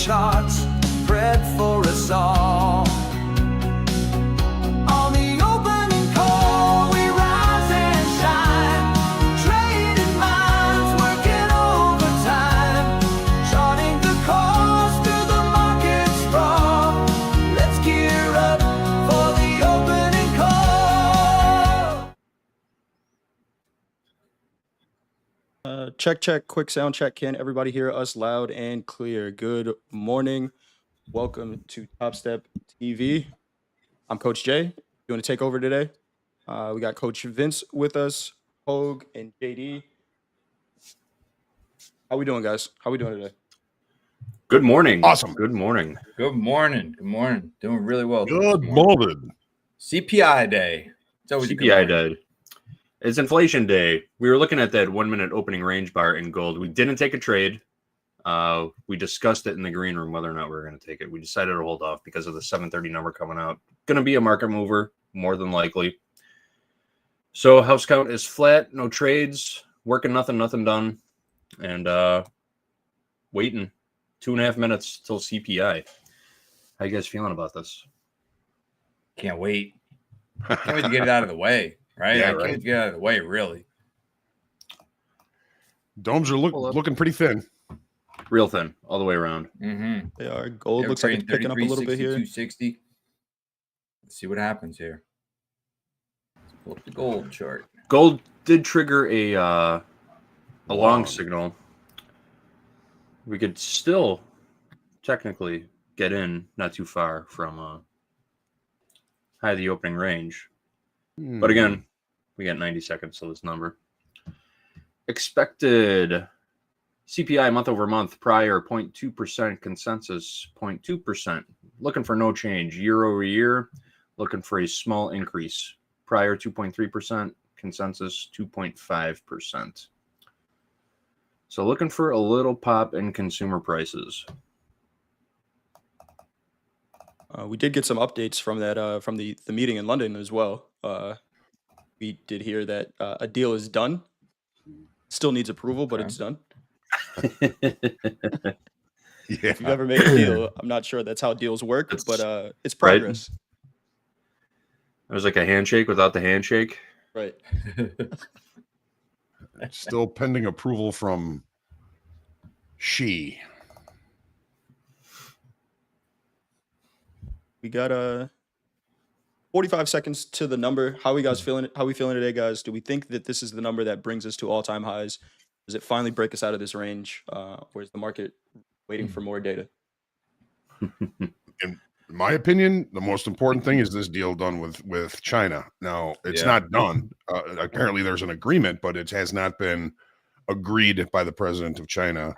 charts spread for us all. On the opening call, we rise and shine. Trading minds working overtime. Charting the course through the market sprawl. Let's gear up for the opening call. Check, quick sound check. Can everybody hear us loud and clear? Good morning. Welcome to Topstep TV. I'm Coach Jay, doing a takeover today. We got Coach Vince with us, Hoag, and JD. How we doing, guys? How we doing today? Good morning. Awesome. Good morning. Good morning. Good morning. Doing really well. Good morning. CPI day. It's always a good CPI morning. day. It's inflation day. We were looking at that 1 minute opening range bar in gold. We didn't take a trade. We discussed it in the green room whether or not we were going to take it. We decided to hold off because of the 730 number coming out. Going to be a market mover, more than likely. So house count is flat, no trades, working nothing done, and waiting 2.5 minutes till CPI. How you guys feeling about this? Can't wait. Can't wait to get it out of the way, right? Yeah, I can't wait to get it out of the way, really. Domes are looking pretty thin. Real thin, all the way around. Mm-hmm. They are. Gold looks like it's picking up a little bit here. 260. Let's see what happens here. Let's pull up the gold chart. Gold did trigger a long signal. We could still technically get in not too far from high of the opening range. But again, we got 90 seconds to this number. Expected CPI month over month prior 0.2%, consensus 0.2%. Looking for no change year over year. Looking for a small increase. Prior 2.3%, consensus 2.5%. So looking for a little pop in consumer prices. We did get some updates from that from the meeting in London as well. We did hear that a deal is done. Still needs approval, but it's done. If you've ever made a deal, I'm not sure that's how deals work, but it's progress. Right. It was like a handshake without the handshake. Right. Still pending approval from Xi. We got 45 seconds to the number. How we feeling today, guys? Do we think that this is the number that brings us to all-time highs? Does it finally break us out of this range? Or is the market waiting for more data? In my opinion, the most important thing is this deal done with China. Now, it's not done. Apparently, there's an agreement, but it has not been agreed by the president of China,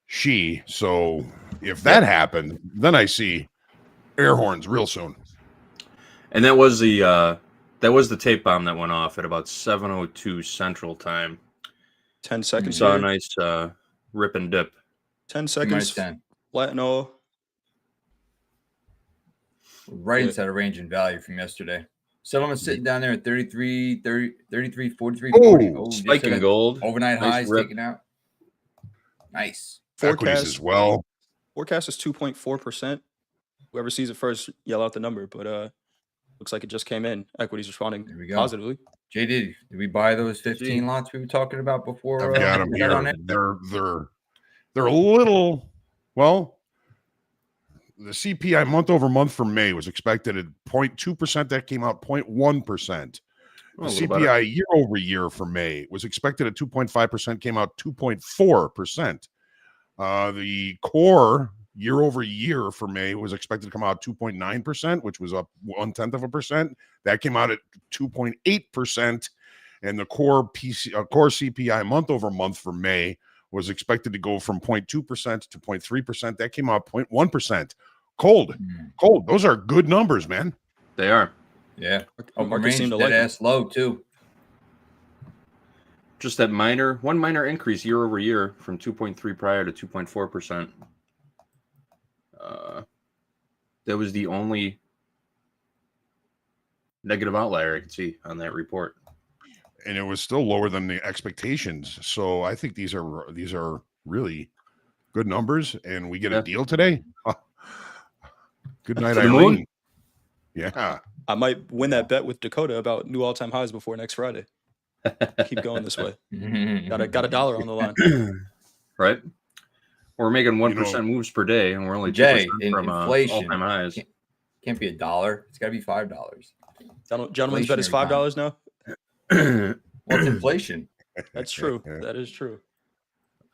Xi. So if that happened, then I see air horns real soon. And that was the tape bomb that went off at about 7:02 Central Time. 10 seconds. We saw a nice rip and dip. 10 seconds. Flat and all. Right inside of range and value from yesterday. Settlement sitting down there at 33, 43, 40. Oh, spiking gold. Overnight Nice highs rip. taken out. Nice. Equities as well. Forecast is 2.4%. Whoever sees it first, yell out the number. But looks like it just came in. Equities responding positively. JD, did we buy those 15 lots we were talking about before? I've got them here. They're a little, well, the CPI month over month for May was expected at 0.2%. That came out 0.1%. The CPI year over year for May was expected at 2.5%, came out 2.4%. The core year over year for May was expected to come out 2.9%, which was up 0.1%. That came out at 2.8%. And the core CPI month over month for May was expected to go from 0.2% to 0.3%. That came out 0.1%. Cold. Those are good numbers, man. They are. Yeah. Market seemed to like like ass low too. Just that one minor increase year over year from 2.3 prior to 2.4%. That was the only negative outlier I could see on that report. And it was still lower than the expectations. So I think these are really good numbers, and we get Yeah. a deal today. Good night, To the moon? Irene. Yeah. I might win that bet with Dakota about new all-time highs before next Friday. Keep going this way. Got a dollar on the line. Right? We're making 1% You know- moves per day, and we're only 2% Jay, in from inflation all-time highs. can't be $1. It's got to be $5. Gentlemen's bet is $5 now. Well, it's inflation. That's true. That is true.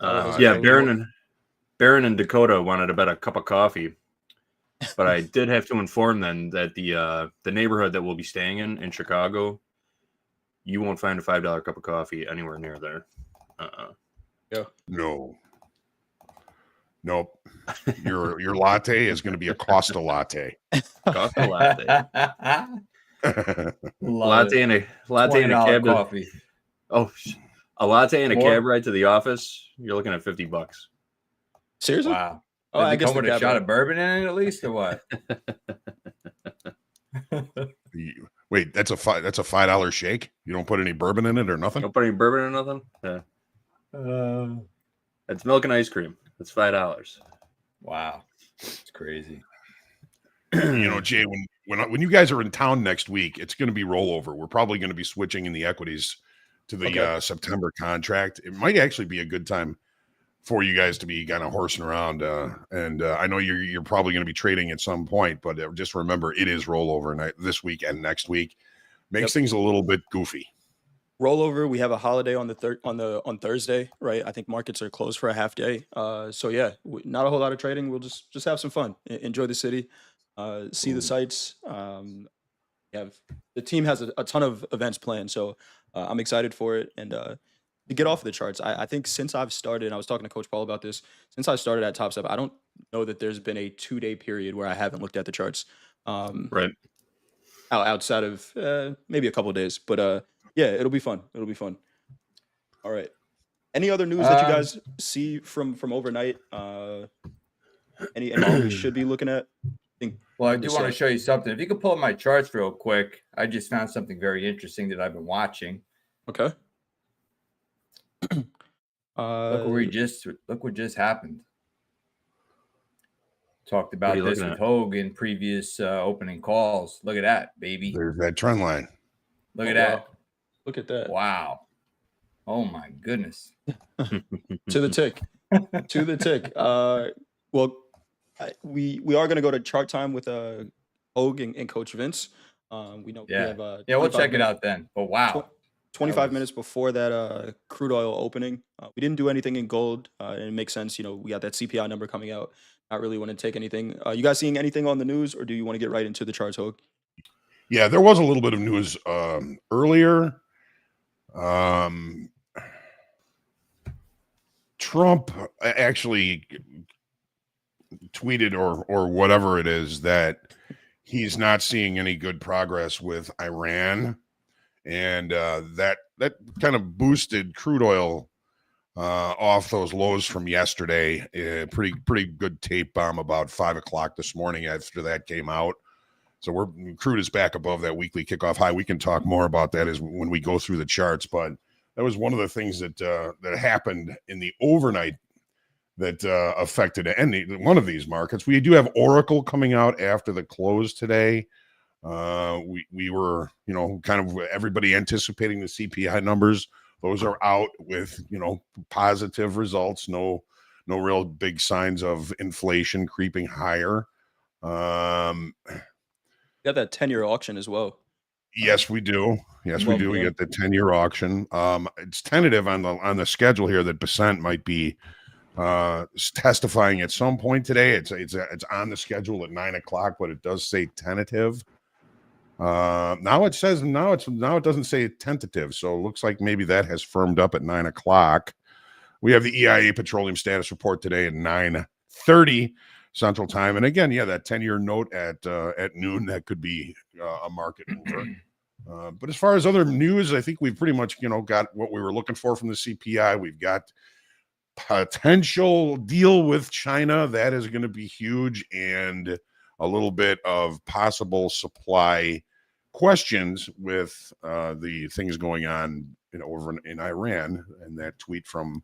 Yeah, Baron and Dakota wanted to bet a cup of coffee, but I did have to inform them that the neighborhood that we'll be staying in Chicago, you won't find a $5 cup of coffee anywhere near there. No. Nope. Your latte is going to be a Costa latte. Costa latte. Latte and a cab. coffee. A latte and a More? cab ride to the office. You're looking at $50. Seriously? Wow. Oh, Does I it guess come with the a cab shot ride. of bourbon in it at least, or what? Wait, that's a $5 shake. You don't put any bourbon in it or nothing. Don't put any bourbon in nothing. Yeah, it's milk and ice cream. It's $5. Wow. It's crazy. You know, Jay, when you guys are in town next week, it's going to be rollover. We're probably going to be switching in the equities to the September contract. It might actually be a good time for you guys to be kind of horsing around. And I know you're probably going to be trading at some point, but just remember it is rollover this week and next week. Makes things a little bit goofy. Rollover. We have a holiday on on Thursday, right? I think markets are closed for a half day. So yeah, not a whole lot of trading. We'll just have some fun, enjoy the city, see the sights. The team has a ton of events planned, so I'm excited for it. And to get off the charts, I think since I've started, and I was talking to Coach Paul about this, since I started at Topstep, I don't know that there's been a 2-day period where I haven't looked at the charts. Right. Outside of maybe a couple of days, but yeah, it'll be fun. It'll be fun. All right. Any other news that you guys see from overnight? Anything we should be looking at? Well, I do want to show you something. If you could pull up my charts real quick, I just found something very interesting that I've been watching. Okay. Look what just happened. Talked about you this looking with at? Hoag in previous opening calls. Look at that, baby. There's that trend line. Look at that. Look at that. Wow. Oh my goodness. To the tick. To the tick. Well, we are going to go to chart time with Hoag and Coach Vince. We know we have we'll check it out then. But wow. 25 minutes before that crude oil opening. We didn't do anything in gold, and it makes sense. You know, we got that CPI number coming out. Not really want to take anything. You guys seeing anything on the news, or do you want to get right into the charts, Hoag? Yeah, there was a little bit of news earlier. Trump actually tweeted or whatever it is that he's not seeing any good progress with Iran, and that kind of boosted crude oil off those lows from yesterday. Pretty good tape bomb about 5 o'clock this morning after that came out. So crude is back above that weekly kickoff high. We can talk more about that as when we go through the charts, but that was one of the things that happened in the overnight that affected one of these markets. We do have Oracle coming out after the close today. We were, kind of everybody anticipating the CPI numbers. Those are out with, positive results. No real big signs of inflation creeping higher. Got that 10-year auction as well. Yes, we do. Yes, we do. We get the 10-year auction. It's tentative on the schedule here that Besant might be testifying at some point today. It's on the schedule at 9 o'clock, but it does say tentative. Now it doesn't say tentative, so it looks like maybe that has firmed up at 9 o'clock. We have the EIA petroleum status report today at 9:30 Central Time, and again, that 10-year note at noon, that could be a market mover. But as far as other news, I think we've pretty much got what we were looking for from the CPI. We've got potential deal with China that is going to be huge, and a little bit of possible supply questions with the things going on over in Iran, and that tweet from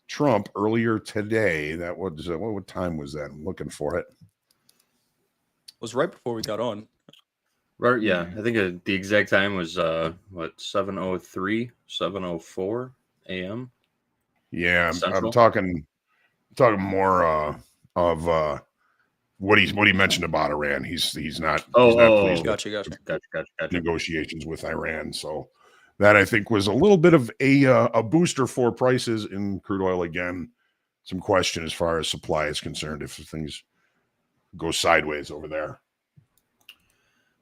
Trump earlier today. That was what time was that? I'm looking for it. It was right before we got on. Right, yeah. I think the exact time was 7:03, 7:04 a.m. Yeah, I'm Central? talking more of what he mentioned about Iran. He's not pleased with Gotcha. negotiations with Iran. So that I think was a little bit of a booster for prices in crude oil again. Some question as far as supply is concerned if things go sideways over there.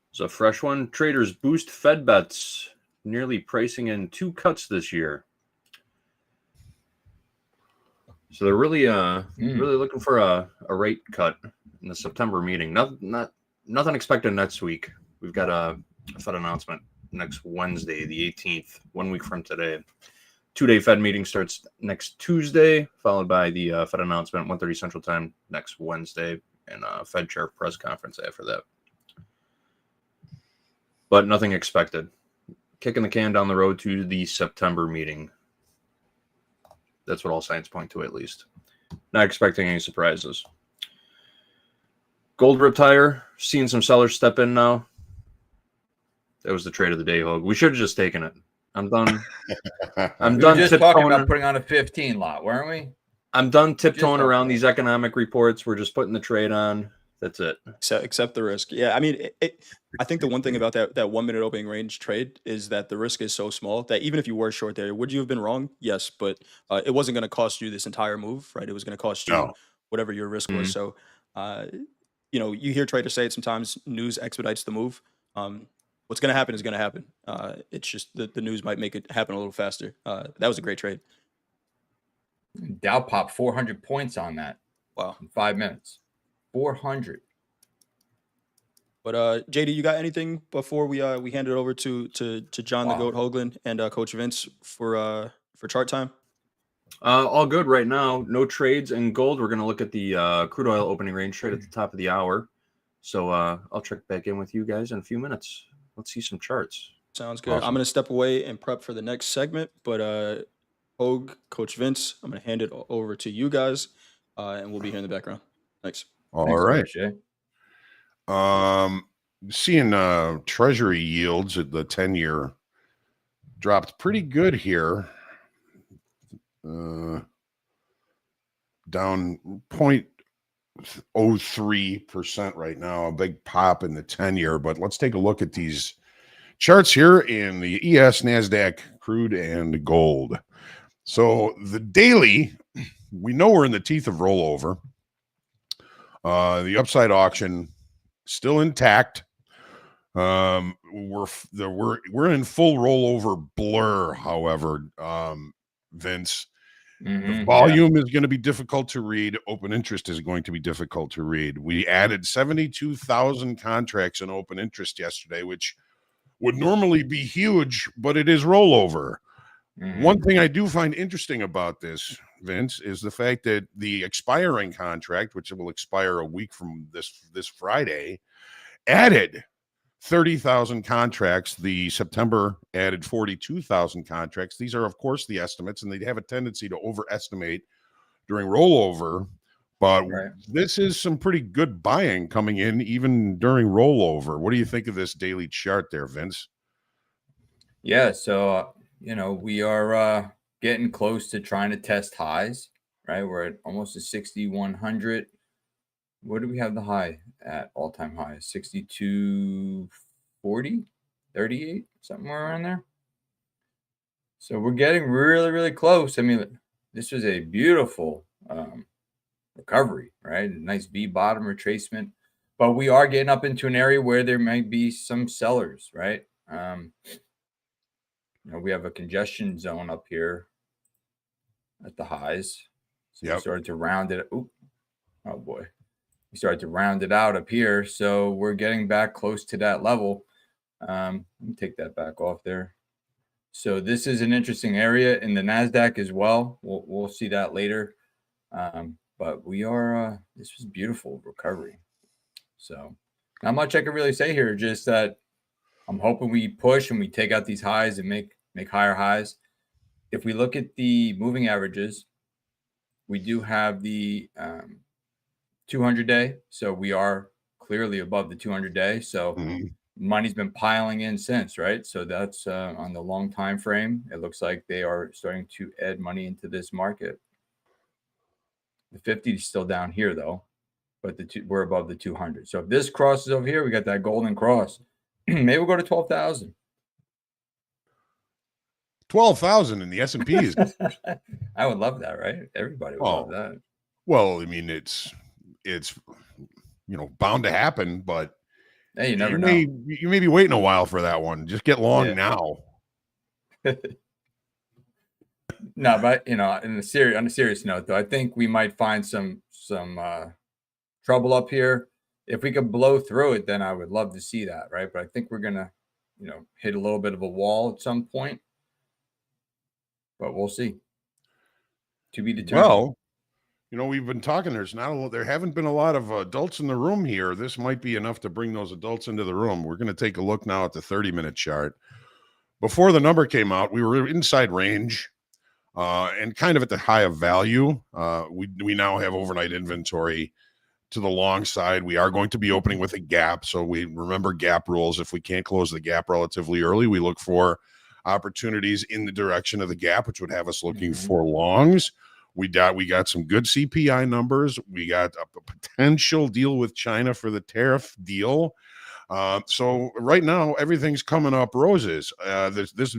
It's a fresh one. Traders boost Fed bets, nearly pricing in 2 cuts this year. So they're really looking for a rate cut in the September meeting. Nothing expected next week. We've got a Fed announcement next Wednesday, the 18th, 1 week from today. 2-day Fed meeting starts next Tuesday, followed by the Fed announcement, 1:30 Central Time next Wednesday, and a Fed chair press conference after that. But nothing expected. Kicking the can down the road to the September meeting. That's what all signs point to, at least. Not expecting any surprises. Gold ripped higher. Seeing some sellers step in now. That was the trade of the day, Hoag. We should have just taken it. I'm done. I'm We were done just talking about tiptoeing. putting on a 15 lot, weren't we? I'm done tiptoeing Just around okay. these economic reports. We're just putting the trade on. That's it. Accept the risk. Yeah, I mean, I think the one thing about that 1 minute opening range trade is that the risk is so small that even if you were short there, would you have been wrong? Yes, but it wasn't going to cost you this entire move, right? It was going to cost you No. whatever your risk Mhm. was. So, you hear traders say it sometimes. News expedites the move. What's going to happen is going to happen. It's just that the news might make it happen a little faster. That was a great trade. Dow popped 400 points on that Wow. in 5 minutes. 400. But JD, you got anything before we hand it over to John the Wow. Goat Hoagland and Coach Vince for chart time? All good right now. No trades in gold. We're going to look at the crude oil opening range trade at the top of the hour. So I'll check back in with you guys in a few minutes. Let's see some charts. Sounds good. Awesome. I'm going to step away and prep for the next segment. But Hoag, Coach Vince, I'm going to hand it over to you guys, and we'll be here in the background. Thanks. All Thanks, right. Coach Jay. Seeing treasury yields at the 10-year dropped pretty good here. Down 0.03% right now, a big pop in the 10-year. But let's take a look at these charts here in the ES, NASDAQ, crude, and gold. So the daily, we know we're in the teeth of rollover. The upside auction still intact. We're in full rollover blur, however, Vince. The volume is going to be difficult to read. Open interest is going to be difficult to read. We added 72,000 contracts in open interest yesterday, which would normally be huge, but it is rollover. One thing I do find interesting about this, Vince, is the fact that the expiring contract, which will expire a week from this Friday, added 30,000 contracts. The September added 42,000 contracts. These are, of course, the estimates, and they have a tendency to overestimate during rollover. But this is some pretty good buying coming in even during rollover. What do you think of this daily chart there, Vince? Yeah, so we are getting close to trying to test highs, right? We're at almost a 6,100. Where do we have the high at? All-time high, 62.40, 38, somewhere around there. So we're getting really, really close. I mean, this was a beautiful recovery, right? A nice V bottom retracement, but we are getting up into an area where there might be some sellers, right? We have a congestion zone up here at the highs. So we started to round it. Oh boy. We started to round it out up here. So we're getting back close to that level. Let me take that back off there. So this is an interesting area in the NASDAQ as well. We'll see that later. But we are, this was beautiful recovery. So not much I can really say here, just that I'm hoping we push and we take out these highs and make higher highs. If we look at the moving averages, we do have the 200-day. So we are clearly above the 200-day. So money's been piling in since, right? So that's on the long time frame. It looks like they are starting to add money into this market. The 50 is still down here though, but we're above the 200. So if this crosses over here, we got that golden cross. Maybe we'll go to 12,000. 12,000 in the S&Ps. I would love that, right? Everybody would love that. Well, I mean, it's bound to happen, but hey, you never know. You may be waiting a while for that one. Just get long now. No, but on a serious note, though, I think we might find some trouble up here. If we could blow through it, then I would love to see that, right? But I think we're gonna, hit a little bit of a wall at some point. But we'll see. To be determined. Well, we've been talking. There haven't been a lot of adults in the room here. This might be enough to bring those adults into the room. We're going to take a look now at the 30-minute chart. Before the number came out, we were inside range and kind of at the high of value. We now have overnight inventory to the long side. We are going to be opening with a gap. So we remember gap rules. If we can't close the gap relatively early, we look for opportunities in the direction of the gap, which would have us looking for longs. We got some good CPI numbers. We got a potential deal with China for the tariff deal. So right now, everything's coming up roses.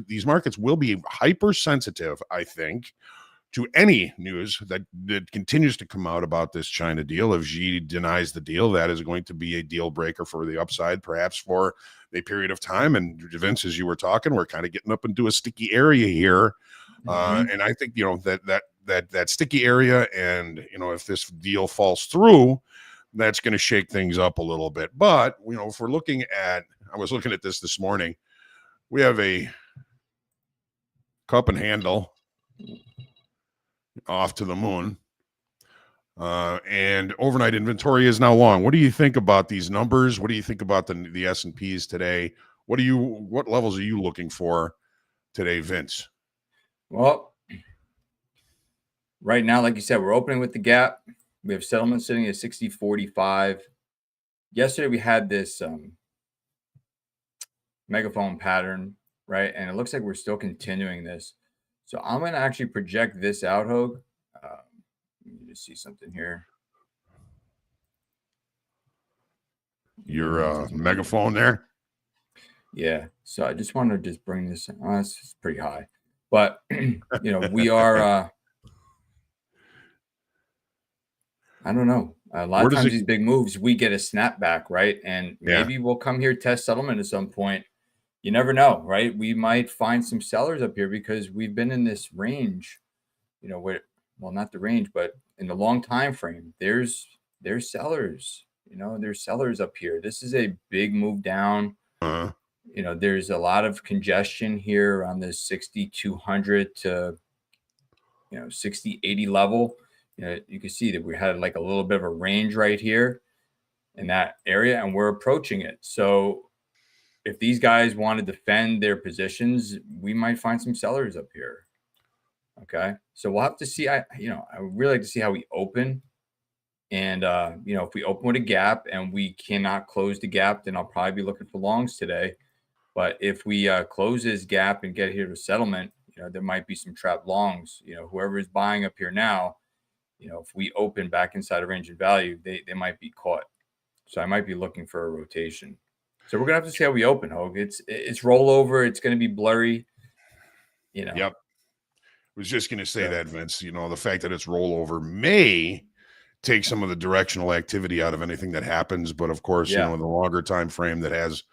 These markets will be hypersensitive, I think, to any news that continues to come out about this China deal. If Xi denies the deal, that is going to be a deal breaker for the upside, perhaps for a period of time. And Vince, as you were talking, we're kind of getting up into a sticky area here. And I think, that sticky area, and, if this deal falls through, that's going to shake things up a little bit. But, if we're looking at, I was looking at this morning, we have a cup and handle off to the moon. And overnight inventory is now long. What do you think about these numbers? What do you think about the S&Ps today? What levels are you looking for today, Vince? Well, right now, like you said, we're opening with the gap. We have settlement sitting at 60.45. Yesterday, we had this megaphone pattern, right? And it looks like we're still continuing this. So I'm going to actually project this out, Hoag. Let me just see something here. Your megaphone there? Yeah. So I just want to just bring this. It's pretty high. But, we are... I don't know. A lot of times these big moves, we get a snapback, right? And maybe we'll come here, test settlement at some point. You never know, right? We might find some sellers up here because we've been in this range, where, well, not the range, but in the long time frame, there's sellers, there's sellers up here. This is a big move down. There's a lot of congestion here around this 6,200 to 60-80 level. You can see that we had like a little bit of a range right here in that area, and we're approaching it. So if these guys want to defend their positions, we might find some sellers up here. Okay. So we'll have to see. I would really like to see how we open. And, if we open with a gap and we cannot close the gap, then I'll probably be looking for longs today. But if we close this gap and get here to settlement, there might be some trap longs. Whoever is buying up here now, if we open back inside a range of value, they might be caught. So I might be looking for a rotation. So we're gonna have to see how we open, Hoag. It's rollover. It's gonna be blurry. Yep. I was just gonna say that, Vince. The fact that it's rollover may take some of the directional activity out of anything that happens, but of course, in the longer time frame that has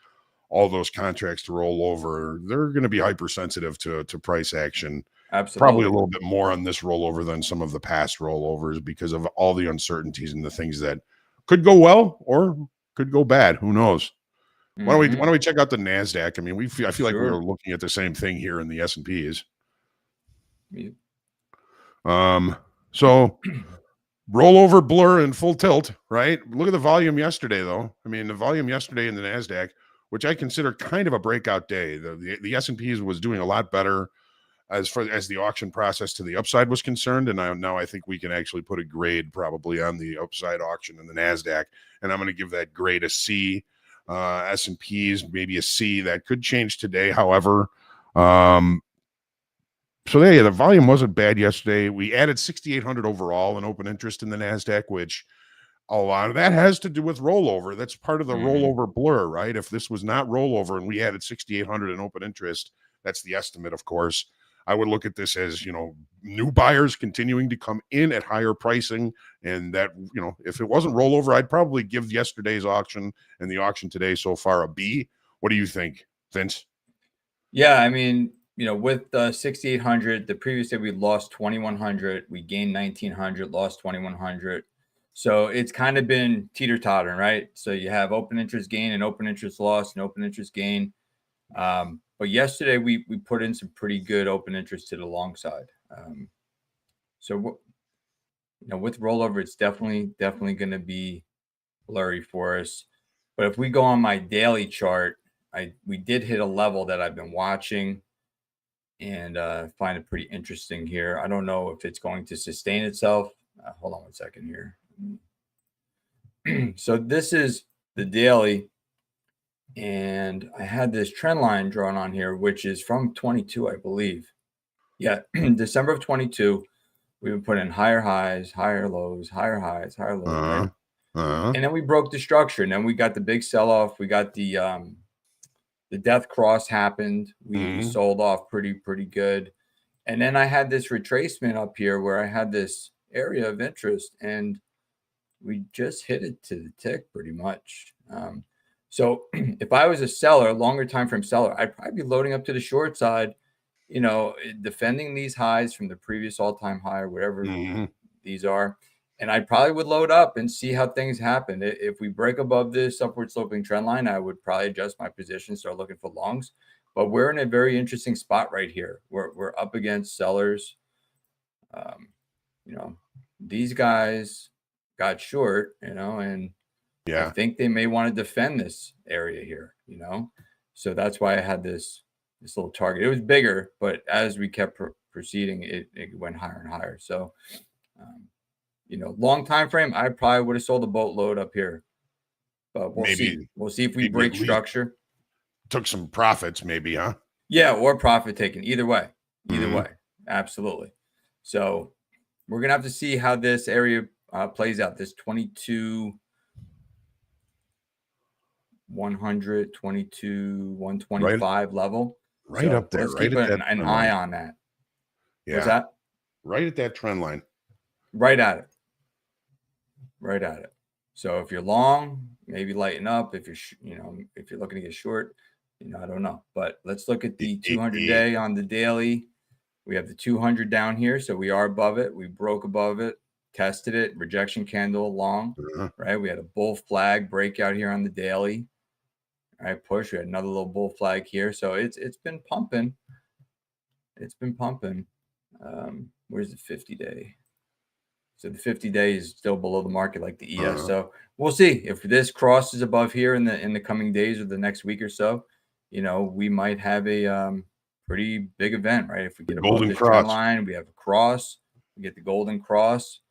all those contracts to roll over, they're going to be hypersensitive to price action. Absolutely. Probably a little bit more on this rollover than some of the past rollovers because of all the uncertainties and the things that could go well or could go bad. Who knows? Why don't we check out the NASDAQ? I mean, I feel like we're looking at the same thing here in the S&Ps. So rollover, blur, and full tilt, right? Look at the volume yesterday, though. I mean, the volume yesterday in the NASDAQ, which I consider kind of a breakout day. The S&Ps was doing a lot better as far as the auction process to the upside was concerned. And now I think we can actually put a grade probably on the upside auction in the NASDAQ. And I'm going to give that grade a C. S&Ps, maybe a C. That could change today, however. So yeah, the volume wasn't bad yesterday. We added 6,800 overall in open interest in the NASDAQ, which a lot of that has to do with rollover. That's part of the rollover blur, right? If this was not rollover and we added 6,800 in open interest, that's the estimate, of course. I would look at this as, new buyers continuing to come in at higher pricing. And that, if it wasn't rollover, I'd probably give yesterday's auction and the auction today so far a B. What do you think, Vince? Yeah, I mean, with 6,800, the previous day we lost 2,100, we gained 1,900, lost 2,100. So it's kind of been teeter-tottering, right? So you have open interest gain and open interest loss and open interest gain. But yesterday we put in some pretty good open interest to the long side. So with rollover, it's definitely going to be blurry for us. But if we go on my daily chart, we did hit a level that I've been watching and find it pretty interesting here. I don't know if it's going to sustain itself. Hold on one second here. So this is the daily, and I had this trend line drawn on here, which is from 22, I believe. Yeah, December of 22, we would put in higher highs, higher lows, higher highs, higher lows, right? And then we broke the structure, and then we got the big sell-off. We got the death cross happened. We sold off pretty good. And then I had this retracement up here where I had this area of interest, and we just hit it to the tick pretty much. So if I was a seller, longer time frame seller, I'd probably be loading up to the short side, defending these highs from the previous all-time high or whatever these are. And I probably would load up and see how things happen. If we break above this upward sloping trend line, I would probably adjust my position, start looking for longs. But we're in a very interesting spot right here. We're up against sellers. These guys got short, and I think they may want to defend this area here, So that's why I had this little target. It was bigger, but as we kept proceeding, it went higher and higher. So, long time frame, I probably would have sold a boatload up here. But we'll see. We'll see if we break structure. Took some profits, maybe, huh? Yeah, or profit taken. Either way. Absolutely. So we're going to have to see how this area plays out. This 22,100, 22,125 level. Right up there. Let's keep an eye on that. Yeah. What's that? Right at that trend line. Right at it. So if you're long, maybe lighten up. If you're, if you're looking to get short, I don't know. But let's look at the 200-day on the daily. We have the 200 down here, so we are above it. We broke above it, tested it, rejection candle long, right? We had a bull flag breakout here on the daily. All right, push. We had another little bull flag here, so it's been pumping. Where's the 50-day? So the 50-day is still below the market, like the ES. So we'll see if this crosses above here in the coming days or the next week or so. We might have a pretty big event, right? If we get above this trend line, we have a cross, we get the golden cross,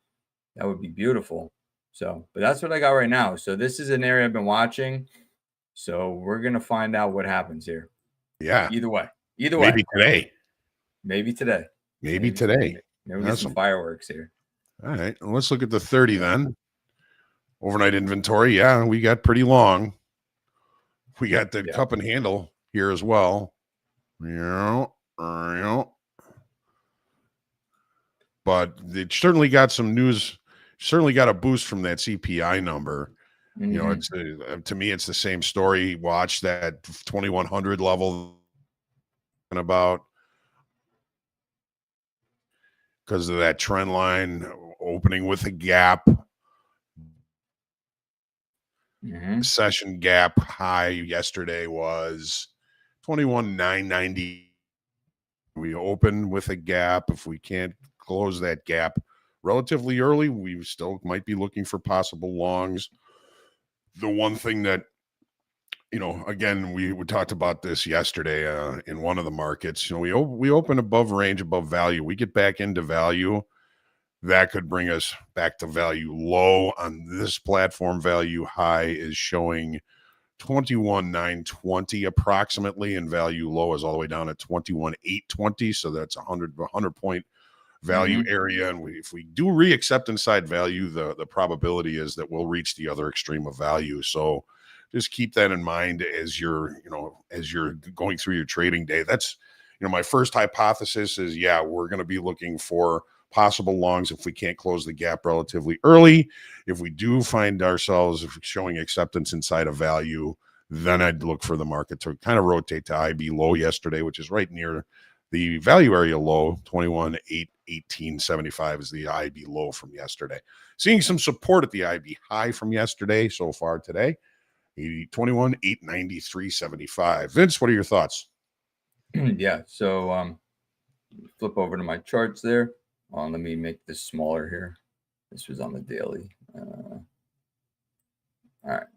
that would be beautiful. So, but that's what I got right now. So this is an area I've been watching. So we're gonna find out what happens here. Yeah. Either way. Maybe today. Maybe today. Maybe today. Maybe we get some fireworks here. All right. Well, let's look at the 30 then. Overnight inventory. Yeah, we got pretty long. We got the cup and handle here as well. But it certainly got some news, certainly got a boost from that CPI number. It's to me, it's the same story. Watch that 2,100 level about because of that trend line opening with a gap. Session gap high yesterday was 21,990. We open with a gap. If we can't close that gap relatively early, we still might be looking for possible longs. The one thing that again, we talked about this yesterday in one of the markets. We open above range, above value. We get back into value. That could bring us back to value low on this platform. Value high is showing 21,920 approximately, and value low is all the way down at 21,820. So that's 100 point value area. And if we do reaccept inside value, the probability is that we'll reach the other extreme of value. So just keep that in mind as you're going through your trading day. That's, my first hypothesis is, we're going to be looking for possible longs if we can't close the gap relatively early. If we do find ourselves showing acceptance inside of value, then I'd look for the market to kind of rotate to IB low yesterday, which is right near the value area low. 21,1875 is the IB low from yesterday. Seeing some support at the IB high from yesterday so far today. 21,893.75. Vince, what are your thoughts? Yeah. So flip over to my charts there. Let me make this smaller here. This was on the daily. All right.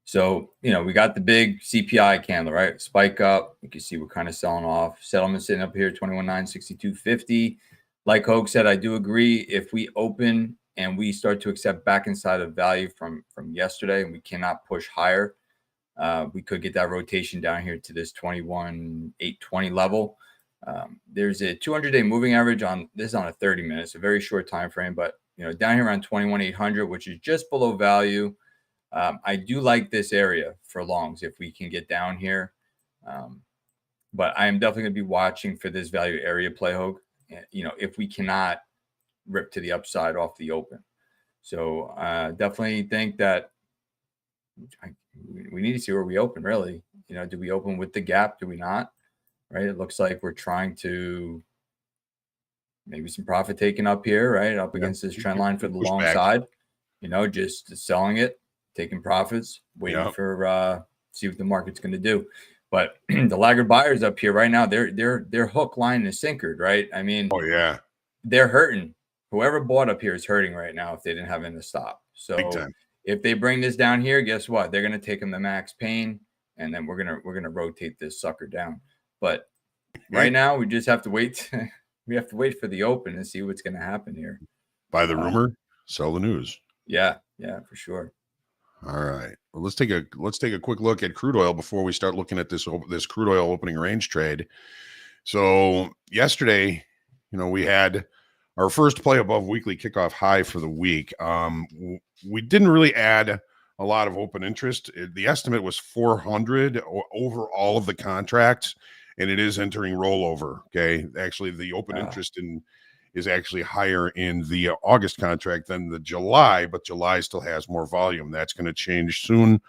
So, we got the big CPI candle, right? Spike up. You can see we're kind of selling off. Settlement sitting up here, 21,962.50. Like Hoag said, I do agree. If we open and we start to accept back inside of value from yesterday and we cannot push higher, we could get that rotation down here to this 21,820 level. There's a 200-day moving average on this on a 30 minutes, a very short time frame, but down here around 21,800, which is just below value. I do like this area for longs if we can get down here, but I am definitely going to be watching for this value area play, Hoag. If we cannot rip to the upside off the open. So definitely think that we need to see where we open, really. Do we open with the gap? Do we not? Right? It looks like we're trying to maybe some profit taken up here, right? Up against this trend line for the long side, just selling it, taking profits, waiting for see what the market's going to do. But the laggard buyers up here right now, they're hook, line, and sinkered, right? I mean, they're hurting. Whoever bought up here is hurting right now if they didn't have in the stop. So if they bring this down here, guess what? They're going to take them to max pain, and then we're gonna rotate this sucker down. But right now, we just have to wait. We have to wait for the open and see what's going to happen here. Buy the rumor, sell the news. Yeah, for sure. All right. Well, let's take a quick look at crude oil before we start looking at this crude oil opening range trade. So yesterday, we had our first play above weekly kickoff high for the week. We didn't really add a lot of open interest. The estimate was 400 over all of the contracts, and it is entering rollover. Okay. Actually, the open interest is actually higher in the August contract than the July, but July still has more volume. That's going to change soon,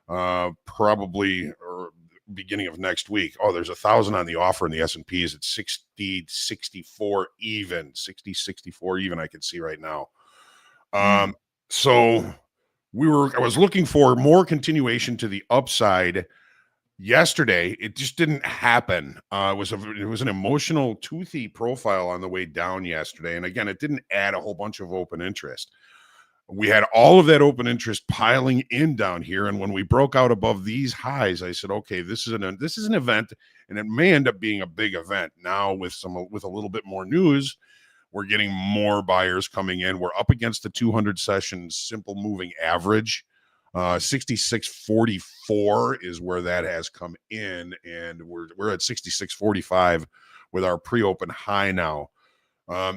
probably or beginning of next week. Oh, there's 1,000 on the offer in the S&P is at 60-64 even. 60-64 even, I can see right now. So I was looking for more continuation to the upside yesterday. It just didn't happen. It was an emotional, toothy profile on the way down yesterday. And again, it didn't add a whole bunch of open interest. We had all of that open interest piling in down here. And when we broke out above these highs, I said, okay, this is an event, and it may end up being a big event. Now with a little bit more news, we're getting more buyers coming in. We're up against the 200 session simple moving average. 66.44 is where that has come in, and we're at 66.45 with our pre-open high now.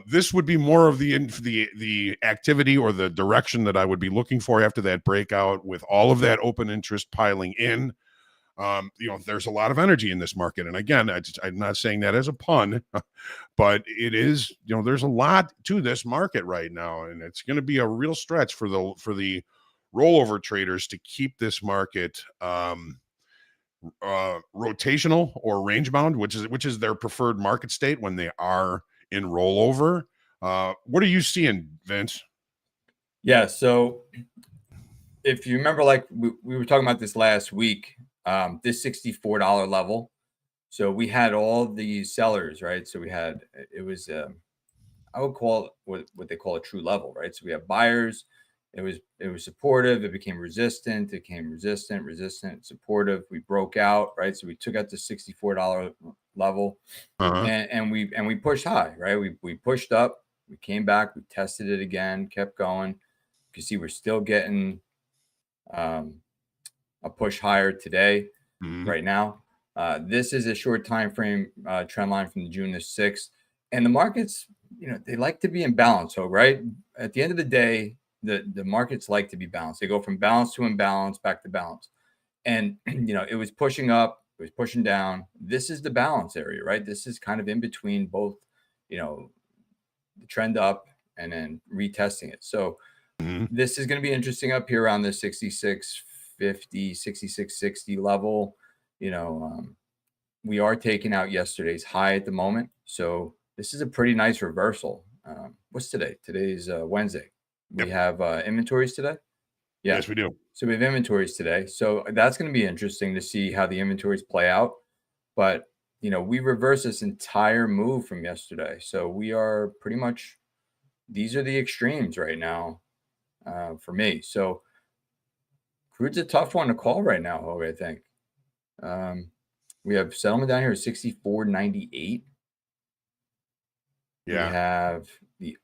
This would be more of the activity or the direction that I would be looking for after that breakout, with all of that open interest piling in. There's a lot of energy in this market, and again, I'm not saying that as a pun, but it is. There's a lot to this market right now, and it's going to be a real stretch for the rollover traders to keep this market rotational or range bound, which is their preferred market state when they are in rollover. What are you seeing, Vince? Yeah, so if you remember, like we were talking about this last week, this $64 level. So we had all these sellers, right? So it was I would call it what they call a true level, right? So we have buyers It was supportive. It became resistant. It became resistant, supportive. We broke out, right? So we took out the $64 level, and we pushed high, right? We pushed up. We came back. We tested it again. Kept going. You can see we're still getting a push higher today, right now. This is a short time frame trend line from June the 6th, and the markets, they like to be in balance. So, right at the end of the day, the markets like to be balanced. They go from balance to imbalance, back to balance. And, it was pushing up, it was pushing down. This is the balance area, right? This is kind of in between both, the trend up and then retesting it. So this is going to be interesting up here around the 66.50, 66.60 level. We are taking out yesterday's high at the moment. So this is a pretty nice reversal. What's today? Today's Wednesday. We have inventories today. Yeah. Yes, we do. So we have inventories today. So that's going to be interesting to see how the inventories play out. But, we reversed this entire move from yesterday. So we are pretty much, these are the extremes right now for me. So crude's a tough one to call right now, Hoag, I think. We have settlement down here at 64.98. Yeah. We have the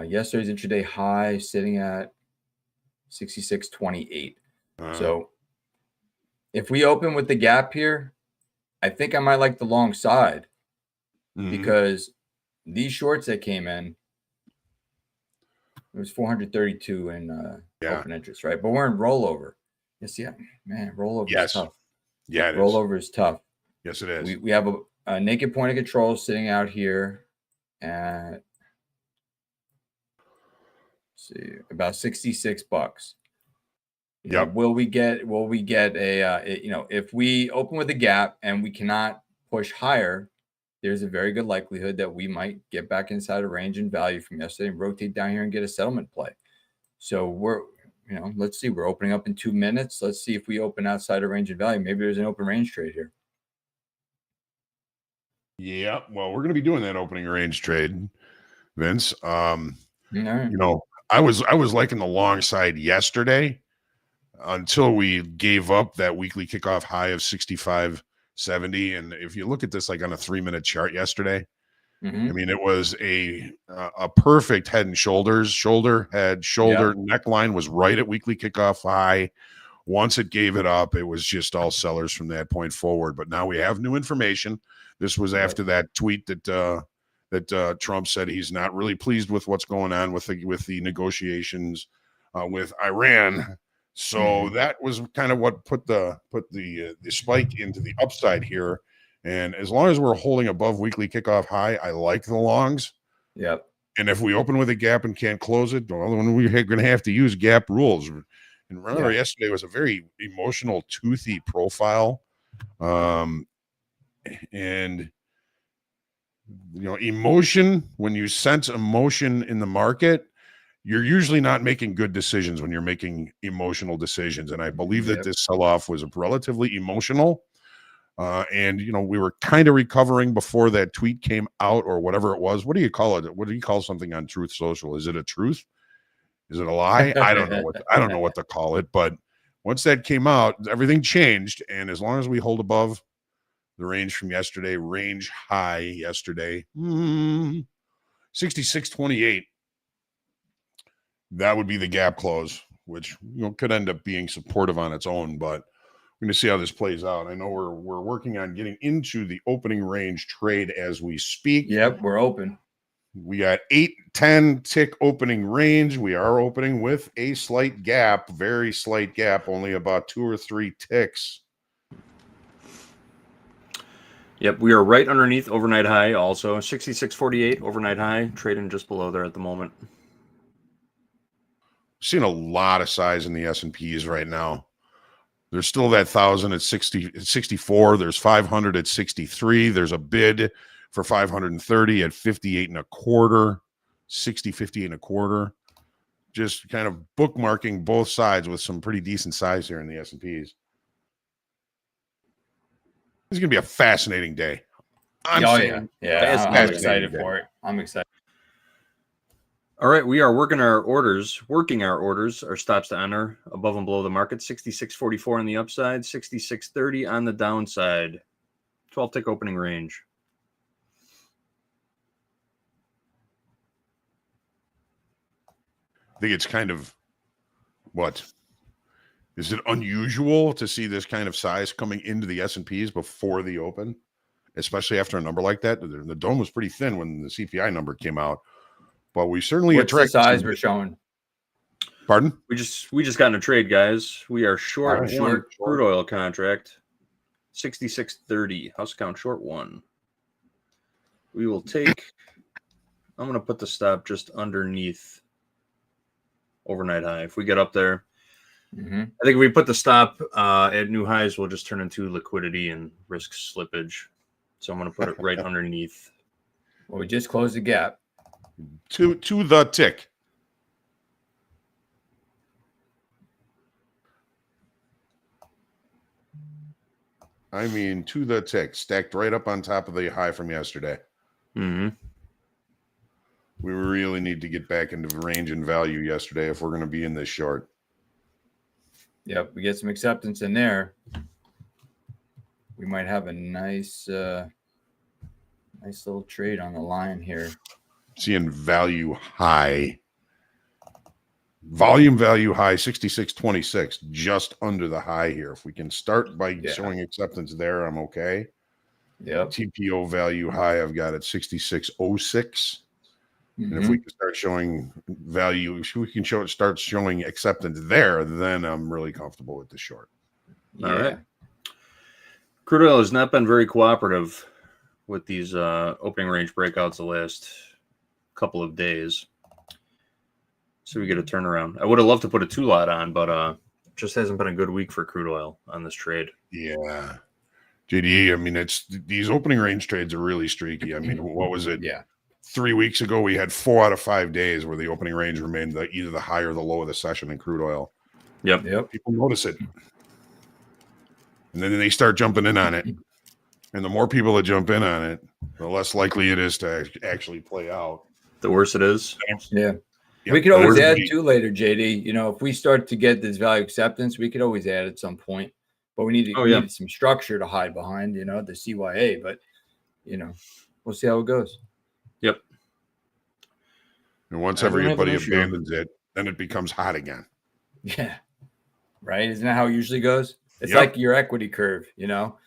yesterday's intraday high sitting at 66.28. So if we open with the gap here, I think I might like the long side because these shorts that came in, it was 432 in open interest, right? But we're in rollover. Yes, yeah, man, rollover is tough. Yeah, it rollover is tough. Yes, it is. We have a naked point of control sitting out here at, see, about $66. Yep. Will we get a if we open with a gap and we cannot push higher, there's a very good likelihood that we might get back inside a range and value from yesterday and rotate down here and get a settlement play. So let's see, we're opening up in 2 minutes. Let's see if we open outside a range of value. Maybe there's an open range trade here. Yeah, well, we're going to be doing that opening range trade, Vince. Right. I was liking the long side yesterday until we gave up that weekly kickoff high of 65.70. And if you look at this like on a 3-minute chart yesterday, I mean, it was a perfect head and shoulders, shoulder, head, shoulder, neckline was right at weekly kickoff high. Once it gave it up, it was just all sellers from that point forward. But now we have new information. This was after that tweet that Trump said he's not really pleased with what's going on with the negotiations with Iran. So that was kind of what put the spike into the upside here. And as long as we're holding above weekly kickoff high, I like the longs. Yep. And if we open with a gap and can't close it, well, then we're going to have to use gap rules. And remember, yesterday was a very emotional, toothy profile. And emotion, when you sense emotion in the market, you're usually not making good decisions when you're making emotional decisions. And I believe that this sell-off was relatively emotional. And we were kind of recovering before that tweet came out or whatever it was. What do you call it? What do you call something on Truth Social? Is it a truth? Is it a lie? I don't know what to call it. But once that came out, everything changed. And as long as we hold above the range from yesterday, range high yesterday, 66.28. That would be the gap close, which could end up being supportive on its own. But we're going to see how this plays out. I know we're working on getting into the opening range trade as we speak. Yep, we're open. We got 8-10 tick opening range. We are opening with a slight gap, very slight gap, only about 2 or 3 ticks. Yep, we are right underneath overnight high also. 66.48 overnight high, trading just below there at the moment. Seeing a lot of size in the S&Ps right now. There's still that 1,000 at 64. There's 500 at 63. There's a bid for 530 at 58 and a quarter, 60, 58 and a quarter. Just kind of bookmarking both sides with some pretty decent size here in the S&Ps. This is going to be a fascinating day. I'm excited for it. I'm excited. All right, we are working our orders, our stops to enter above and below the market. 66.44 on the upside, 66.30 on the downside. 12 tick opening range. I think it's kind of what? Is it unusual to see this kind of size coming into the S&Ps before the open, especially after a number like that? The dome was pretty thin when the CPI number came out, but we certainly What's the attract size we're showing? Pardon? We just got in a trade, guys. We are short All right. one Short. crude oil contract. 66.30. House count short one. We will take. I'm going to put the stop just underneath overnight high. If we get up there, I think if we put the stop at new highs, we'll just turn into liquidity and risk slippage. So I'm going to put it right underneath. Well, we just closed the gap. To the tick. I mean, to the tick, stacked right up on top of the high from yesterday. Mm-hmm. We really need to get back into range and value yesterday if we're going to be in this short. Yep, we get some acceptance in there. We might have a nice little trade on the line here. Seeing value high. Volume value high, 66.26, just under the high here. If we can start by showing acceptance there, I'm okay. Yep. TPO value high, I've got at 66.06. And if we can start showing value, if we can start showing acceptance there, then I'm really comfortable with the short. All right. Crude oil has not been very cooperative with these opening range breakouts the last couple of days. So we get a turnaround. I would have loved to put a 2-lot on, but it just hasn't been a good week for crude oil on this trade. Yeah. JD, I mean, these opening range trades are really streaky. I mean, what was it? Yeah. 3 weeks ago, we had 4 out of 5 days where the opening range remained either the high or the low of the session in crude oil. Yep. People notice it. And then they start jumping in on it. And the more people that jump in on it, the less likely it is to actually play out. The worse it is. Yeah. Yep. We could always add to later, JD. You know, if we start to get this value acceptance, we could always add at some point. But we need some structure to hide behind, you know, the CYA. But, you know, we'll see how it goes. Yep. And once everybody abandons it, then it becomes hot again. Yeah. Right? Isn't that how it usually goes? It's like your equity curve, you know.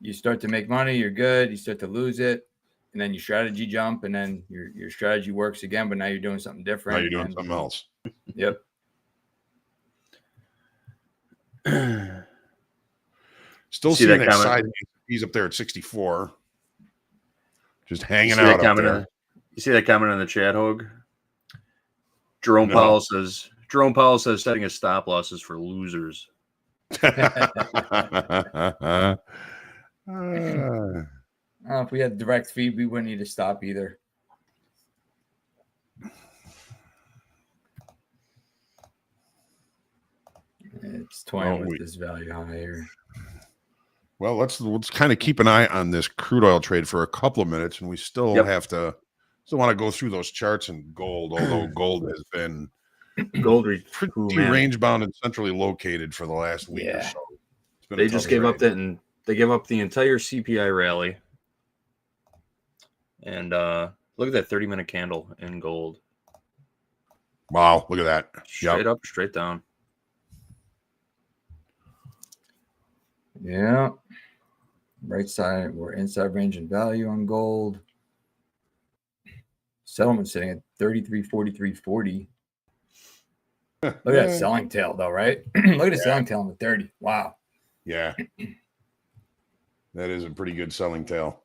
You start to make money, you're good. You start to lose it, and then your strategy jump, and then your strategy works again, but now you're doing something different. Now you're doing something else. Yep. Still seeing that side. He's up there at 64. Just hanging out up there. You see that comment in the chat, Hoag? Jerome Powell says setting his stop losses for losers. If we had direct feed, we wouldn't need to stop either. It's 20 with this value higher. Well, let's kind of keep an eye on this crude oil trade for a couple of minutes, and we still want to go through those charts in gold, although gold has been pretty range bound and centrally located for the last week or so. They just gave up that, and they gave up the entire CPI rally. And look at that 30-minute candle in gold. Wow, look at that. Straight up, straight down. Yeah. Right side, we're inside range and value on gold. Settlement sitting at 33.43.40. Look at that selling tail, though, right? Look at the selling tail on the 30. Wow. Yeah. That is a pretty good selling tail.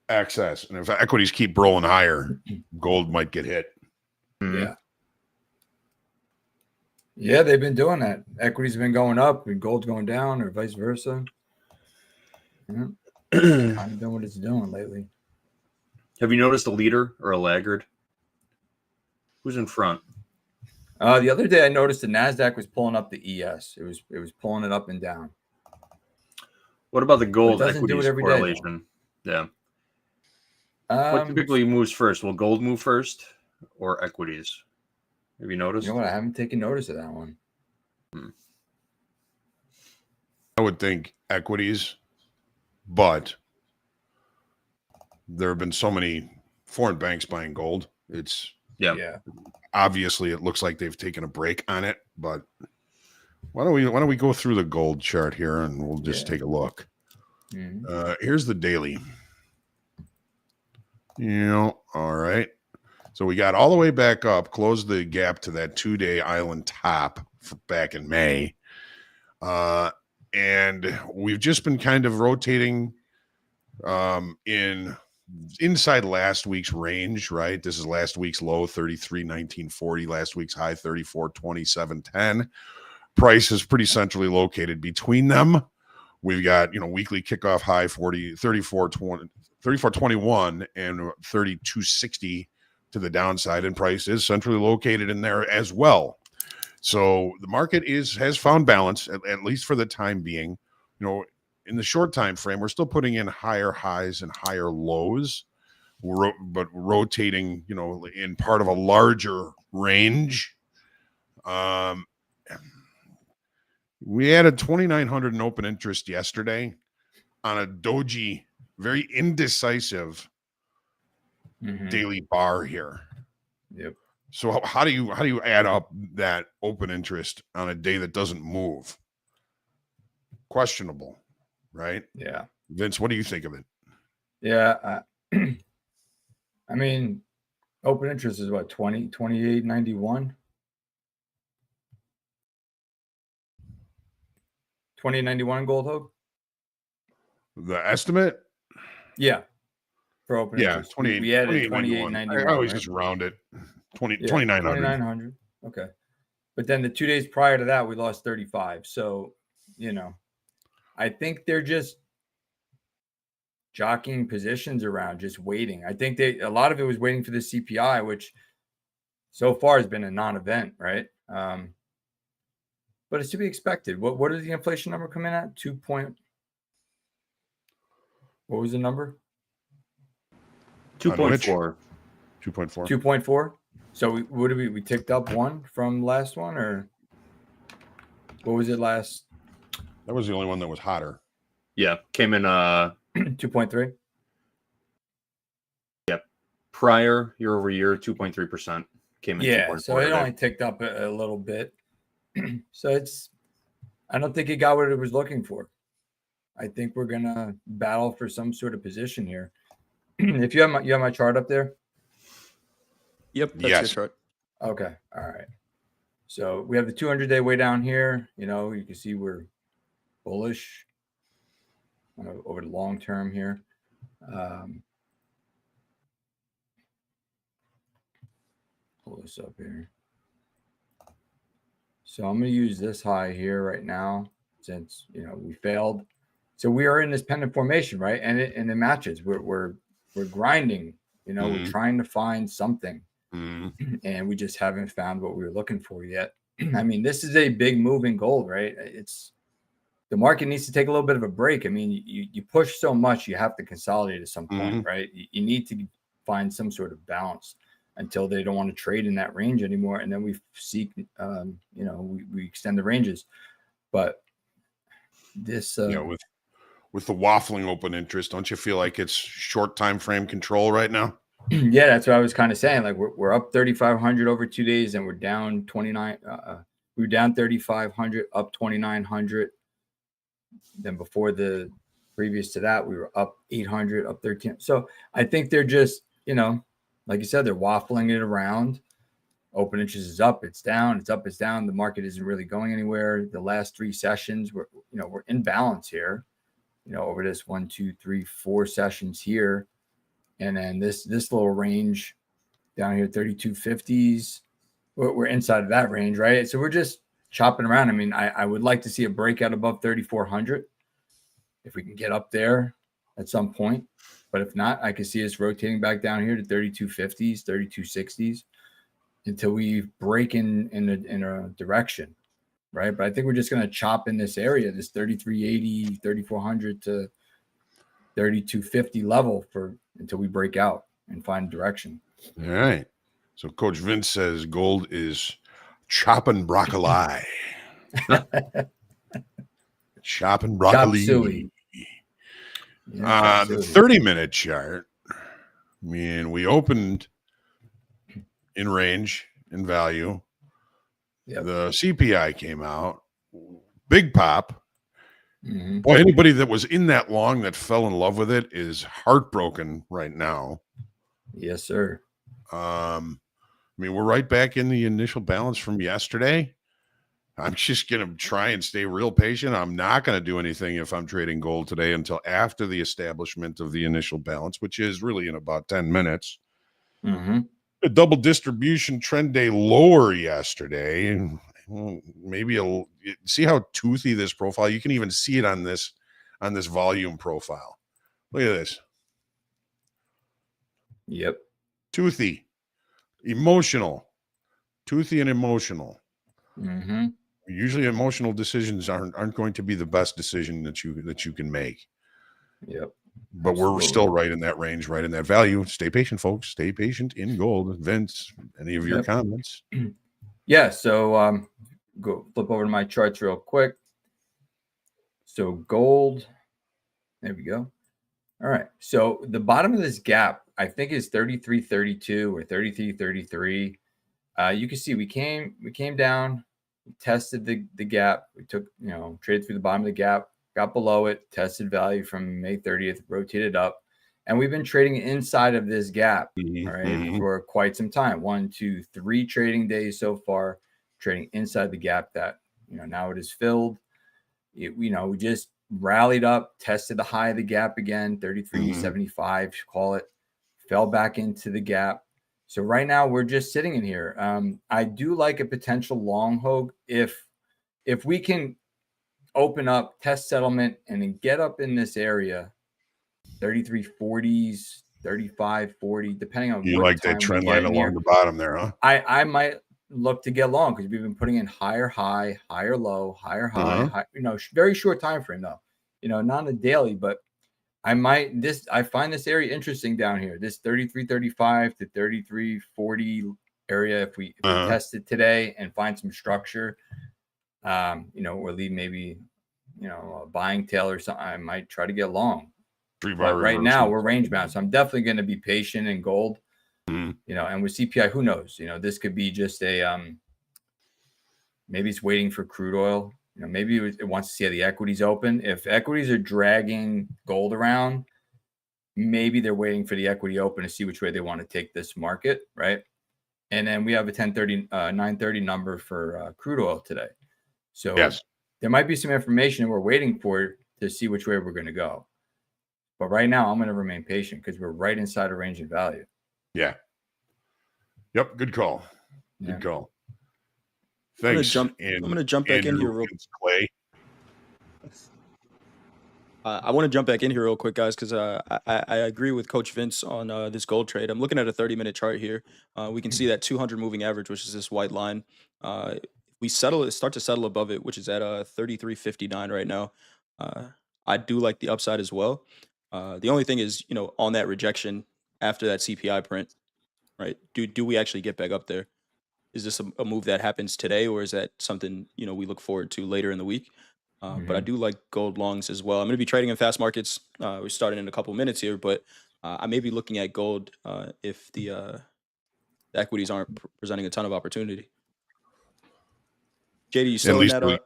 Access. And if equities keep rolling higher, gold might get hit. Yeah. Yeah, they've been doing that. Equities have been going up and gold's going down, or vice versa. Yeah. Kind of doing what it's doing lately. Have you noticed a leader or a laggard? Who's in front? The other day I noticed the NASDAQ was pulling up the ES. It was pulling it up and down. What about the gold equities correlation? Yeah. What typically moves first? Will gold move first or equities? Have you noticed? You know what? I haven't taken notice of that one. I would think equities, but there have been so many foreign banks buying gold. It's Yeah. obviously it looks like they've taken a break on it, but why don't we go through the gold chart here and we'll just take a look. Here's the daily. All right. So we got all the way back up, closed the gap to that 2-day island top back in May. And we've just been kind of rotating inside last week's range, right? This is last week's low, 33.1940, last week's high, 34.2710. Price is pretty centrally located between them. We've got, weekly kickoff high 34.21 and 32.60 to the downside, and price is centrally located in there as well. So the market has found balance, at least for the time being. In the short time frame, we're still putting in higher highs and higher lows, but rotating, in part of a larger range. We added 2,900 in open interest yesterday on a doji, very indecisive daily bar here. Yep. So how do you add up that open interest on a day that doesn't move? Questionable, right? Yeah. Vince, what do you think of it? Yeah. I mean, open interest is what, 28.91? 28.91 gold, Hoag? The estimate? Yeah. For open interest. 28. We added 28.91. I always just round it. 2,900. 2,900. Okay. But then the 2 days prior to that, we lost 35. So, I think they're just jockeying positions around, just waiting. I think a lot of it was waiting for the CPI, which so far has been a non-event, right? But it's to be expected. What did the inflation number come in at? What was the number? 2.4. 2.4. 2.4. So we ticked up one from last one, or what was it last? That was the only one that was hotter. Yeah, came in 2.3. Yep. Prior year over year, 2.3% came in. Yeah, 2.4 so it today. only ticked up a little bit. So I don't think it got what it was looking for. I think we're gonna battle for some sort of position here. If you have my chart up there. Yep, that's Yes. your chart. Okay, all right. So we have the 200-day way down here. You can see we're bullish over the long term here. Pull this up here. So I'm going to use this high here right now, since we failed. So we are in this pendant formation, right? And it matches. We're grinding. We're trying to find something, and we just haven't found what we were looking for yet. I mean, this is a big move in gold, right? The market needs to take a little bit of a break. I mean, you push so much, you have to consolidate at some point, right? You need to find some sort of balance until they don't want to trade in that range anymore. And then we seek, we extend the ranges. But this, with the waffling open interest, don't you feel like it's short time frame control right now? Yeah, that's what I was kind of saying. Like we're up 3,500 over 2 days, and we're down 29. We were down 3,500, up 2,900. Then before the previous to that, we were up 800, up 13. So I think they're just, like you said, they're waffling it around. Open interest is up, it's down, it's up, it's down. The market isn't really going anywhere. The last 3 sessions, we're in balance here, over this 1, 2, 3, 4 sessions here. And then this little range down here, 3250s, we're inside of that range, right? So we're just chopping around. I mean, I would like to see a breakout above 3,400 if we can get up there at some point. But if not, I can see us rotating back down here to 3250s, 3260s until we break in a direction, right? But I think we're just going to chop in this area, this 3380, 3400 to 3250 level until we break out and find direction. All right. So Coach Vince says gold is chopping broccoli. Chopping broccoli. suey. Yeah, The 30-minute chart, I mean, we opened in range and value. Yep. The CPI came out. Big pop. Mhm. Boy, anybody that was in that long that fell in love with it is heartbroken right now. Yes, sir. I mean, we're right back in the initial balance from yesterday. I'm just going to try and stay real patient. I'm not going to do anything if I'm trading gold today until after the establishment of the initial balance, which is really in about 10 minutes. Mm-hmm. A double distribution trend day lower yesterday. Maybe see how toothy this profile. You can even see it on this volume profile. Look at this. Yep. Toothy, emotional, toothy and emotional. Mm-hmm. Usually emotional decisions aren't going to be the best decision that you can make. Yep. But we're still right in that range, right in that value. Stay patient, folks. Stay patient in gold. Vince, any of your comments? Yeah. So go flip over to my charts real quick. So gold. There we go. All right. So the bottom of this gap, I think, is 33.32 or 33.33. You can see we came down, we tested the gap. We took, traded through the bottom of the gap, got below it, tested value from May 30th, rotated up. And we've been trading inside of this gap, all right, for quite some time. 1, 2, 3 trading days so far, trading inside the gap that, now it is filled. We just rallied up, tested the high of the gap again, 33.75, call it, fell back into the gap. So right now we're just sitting in here. I do like a potential long Hoag if we can open up, test settlement, and then get up in this area, 33.40s, 35.40, depending on you what like time that trend we get line in along here. the bottom there, huh? I might look to get long because we've been putting in higher high, higher low, higher high, high, very short time frame though. Not a daily, but I find this area interesting down here. This 33.35 to 33.40 area. If we test it today and find some structure, or leave maybe, a buying tail or something, I might try to get long. But right now we're range bound, so I'm definitely going to be patient in gold. And with CPI, who knows? This could be just a maybe it's waiting for crude oil. Maybe it wants to see how the equities open. If equities are dragging gold around, maybe they're waiting for the equity open to see which way they want to take this market, right? And then we have a 930 number for crude oil today. So there might be some information we're waiting for to see which way we're going to go. But right now, I'm going to remain patient because we're right inside a range of value. Yeah. Yep. Good call. Good call. Thanks. I'm going to jump back in here real quick. I want to jump back in here real quick, guys, because I agree with Coach Vince on this gold trade. I'm looking at a 30-minute chart here. We can see that 200 moving average, which is this white line. We start to settle above it, which is at 33.59 right now. I do like the upside as well. The only thing is, on that rejection after that CPI print, right? Do we actually get back up there? Is this a move that happens today, or is that something we look forward to later in the week? But I do like gold longs as well. I'm going to be trading in fast markets. We're starting in a couple minutes here, but I may be looking at gold if the equities aren't presenting a ton of opportunity. JD, you still in that?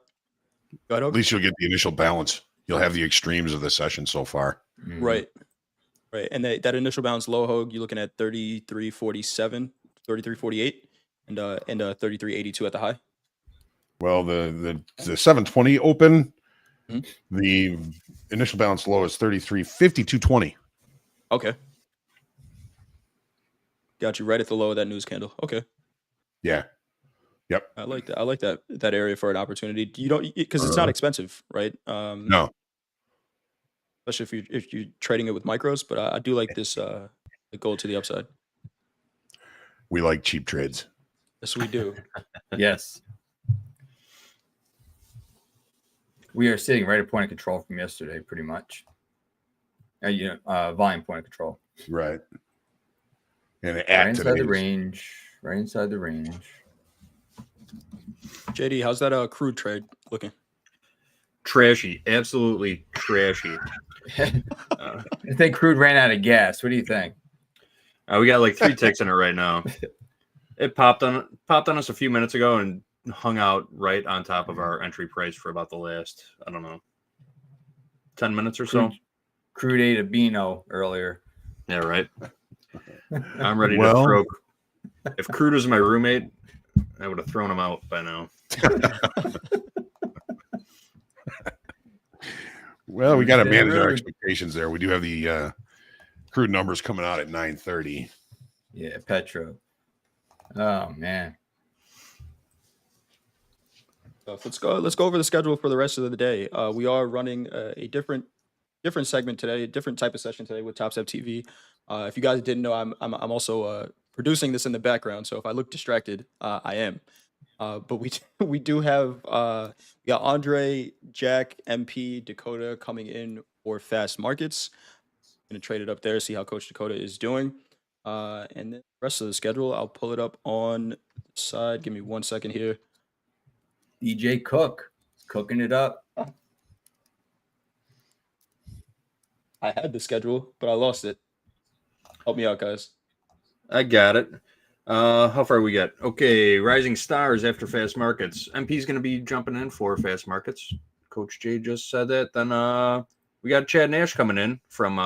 At least you'll get the initial balance. You'll have the extremes of the session so far. Right. And that initial balance low Hoag, you're looking at 33.47, 33.48, and 33.82 at the high. Well, the 720 open, the initial balance low is 33.52.20. Okay. Got you right at the low of that news candle. Okay. Yeah. Yep. I like that. I like that area for an opportunity. You don't, because it's not expensive, right? No. Especially if you're trading it with micros, but I do like this the gold to the upside. We like cheap trades. Yes, we do. Yes. We are sitting right at point of control from yesterday, pretty much. volume point of control. Right. And Right add inside the today's. range. Right inside the range. JD, how's that crude trade looking? Trashy, absolutely trashy. I think crude ran out of gas. What do you think? We got like 3 ticks in it right now. It popped on us a few minutes ago and hung out right on top of our entry price for about the last, I don't know, 10 minutes or so. Crude ate a Beano earlier. Yeah, right. I'm ready to Well- throw. If crude was my roommate, I would have thrown him out by now. Well, we got to Stay manage our rude. expectations there. We do have the crude numbers coming out at 9:30. Yeah, Petro. Oh man. Let's go over the schedule for the rest of the day. We are running a different segment today, a different type of session today with Topstep TV. If you guys didn't know, I'm also producing this in the background, so if I look distracted, I am. But we do have we got Andre, Jack, MP, Dakota coming in for fast markets. Gonna trade it up there, see how Coach Dakota is doing. And then the rest of the schedule, I'll pull it up on the side. Give me 1 second here. DJ Cook is cooking it up. I had the schedule, but I lost it. Help me out, guys. I got it. How far we got? Okay, Rising Stars after fast markets. MP's going to be jumping in for fast markets. Coach J just said that. Then we got Chad Nash coming in from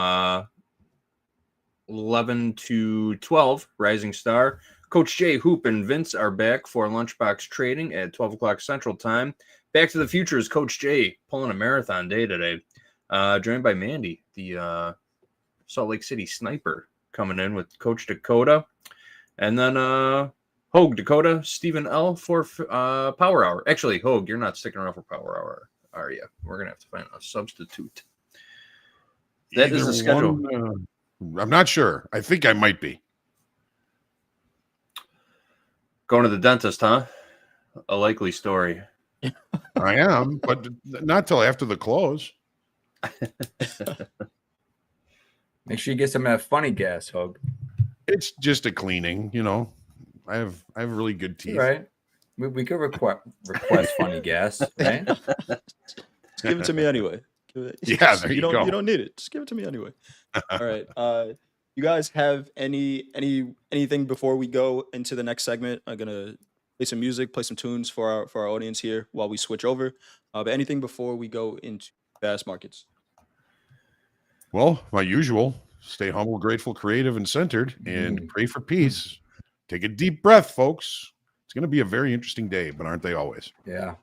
11 to 12, Rising Star. Coach J, Hoop, and Vince are back for Lunchbox Trading at 12 o'clock Central Time. Back to the Future is Coach J pulling a marathon day today. Joined by Mandy, the Salt Lake City sniper, coming in with Coach Dakota. And then Hoag, Dakota, Stephen L. for Power Hour. Actually, Hoag, you're not sticking around for Power Hour, are you? We're going to have to find a substitute. That is Either the schedule. one, I'm not sure. I think I might be. Going to the dentist, huh? A likely story. I am, but not till after the close. Make sure you get some of that funny gas, Hoag. It's just a cleaning, you know. I have really good teeth. Right. We could request funny gas, right? Just give it to me anyway. Yeah, there you go. You don't need it. Just give it to me anyway. All right. You guys have anything before we go into the next segment? I'm gonna play some music, play some tunes for our audience here while we switch over. But anything before we go into fast markets? Well, my usual: stay humble, grateful, creative, and centered, and pray for peace. Take a deep breath, folks. It's going to be a very interesting day, but aren't they always? Yeah.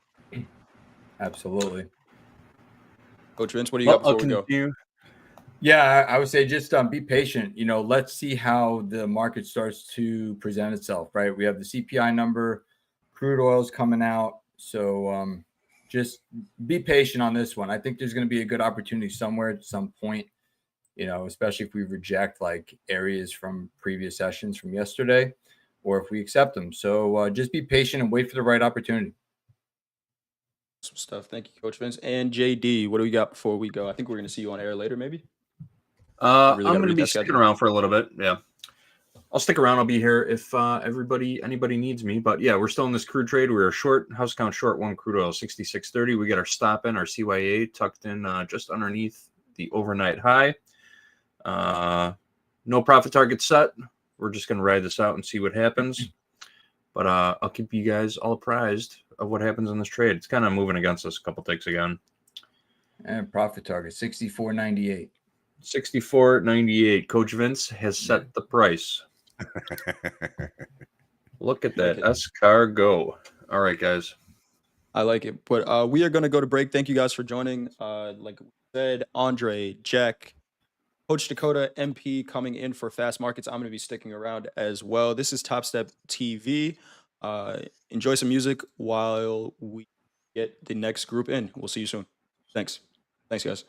Absolutely. Coach Vince, what do you got before we go? Continue. Yeah, I would say just be patient. You know, let's see how the market starts to present itself, right? We have the CPI number, crude oil's coming out. So just be patient on this one. I think there's going to be a good opportunity somewhere at some point, you know, especially if we reject like areas from previous sessions from yesterday or if we accept them. So just be patient and wait for the right opportunity. Some stuff. Thank you, Coach Vince. And JD, what do we got before we go? I think we're going to see you on air later, maybe. I'm gotta going to read be that sticking schedule. around for a little bit. Yeah. I'll stick around. I'll be here if anybody needs me. But yeah, we're still in this crude trade. We're short, house count short, one crude oil, 66.30. We got our stop in, our CYA tucked in just underneath the overnight high. No profit target set. We're just going to ride this out and see what happens. But I'll keep you guys all apprised of what happens in this trade. It's kind of moving against us a couple ticks again. And profit target 64.98. 64.98. Coach Vince has set the price. Look at that. Escargot. All right, guys. I like it. But we are going to go to break. Thank you guys for joining. Like we said, Andre, Jack, Coach Dakota, MP coming in for fast markets. I'm going to be sticking around as well. This is Topstep TV. Enjoy some music while we get the next group in. We'll see you soon. Thanks. Thanks, guys.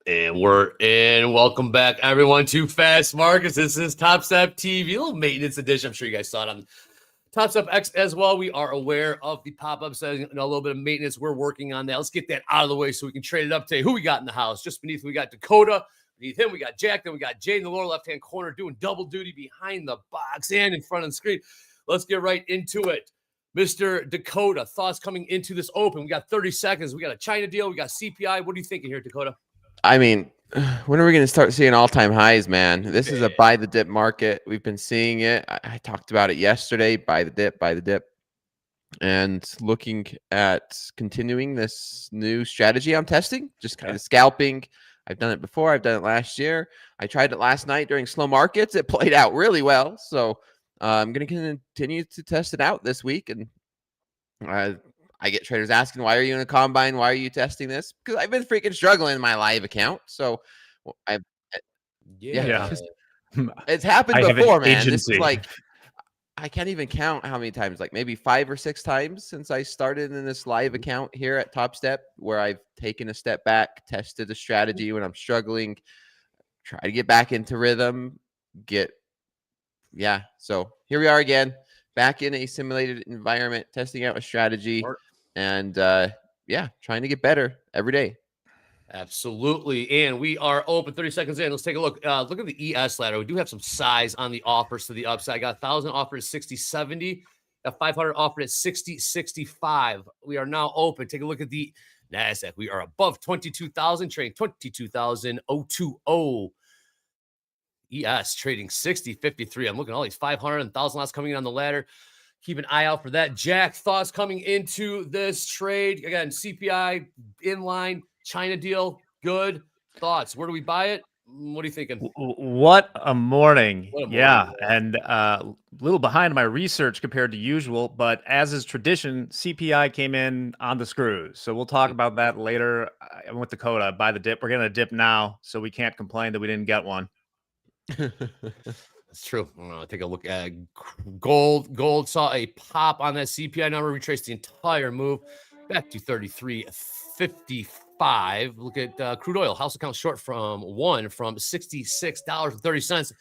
And we're in. Welcome back, everyone, to Fast Markets. This is TopstepTV, a little maintenance edition. I'm sure you guys saw it on Topstep X as well. We are aware of the pop-up setting and a little bit of maintenance. We're working on that. Let's get that out of the way so we can trade it up today. Who we got in the house? Just beneath we got Dakota. Beneath him, we got Jack. Then we got Jay in the lower left-hand corner doing double duty behind the box and in front of the screen. Let's get right into it. Mr. Dakota, thoughts coming into this open? We got 30 seconds. We got a China deal. We got CPI. What are you thinking here, Dakota? I mean, when are we going to start seeing all-time highs, man? This is a buy the dip market. We've been seeing it. I talked about it yesterday. Buy the dip. And looking at continuing this new strategy I'm testing, just kind of scalping. I've done it before. I've done it last year. I tried it last night during slow markets. It played out really well. So I'm going to continue to test it out this week. And I get traders asking, why are you in a combine? Why are you testing this? Because I've been freaking struggling in my live account. So it's happened before, man. This is like, I can't even count how many times, like maybe 5 or 6 times since I started in this live account here at Topstep, where I've taken a step back, tested a strategy when I'm struggling, try to get back into rhythm, so here we are again, back in a simulated environment, testing out a strategy, and trying to get better every day. Absolutely. And we are open 30 seconds in. Let's take a look. Look at the ES ladder. We do have some size on the offers to the upside. I got 1,000 offered at 60.70. Got 500 offered at 60.65. We are now open. Take a look at the NASDAQ. We are above 22,000, trading 22,020. ES trading 60.53. I'm looking at all these 500 and 1,000 lots coming in on the ladder. Keep an eye out for that. Jack, thoughts coming into this trade? Again, CPI in line. China deal, good. Thoughts? Where do we buy it? What are you thinking? What a morning. What a morning, yeah. yeah. And a little behind my research compared to usual, but as is tradition, CPI came in on the screws. So we'll talk about that later. I'm with Dakota. Buy the dip. We're going to dip now, so we can't complain that we didn't get one. That's true. Take a look at gold. Gold saw a pop on that CPI number. Retraced the entire move back to 33.55. Look at crude oil. House account short from $66.30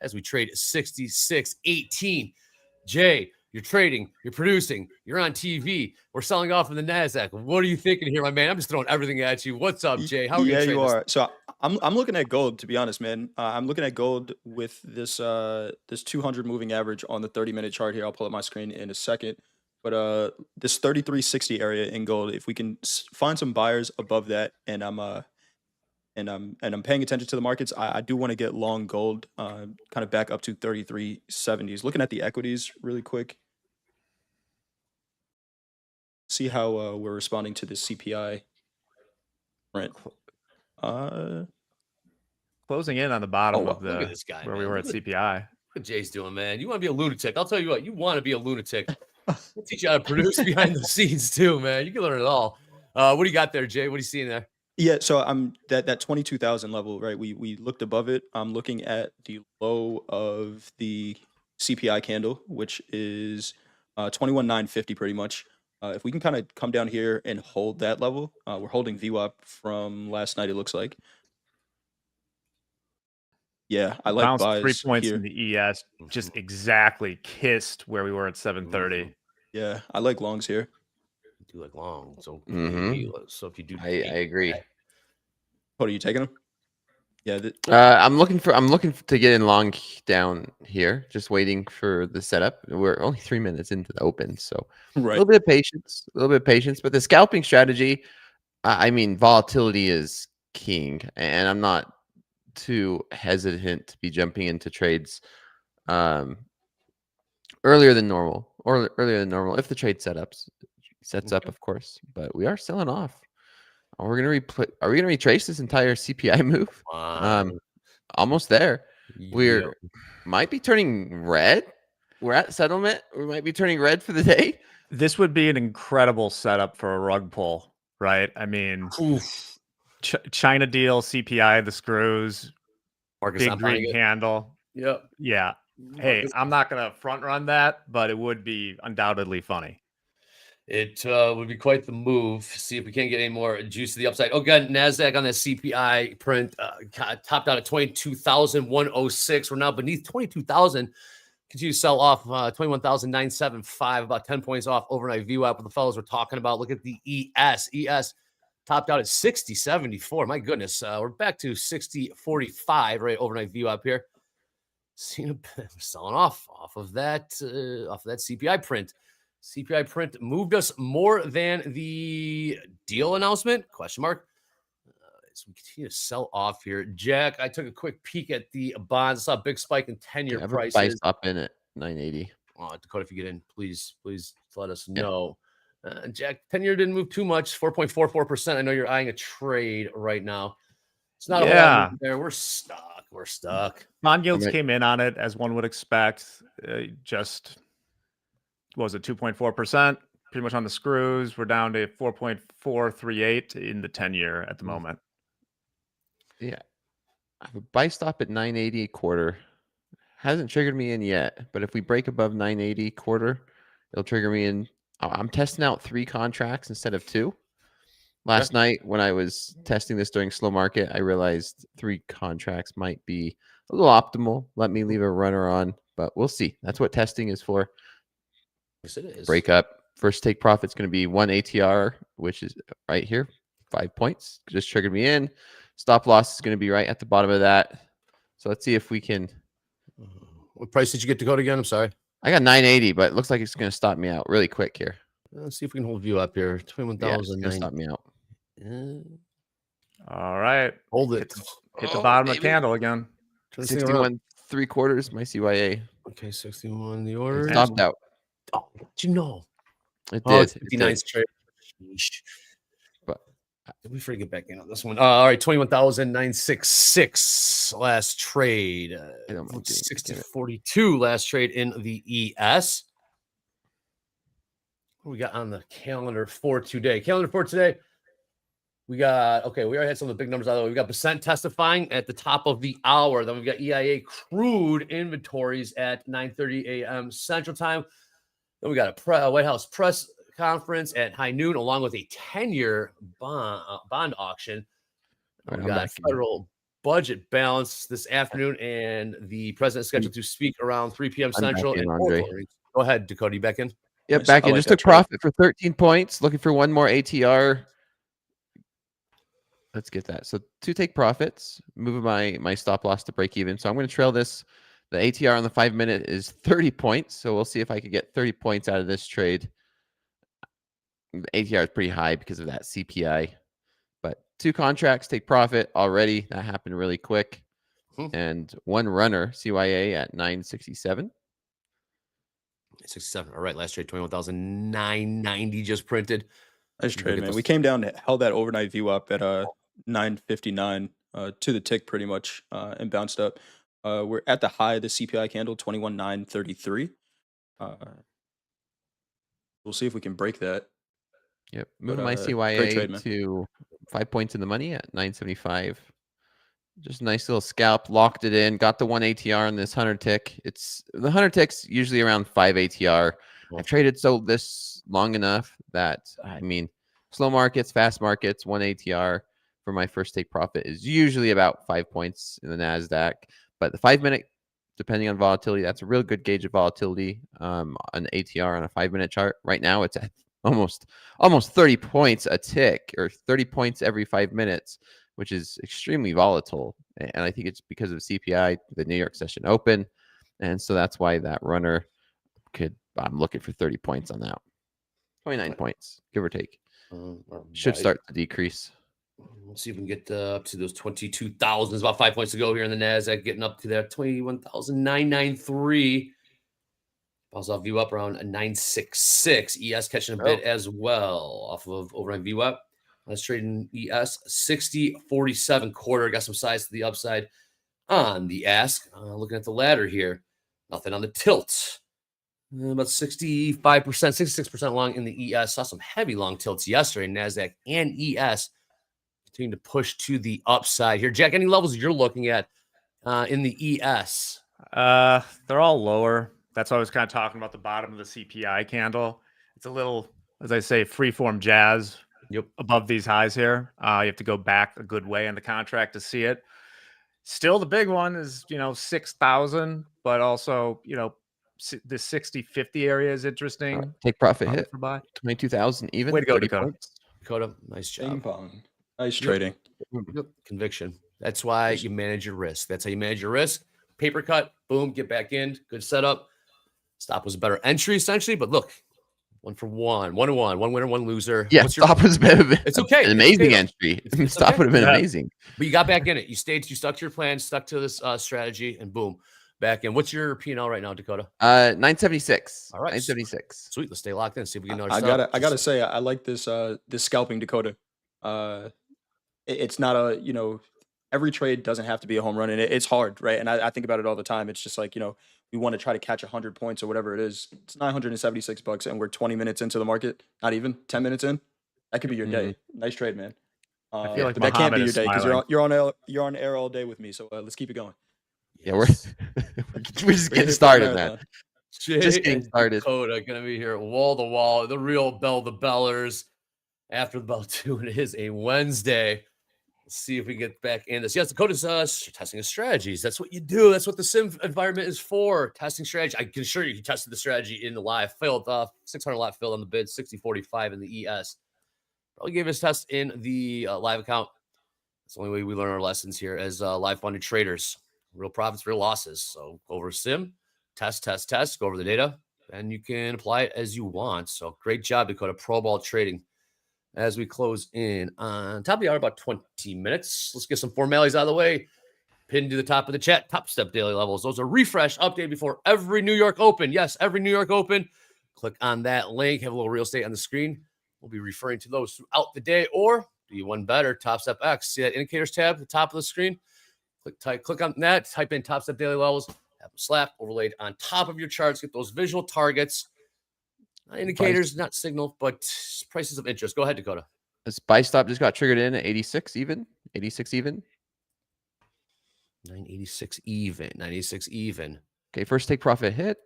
as we trade 66.18. Jay, you're trading, you're producing, you're on TV. We're selling off in the NASDAQ. What are you thinking here, my man? I'm just throwing everything at you. What's up, Jay? How are you? Yeah, you are. So I'm looking at gold, to be honest, man. I'm looking at gold with this 200 moving average on the 30-minute chart here. I'll pull up my screen in a second. But this 33.60 area in gold, if we can find some buyers above that, and I'm paying attention to the markets, I do want to get long gold, kind of back up to 33.70s. Looking at the equities really quick. See how we're responding to the CPI print. Closing in on the bottom of look at the this guy, where man. we were at Look CPI. what Jay's doing, man. You want to be a lunatic. I'll tell you what, you want to be a lunatic. We'll teach you how to produce behind the scenes too, man. You can learn it all. What do you got there, Jay? What are you seeing there? Yeah, so I'm that 22,000 level, right? We looked above it. I'm looking at the low of the CPI candle, which is 21,950 pretty much. If we can kind of come down here and hold that level, we're holding VWAP from last night, it looks like. Yeah, I like Bounced buys 3 points here. in the ES, just exactly kissed where we were at 730. Yeah, I like longs here. You do like long, so so if you do, I agree. What are you taking them? Yeah, I'm looking to get in long down here, just waiting for the setup. We're only 3 minutes into the open, so a little bit of patience, But the scalping strategy, I mean, volatility is king, and I'm not too hesitant to be jumping into trades earlier than normal if the trade sets up, of course. But we are selling off. Are we gonna retrace this entire CPI move? Almost there. Might be turning red. We're at settlement. We might be turning red for the day. This would be an incredible setup for a rug pull, right? I mean, China deal, CPI, the screws, big green candle. Yep. Yeah. Hey, I'm not gonna front run that, but it would be undoubtedly funny. It would be quite the move. See if we can't get any more juice to the upside. Oh, God, NASDAQ on that CPI print topped out at 22,106. We're now beneath 22,000. Continue to sell off 21,975, about 10 points off overnight VWAP. What the fellows were talking about. Look at the ES. ES topped out at 60.74. My goodness. We're back to 60.45, right? Overnight VWAP here. Seen selling off of that CPI print. CPI print moved us more than the deal announcement? Question mark. So we continue to sell off here. Jack, I took a quick peek at the bonds. I saw a big spike in 10-year prices. Buy stop in at 980. Dakota, if you get in, please let us know. Jack, 10-year didn't move too much, 4.44%. I know you're eyeing a trade right now. It's not a whole lot there. We're stuck. Bond yields came in on it as one would expect. Just what was it, 2.4%? Pretty much on the screws. We're down to 4.438 in the 10-year at the moment. Yeah. I have a buy stop at 980 a quarter. Hasn't triggered me in yet, but if we break above 980 quarter, it'll trigger me in. I'm testing out 3 contracts instead of 2. Last night when I was testing this during slow market, I realized 3 contracts might be a little optimal. Let me leave a runner on, but we'll see. That's what testing is for. Yes, it is. Break up. First take profit's going to be 1 ATR, which is right here, 5 points. Just triggered me in. Stop loss is going to be right at the bottom of that. So let's see if we can. What price did you get to go again? I'm sorry. I got 980, but it looks like it's going to stop me out really quick here. Let's see if we can hold view up here. 21,000. Yeah, stop me out. All right. Hold it. Hit the bottom of the candle again. 61 3/4 my CYA. Okay, 61 the order. Stopped out. Oh, what you know? It did. 59 trade. But did we forget back in on this one? All right, 21,966 last trade. 60.42 last trade in the ES. What we got on the calendar for today? We got, we already had some of the big numbers out of the way. We got percent testifying at the top of the hour. Then we've got EIA crude inventories at 9:30 a.m. Central Time. Then we got a White House press conference at high noon, along with a 10-year bond auction. Right, We got federal budget balance this afternoon, and the president scheduled to speak around 3 p.m. Central. In, Andre. Go ahead, Dakota, you back in? Yep, Nice. back in. Like Just that took trade. profit for 13 points. Looking for one more ATR. Let's get that. So 2 take profits, moving my stop loss to break even. So I'm going to trail this. The ATR on the 5-minute is 30 points. So we'll see if I could get 30 points out of this trade. The ATR is pretty high because of that CPI. But 2 contracts take profit already. That happened really quick. And 1 runner, CYA at 967. 67. All right, last trade 21,990 just printed. Nice trade, man. We came down, held that overnight view up at 959 to the tick pretty much, and bounced up. We're at the high of the CPI candle, 21,933. We'll see if we can break that. Yep, moving But, my great CYA trade, man. to 5 points in the money at 975. Just a nice little scalp, locked it in, got the 1 ATR on this 100 tick. It's the 100 ticks usually around 5 ATR. I've traded this long enough that, I mean, slow markets, fast markets, 1 ATR for my first take profit is usually about 5 points in the NASDAQ. But the 5-minute, depending on volatility, that's a real good gauge of volatility. An ATR on a 5-minute chart right now, it's at almost 30 points a tick, or 30 points every 5 minutes, which is extremely volatile. And I think it's because of CPI, the New York session open. And so that's why that runner I'm looking for 30 points on that. 29 points, give or take. Should start to decrease. Let's see if we can get up to those 22,000. There's about 5 points to go here in the NASDAQ, getting up to that 21,993. Pulse off view up around 966. ES catching a bit as well off of overnight view up. Let's trade in ES 60.47 quarter. Got some size to the upside on the ask. Looking at the ladder here, nothing on the tilt. About 65%, 66% long in the ES. Saw some heavy long tilts yesterday, NASDAQ and ES. Continuing to push to the upside here. Jack, any levels you're looking at in the ES? They're all lower. That's why I was kind of talking about the bottom of the CPI candle. It's a little as I say, freeform jazz Yep. above these highs here. You have to go back a good way in the contract to see it. Still, the big one is, 6,000, but also, the 60-50 area is All right, interesting. take profit hit. For buy. 22,000 even. Way to go, 30 Dakota. points. Dakota, nice Ping job. pong. Nice Yep. trading. Yep. Conviction. That's why you manage your risk. That's how you manage your risk. Paper cut, boom, get back in. Good setup. Stop was a better entry, essentially. But look, 1 for 1, 1-1, 1 winner, 1 loser. Yeah, What's your stop was better. It's okay. An It's amazing okay, though. entry. It's Stop okay. would have been Yeah. amazing. But you got back in it. You stuck to your plan, stuck to this strategy, and boom, back in. What's your P&L right now, Dakota? 976. All right. 976. Sweet. Let's stay locked in. See if we can know. I gotta say, I like this this scalping Dakota. It's not a, every trade doesn't have to be a home run, and it's hard, right? And I think about it all the time. It's just like, we want to try to catch 100 points or whatever it is. It's $976, and we're 20 minutes into the market, not even 10 minutes in. That could be your day. Nice trade, man. I feel like but that can't be Muhammad your is day because smiling. you're on air all day with me. So let's keep it going. Yeah, we're Yes. we're just We're here getting for the started, man. marathon. Jay Just getting and started. Dakota gonna be here wall to wall. The real bell the bellers after the bell 2, and it is a Wednesday. Let's see if we can get back in this. Yes, Dakota's testing his strategies. That's what you do. That's what the sim environment is for. Testing strategy. I can assure you, he tested the strategy in the live. Failed 600 lot filled on the bid, 60-45 in the ES. Probably gave his test in the live account. That's the only way we learn our lessons here as live funded traders. Real profits, real losses. So go over sim, test, go over the data, and you can apply it as you want. So great job, Dakota. Pro ball trading. As we close in on top of the hour, about 20 minutes. Let's get some formalities out of the way. Pinned to the top of the chat, Topstep daily levels. Those are refresh, updated before every New York Open. Yes, every New York Open. Click on that link. Have a little real estate on the screen. We'll be referring to those throughout the day. Or do you one better? Topstep X. See that indicators tab at the top of the screen? Click on that. Type in Topstep daily levels. Have them slap overlaid on top of your charts. Get those visual targets. Not indicators, not signal, but prices of interest. Go ahead, Dakota. This buy stop just got triggered in at 86 even. 86 even. 986 even. 986 even. Okay, first take profit hit.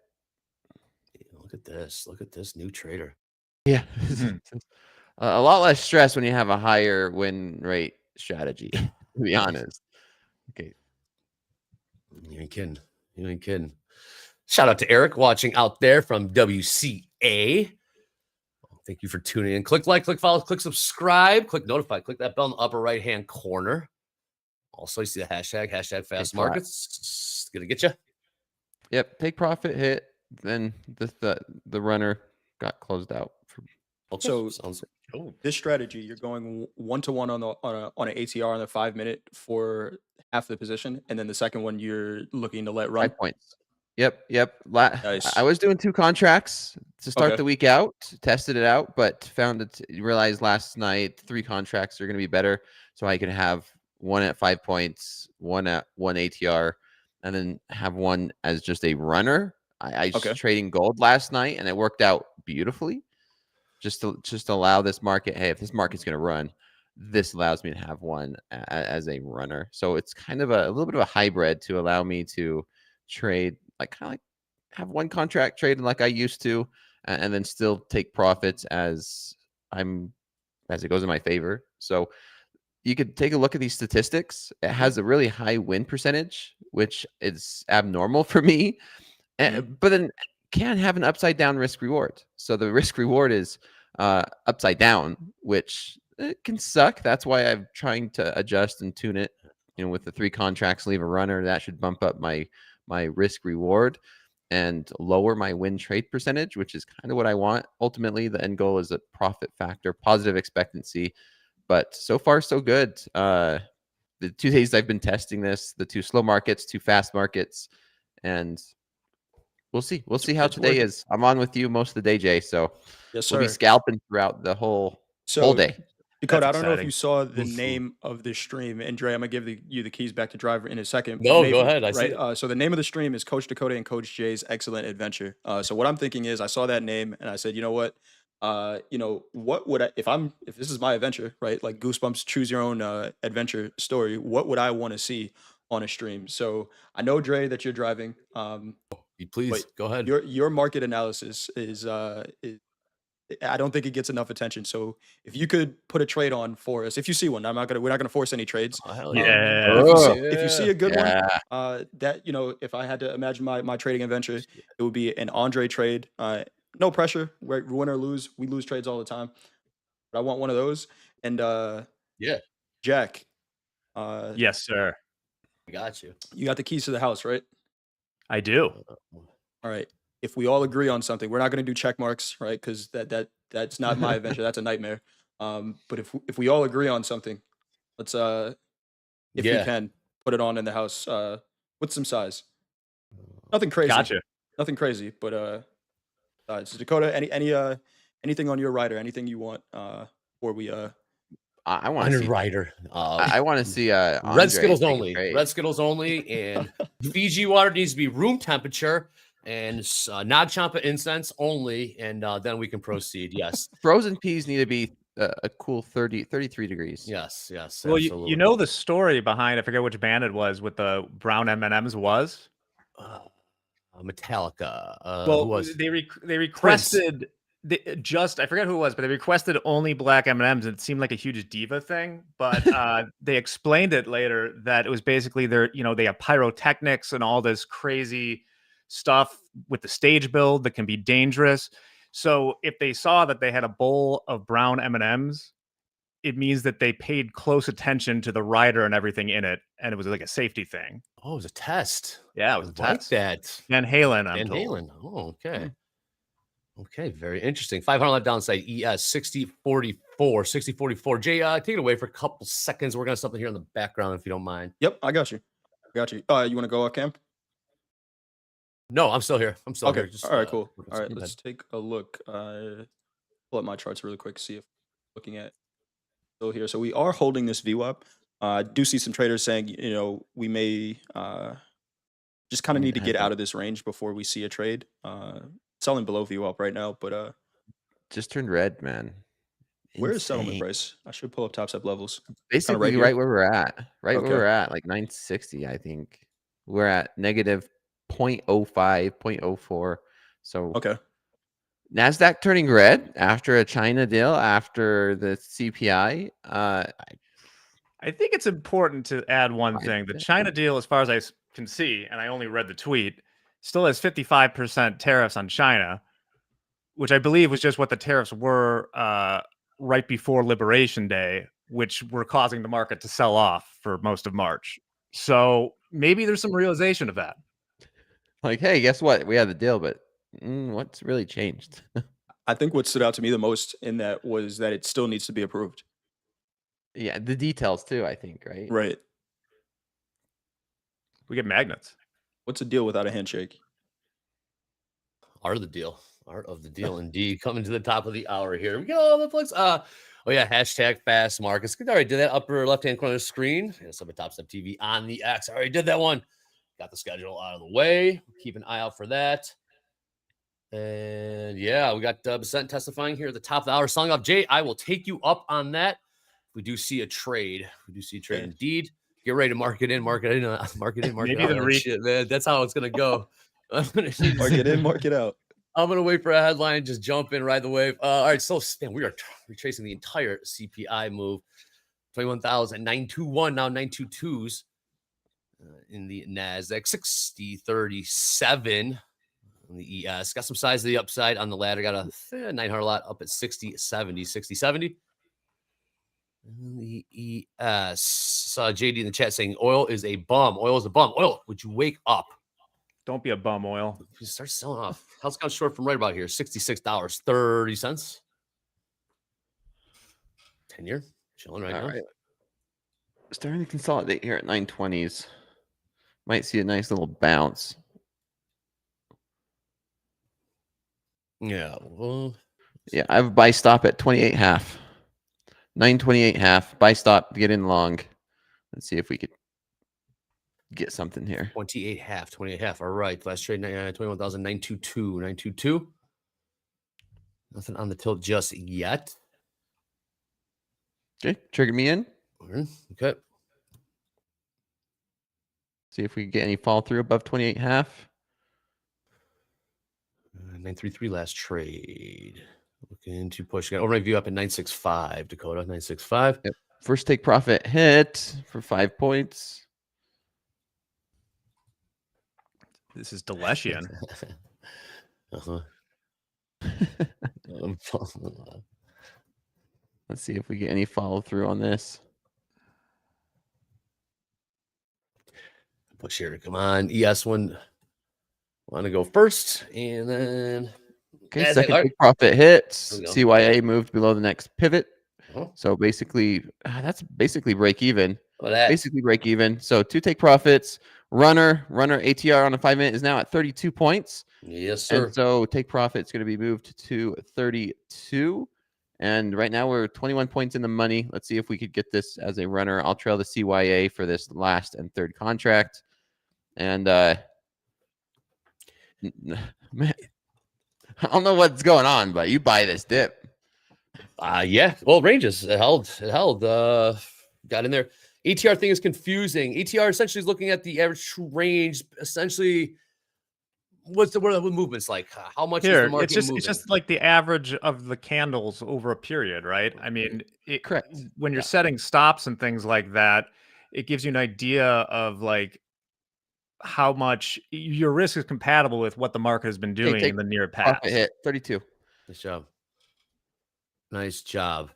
Look at this. Look at this new trader. Yeah. A lot less stress when you have a higher win rate strategy, to be honest. Okay. You ain't kidding. You ain't kidding. Shout out to Eric watching out there from WCA. Thank you for tuning in. Click like, click follow, click subscribe, click notify, click that bell in the upper right hand corner. Also, you see the hashtag fast markets. It's gonna get you. Yep. Take profit hit. Then the runner got closed out. So sounds this strategy, you're going 1-to-1 on an ATR on the 5 minute for half the position, and then the second one you're looking to let run. 5 points. Yep. Nice. I was doing 2 contracts to start Okay. the week out, tested it out, but realized last night 3 contracts are going to be better. So I can have one at 5 points, one at 1 ATR, and then have one as just a runner. I was trading gold last night, and it worked out beautifully. Just to allow this market, hey, if this market's going to run, this allows me to have one as a runner. So it's kind of a little bit of a hybrid to allow me to trade, have one contract trading like I used to, and then still take profits as it goes in my favor. So you could take a look at these statistics. It has a really high win percentage, which is abnormal for me. But then can have an upside down risk reward. So the risk reward is upside down, which it can suck. That's why I'm trying to adjust and tune it. With the 3 contracts, leave a runner, that should bump up my risk reward and lower my win trade percentage, which is kind of what I want. Ultimately, the end goal is a profit factor, positive expectancy. But so far, so good. The 2 days I've been testing this, the 2 slow markets, 2 fast markets, and we'll see. We'll see how today is. I'm on with you most of the day, Jay. So Yes, sir. we'll be scalping throughout the whole day. Dakota, That's I don't know if exciting. you saw the name of this stream, and Dre, I'm gonna give you the keys back to drive in a second. No, Maybe, go ahead. I see right. So the name of the stream is Coach Dakota and Coach Jay's Excellent Adventure. So what I'm thinking is, I saw that name and I said, you know what? What would I, if this is my adventure, right? Like Goosebumps, choose your own adventure story. What would I want to see on a stream? So I know, Dre, that you're driving. Please But go ahead. Your market analysis is I don't think it gets enough attention. So if you could put a trade on for us, if you see one, we're not gonna force any trades. Oh, hell Yeah. But Oh, if you see a good one, yeah. that if I had to imagine my trading adventure, it would be an Andre trade. No pressure. Win or lose, we lose trades all the time. But I want one of those. And Yeah, Jack, Yes, sir. I got you. you got the keys to the house, right? I do. All right. If we all agree on something, we're not going to do check marks, right? Because that's not my adventure. That's a nightmare. But if we all agree on something, let's if we Yeah. can put it on in the house with some size. Nothing crazy. Gotcha. Nothing crazy. But so Dakota, anything on your rider? Anything you want? Before we I want to see. Underwriter. I want to see Red Andre Skittles take a only. trade. Red Skittles only. And Fiji water needs to be room temperature. And Nag Champa incense only. And then we can proceed. Yes. Frozen peas need to be a cool 33 degrees. Yes. Yes. Well, absolutely. you know the story behind, I forget which band it was with the brown M&Ms was. Metallica. Who Well, was they requested I forget who it was, but they requested only black M&Ms. It seemed like a huge diva thing, but they explained it later that it was basically they have pyrotechnics and all this crazy stuff with the stage build that can be dangerous. So if they saw that they had a bowl of brown M&Ms, it means that they paid close attention to the rider and everything in it, and it was like a safety thing. Oh, it was a test. Yeah, it was a I like test. that. Van Halen, I'm Van told. Halen. Oh, okay. Okay, very interesting. 500 left downside. ES 6044. 6044. Jay, take it away for a couple seconds. We're gonna something here in the background if you don't mind. Yep, I got you. You want to go, Cam? No, I'm still here. I'm still Okay. here. Just, All right, cool. working All right, something. let's take a look. Pull up my charts really quick, see if looking at still here. So we are holding this VWAP. I do see some traders saying, we may just kind of need to get out of this range before we see a trade. Selling below VWAP right now, but Just turned red, man. where is settlement Insane. price? I should pull up Topstep levels. Basically, here? right where we're at. Right Okay. where we're at, like 960, I think. We're at negative 0.05, 0.04. So Okay. NASDAQ turning red after a China deal, after the CPI. I think it's important to add one Fine. thing. The China deal, as far as I can see, and I only read the tweet, still has 55% tariffs on China, which I believe was just what the tariffs were right before Liberation Day, which were causing the market to sell off for most of March. So maybe there's some realization of that. Like, hey, guess what? We had the deal, but what's really changed? I think what stood out to me the most in that was that it still needs to be approved. Yeah, the details too, I think, right? Right. We get magnets. What's a deal without a handshake? Art of the deal. Art of the deal, indeed. Coming to the top of the hour here. We got all the plugs. Oh yeah, hashtag fast markets. I already did that upper left-hand corner of the screen. It's up at Topstep TV on the X. I already did that one. Got the schedule out of the way. Keep an eye out for that. And yeah, we got Besant testifying here at the top of the hour. Selling off. Jay, I will take you up on that. We do see a trade. Indeed. Get ready to mark it in. Mark it in. Maybe the Shit, man. That's how it's gonna go. Mark it in, mark it out. I'm gonna wait for a headline. Just jump in, ride the wave. All right, so man, we are retracing the entire CPI move. 21,921 now 922s in the Nasdaq. 6037 on the ES. Got some size to the upside on the ladder. Got a 900 lot up at 6070. 6070. The ES. Saw JD in the chat saying oil is a bum. Oil is a bum. Oil, would you wake up? Don't be a bum, oil. You start selling off. How's it gone short from right about here? $66.30. 10-year. Chilling right All now. right. Starting to consolidate here at 920s. Might see a nice little bounce. Yeah. Well, Yeah, I have a buy stop at 28.5. 928.5. Buy stop, get in long. Let's see if we could get something here. 28.5. All right. Last trade, 21,922. 922. Nothing on the tilt just yet. Okay, trigger me in. Okay. See if we can get any fall through above 28.5. 933 last trade. Looking to push again. Overnight view up at 965. Dakota 965. Yep. First take profit hit for 5 points. This is Deletian. Uh-huh. Let's see if we get any follow through on this. Push here. Come on. ES1 want to go first. And then. Okay, Yeah, second all right. take profit hits. There we go. CYA moved below the next pivot. Uh-huh. So basically, that's basically break even. Look at that. Basically break even. So 2 take profits. Runner ATR on a 5 minute is now at 32 points. Yes, sir. And so take profit is going to be moved to 32. And right now we're 21 points in the money. Let's see if we could get this as a runner. I'll trail the CYA for this last and third contract. And man, I don't know what's going on, but you buy this dip. Yeah. Well, ranges. It held. Got in there. ATR thing is confusing. ATR essentially is looking at the average range. Essentially, what are the movements like? How much is the Here, market moving? it's just like the average of the candles over a period, right? I mean, Correct. When you're setting stops and things like that, it gives you an idea of like how much your risk is compatible with what the market has been doing take in the near past. Profit hit 32. Nice job. Nice job.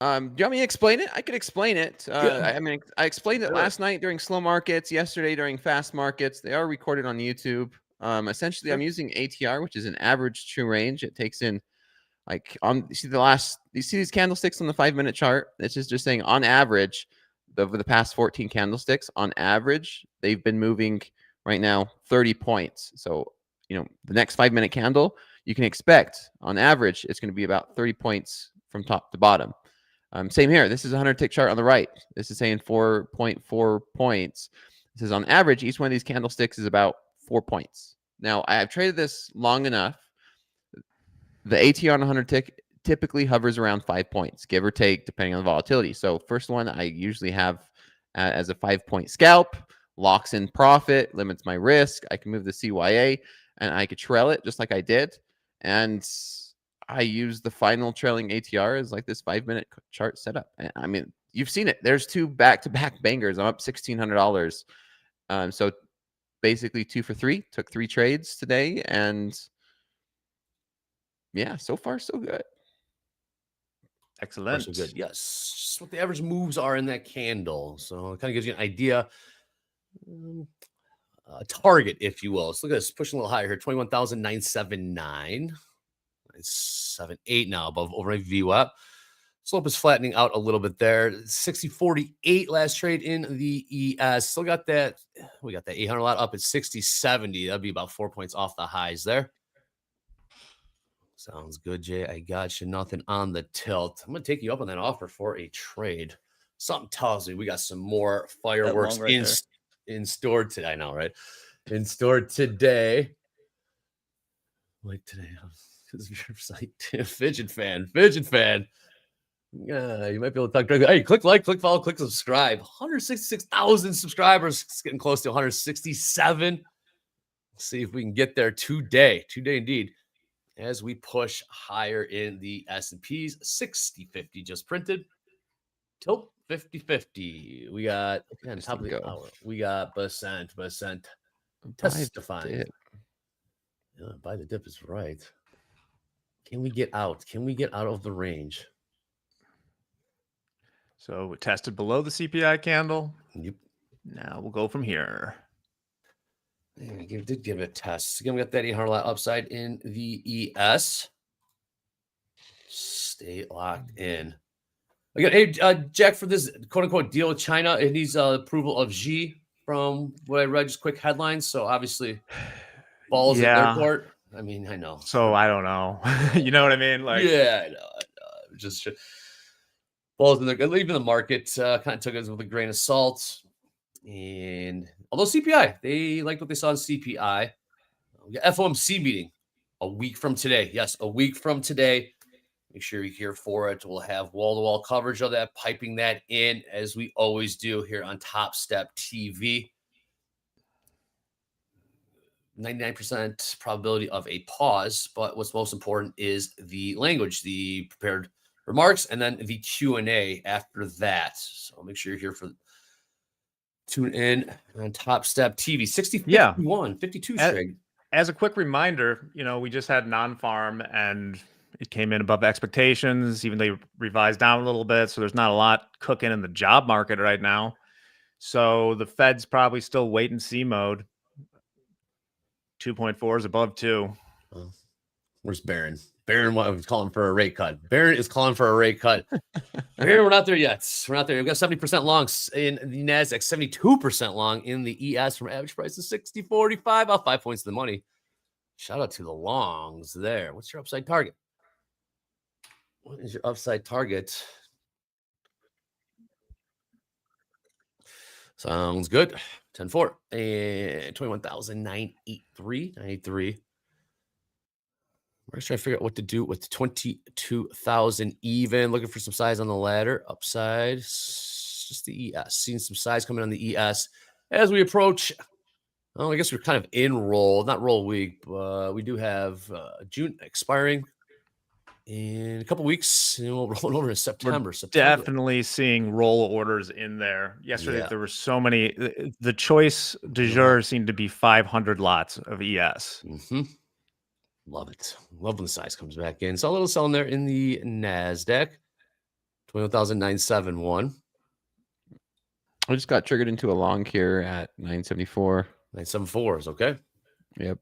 Do you want me to explain it? I could explain it. Yeah. I mean, I explained it Sure. last night during slow markets, yesterday during fast markets. They are recorded on YouTube. Essentially, I'm using ATR, which is an average true range. It takes in like you see these candlesticks on the 5 minute chart. This is just saying on average, over the past 14 candlesticks, on average, they've been moving right now 30 points. So, the next 5 minute candle, you can expect on average, it's going to be about 30 points from top to bottom. Same here. This is a 100 tick chart on the right. This is saying 4.4 points. This is on average, each one of these candlesticks is about 4 points. Now, I have traded this long enough. The ATR on 100 tick typically hovers around 5 points, give or take, depending on the volatility. So first one I usually have as a 5-point scalp, locks in profit, limits my risk. I can move the CYA, and I could trail it just like I did. And I use the final trailing ATR as like this 5 minute chart setup. I mean, you've seen it. There's 2 back-to-back bangers. I'm up $1,600. So basically 2 for 3. Took 3 trades today, and yeah, so far so good. Excellent. So good. Yes. Just what the average moves are in that candle. So it kind of gives you an idea. Target, if you will. So look at this, pushing a little higher here. 21,979. 978 now above overnight VWAP. Slope is flattening out a little bit there. 60.48 last trade in the ES. Still got that. We got that 800 lot up at 60.70. That'd be about 4 points off the highs there. Sounds good, Jay. I got you. Nothing on the tilt. I'm going to take you up on that offer for a trade. Something tells me we got some more fireworks in store today. I know, right? In store today. Like today. Because your site. Fidget fan. Yeah, you might be able to talk directly. Hey, click like, click follow, click subscribe. 166,000 subscribers. It's getting close to 167. Let's see if we can get there today. Today, indeed. As we push higher in the S&Ps, 60.50 just printed. Tilt 50.50. We got again top of the hour. We got Basant testifying. Yeah, buy the dip is right. Can we get out? Can we get out of the range? So we tested below the CPI candle. Yep. Now we'll go from here. Yeah, did give it a test. Again, we got that 800 lot upside in the ES. Stay locked in. Again, hey, Jack, for this quote-unquote deal with China, it needs approval of Xi from what I read, just quick headlines. So obviously, balls in their court. I mean, I know. So I don't know. You know what I mean? Like, yeah, I know. Just balls in their. Even the market kind of took it with a grain of salt. And although CPI, they liked what they saw in CPI. We got FOMC meeting a week from today. Yes, a week from today. Make sure you're here for it. We'll have wall-to-wall coverage of that, piping that in as we always do here on Top Step TV. 99% probability of a pause, but what's most important is the language, the prepared remarks, and then the Q&A after that. So make sure you're here for tune in on Top Step TV. 60, 51, 52 straight. As a quick reminder, we just had non-farm and it came in above expectations, even though you revised down a little bit. So there's not a lot cooking in the job market right now. So the Fed's probably still wait and see mode. 2.4 is above 2. Where's Barron? Barron was calling for a rate cut. Barron is calling for a rate cut. We're not there yet. We're not there. We've got 70% longs in the NASDAQ, 72% long in the ES from average price of 60.45, about 5 points to the money. Shout out to the longs there. What's your upside target? What is your upside target? Sounds good. 10-4 and 21,983. 983. We're just trying to figure out what to do with 22,000 even. Looking for some size on the ladder. Upside. Just the ES. Seeing some size coming on the ES as we approach. Oh, I guess we're kind of in roll. Not roll week, but we do have June expiring in a couple weeks. And we'll roll over in September. Definitely seeing roll orders in there. Yesterday, there were so many. The choice du jour seemed to be 500 lots of ES. Mm-hmm. Love it. Love when the size comes back in. Saw a little selling there in the NASDAQ. 21,971. I just got triggered into a long here at 974. 974 is okay. Yep.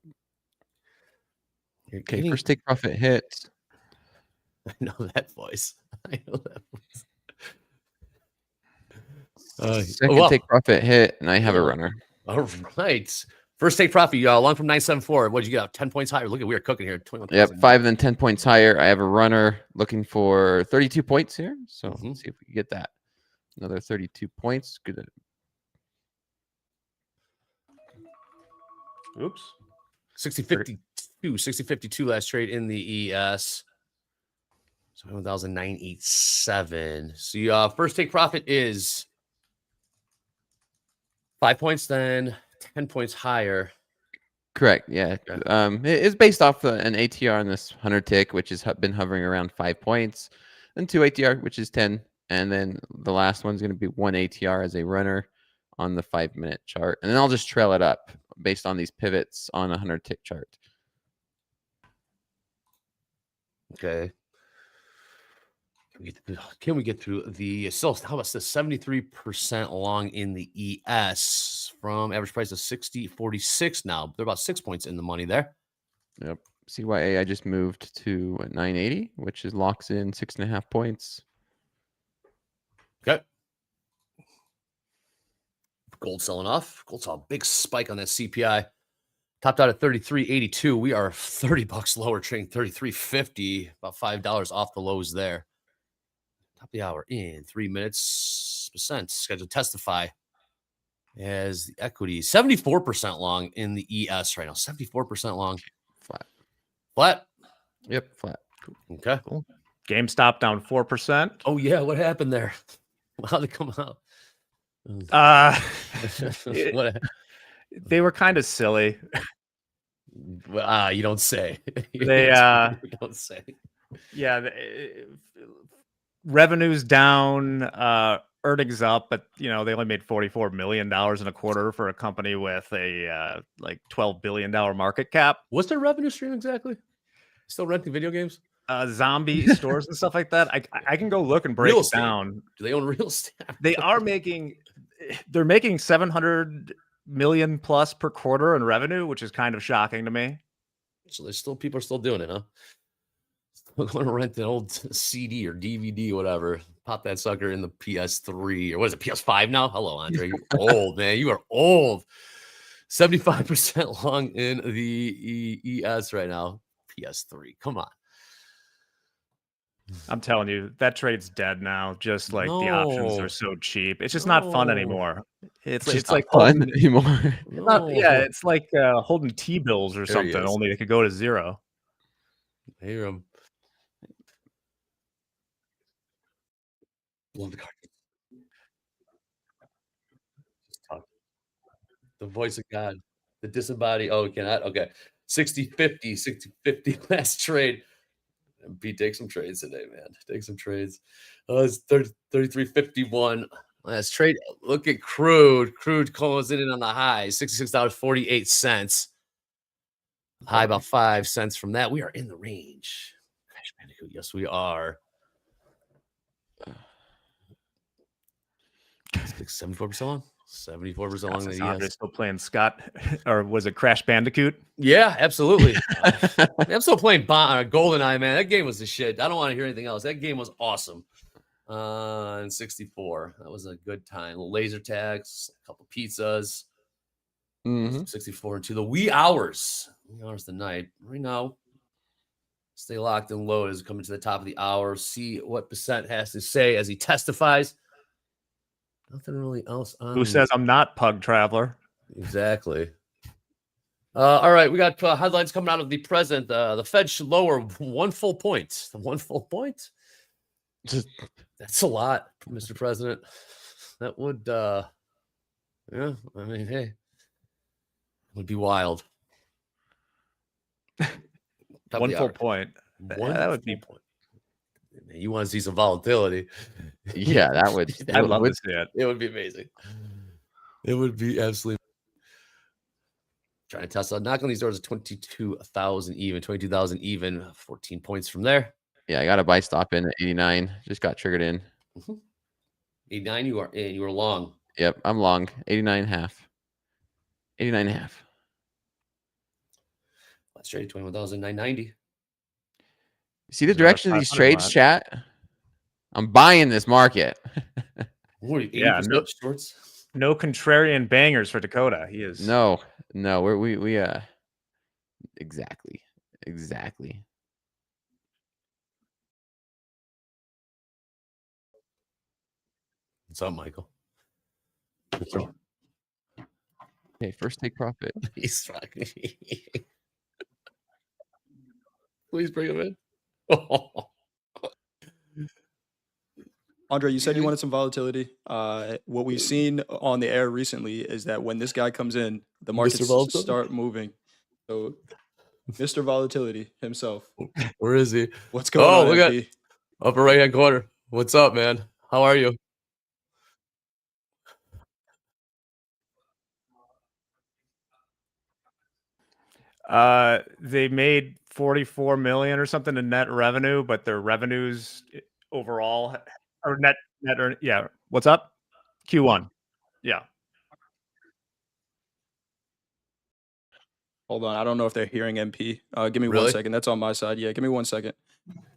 Okay, first take profit hit. I know that voice. I know that voice. Second take profit hit, and I have a runner. All right. First take profit, long from 974. What did you get? 10 points higher. Look at, we are cooking here. 21, yep, 5 and then 10 points higher. I have a runner looking for 32 points here. So let's see if we can get that. Another 32 points. Good. Oops. 60.52 last trade in the ES. So 1,987. So your first take profit is 5 points, then 10 points higher. Correct. Yeah. It's based off an ATR on this 100 tick, which has been hovering around 5 points, and 2 ATR, which is 10. And then the last one's going to be 1 ATR as a runner on the 5-minute chart. And then I'll just trail it up based on these pivots on a 100 tick chart. Okay. Can we get through the still? How about this? 73% long in the ES from average price of 60.46 now. They're about 6 points in the money there. Yep. CYA I just moved to 980, which is locks in 6.5 points. Okay. Gold selling off. Gold saw a big spike on that CPI. Topped out at 33.82. We are $30 lower, trading 33.50, about $5 off the lows there. Top of the hour in 3 minutes. Scheduled to testify as the equity 74% long in the ES right now. 74% long. Flat. Yep, flat. Okay. Cool. GameStop down 4%. Oh yeah, what happened there? How'd it come out? What? They were kind of silly. You don't say. They you don't say. Yeah, revenue's down, earnings up, but they only made $44 million in a quarter for a company with a like $12 billion market cap. What's their revenue stream exactly? Still renting video games? Zombie stores and stuff like that. I can go look and break it down. Do they own real estate? They're making 700 million plus per quarter in revenue, which is kind of shocking to me. So there's still people are still doing it, huh? Still going to rent an old CD or DVD, whatever. Pop that sucker in the PS3 or what is it, PS5 now? Hello, Andre. You're old, man. You are old. 75% long in the ES right now. PS3. Come on. I'm telling you, that trade's dead now. Just like the options are so cheap. It's just not fun anymore. It's like fun anymore. It's like holding T-bills or something, only it could go to zero. I hear him. Love the card. The voice of God. The disembodied. Oh, we cannot. Okay. 60-50, 60-50 last trade. Pete, take some trades today, man. Take some trades. It's 33.51 last trade. Look at crude. Crude closing in on the high, $66.48. High about 5 cents from that. We are in the range. Crash Bandicoot. Yes, we are. 74% long. 74% long. Is Yes. Andre still playing Scott, or was it Crash Bandicoot? Yeah, absolutely. I'm still playing GoldenEye, man. That game was the shit. I don't want to hear anything else. That game was awesome. And 64. That was a good time. Laser tags, a couple pizzas. 64 into the wee hours. Wee hours of the night. Right now, stay locked and loaded as we come to the top of the hour. See what Percent has to say as he testifies. Nothing really else on. Who says I'm not Pug Traveler? Exactly. All right, we got headlines coming out of the present. The Fed should lower 1 full point. 1 full point? That's a lot, Mr. President. That would, yeah, I mean, hey, it would be wild. 1 full point. That would be. Point. You want to see some volatility? Yeah, that would. I'd love to see it. It would be amazing. It would be absolutely. Trying to test out. Knock on these doors at 22,000 even. 22,000 even. 14 points from there. Yeah, I got a buy stop in at 89. Just got triggered in. 89, you are in. You are long. Yep, I'm long. 89.5. 89.5. Let's trade 21,990. See the direction of these trades, lot. chat? I'm buying this market. What are you, Yeah, 80% no- shorts? No contrarian bangers for Dakota. He is. No, we exactly. What's up, Michael? Okay, first take profit. He's fucking. Please bring him in. Andre, you said you wanted some volatility. What we've seen on the air recently is that when this guy comes in, the markets Volatility? start moving. So, Mr. Volatility himself. Where is he? What's going on, look at MP? upper right hand corner. What's up, man? How are you? They made 44 million or something in net revenue, but their revenues overall or net earn. Yeah, what's up? Q1. Yeah. Hold on. I don't know if they're hearing MP. Give me Really? 1 second. That's on my side. Yeah, give me 1 second.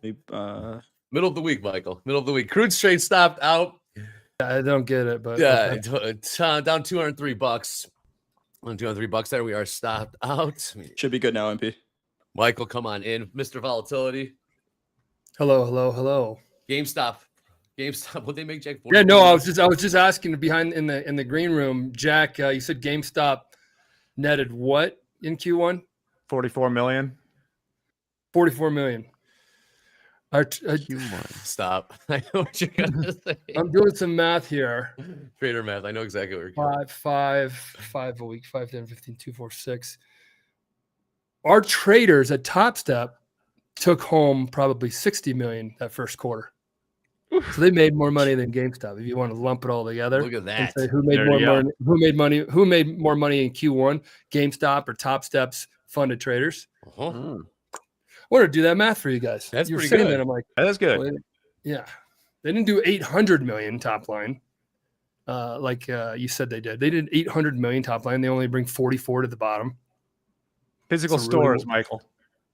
Middle of the week, Michael. Middle of the week. Crude trade stopped out. I don't get it, but Yeah, okay. down $203. On $203 there, we are stopped out. Should be good now, MP. Michael, come on in, Mr. Volatility. Hello. GameStop. What they make Jack? Yeah, no, I was just asking behind in the green room, Jack. You said GameStop netted what in Q1? 44 million. 44 million. Stop. I know what you're gonna say. I'm doing some math here. Trader math. I know exactly what you're going. 5 a week, 5, 10, 15, 2, 4, 6. Our traders at Topstep took home probably 60 million that first quarter. So they made more money than GameStop. If you want to lump it all together, Look at and that. say who made There more you go. money? Who made more money in Q1? GameStop or Topstep's funded traders? Uh-huh. I want to do that math for you guys. That's you were pretty saying good. that. I'm like, That is good. well, yeah, they didn't do 800 million top line, like you said they did. They did 800 million top line. They only bring 44 to the bottom. Physical It's a really- stores, Michael.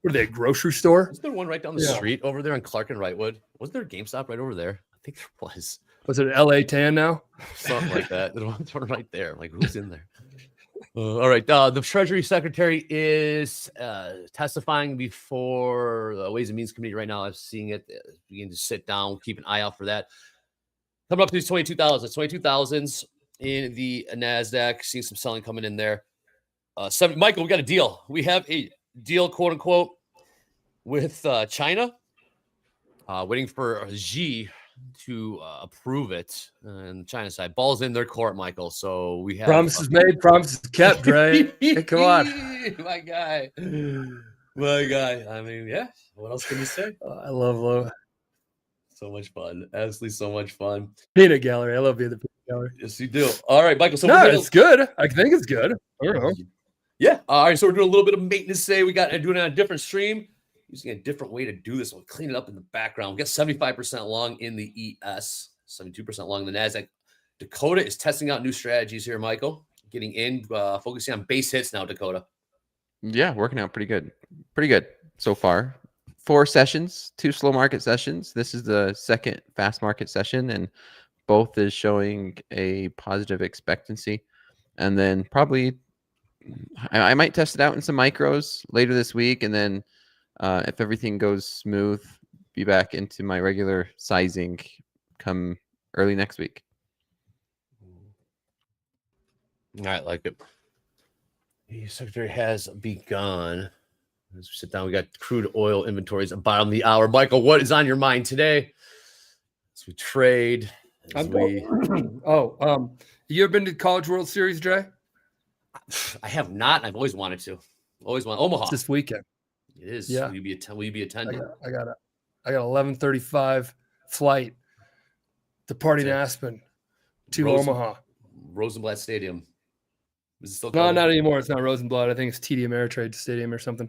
What are they? A grocery store? Was there one right down the Yeah. street over there on Clark and Wrightwood? Wasn't there a GameStop right over there? I think there was. Was it LA Tan now? Something like that. There was one right there. Like, who's in there? All right. The Treasury Secretary is testifying before the Ways and Means Committee right now. I'm seeing it. Begin to sit down, keep an eye out for that. Coming up to these 22,000s in the NASDAQ. Seeing some selling coming in there. Michael, we got a deal. We have a deal, quote unquote, with China. Waiting for Xi to approve it. And the China side, ball's in their court, Michael. So we have Promises made, promises kept, Dre. Hey, come on. my guy. My guy. I mean, yeah. What else can you say? I love Lo. So much fun. Absolutely so much fun. Peanut gallery. I love being the peanut gallery. Yes, you do. All right, Michael. So No, we're gonna- it's good. I think it's good. I don't know. Yeah. All right. So we're doing a little bit of maintenance today. We got doing it on a different stream, using a different way to do this. We'll clean it up in the background. We got 75% long in the ES, 72% long in the NASDAQ. Dakota is testing out new strategies here, Michael. Getting in, focusing on base hits now, Dakota. Yeah, working out pretty good. Pretty good so far. 4 sessions, 2 slow market sessions. This is the second fast market session, and both is showing a positive expectancy. And then probably I might test it out in some micros later this week, and then if everything goes smooth, be back into my regular sizing come early next week. I like it. The secretary has begun. Let's sit down. We got crude oil inventories at the bottom of the hour. Michael, what is on your mind today? As we trade. As we... You ever been to College World Series, Dre? I have not. I've always wanted to. Always want Omaha. It's this weekend. It is. Yeah. Will you be attending? I got 11:35 flight departing Aspen to Omaha. Rosenblatt Stadium. Is it still No, called? not anymore. It's not Rosenblatt. I think it's TD Ameritrade Stadium or something.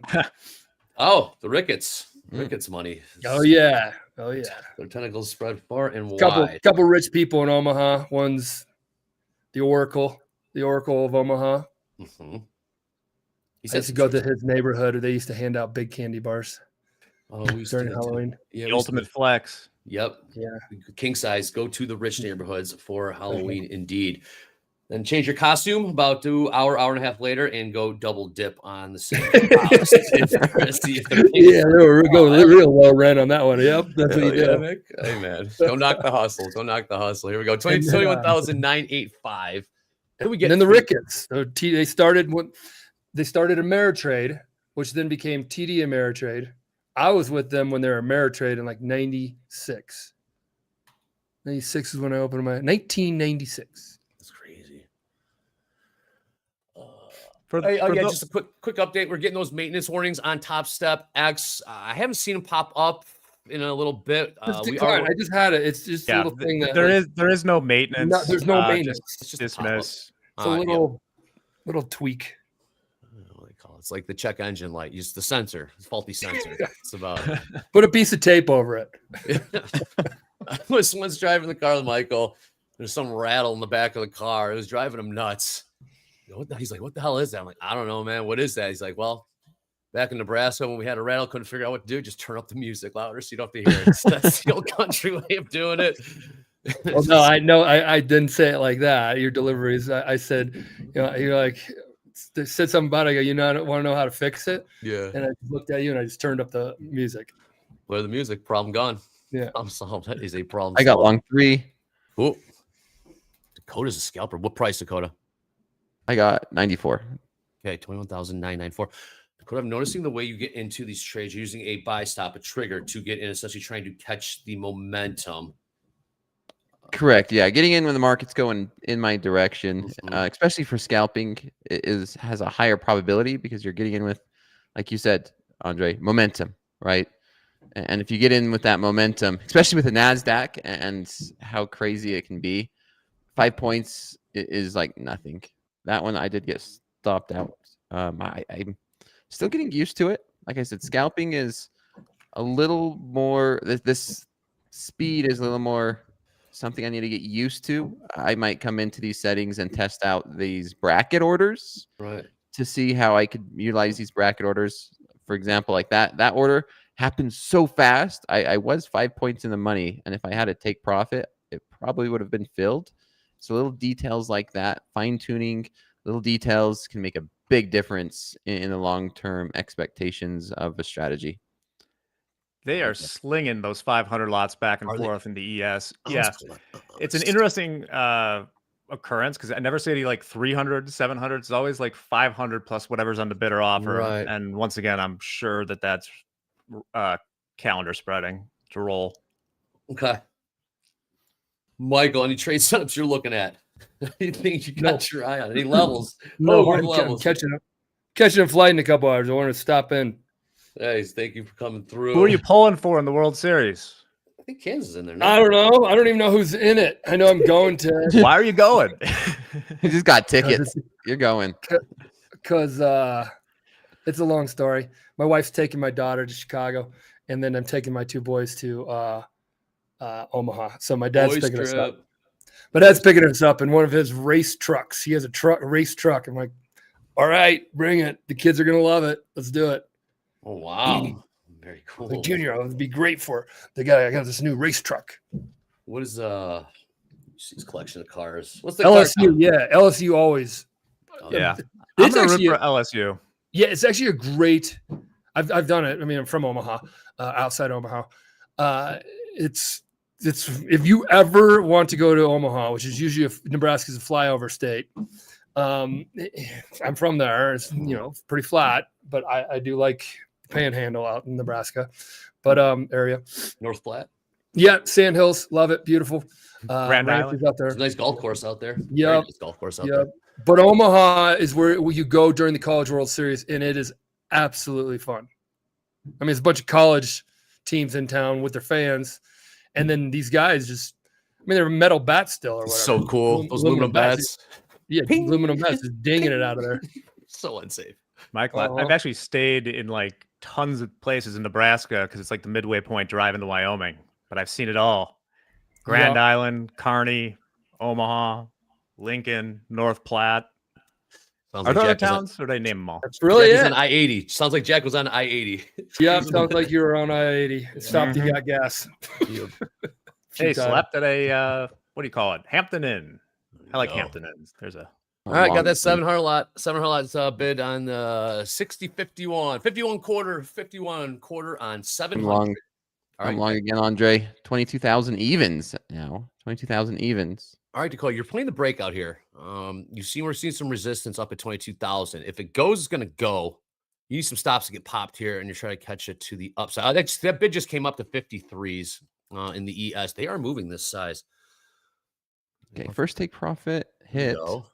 Oh, the Ricketts. Ricketts money. Oh yeah. Their tentacles spread far and wide. Couple rich people in Omaha. One's the Oracle of Omaha. Mm-hmm. I used to go to his neighborhood, or they used to hand out big candy bars during Halloween. The ultimate flex. Yep. Yeah. King size. Go to the rich neighborhoods for Halloween, indeed. Then change your costume about hour and a half later, and go double dip on the same house. Yeah, we're going real low rent on that one. Yep, that's what you do. Nick. Hey man, go knock the hustle. Go knock the hustle. Here we go. 21,985. And we get And then the Ricketts. So they started Ameritrade, which then became TD Ameritrade. I was with them when they were Ameritrade in like 96. 96 is when I opened my 1996. That's crazy. Just a quick update. We're getting those maintenance warnings on Topstep X. I haven't seen them pop up in a little bit. I just had it. It's just a little thing that there is no maintenance. there's no maintenance. It's just Dismiss. It's a little tweak. What do they call it? It's like the check engine light. Use the sensor. It's faulty sensor. It's about it. Put a piece of tape over it. I was once driving the car with Michael. There's some rattle in the back of the car. It was driving him nuts. He's like, what the hell is that? I'm like, I don't know, man. What is that? He's like, well, back in Nebraska, when we had a rattle, couldn't figure out what to do. Just turn up the music louder so you don't have to hear it. That's the old country way of doing it. Well, no, I know. I didn't say it like that. Your deliveries, I said, you're like, they said something about it. I go, want to know how to fix it? Yeah. And I looked at you and I just turned up the music. Play the music. Problem gone. Yeah. Problem solved. That is a problem. I got solved. long 3. Ooh. Dakota's a scalper. What price, Dakota? I got 94. Okay, 21,994. Dakota, I'm noticing the way you get into these trades, you're using a buy stop, a trigger to get in, essentially trying to catch the momentum. Correct. Yeah, getting in when the market's going in my direction, especially for scalping, has a higher probability because you're getting in with, like you said, Andre, momentum, right? And if you get in with that momentum, especially with the NASDAQ and how crazy it can be, 5 points is like nothing. That one I did get stopped out. I'm still getting used to it. Like I said, scalping is a little more, this speed is a little more something I need to get used to. I might come into these settings and test out these bracket orders to see how I could utilize these bracket orders. For example, like that order happened so fast. I was 5 points in the money, and if I had to take profit, it probably would have been filled. So little details like that, fine-tuning little details can make a big difference in the long-term expectations of a strategy. They are slinging those 500 lots back and forth in the ES. Yeah, it's an interesting occurrence because I never see like 300, 700. It's always like 500 plus whatever's on the bidder offer. Right. And once again, I'm sure that's calendar spreading to roll. Okay. Michael, any trade setups you're looking at? Anything you got your eye on? Any levels? No, Hoag I'm levels. catching a flight in a couple hours. I want to stop in. Guys, thank you for coming through. Who are you pulling for in the World Series? I think Kansas is in there I now. don't know. I don't even know who's in it. I know I'm going to Why are you going? You just got tickets. You're going. because it's a long story. My wife's taking my daughter to Chicago, and then I'm taking my two boys to Omaha. So my dad's Boys picking us up. trip. My dad's picking us up in one of his race trucks. He has a race truck. I'm like, all right, bring it. The kids are gonna love it. Let's do it. Oh wow. Very cool. Like, Junior, it would be great for I got this new race truck. What is his collection of cars? What's the car LSU, count? yeah. LSU always. Yeah. It's I'm gonna actually root for LSU. Yeah, it's actually a great. I've done it. I mean, I'm from Omaha, outside Omaha. It's if you ever want to go to Omaha, which is usually Nebraska's a flyover state. I'm from there. It's pretty flat, but I do like the Panhandle out in Nebraska, but area. North Platte. Yeah, Sand Hills, love it, beautiful. Grand ranches Island. out there. There's a nice golf course out there. Very Yep. nice golf course out Yeah, there. but Omaha is where you go during the College World Series, and it is absolutely fun. I mean, it's a bunch of college teams in town with their fans, and then these guys they're metal bats still or whatever. So cool. Those aluminum bats. Yeah, Ping, aluminum bats, just dinging it out of there. So unsafe. Michael, Uh-huh. I've actually stayed in like tons of places in Nebraska because it's like the midway point drive into Wyoming, but I've seen it all. Grand Yeah. Island, Kearney, Omaha, Lincoln, North Platte. Sounds Are there other Jack was on- towns or do they name them all? That's really Jack was it. on I-80. Sounds like Jack was on I-80. Yeah, sounds like you were on I-80. It stopped, you got gas. Hey, slept at a what do you call it? Hampton Inn. I like No. Hampton Inns. There's a All right, got that 700 lot. 700 lot bid on 60 51. 51 quarter on 700. Long. All I'm right. long again, Andre. 22,000 evens now. 22,000 evens. All right, Dakota, you're playing the breakout here. We're seeing some resistance up at 22,000. If it goes, it's going to go. You need some stops to get popped here, and you're trying to catch it to the upside. That bid just came up to 53s in the ES. They are moving this size. Okay, first take profit hit. Go.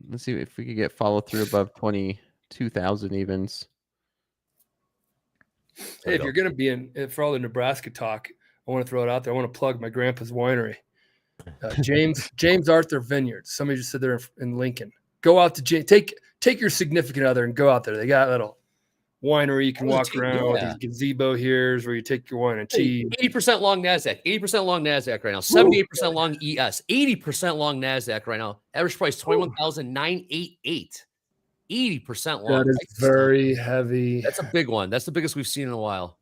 Let's see if we could get follow through above 22,000 evens. Hey, if you're going to be for all the Nebraska talk, I want to throw it out there. I want to plug my grandpa's winery, James Arthur Vineyard. Somebody just said they're in Lincoln. Go out to take your significant other and go out there. They got a little winery you can walk around with these gazebo here where you take your wine and cheese. 80% long NASDAQ. 80% long NASDAQ right now. 78% long ES. 80% long NASDAQ right now. Average price 21,988. 80% long. That is very heavy. That's a big one. That's the biggest we've seen in a while.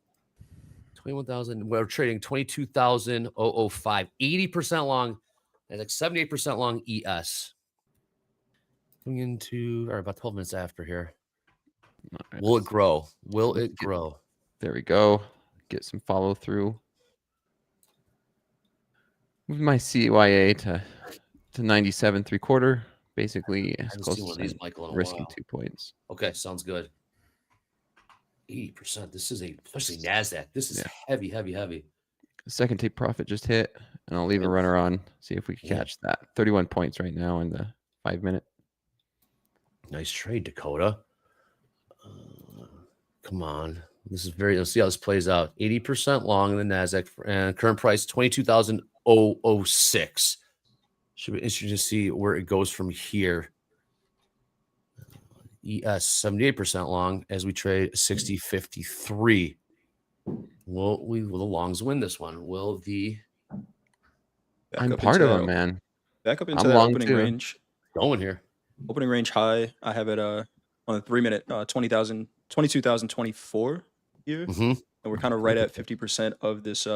21,000. We're trading 22,005. 80% long. And like 78% long ES. Going into about 12 minutes after here. Right, Will it grow? Will it grow? There we go. Get some follow through. Move my CYA to 97 3/4. Basically as haven't close seen one as of these, I'm Michael, in a risking while. 2 points. Okay, sounds good. 80%. This is especially NASDAQ. This is heavy. Second take profit just hit, and I'll leave a runner on. See if we can catch that. 31 points right now in the 5 minute. Nice trade, Dakota. Come on. Let's see how this plays out. 80% long in the NASDAQ and current price 22,006. Should be interesting to see where it goes from here. ES 78% long as we trade 60.53. Will the longs win this one? Will the I'm part of them, man. Back up into I'm that long opening too. range. going here? Opening range high. I have it on the 3 minute 22,024 here. Mm-hmm. And we're kind of right at 50% of this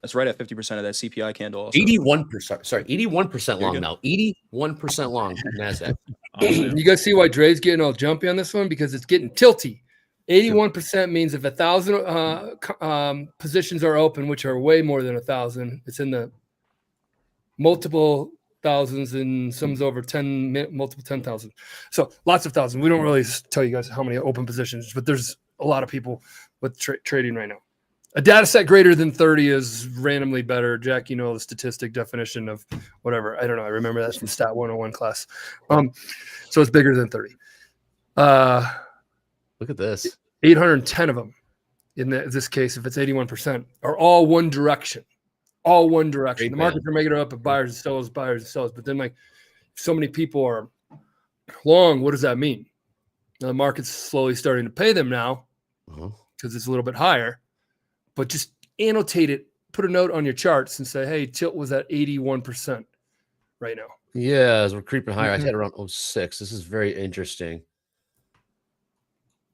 that's right at 50% of that CPI candle also. 81%. Sorry, 81% long go. now. 81% long NASDAQ. You guys see why Dre's getting all jumpy on this one? Because it's getting tilty. 81% means if 1,000 positions are open, which are way more than 1,000, it's in the multiple thousands and some's over 10, multiple 10,000. So lots of thousands. We don't really tell you guys how many open positions, but there's a lot of people with trading right now. A data set greater than 30 is randomly better. Jack, you know the statistic definition of whatever. I don't know. I remember that from Stat 101 class. So it's bigger than 30. Look at this. 810 of them in this case, if it's 81%, are all one direction. All one direction. Great The markets are making it up of buyers and sellers, buyers and sellers. But then, like, so many people are long. What does that mean? Now, the market's slowly starting to pay them now because it's a little bit higher. But just annotate it, put a note on your charts and say, hey, tilt was at 81% right now. Yeah, as we're creeping higher, I had around 06. This is very interesting.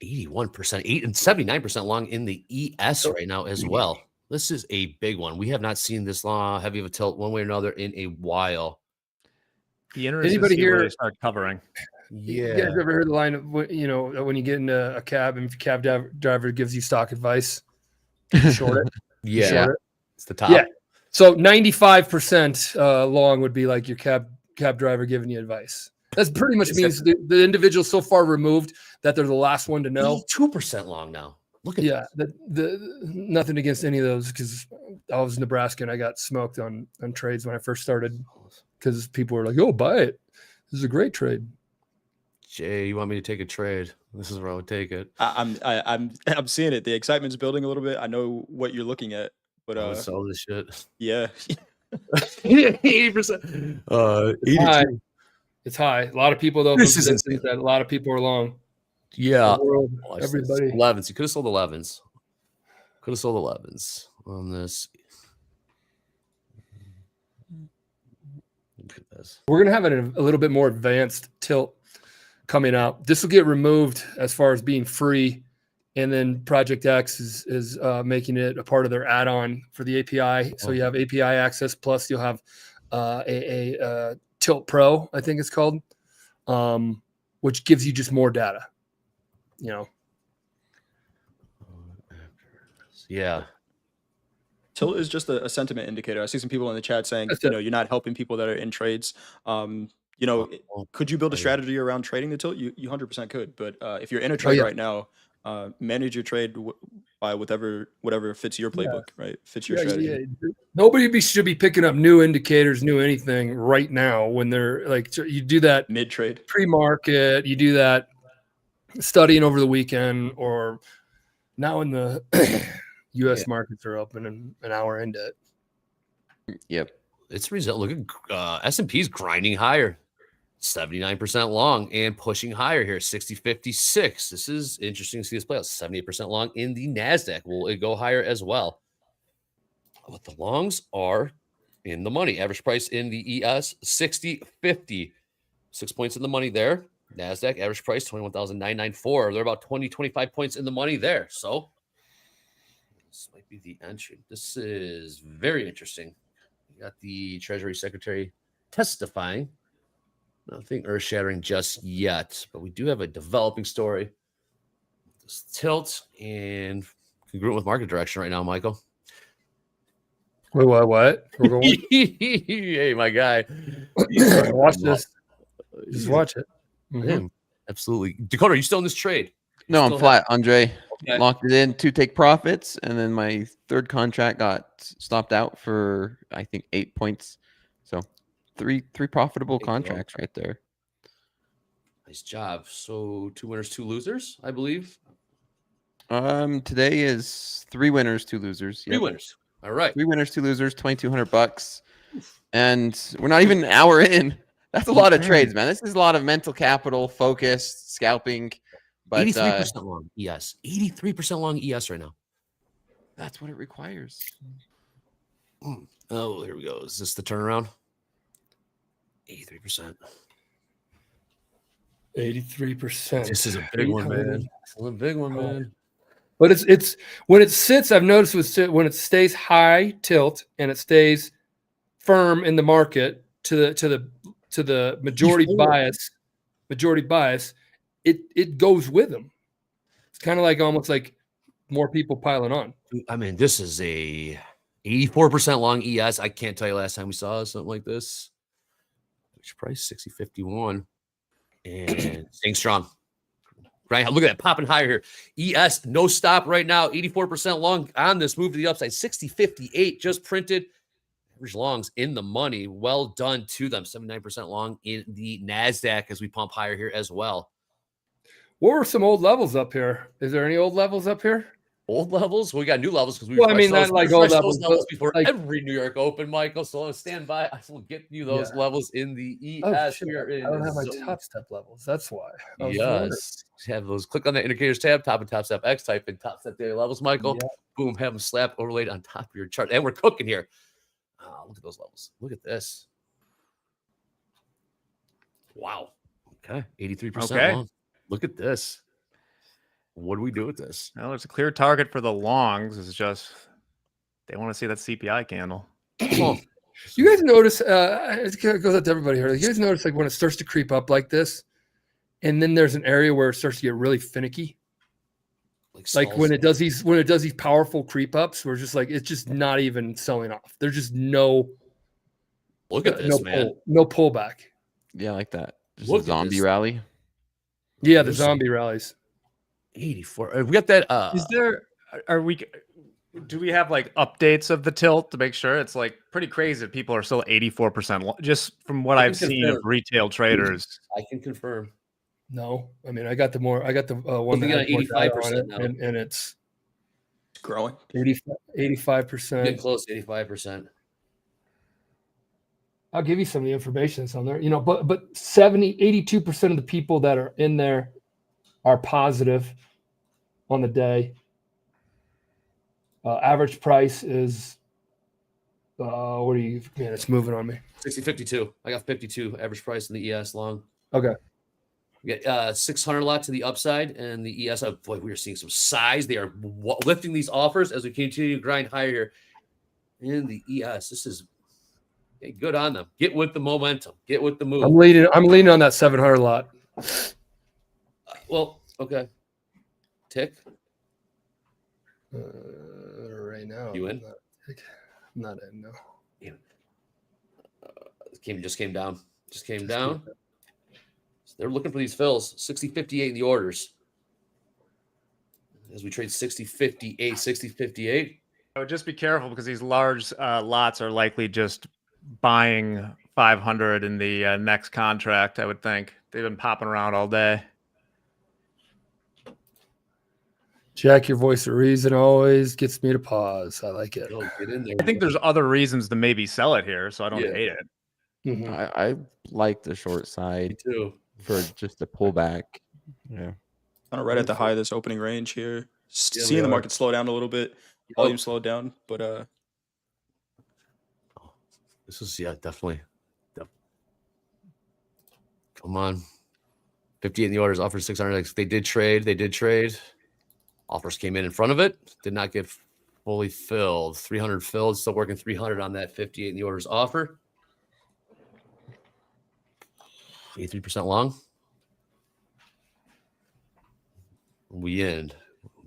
81%, 8 and 79% long in the ES right now as well. This is a big one. We have not seen this long heavy of a tilt one way or another in a while. Anybody here start covering? Yeah. You guys ever heard the line of, you know, when you get into a cab and if your cab driver gives you stock advice, short it. Yeah. Short it. It's the top. Yeah. So 95% long would be like your cab driver giving you advice. That pretty much means the individual so far removed that they're the last one to know. 2% long now. Look at nothing against any of those because I was in Nebraska and I got smoked on trades when I first started because people were like, "Oh, buy it. This is a great trade." Jay, you want me to take a trade? This is where I would take it. I'm seeing it. The excitement's building a little bit. I know what you're looking at, but I would sell this shit. yeah. 80%. 82. It's high. A lot of people though. This is think that a lot of people are long. Yeah. The world, Oh, everybody. 11s. You could have sold 11s. Could have sold 11s on this. Look at this. We're gonna have a little bit more advanced tilt coming out. This will get removed as far as being free, and then Project X is making it a part of their add-on for the API. So you have API access plus you'll have a Tilt Pro, I think it's called, which gives you just more data. You know. Yeah. Tilt is just a sentiment indicator. I see some people in the chat saying, you know, you're not helping people that are in trades. You know, could you build a strategy around trading the tilt? You 100% could. But if you're in a trade right now, manage your trade by whatever fits your playbook, right? Fits your strategy. Yeah. Nobody should be picking up new indicators, new anything right now when they're like, you do that mid trade, pre-market, you do that studying over the weekend, or now in the U.S. markets are open and an hour into it. Yep. It's result. Look at S&P's grinding higher, 79% long and pushing higher here, 60.56. This is interesting to see this play out. 78% long in the NASDAQ. Will it go higher as well? But the longs are in the money. Average price in the ES, 60.50. 6 points in the money there. NASDAQ, average price, 21,994. They're about 20, 25 points in the money there. So this might be the entry. This is very interesting. You got the Treasury Secretary testifying. Nothing earth-shattering just yet, but we do have a developing story. This tilt and congruent with market direction right now, Michael. Wait, what? We're going. Hey, my guy. Watch this. Just watch it. Man, absolutely. Dakota, are you still in this trade? No, I'm flat, Andre. Okay. Locked it in to take profits, and then my third contract got stopped out for I think 8 points. So three profitable contracts right there. Nice job. So 2 winners, 2 losers, I believe. Today is 3 winners, 2 losers. 3 winners. All right. 3 winners, 2 losers, $2,200. And we're not even an hour in. That's a lot of trades, man. This is a lot of mental capital, focused, scalping. But 83% long ES. 83% long ES right now. That's what it requires. Oh, here we go. Is this the turnaround? 83%. 83%. This is a big one, man. It's a big one, man. But it's when it sits. I've noticed when it stays high tilt and it stays firm in the market to the majority bias. It goes with them. It's kind of like almost like more people piling on. I mean, this is a 84% long ES. I can't tell you last time we saw something like this. Which price? 60.51. And staying strong. Right, look at that popping higher here. ES no stop right now, 84% long on this move to the upside. 60.58 just printed. Average longs in the money. Well done to them. 79% long in the NASDAQ as we pump higher here as well. What were some old levels up here? Is there any old levels up here? Old levels? Well, we got new levels because we Well, I mean, refreshed not like old those levels, levels but before like- every New York Open, Michael. So stand by. I will get you those levels in the ES. shit, We are in I don't have my zone. top step levels. That's why. I was wondering. Yes. Have those. Click on the indicators tab, top and top step X, type in top step daily levels, Michael. Yeah. Boom, have them slap overlaid on top of your chart. And we're cooking here. Look at those levels. Look at this. Wow. Okay. 83% Okay. long. Look at this. What do we do with this? Well, there's a clear target for the longs. It's just they want to see that CPI candle. Oh, You guys notice, it goes out to everybody here. You guys notice like when it starts to creep up like this, and then there's an area where it starts to get really finicky. Like when it does these powerful creep ups, we're just like, it's just not even selling off. There's just no look at this, man. No pullback. Yeah, I like that. Just Look a at zombie this. rally. Yeah, the zombie rallies. 84. We got that. Is there? Do we have like updates of the tilt to make sure it's like pretty crazy that people are still 84% just from what I've seen of retail traders? I can confirm. No, I mean I got the one Looking that at has more data on 85% it, now. and it's growing. 85%. Getting close to 85%. I'll give you some of the information that's on there. You know, but 82% of the people that are in there are positive on the day. Average price is what are you? Man, it's moving on me. 60.52. I got 52 average price in the ES long. Okay. We got 600 lot to the upside, and the ES. Oh boy, we are seeing some size. They are lifting these offers as we continue to grind higher here in the ES. This is good on them. Get with the momentum. Get with the move. I'm leaning on that 700 lot. Well, okay. Tick. Right now. You in? I'm not in, no. Just came down. Just came down. So they're looking for these fills. 60.58 in the orders. As we trade 60.58, 60.58. I would just be careful because these large lots are likely just buying 500 in the next contract. I would think they've been popping around all day. Jack, your voice of reason always gets me to pause. I like it. Go, get in there. I think there's other reasons to maybe sell it here, so I don't hate it. Mhm. I like the short Me side too. for just a pullback. Yeah. Kind of right at the high of this opening range here. Yeah, Seeing we the are. market slow down a little bit. Volume slowed down, but This is definitely. Come on. 58 in the orders, offered 600. They did trade. Offers came in front of it. Did not get fully filled. 300 filled. Still working 300 on that 58 in the orders offer. 83% long. We end.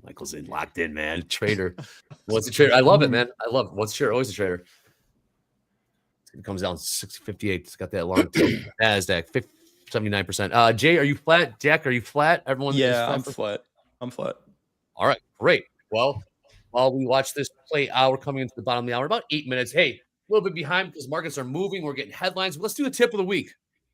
Michael's in, locked in, man. Trader. What's a trader? I love it, man. I love it. What's a trader? Always a trader. It comes down 60.58. It's got that long tilt. NASDAQ, 79%. Jay, are you flat? Jack, are you flat? Everyone? yeah, I'm flat. I'm flat. All right, great. Well, while we watch this play out, we're coming into the bottom of the hour, about 8 minutes. Hey, a little bit behind because markets are moving. We're getting headlines. Let's do a tip of the week.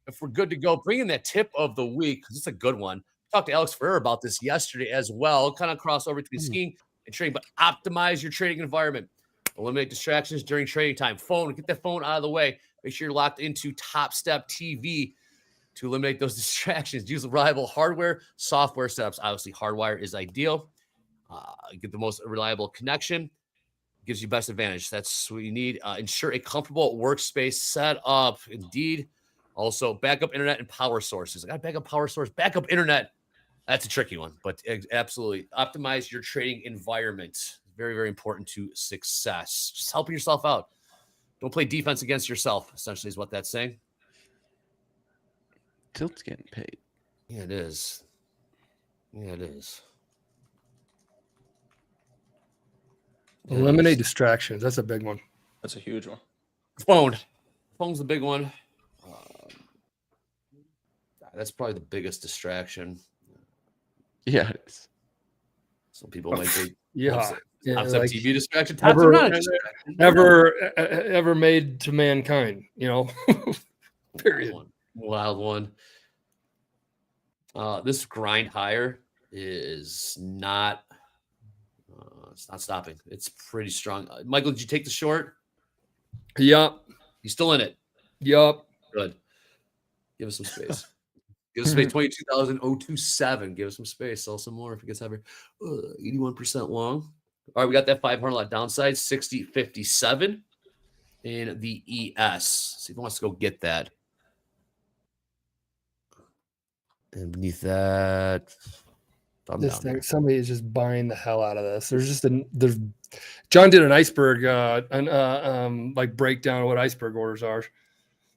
If we're good to go, bring in that tip of the week because it's a good one. Talked to Alex Ferrer about this yesterday as well. Kind of cross over between skiing and trading, but optimize your trading environment. Eliminate distractions during trading time. Phone, get that phone out of the way. Make sure you're locked into TopstepTV to eliminate those distractions. Use reliable hardware, software setups. Obviously, hardwire is ideal. Get the most reliable connection. Gives you best advantage. That's what you need. Ensure a comfortable workspace setup. Indeed. Also, backup internet and power sources. I got backup power source, backup internet. That's a tricky one, but absolutely optimize your trading environment. Very, very important to success. Just helping yourself out. Don't play defense against yourself, essentially, is what that's saying. Tilt's getting paid. Yeah, it is. Yeah, it is. Eliminate distractions. That's a big one. That's a huge one. Phone's the big one. That's probably the biggest distraction. Yeah. It is. Some people might think, Yeah. Yeah, Topstep like TV distraction. Tops are not a distraction. ever made to mankind, you know. Period. Wild one. This grind higher is not. It's not stopping. It's pretty strong. Michael, did you take the short? Yup. You still in it? Yup. Good. Give us some space. Give us space. 22,027. Give us some space. Sell some more if it gets heavier. 81% long. All right, we got that 500 lot downside. 60.57 in the ES. See if he wants to go get that. And beneath that, This thing, somebody is just buying the hell out of this. There's John did an iceberg, like breakdown of what iceberg orders are.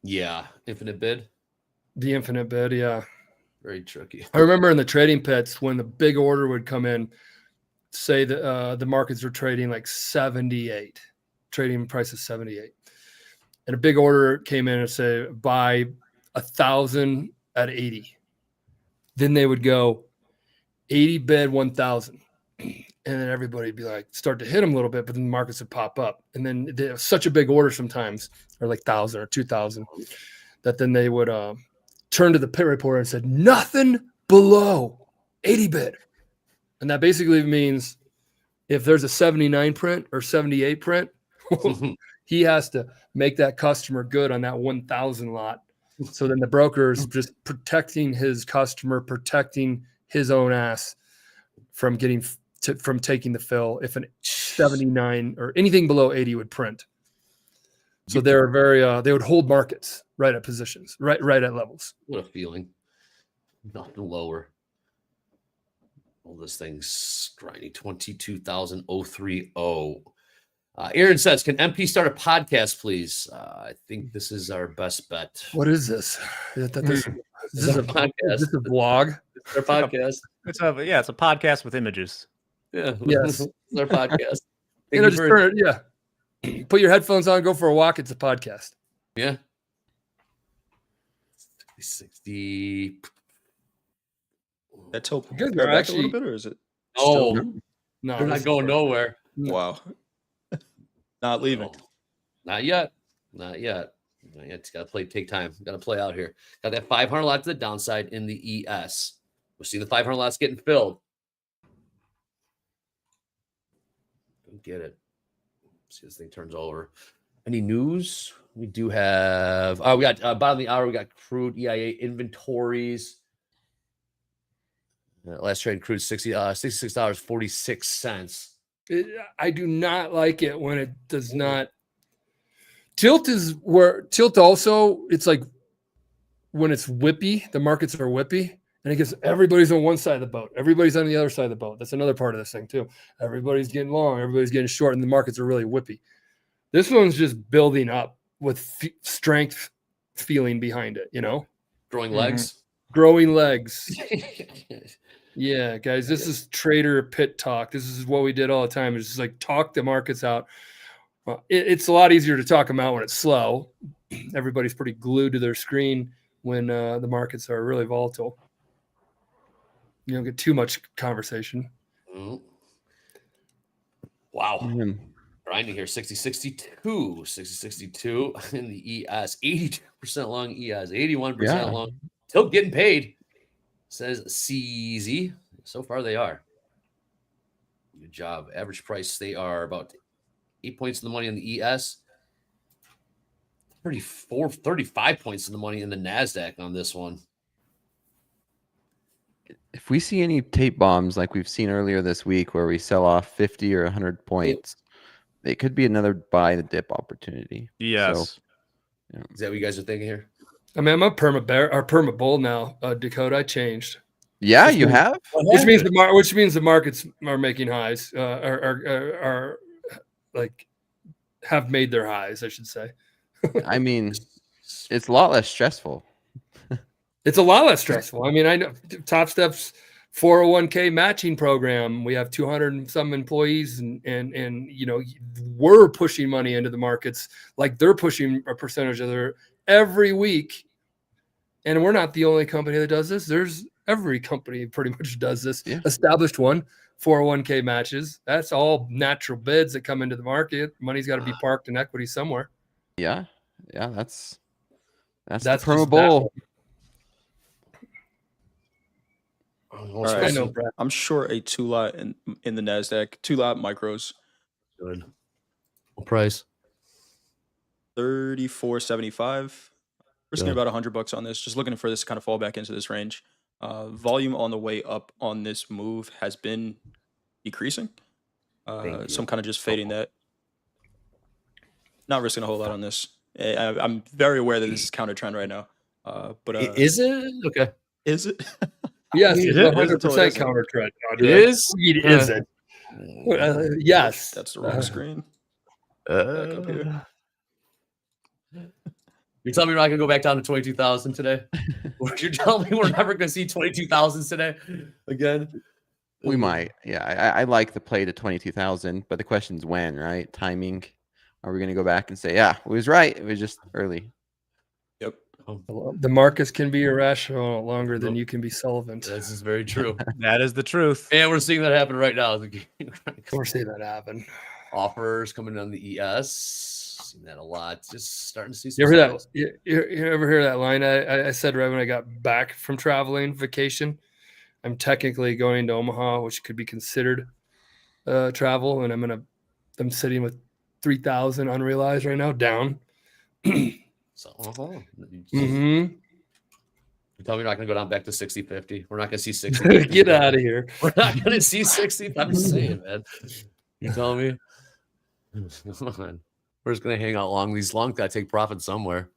Yeah, infinite bid. The infinite bid, yeah. Very tricky. I remember in the trading pits when the big order would come in, say that the markets were trading like 78, trading price is 78, and a big order came in and say buy 1,000 at 80. Then they would go 80 bid 1,000, and then everybody would be like start to hit them a little bit, but then the markets would pop up, and then they have such a big order sometimes, or like 1,000 or 2,000, that then they would turn to the pit reporter and said nothing below 80 bid. And that basically means if there's a 79 print or 78 print, he has to make that customer good on that 1,000 lot. So then the broker is just protecting his customer, protecting his own ass from getting from taking the fill if an 79 or anything below 80 would print. So they're very they would hold markets right at positions, right at levels. What a feeling. Nothing lower. Well, this thing's grinding 22,030. Aaron says, can MP start a podcast, please? I think this is our best bet. What is this? Is this a podcast? Is this a vlog? It's our podcast. It's a podcast with images. Yeah. Yes. It's our podcast. You know, just turn it, yeah. Put your headphones on, go for a walk. It's a podcast. Yeah. 60. That top Good, pull they're back a little actually- bit, or is it? Oh, No, they're not going nowhere. Wow. Not leaving. No. Not yet. Not yet. Not yet. It's got to take time. Got to play out here. Got that 500 lot to the downside in the ES. We're seeing the 500 lots getting filled. Don't get it. See this thing turns over. Any news? We do have. We got bottom of the hour. We got crude EIA inventories. Last trade crude $66.46. I do not like it when it does not. Tilt is where tilt also, it's like when it's whippy, the markets are whippy, and it gets everybody's on one side of the boat. Everybody's on the other side of the boat. That's another part of this thing too. Everybody's getting long, everybody's getting short, and the markets are really whippy. This one's just building up with strength feeling behind it, you know? Growing legs. Growing legs. Yeah, guys, this is trader pit talk. This is what we did all the time. It's just like talk the markets out. It's a lot easier to talk them out when it's slow. Everybody's pretty glued to their screen when the markets are really volatile. You don't get too much conversation. Mm. Wow. Grinding here, 60.62 in the ES, 82% long ES, 81% long. Still getting paid, says CZ. So far, they are. Good job. Average price, they are about 8 points in the money in the ES, 35 points in the money in the NASDAQ on this one. If we see any tape bombs like we've seen earlier this week where we sell off 50 or 100 points, it could be another buy the dip opportunity. Yes. So, yeah. Is that what you guys are thinking here? I mean, I'm a perma bear or perma bull now. Dakota, I changed. Yeah, you have? Which means the markets are making highs, are like have made their highs, I should say. I mean, it's a lot less stressful. It's a lot less stressful. I mean, I know Topstep's 401k matching program. We have 200 and some employees, and you know, we're pushing money into the markets like they're pushing a percentage of their every week. And we're not the only company that does this. There's Every company pretty much does this. Yeah. Established one, 401k matches. That's all natural bids that come into the market. Money's got to be parked in equity somewhere. Yeah. Yeah. That's the That's perma just that bull. All right, I know, Brad. I'm short a 2-lot in the Nasdaq, 2-lot micros, Good. What price? 34.75. Risking Good. about $100 on this. Just looking for this to kind of fall back into this range. Volume on the way up on this move has been decreasing. Thank So I'm you. kind of just fading that. Not risking a whole lot on this. I'm very aware that this is counter trend right now. But Is it? Okay. is it? Yes, Is it's it? 100% counter trend. It is? Is it? Yes. That's the wrong screen. Back up here. You're telling me we're not gonna go back down to 22,000 today? Or you're telling me we're never gonna see 22,000 today again? We might. Yeah. I like the play to 22,000, but the question's when, right? Timing. Are we going to go back and say, yeah, it was right. It was just early. Yep. The markets can be irrational longer than you can be solvent. This is very true. That is the truth. And we're seeing that happen right now. Of course, see that happen. Offers coming on the ES. Seen that a lot. Just starting to see some You ever hear signs. that? You ever hear that line? I said right when I got back from traveling vacation, I'm technically going to Omaha, which could be considered travel, and I'm sitting with 3,000 unrealized right now, down. So, Mm-hmm. You tell me you're not going to go down back to 60-50. We're not going to see 60. Get out of here. We're not going to see 60. I'm just saying, man. You tell me. Come on. We're just going to hang out long. These long got to take profit somewhere.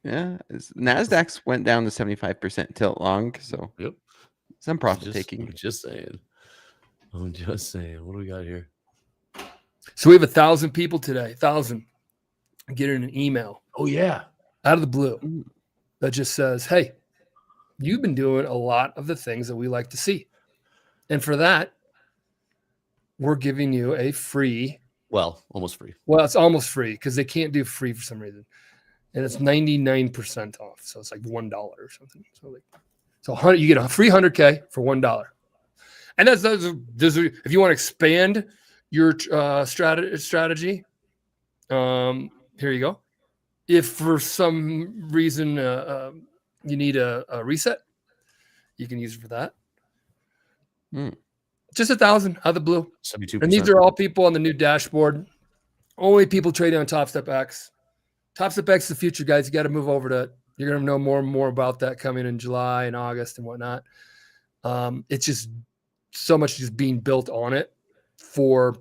Yeah. Nasdaq's went down to 75% tilt long. So Yep. some profit I'm taking. just saying. I'm just saying. What do we got here? So we have 1,000 people today. 1,000 getting an email. Oh, yeah. Out of the blue that just says, hey, you've been doing a lot of the things that we like to see. And for that, we're giving you a free. Well, almost free. Well, it's almost free because they can't do free for some reason. And it's 99% off. So it's like $1 or something. So you get a free 100K for $1. And that's if you want to expand your strategy, here you go. If for some reason you need a reset, you can use it for that. Just 1,000 out of the blue. 72%. And these are all people on the new dashboard. Only people trading on Topstep X. Topstep X is the future, guys. You got to move over to it. You're going to know more and more about that coming in July and August and whatnot. It's just so much just being built on it for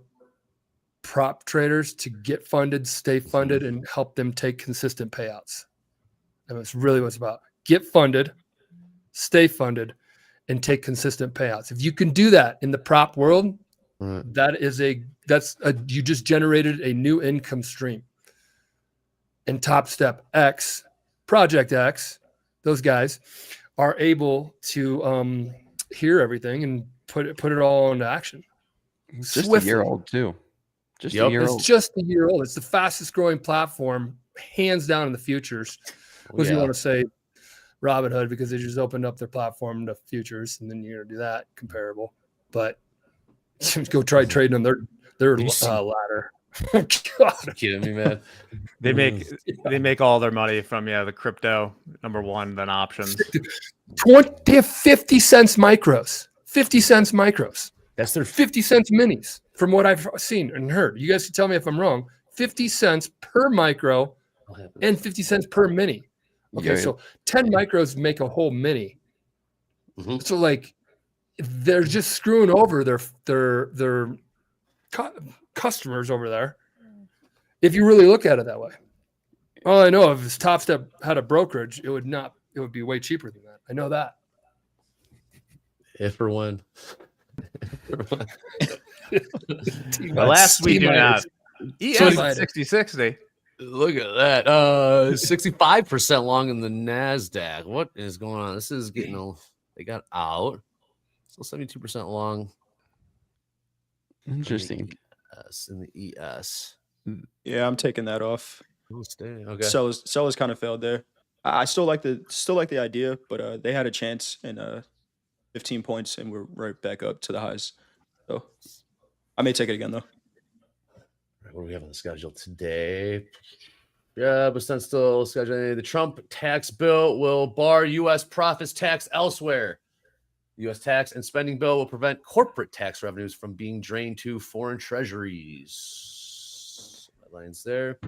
prop traders to get funded, stay funded, and help them take consistent payouts. And it's really what it's about. Get funded, stay funded, and take consistent payouts. If you can do that in the prop world, you just generated a new income stream. And Topstep X, Project X, those guys are able to hear everything and put it all into action. Just Swiftly. a year old too. Just Yep. a year It's old. just a year old. It's the fastest growing platform, hands down, in the futures. Because you want to say Robinhood because they just opened up their platform to futures, and then you're going to do that comparable. But go try trading on their ladder. Oh, God. You kidding me, man? They make all their money from the crypto #1, then options. 50 cents micros. 50 cents micros. That's their 50 cents minis from what I've seen and heard. You guys can tell me if I'm wrong. 50 cents per micro and 50 cents per mini. Okay, so 10 micros make a whole mini. Mm-hmm. So like they're just screwing over their customers over there. If you really look at it that way. All I know, if Topstep had a brokerage, it would be way cheaper than that. I know that. If or when. Last we do not. So- 60-60. Look at that. 65% long in the NASDAQ. What is going on? This is getting they got out. Still 72% long. Interesting. In the ES. Yeah, I'm taking that off. Okay. Sellers kind of failed there. I still like the idea, but they had a chance in 15 points, and we're right back up to the highs. So I may take it again though. What do we have on the schedule today? Yeah, but then still scheduling. The Trump tax bill will bar U.S. profits tax elsewhere. The U.S. tax and spending bill will prevent corporate tax revenues from being drained to foreign treasuries. Headlines there.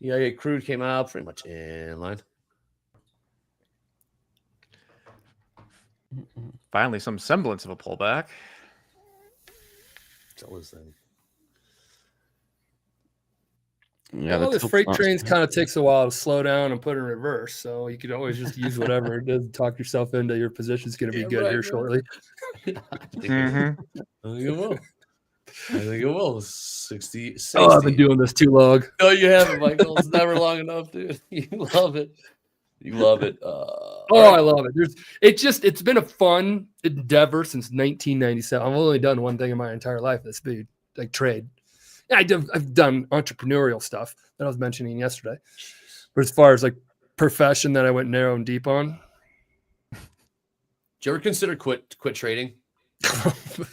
Yeah, crude came out pretty much in line. Finally, some semblance of a pullback. Tell us then. Yeah, Well, the this tilt's freight not trains strong. kind of takes a while to slow down and put in reverse. So you could always just use whatever it is to talk yourself into your position's going to be good here shortly. I think Mhm. it will. I think it will. 60. Oh, I've been doing this too long. No, you haven't, Michael. It's never long enough, dude. You love it. You love it. Oh, I love it. It's been a fun endeavor since 1997. I've only done one thing in my entire life. That's be like trade. Yeah, I've done entrepreneurial stuff that I was mentioning yesterday. But as far as like profession that I went narrow and deep on, Did you ever consider quit trading?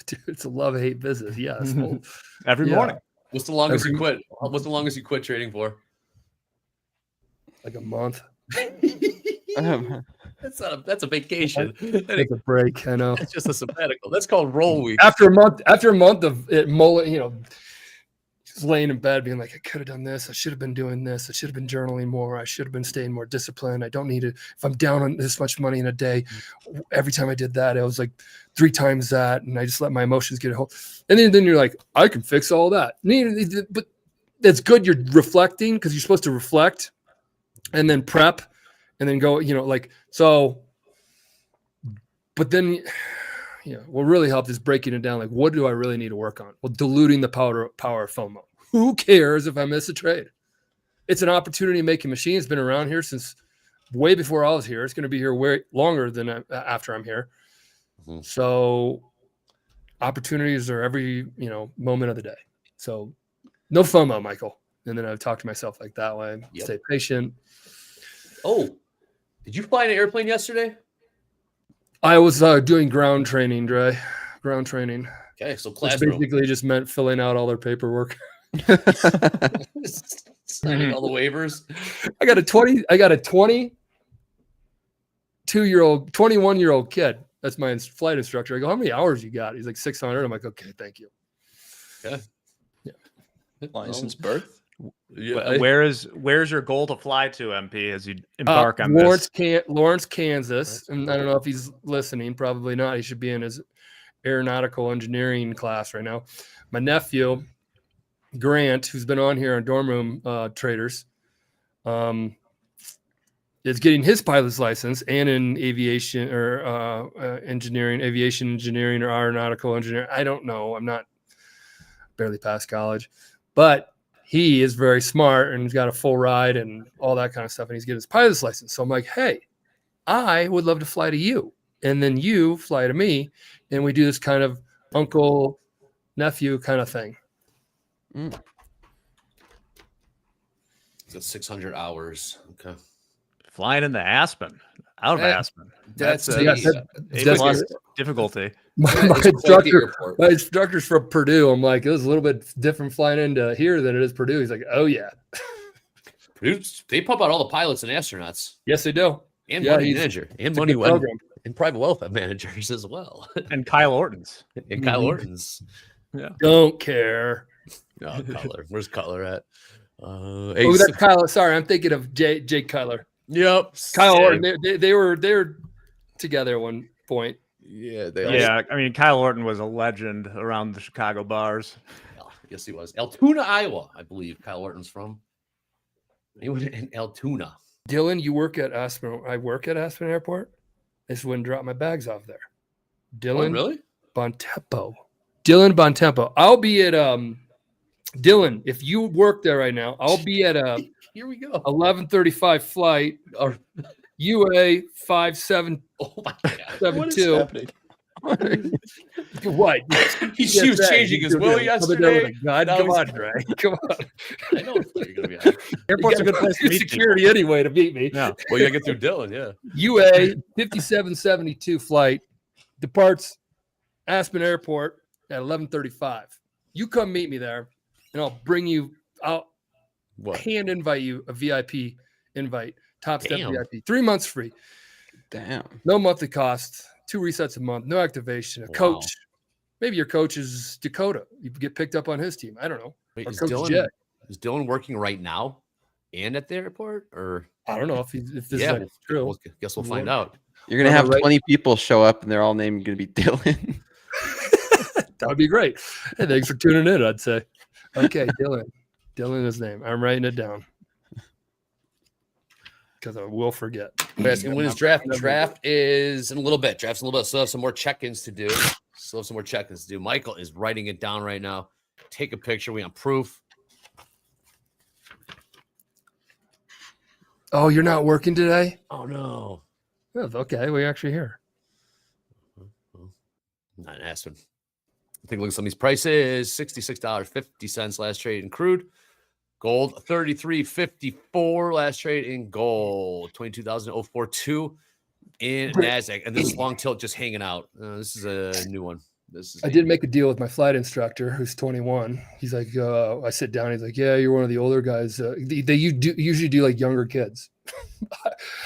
dude, it's a love-hate business. Yes. Well, Every yeah, morning. What's the longest you Every- quit? What's the longest you quit trading for? like a month. That's a vacation. Take a break. I know. That's just a sabbatical. That's called roll week. After a month of it just laying in bed being like, I could have done this, I should have been doing this, I should have been journaling more, I should have been staying more disciplined. I don't need to, if I'm down on this much money in a day, every time I did that, it was like 3 times that, and I just let my emotions get a hold. And then you're like, I can fix all that. But that's good. You're reflecting, because you're supposed to reflect and then prep and then go, so. But then, what really helped is breaking it down. Like, what do I really need to work on? Well, diluting the power of FOMO. Who cares if I miss a trade? It's an opportunity making machine. It's been around here since way before I was here. It's going to be here way longer than after I'm here. Mm-hmm. So opportunities are every, moment of the day. So no FOMO, Michael. And then I've talked to myself like that way. Yep. Stay patient. Oh, did you fly in an airplane yesterday? I was doing ground training, Dre. Ground training. Okay, so Which classroom. basically just meant filling out all their paperwork. Signing all the waivers. I got a 21-year-old kid. That's my flight instructor. I go, how many hours you got? He's like 600. I'm like, okay, thank you. Okay. Yeah. Flying since birth. Yeah. Where's your goal to fly to, MP, as you embark on this? Lawrence, Kansas. And I don't know if he's listening. Probably not. He should be in his aeronautical engineering class right now. My nephew, Grant, who's been on here on Dorm Room Traders, is getting his pilot's license and in aviation or aviation engineering or aeronautical engineering. I don't know. I'm not barely past college, but he is very smart and he's got a full ride and all that kind of stuff. And he's getting his pilot's license. So I'm like, hey, I would love to fly to you. And then you fly to me. And we do this kind of uncle nephew kind of thing. So 600 hours. Okay. Flying into Aspen, out of Aspen. That's difficulty. My instructor's from Purdue. I'm like, it was a little bit different flying into here than it is Purdue. He's like, oh yeah. Purdue, they pump out all the pilots and astronauts. Yes, they do. And Yeah, money manager. And it's a money good program. and private wealth managers as well. And Kyle Orton's. And Kyle Orton's. Yeah. Don't care. Oh, Cutler. Where's Cutler at? Oh, that's Kyle. Sorry, I'm thinking of Jake Cutler. Yep. Kyle Orton. They were together at one point. Yeah. I mean, Kyle Orton was a legend around the Chicago bars. Yes, he was. Altoona, Iowa, I believe Kyle Orton's from. He was in Altoona. Dylan, you work at Aspen. I work at Aspen Airport. This wouldn't drop my bags off there. Dylan, Oh, really? Bontempo. Dylan Bontempo. I'll be at Dylan. If you work there right now, I'll be at a Here we go. 11:35 flight. Or, UA 5772. oh my God. What is happening? What? She was changing his will yesterday. God, Now come he's- on, Dre. Come on. I know what flight you're gonna be on. Airport's a good place to meet security anyway to meet me. Yeah. Well, you gotta get through Dylan, yeah. UA 5772 flight departs Aspen Airport at 11:35. You come meet me there, and I'll bring you. I'll What? hand invite you a VIP invite. Top Step Damn. VIP. 3 months free. Damn. No monthly cost. 2 resets a month. No activation. A Wow. coach. Maybe your coach is Dakota. You get picked up on his team. I don't know. Wait, Or is Coach Dylan, Jet. is Dylan working right now and at the airport? Or I don't know if this is yeah, like true. we'll, guess we'll find out. You're gonna On the have right- 20 people show up, and they're all named gonna be Dylan. That would be great. Hey, thanks for tuning in, I'd say. Okay, Dylan. Dylan is his name. I'm writing it down. Because I will forget. We're asking when is draft? Draft is in a little bit. Draft's in a little bit. Still have some more check-ins to do. Still have some more check-ins to do. Michael is writing it down right now. Take a picture. We want proof. Oh, you're not working today? Oh no. Oh, okay, we're actually here. Not an Aspen. I think look at some of these prices. $66.50 last trade in crude. Gold $33.54 last trade in gold. 22,042 in NASDAQ. And this is long tilt just hanging out. This is a new one. This is I did make a deal with my flight instructor who's 21. He's like, I sit down. He's like, yeah, you're one of the older guys. They usually do like younger kids.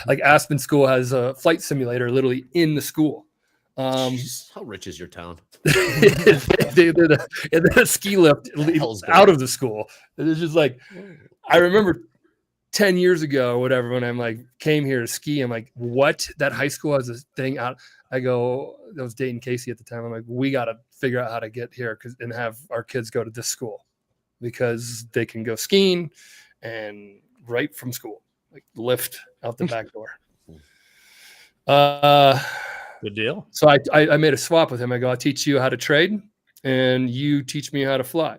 Like Aspen School has a flight simulator literally in the school. Jeez, how rich is your town? They did a ski lift hell's going out on? of the school. It's just like, I remember 10 years ago or whatever, when I'm like, came here to ski, I'm like, what? That high school has this thing out. I go, I was dating Casey at the time. I'm like, we got to figure out how to get here and have our kids go to this school because they can go skiing and right from school, like lift out the back door. Good deal. So I made a swap with him. I go, I'll teach you how to trade and you teach me how to fly.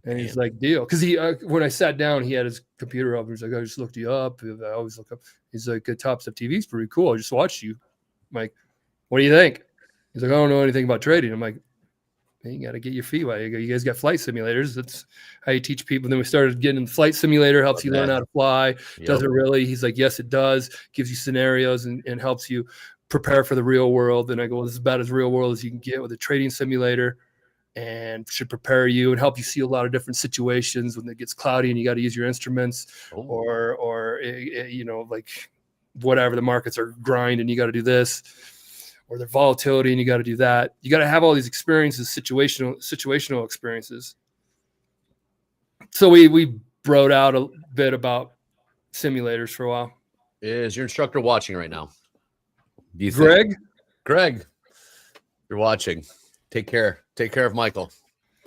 And he's like, deal. Because he, when I sat down, he had his computer up. He's like, I just looked you up. I always look up. He's like, Topstep TV is pretty cool. I just watched you. I'm like, what do you think? He's like, I don't know anything about trading. I'm like, hey, you got to get your feet wet. You guys got flight simulators. That's how you teach people. Then we started getting the flight simulator, helps you learn how to fly. Does it really? He's like, yes, it does. Gives you scenarios and helps you prepare for the real world. And I go, well, this is about as real world as you can get with a trading simulator and should prepare you and help you see a lot of different situations when it gets cloudy and you got to use your instruments or you know, like whatever, the markets are grind and you got to do this, or the volatility and you got to do that. You got to have all these experiences, situational experiences. So we broed out a bit about simulators for a while. Is your instructor watching right now? Do you think? Greg, you're watching. Take care. Take care of Michael.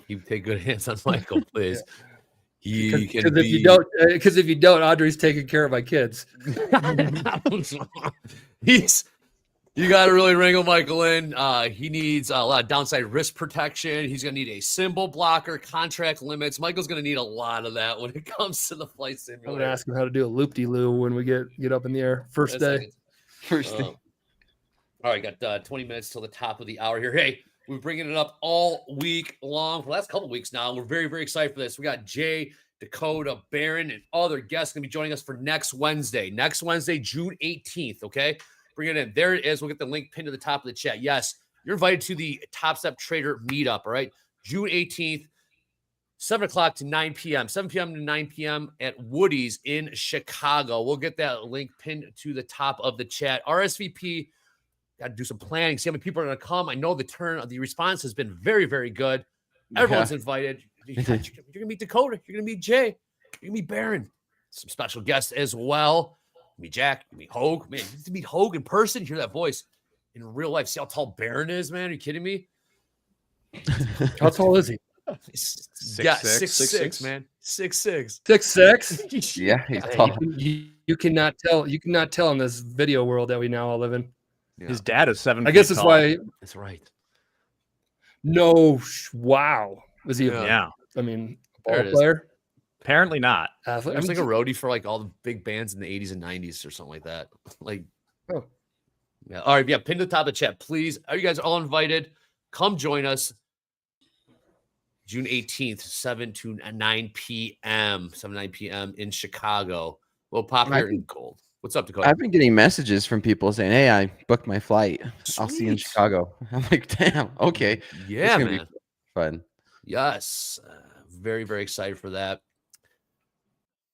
You take good hands on Michael, please. He can be. Because if you don't, Audrey's taking care of my kids. You got to really wrangle Michael in. He needs a lot of downside risk protection. He's going to need a symbol blocker, contract limits. Michael's going to need a lot of that when it comes to the flight I'm simulator. going to ask him how to do a loop-de-loo when we get up in the air. First day. First thing. All right, got 20 minutes till the top of the hour here. Hey, we're bringing it up all week long for the last couple of weeks now. We're very, very excited for this. We got Jay, Dakota, Barron, and other guests going to be joining us for next Wednesday. Next Wednesday, June 18th, okay? Bring it in. There it is. We'll get the link pinned to the top of the chat. Yes, you're invited to the Topstep Trader meetup, all right? June 18th, 7 o'clock to 9 p.m., 7 p.m. to 9 p.m. at Woody's in Chicago. We'll get that link pinned to the top of the chat. RSVP, got to do some planning, see how many people are going to come. I know the response has been very, very good. Everyone's invited. You're going to meet Dakota. You're going to meet Jay. You're going to meet Barron. Some special guests as well. You meet Jack. You meet Hoag. Man, you get to meet Hoag in person. Hear that voice in real life. See how tall Barron is, man. Are you kidding me? How tall is he? He's 6'6", man. 6'6". 6'6". Yeah, he's tall. You cannot tell. You cannot tell in this video world that we now all live in. Yeah. His dad is 7 I guess feet that's tall. why. That's right. No, wow. Was he? Yeah. I mean, There ball it is. player, Apparently not. athlete. He was like a roadie for like all the big bands in the 80s and 90s or something like that. Like, Oh. Yeah. All right. Yeah. Pin to the top of the chat, please. Are you guys all invited? Come join us. June 18th, 7 to 9 p.m. 7 9 p.m. in Chicago. We'll pop here in gold. What's up, Dakota? I've been getting messages from people saying, "Hey, I booked my flight. I'll see you in Sweet. Chicago." I'm like, "Damn, okay, Yeah, it's gonna man. be fun." Yes. Very, very excited for that.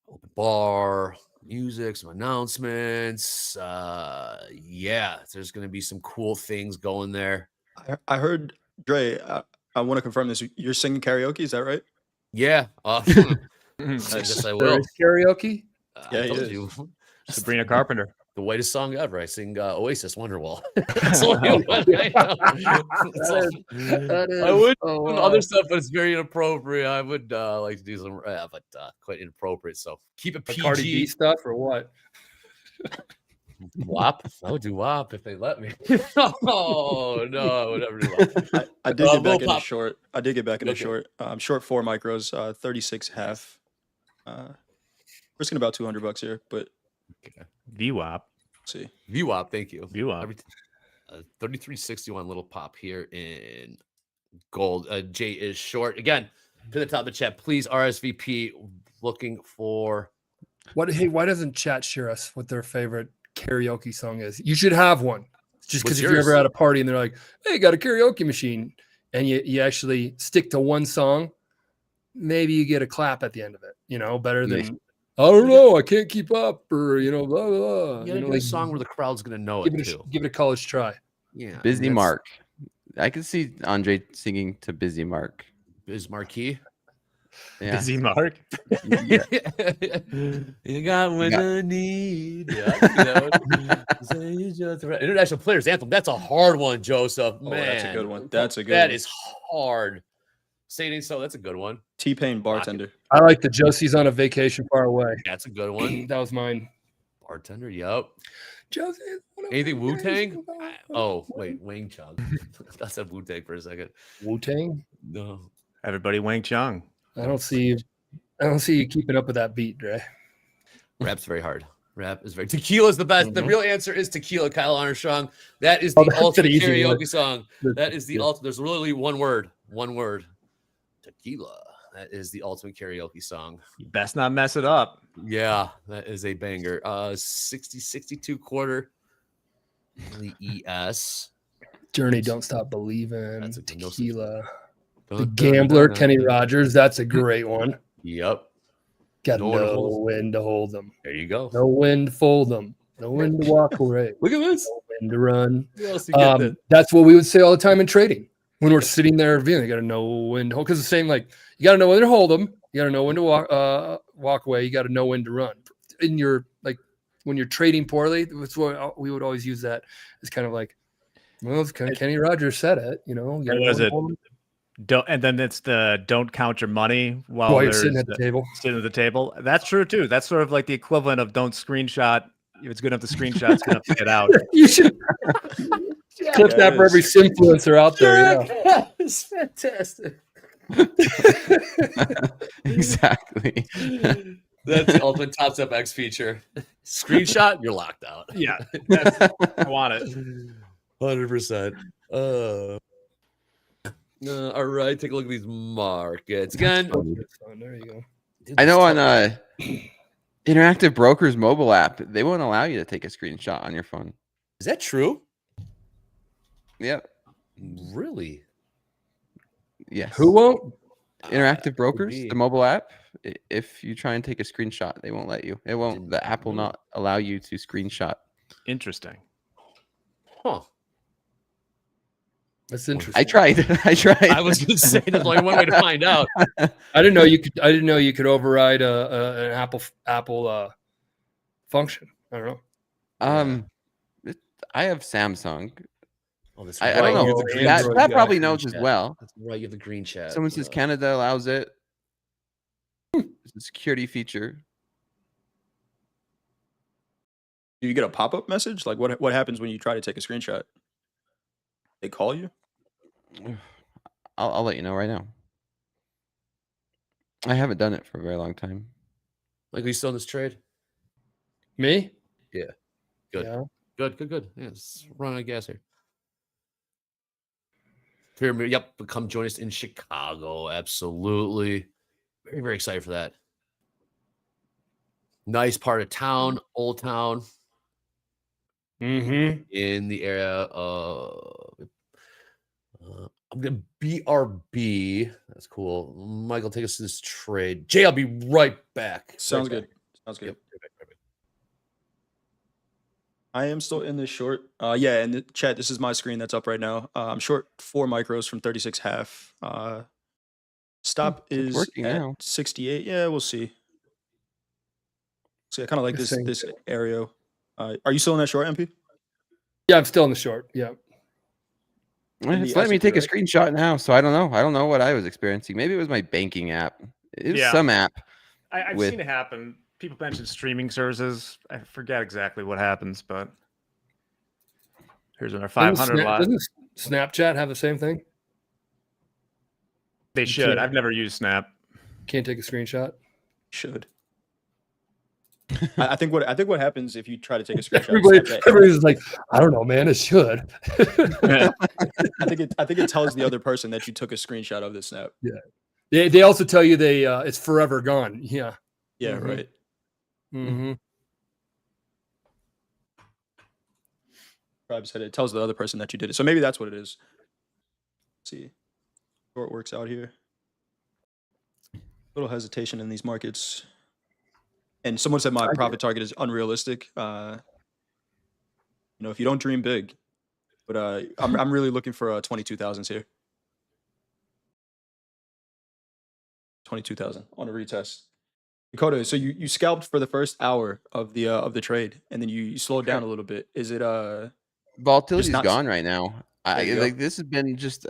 Open bar, music, some announcements. Yeah, there's going to be some cool things going there. I heard, Dre, I want to confirm this. You're singing karaoke, is that right? Yeah. I Nice. guess I There will. is karaoke. Yeah, I he told is. you. Sabrina Carpenter. The whitest song ever. I sing Oasis Wonderwall. That's the only one I know. That's all. I would do other stuff, but it's very inappropriate. I would like to do some, but quite inappropriate. So keep it Like Cardi B PG. stuff or what? WAP. I would do WAP if they let me. Oh no, I would never do WAP. I did get back Little in a pop. short. I did get back in a Okay. short. Short 4 micros, 36 half. Risking about $200 here, but VWAP. see. VWAP. Thank you. VWAP. 3361 little pop here in gold. Jay is short again. To the top of the chat, please. RSVP. Looking for What? Hey, why doesn't chat share us what their favorite karaoke song is? You should have one. Just What's because if you're yours? ever at a party and they're like, "Hey, got a karaoke machine," and you actually stick to one song, maybe you get a clap at the end of it. You know, better Nice. than I don't know, I can't keep up, or you know, blah blah. blah. you You gotta know, do like a song where the crowd's gonna know give it it too. give it a college try. Yeah, Busy and that's Mark. I can see Andre singing to Busy Mark. Biz Marquee. Yeah. Busy Mark. Yeah. You got what got- I need. Yeah, I can do that one. Say you just right. International Players Anthem. That's a hard one, Joseph. Oh, Man, that's a good one. That's a good That one. is hard. Saying so. That's a good one. T-Pain Bartender. I like the Josie's on a vacation far away. That's a good one. That was mine. Bartender. Yep. Josie's on a Anything Wu Tang? vacation far Oh away. wait, Wang Chung. I said Wu Tang for a second. Wu Tang. No. Everybody Wang Chung. I don't see you keeping up with that beat, Dre. Rap's very hard. Rap is very tequila's the best. The Mhm. real answer is tequila, Kyle Armstrong. That is the Oh, that's an ultimate easy karaoke one. song. That is the Yeah. ultimate. There's literally one word. One word. Tequila. That is the ultimate karaoke song. You best not mess it up. Yeah, that is a banger. 62 quarter. The ES. Journey, Don't Stop Believing. That's a good no Tequila. Dun, The dun, Gambler, dun, Kenny dun. Rogers. That's a great one. Yep. Got No one to no hold us. wind to hold them. There you go. No wind to fold them. No wind to walk away. Look at this. No wind to run. What else you get there? That's what we would say all the time in trading. When we're sitting there viewing, you got to know when to hold. Because the same, like, you got to know when to hold them. You got to know when to walk away. You got to know when to run. In your, like, when you're trading poorly, that's what we would always use that as kind of like, well, it's kind of Kenny Rogers said it, you know. You gotta What know was when to it? hold 'em Don't, and then it's the don't count your money while while you're there's sitting at the table. sitting at the table. That's true too. That's sort of like the equivalent of don't screenshot. If it's good enough to screenshot, it's good enough to get out. You should clip Yeah, that it for every is. influencer out there. Yeah. It's fantastic. Exactly. That's the ultimate Topstep X feature. Screenshot, you're locked out. Yeah, that's, I want it. 100%. All right, take a look at these markets again. There you go. Dude, I this know top- on Interactive Brokers mobile app, they won't allow you to take a screenshot on your phone. Is that true? Yep. Really? Yes. Who won't? Interactive Brokers, be. the mobile app. If you try and take a screenshot, they won't let you. It won't. Didn't The app will know. not allow you to screenshot. Interesting. Huh. That's interesting. I tried. I tried. I was going to say there's only one way to find out. I didn't know you could. I didn't know you could override an Apple function. I don't know. I have Samsung. Oh, that's I right. don't know. You're the green That, Android that guy, probably green knows as chat. well. That's right. You have the green chat. Someone says Canada allows it. It's a security feature. Do you get a pop-up message? Like what happens when you try to take a screenshot? They call you? I'll let you know right now. I haven't done it for a very long time. Like, are you still in this trade? Me? Yeah. Good. Yeah. Good. Yeah, let's run out of gas here. Pyramid, yep. Come join us in Chicago. Absolutely. Very excited for that. Nice part of town, Old Town. Mm-hmm. In the area of I'm gonna BRB. That's cool. Michael, take us to this trade. Jay, I'll be right back. Sounds Right good. Sounds good. Yep, right back. I am still in this short. Yeah, in the chat, this is my screen that's up right now. I'm short 4 micros from 36.5. Stop it's is working at now. 68. Yeah, we'll see. See, I kind of like The this same. this area. Are you still in that short, MP? Yeah, I'm still in the short. Yeah. In It's the letting me S&P, take a right? screenshot now, so I don't know. I don't know what I was experiencing. Maybe it was my banking app. It was Yeah. some app. I've with- seen it happen. People mention streaming services. I forget exactly what happens, but here's our 500 lot. Doesn't Snapchat have the same thing? They you should. can't- I've never used Snap. Can't take a screenshot. Should. I think what happens if you try to take a screenshot of Snapchat, Everybody's like, I don't know, man. It should. I think it tells the other person that you took a screenshot of this snap. They also tell you it's forever gone. Yeah. Yeah, Mhm. right. Mm-hmm. Tribe said it tells the other person that you did it. So maybe that's what it is. Let's see. Short works out here. Little hesitation in these markets. And someone said my profit target is unrealistic. If you don't dream big. But I'm really looking for 22,000s here. 22,000 on a retest. Dakota, so you scalped for the first hour of the trade, and then you slowed down a little bit. Is it Volatility's not- gone right now. There you go. Like this has been just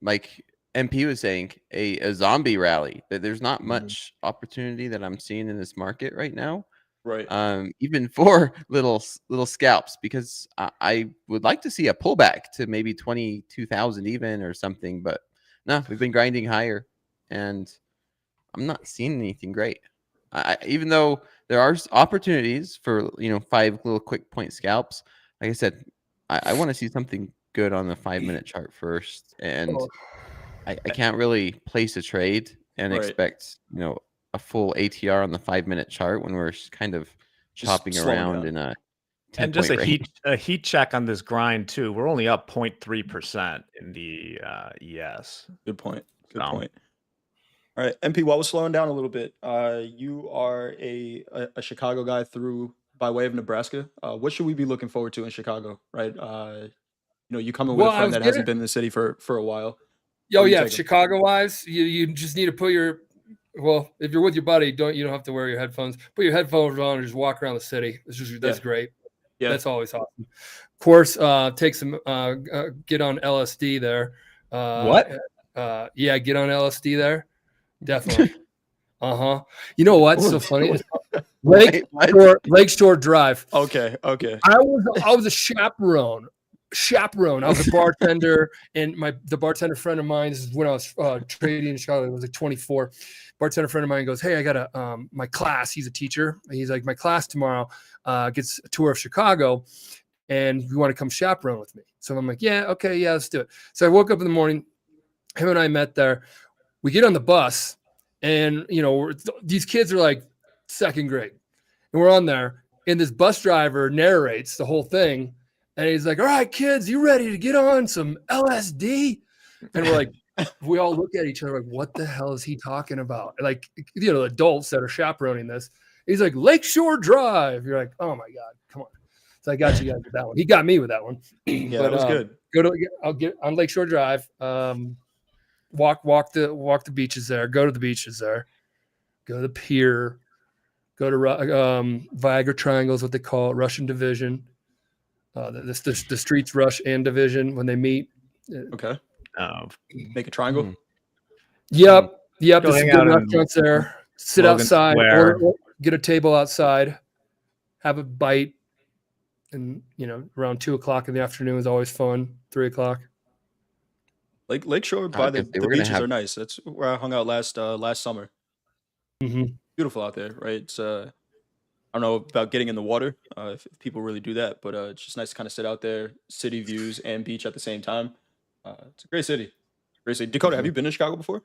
like MP was saying, a zombie rally. There's not much opportunity that I'm seeing in this market right now. right? Even for little scalps, because I would like to see a pullback to maybe 22,000 even or something, but no, we've been grinding higher, and I'm not seeing anything great. Even though there are opportunities for 5 little quick point scalps, like I said, I want to see something good on the 5-minute chart first, and I can't really place a trade and Right. expect a full ATR on the 5-minute chart when we're kind of Just chopping slowing around down. in a 10 And just point range. a heat check on this grind too. We're only up 0.3% in the ES. Good point. Good So- point. All right, MP. While we're slowing down a little bit, you are a Chicago guy by way of Nebraska. What should we be looking forward to in Chicago? Right. You come in with Well, a I friend was that hasn't been in the city for a while. Oh Where you yeah, taking? Chicago wise, you just need to put your if you're with your buddy, you don't have to wear your headphones. Put your headphones on and just walk around the city. That's great. Yeah. That's always awesome. Of course, take some get on LSD there. What? Yeah, get on LSD there. Definitely. You know what's so funny? Lakeshore Drive. Okay. I was a chaperone. I was a bartender, and the bartender friend of mine, this is when I was trading in Chicago, I was like 24. Bartender friend of mine goes, "Hey, I got my class." He's a teacher. He's like, "My class tomorrow gets a tour of Chicago, and you want to come chaperone with me?" So I'm like, "Yeah, okay, yeah, let's do it." So I woke up in the morning. Him and I met there. We get on the bus, and these kids are like second grade, and we're on there, and this bus driver narrates the whole thing. And he's like, "All right, kids, you ready to get on some LSD?" And we're like, we all look at each other like, what the hell is he talking about? Like, adults that are chaperoning this. He's like, Lakeshore Drive. You're like, oh my God, come on. So I got you guys with that one. He got me with that one. Yeah, that was good. I'll get on Lakeshore Drive. Walk the beaches there. Go to the beaches there. Go to the pier. Go to Viagra Triangle is what they call it, Russian Division. The streets rush and division when they meet. Okay. Oh, Make a triangle. Yep. Go There's some hang good out in restaurants there. Sit Logan outside, Square. get a table outside, have a bite, and around 2:00 in the afternoon is always fun. 3:00. Lakeshore by the If they were gonna beaches have- are nice. That's where I hung out last summer. Mm-hmm. Beautiful out there, right? It's don't know about getting in the water, if people really do that, but it's just nice to kind of sit out there, city views and beach at the same time. It's a great city. Great city. Dakota, have you been to Chicago before?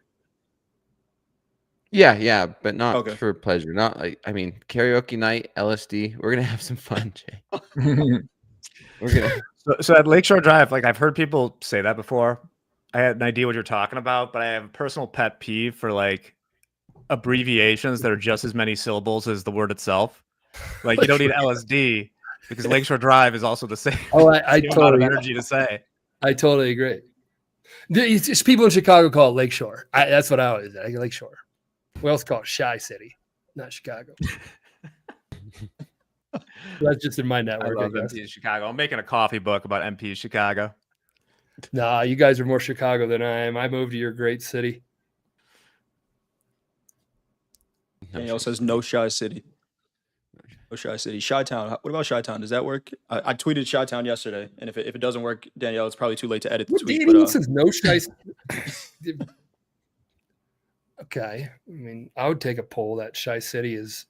Yeah, but not Okay. for pleasure. Not like, I mean, karaoke night, LSD. We're gonna have some fun, Jay. We're gonna. So at Lakeshore Drive, like I've heard people say that before. I had an idea what you're talking about, but I have a personal pet peeve for like abbreviations that are just as many syllables as the word itself. Like you don't need LSD because Lakeshore Drive is also the same. Oh, I same amount of totally, energy to say. I totally agree. It's just people in Chicago call it Lakeshore. That's what I always say. Lakeshore. We also call it Shy City, not Chicago. That's just in my I network. love MP Chicago. I'm making a coffee book about MP Chicago. Nah, you guys are more Chicago than I am. I moved to your great city. Danielle says no Shy City. No Shy City. Chi-Town. What about Chi-Town? Does that work? I tweeted Chi-Town yesterday, and if it doesn't work, Danielle, it's probably too late to edit the What tweet. Danny But says no Shy. Okay, I mean, I would take a poll that Shy City is.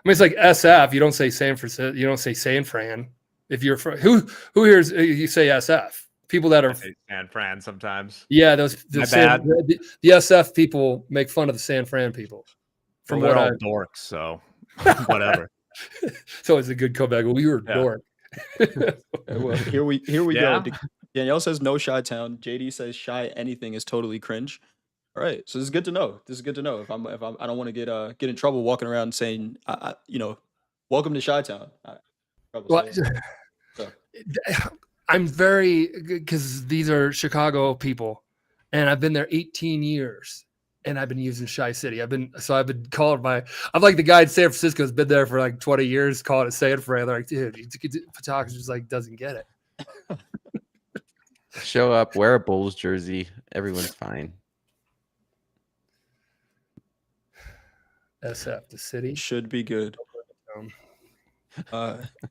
I mean, it's like SF. You don't say San Francisco. You don't say San Fran. If you're from who hears you say SF. People that are San Fran sometimes. yeah, those My the SF people make fun of the San Fran people. From From what what all dorks, so whatever. So it's a good comeback. Well, we were Yeah. dork. well, here we Yeah. go. Danielle says no Chi-Town. JD says shy anything is totally cringe. All right, so this is good to know. This is good to know. If I'm I don't want to get in trouble walking around saying welcome to Chi-Town. Well, So. I'm very because these are Chicago people, and I've been there 18 years, and I've been using Shy City. I've been called by. I'm like the guy in San Francisco who's been there for like 20 years, calling it San Fran. They're like, dude, photographer just like doesn't get it. Show up, wear a Bulls jersey. Everyone's fine. SF, the city. It should be good. Um,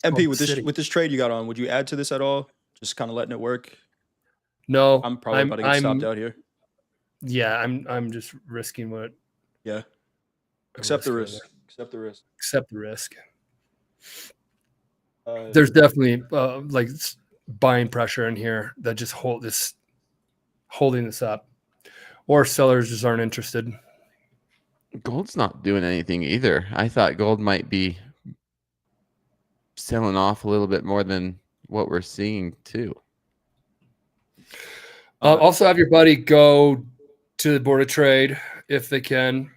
MP, city. with this trade you got on, would you add to this at all? Just kind of letting it work. No, I'm probably about to get stopped out here. Yeah, I'm just risking what. Yeah. I'm Accept the risking risk. Accept the risk. Accept the risk. Uh, There's definitely like buying pressure in here that just holding this up, or sellers just aren't interested. Gold's not doing anything either. I thought gold might be selling off a little bit more than what we're seeing too. Also, have your buddy go to the board of trade if they can.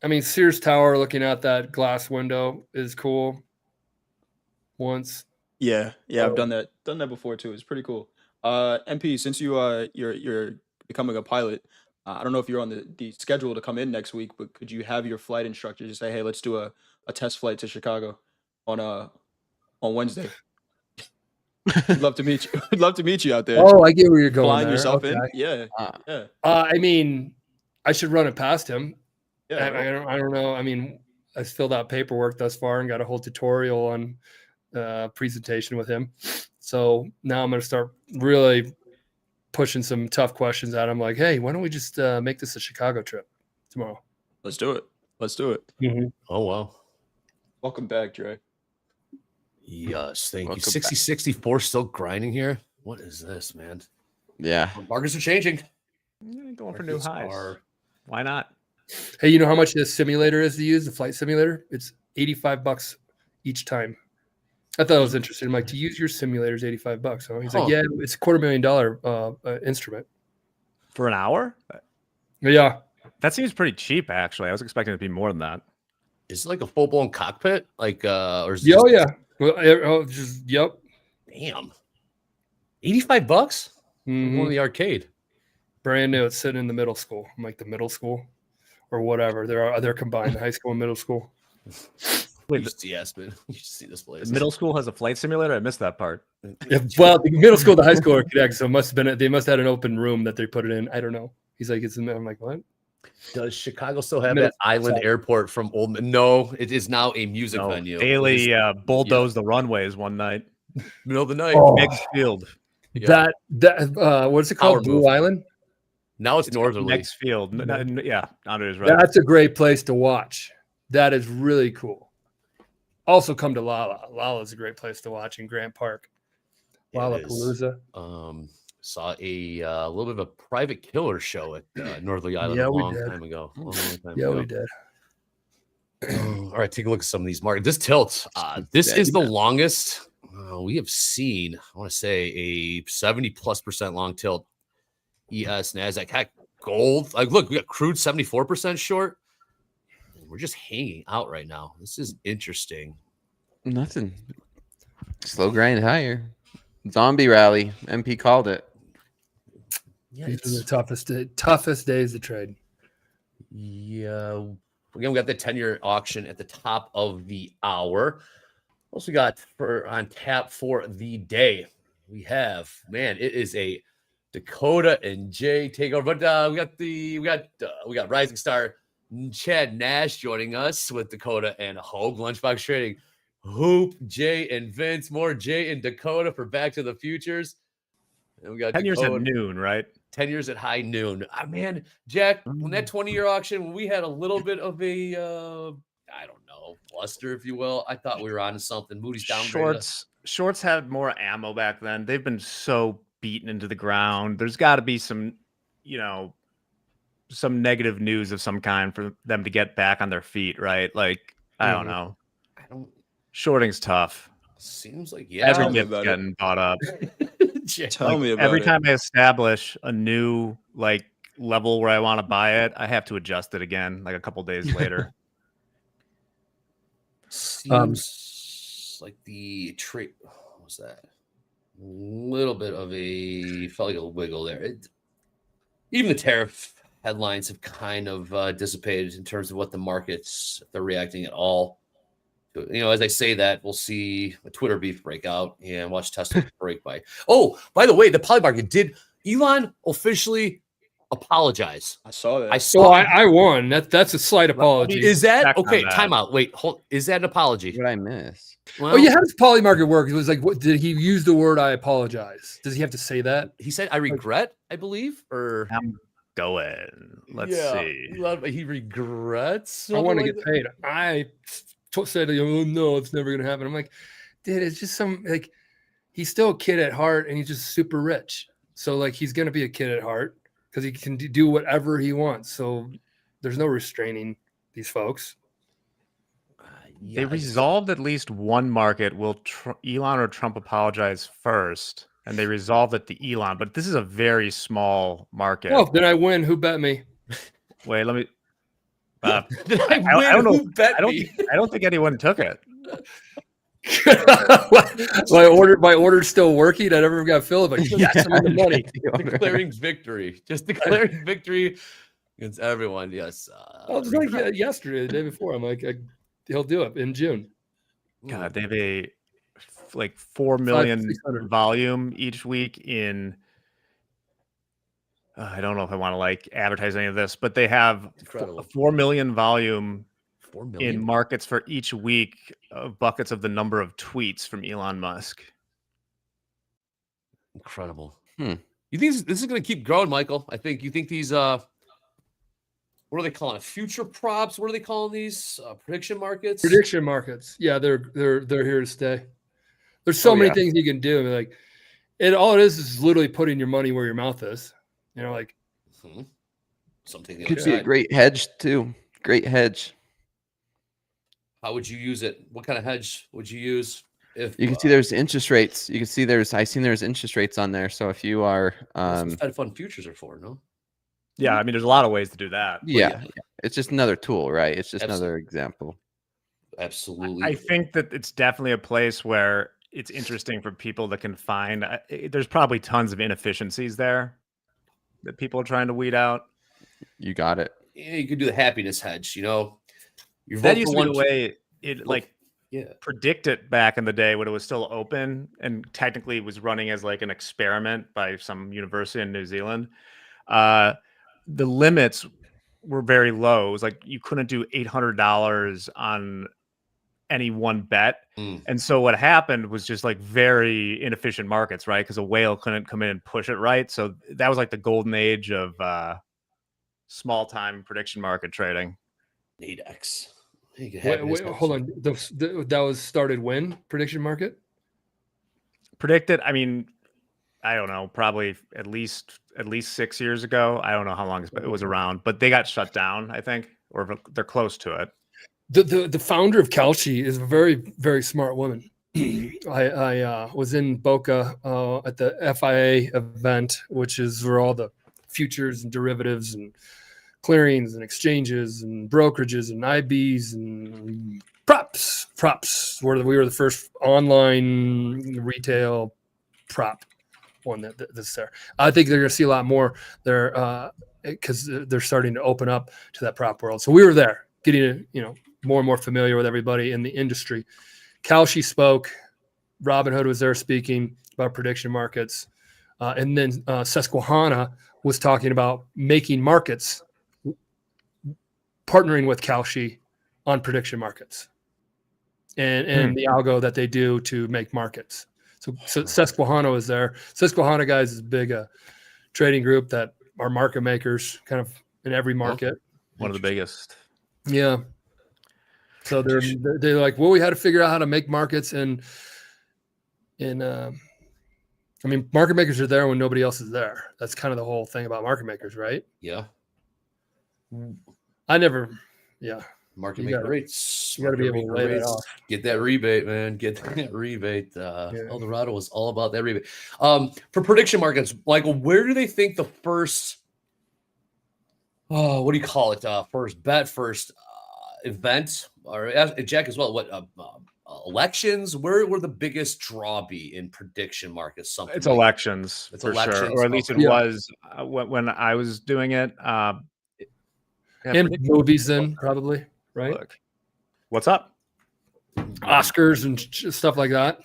I mean, Sears Tower, looking out that glass window is cool. Once, yeah, I've done that before too. It's pretty cool. MP, since you're becoming a pilot, I don't know if you're on the schedule to come in next week, but could you have your flight instructor just say, hey, let's do a test flight to Chicago on Wednesday? We'd love to meet you. We'd love to meet you out there. oh, I get where you're going. Flying there. yourself Okay. in. Yeah. Yeah. I mean, I should run it past him. Yeah. I don't know. I mean, I filled out paperwork thus far and got a whole tutorial on presentation with him. So now I'm going to start really pushing some tough questions at him. Like, hey, why don't we just make this a Chicago trip tomorrow? Let's do it. Let's do it. Oh, wow. Welcome back, Dre. Yes, thank Welcome you. 60-64 still grinding here. What is this, man? Yeah. Markets are changing. Going for new Markets highs. are- Why not? Hey, you know how much this simulator is to use, the flight simulator? It's $85 each time. I thought it was interesting. I'm like, to use your simulator is $85. So he's like, yeah, it's $250,000 instrument. For an hour? Yeah. That seems pretty cheap, actually. I was expecting it to be more than that. Is it like a full blown cockpit? Like, or is it Oh, just- yeah. Well, just, yep. Damn. $85? Mhm. One of the arcade. Brand new. It's sitting in the middle school. I'm like the middle school or whatever. They're combined, high school and middle school. Wait, yes, man. You should see this place. Middle school has a flight simulator? I missed that part. Yeah, well, the middle school, the high school are connected, so they must have had an open room that they put it in. I don't know. He's like, it's in there. I'm like, what? Does Chicago still have Middle- that island airport from old? No, it is now a music venue. Daily It is- bulldozed the runways one night. middle of the night. Oh. Big field. Yeah. That what's it called? Power Blue move. Island? Now it's got the northerly. next field. Yeah, Andre is right. That's a great place to watch. That is really cool. Also, come to Lala. Lala is a great place to watch in Grant Park. Yeah, it is. Lollapalooza. Saw a little bit of a private killer show at Northerly Island Yeah, a we long did. time ago. Long time Yeah, ago. we did. All right, take a look at some of these markets. This tilt, this is the longest we have seen. I want to say a 70+% long tilt. ES, NASDAQ, heck, gold. Like, look, we got crude 74% short. We're just hanging out right now. This is interesting. Nothing. Slow grind higher. Zombie rally. MP called it. Yeah, These are the toughest days to trade. Yeah. Again, we got the 10-year auction at the top of the hour. Also got on tap for the day. We have, man, it is a Dakota and Jay takeover. But we got Rising Star Chad Nash joining us with Dakota and Hoag. Lunchbox Trading. Hoop, Jay and Vince. More Jay and Dakota for Back to the Futures. And we got 10 years Dakota. at noon, right? 10 years at high noon. Man, Jack, when that 20-year auction, when we had a little bit of a, I don't know, bluster, if you will, I thought we were on to something. Moody's downgraded. Shorts had more ammo back then. They've been so beaten into the ground. There's got to be some, some negative news of some kind for them to get back on their feet, right? Like, I don't know. Shorting's tough. Seems like, Every me dip's about it. getting bought up. Tell me about every it. time I establish a new level where I want to buy it, I have to adjust it again like a couple days later. Seems like the trade. What was that? A little bit of felt like a wiggle there. Even the tariff headlines have kind of dissipated in terms of what the markets, if they're reacting at all. As I say that, we'll see a Twitter beef break out and watch Tesla break by. Oh, by the way, the poly market, did Elon officially apologize? I saw that. I won. That's a slight apology. Is that okay? that. Time out. Wait, hold. Is that an apology? What I miss? Well, Oh yeah, how does poly market work? It was like, what did he use the word "I apologize"? Does he have to say that? he said, "I regret," I believe, or I'm going. Let's see. He regrets. I want to something get like paid. I said, "Oh no, it's never gonna happen." I'm like, dude, it's just he's still a kid at heart, and he's just super rich. So he's gonna be a kid at heart because he can do whatever he wants. So there's no restraining these folks. They resolved at least one market. Will Elon or Trump apologize first? And they resolved it to Elon, but this is a very small market. Oh, then I win. Who bet me? Wait, let me. Did I I don't know. Who bet me? I don't think anyone took it. my order's still working. I never got filled. Like, yes, I'm in the money. Declaring victory. Just declaring victory against everyone. Yes. I was like yesterday, the day before. I'm like, he'll do it in June. God, they have 4 million 600. volume each week in. I don't know if I want to advertise any of this, but they have Incredible. 4 million volume 4 million. in markets for each week of buckets of the number of tweets from Elon Musk. Incredible. You think this is going to keep growing, Michael? You think these what are they calling it? Future props? What are they calling these? Prediction markets? Prediction markets. Yeah, they're here to stay. There's so many things you can do. All it is literally putting your money where your mouth is. Something Could be a great hedge too. Great hedge. How would you use it? What kind of hedge would you use? If You can see there's interest rates. You can see there's interest rates on there. So if you are that's what Fed Fund futures are for, no? Yeah, I mean, there's a lot of ways to do that. yeah, it's just another tool, right? It's just another example. Absolutely. I think that it's definitely a place where it's interesting for people that can find. There's probably tons of inefficiencies there that people are trying to weed out. You got it. Yeah, you could do the happiness hedge. You That used to be the way it predict it back in the day when it was still open and technically was running as an experiment by some university in New Zealand. The limits were very low. It was you couldn't do $800 on any one bet. Mm. And so what happened was just like very inefficient markets, right? Because a whale couldn't come in and push it right. So that was like the golden age of small time prediction market trading. Nadex. You can have Wait, hold on. That was started when prediction market? Predicted, I mean, I don't know, probably at least 6 years ago. I don't know how long it was around, but they got shut down, I think, or they're close to it. The founder of Kalshi is a very, very smart woman. I was in Boca at the FIA event, which is where all the futures and derivatives and clearings and exchanges and brokerages and IBs and props. We were the first online retail prop one that's there. I think they're going to see a lot more there because they're starting to open up to that prop world. So we were there, getting more and more familiar with everybody in the industry. Kalshi spoke. Robinhood was there speaking about prediction markets. And then Susquehanna was talking about making markets, partnering with Kalshi on prediction markets and the algo that they do to make markets. So Susquehanna was there. Susquehanna, guys, is a big trading group that are market makers kind of in every market. One of the biggest. Yeah. So they're like, well, we had to figure out how to make markets I mean, market makers are there when nobody else is there. That's kind of the whole thing about market makers, right? Yeah. Market You maker gotta- rates. you gotta be Market able to maker lay that rates. off. Get that rebate, man. Get that rebate. Eldorado was all about that rebate. For prediction markets, Michael, where do they think the first what do you call it? First bet, first event, or Jack as well. What elections? Where the biggest draw be in prediction markets? Something It's like elections, It's for elections, sure, or at least it okay. was when I was doing it. And prediction- movies then probably, right? Look, what's up? Oscars and stuff like that.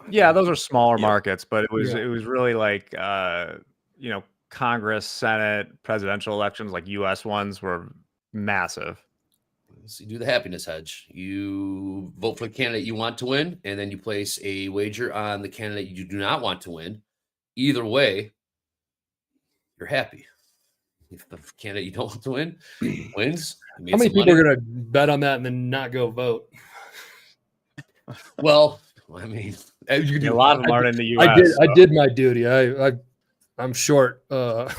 Yeah, those are smaller Yeah. markets, but it was Yeah. really like Congress, Senate, presidential elections, like U.S. ones were massive. So you do the happiness hedge. You vote for the candidate you want to win, and then you place a wager on the candidate you do not want to win. Either way, you're happy. If the candidate you don't want to win wins, you made How many some people money. are going to bet on that and then not go vote? Well, I mean, you can A do lot of them aren't in the U.S. I did my duty. I'm short. short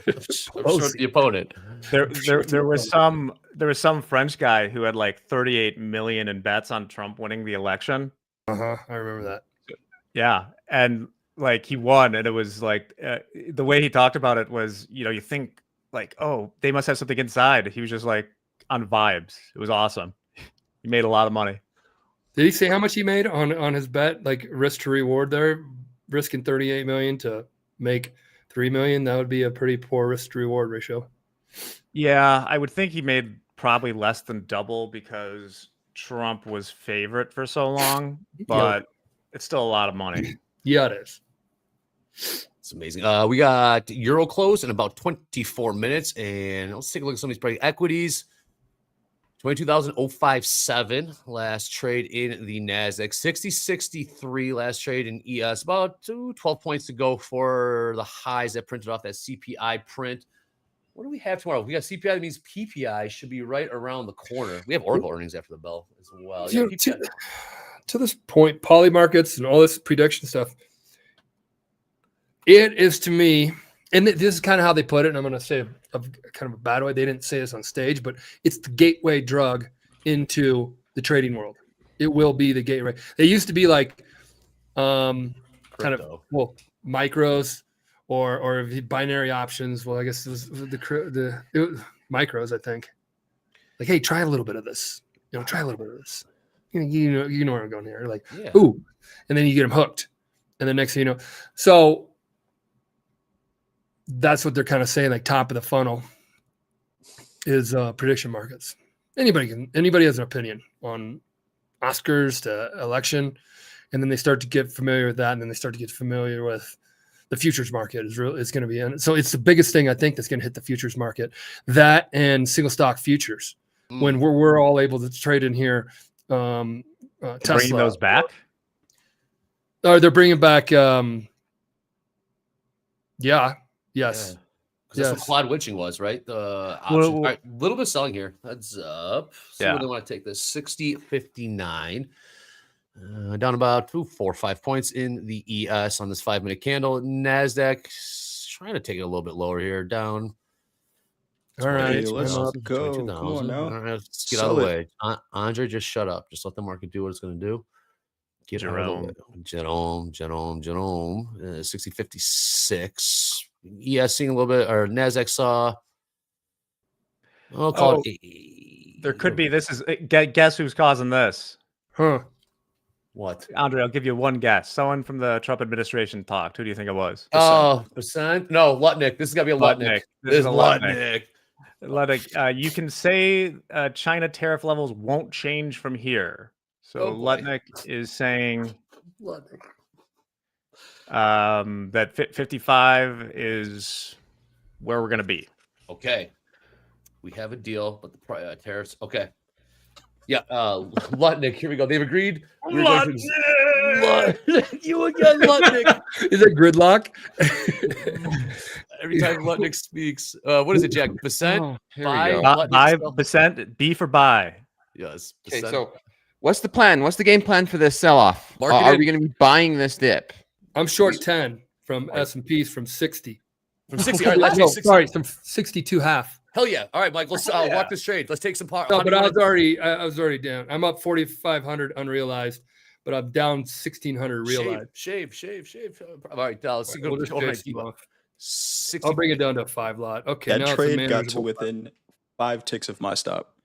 the opponent. There was some French guy who had like 38 million in bets on Trump winning the election. I remember that. Yeah, and like he won, and it was like the way he talked about it was, you think like, oh, they must have something inside. He was just like on vibes. It was awesome. He made a lot of money. Did he say how much he made on his bet? Like risk to reward there, risking 38 million to make 3 million. That would be a pretty poor risk to reward ratio. Yeah, I would think he made probably less than double because Trump was favorite for so long, but it's still a lot of money. Yeah, it is. It's amazing. We got Euro close in about 24 minutes, and let's take a look at some of these price equities. 22,057 last trade in the NASDAQ. 60.63 last trade in ES. About 12 points to go for the highs that printed off that CPI print. What do we have tomorrow? We got CPI. That means PPI should be right around the corner. We have Oracle earnings after the bell as well. Yeah, To this point, poly markets and all this prediction stuff, it is to me, and this is kind of how they put it, and I'm going to say kind of a bad way. They didn't say this on stage, but it's the gateway drug into the trading world. It will be the gateway. They used to be like kind of micros or binary options. Well, I guess it was it was micros, I think. Like, hey, try a little bit of this. Try a little bit of this. You know where I'm going here. Like, ooh, and then you get them hooked, and then next thing you know, so that's what they're kind of saying. Like, top of the funnel is prediction markets. Anybody has an opinion on Oscars to election, and then they start to get familiar with that, and then they start to get familiar with the futures market is going to be in. So it's the biggest thing I think that's going to hit the futures market. That and single stock futures. When we're all able to trade in here, Bringing Tesla. those back? Or they're bringing back. Yeah. Yes. Because that's what Yes. quad witching was, right? The option. Well, All right, a little bit of selling here. Heads up. See Yeah. where they want to take this. 60.59. Down about 4 or 5 points in the ES on this 5-minute candle. NASDAQ trying to take it a little bit lower here. Down. All right. Hey, let's I'm up. go. Come on 22,000. now. All right, let's get out Sell of the it. way. Andre, just shut up. Just let the market do what it's going to do. Get out of the way. Jerome. 60.56. ES seeing a little bit, or NASDAQ saw. I'll call it. There could be. This is guess who's causing this? Huh. What? Andre, I'll give you one guess. Someone from the Trump administration talked. Who do you think it was? Oh, percent? No, Lutnick. This is gotta be a Lutnick. This is a Lutnick. Lutnick. You can say China tariff levels won't change from here. So Oh, boy. Lutnick is saying Lutnick. that 55 is where we're going to be. Okay. We have a deal, but the tariffs. Okay. Yeah. Lutnick. Here we go. They've agreed. Lutnick. You again, Lutnick. Is that gridlock? Every time Lutnick speaks. What is it, Jack? Percent? Oh, Here we Buy? go. Lutnick still? 5%, B for buy. Yes. Okay, percent. so what's the plan? What's the game plan for this sell-off? Mark it Are in. we going to be buying this dip? I'm short 10 from S&P's from 60. From 60. All right, let's No, take 60. sorry, from 62 half. Hell yeah. All right, Mike. Let's walk this trade. Let's take some part. No, but I was already down. I'm up 4,500 unrealized, but I'm down 1,600 realized. Shave. All right, let's go We'll to just overnight chase them keep up. off. 60. I'll bring it down to a 5 lot. Okay, That now trade it's a got to manageable within 5 ticks of my stop.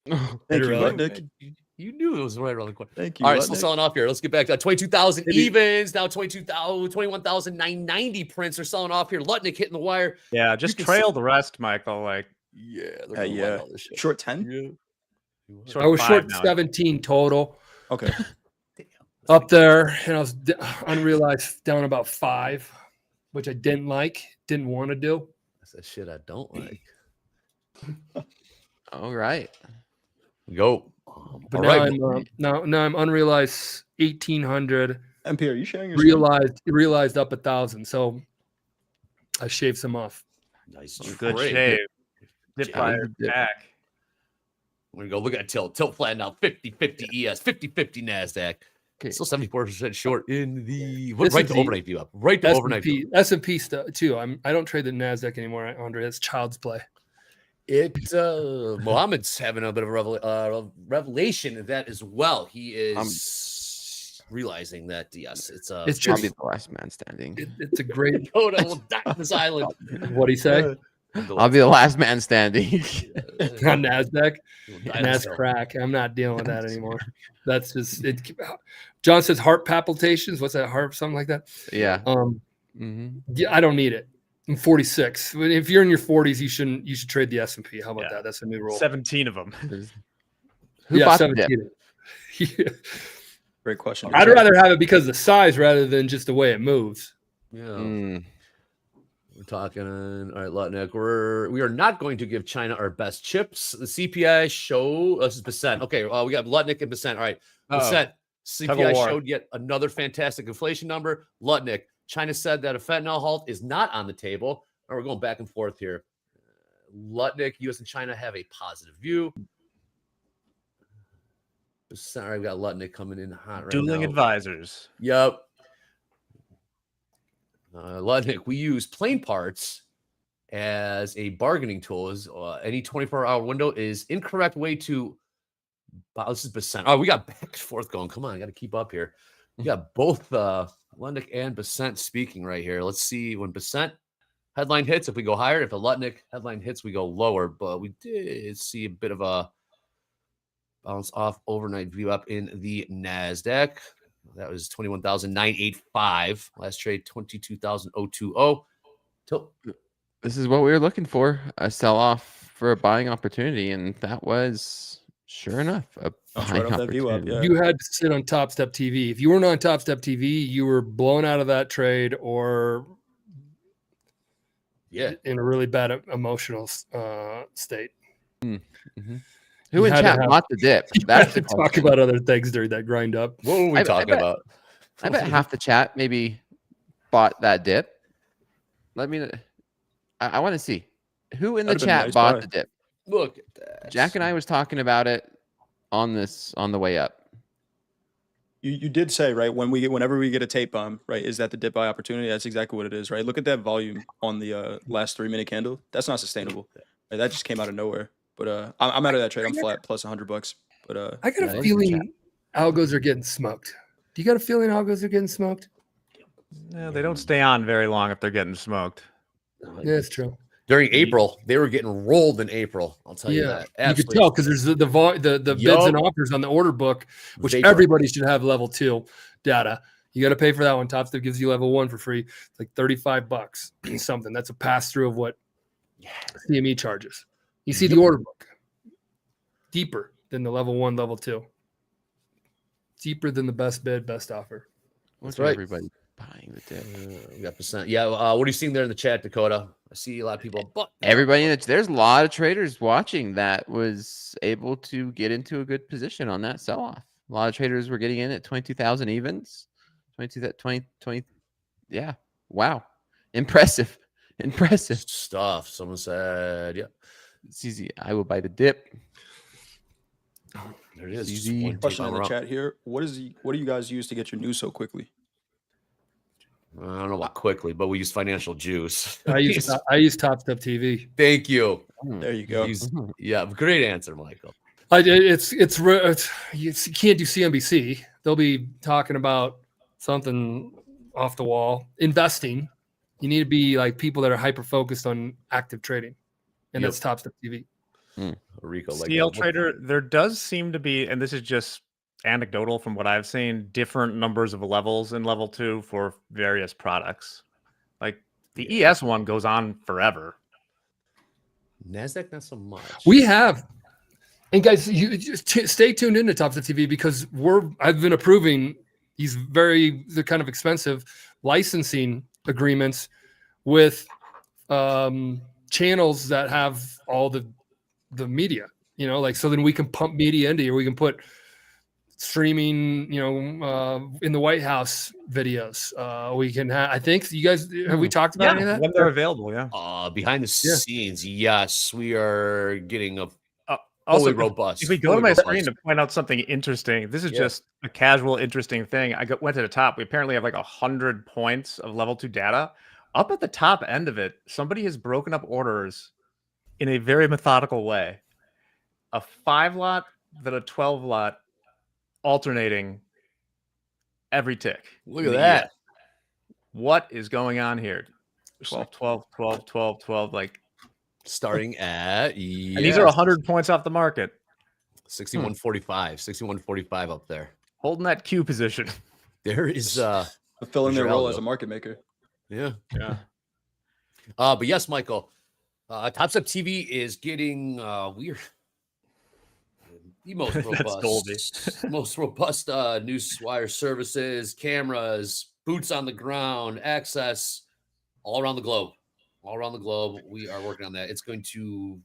Did Thank it you, really? Lutnick. You knew it was right around the corner. Thank you. All right, still Lutnick. selling off here. Let's get back to 22,000 Maybe- evens. Now 21,990 prints are selling off here. Lutnick hitting the wire. Yeah, just can trail the rest, Michael. Like Yeah, Yeah. Short 10? Yeah. short I was 5 short now. 17 total Okay. up there, and I was unrealized down about 5, which I didn't want to do. That's that shit I don't like. All right. Go. But All now right. I'm I'm unrealized 1,800, MP, are you sharing your screen? realized up 1,000. So I shaved some off. Nice Good trade. shave. Dip Yeah, fire dip. back. We're going to go look at tilt. Tilt flat now. 50-50 ES. 50-50 NASDAQ. Okay. Still 74% short in the This right is to the overnight view up. Right to overnight view. S&P stuff too. I don't trade the NASDAQ anymore, Andre. It's child's play. Mohammed's having a bit of a revelation of that as well. He is realizing that yes, it's It's I'll just be the last man standing. it's a great. Dakota will die on this island. What do you say? I'll be the last man standing. On NASDAQ? Nas That's crack. I'm not dealing with that anymore. That's just it. John says heart palpitations. What's that? Heart, something like that. Yeah. Yeah, I don't need it. I'm 46. If you're in your 40s, you should trade the S&P. How about Yeah. that? That's a new rule. 17 of them. Who bought the dip? 17. Great question. I'd rather have it because of the size rather than just the way it moves. Yeah. Mm. We're talking. All right, Lutnick. We are not going to give China our best chips. The CPI show. This is percent. Okay, we got Lutnick and percent. All right, percent. Tug of CPI war. showed yet another fantastic inflation number. Lutnick. China said that a fentanyl halt is not on the table. And we're going back and forth here. Lutnick, U.S. and China have a positive view. Sorry, we got Lutnick coming in hot right Dueling now. advisors. Yep. Lutnick, we use plain parts as a bargaining tool. Is any 24-hour window is incorrect way to. This is percent. Oh, we got back and forth going. Come on, I got to keep up here. We got both Lutnick and Besant speaking right here. Let's see when Besant headline hits. If we go higher, if a Lutnick headline hits, we go lower. But we did see a bit of a bounce off overnight view up in the NASDAQ. That was 21,985. Last trade, 22,020. This is what we were looking for, a sell-off for a buying opportunity, and that was, sure enough, a That's buying right off that view up, opportunity. yeah. You had to sit on Topstep TV. If you weren't on Topstep TV, you were blown out of that trade or Yeah. in a really bad emotional state. Mm-hmm. Who in had to chat have- bought the dip? You That's have the to talk question. about other things during that grind up. What were we I talking bet- about? I bet half the chat maybe bought that dip. Let me. I want to see who in the That'd have been a chat nice bought buy. the dip. Look at that. Jack and I was talking about it on the way up. You did say, right, whenever we get a tape bomb, right, is that the dip buy opportunity? That's exactly what it is, right? Look at that volume on the last 3-minute candle. That's not sustainable. Right? That just came out of nowhere. But I'm out of that trade. I'm flat plus $100. But I got That a is the feeling algos are getting smoked. Do you got a feeling algos are getting smoked? Yeah, they don't stay on very long if they're getting smoked. Yeah, it's true. During April, they were getting rolled in April. I'll tell you that. You could Absolutely. tell because there's the bids and offers on the order book, which Vapor. everybody should have level 2 data. You got to pay for that one. Topstep gives you level 1 for free. It's like $35 something. That's a pass through of what CME charges. You see the order book deeper than the level 1, level 2, deeper than the best bid, best offer. What's right. everybody buying the dip? We got percent. Yeah. What are you seeing there in the chat, Dakota? I see a lot of people. But Everybody in it. There's a lot of traders watching that was able to get into a good position on that sell off. A lot of traders were getting in at 22,000 evens. 20. Yeah. Wow. Impressive. stuff. Someone said, yeah. It's easy. I will buy the dip. There it is. Just Easy. one tape question in on the round. chat here. What do you guys use to get your news so quickly? I don't know about quickly, but we use financial juice. I use Topstep TV. Thank you. There you go. Yeah, great answer, Michael. You can't do CNBC. They'll be talking about something off the wall. Investing, you need to be like people that are hyper focused on active trading, and Yep. that's Topstep TV. Rico, like CL Trader, there does seem to be, and this is just anecdotal from what I've seen, different numbers of levels in level 2 for various products. Like the ES one goes on forever. NASDAQ, not so much. We have, and guys, you just stay tuned into Topstep TV because I've been approving these the kind of expensive licensing agreements with channels that have all the media, like, so then we can pump media into here. We can put streaming, in the White House videos. We can I think you guys, have we talked about any of that? When they're available, yeah. Behind the scenes, yes, we are getting a Also, fully robust. if we go to fully my robust. screen to point out something interesting, this is Yeah. just a casual, interesting thing. Went to the top. We apparently have like 100 points of level 2 data. Up at the top end of it, somebody has broken up orders in a very methodical way. A 5 lot, then a 12 lot, alternating every tick. Look at that. What is going on here? 12, 12, 12, 12, 12. Like, Starting at and these are 100 points off the market. 61.45 up there. Holding that Q position. There is Fulfilling their There's your role algo. as a market maker. yeah. Yeah. But yes, Michael, Topstep TV is getting weird. The most robust newswire services, cameras, boots on the ground, access all around the globe. We are working on that. It's going to.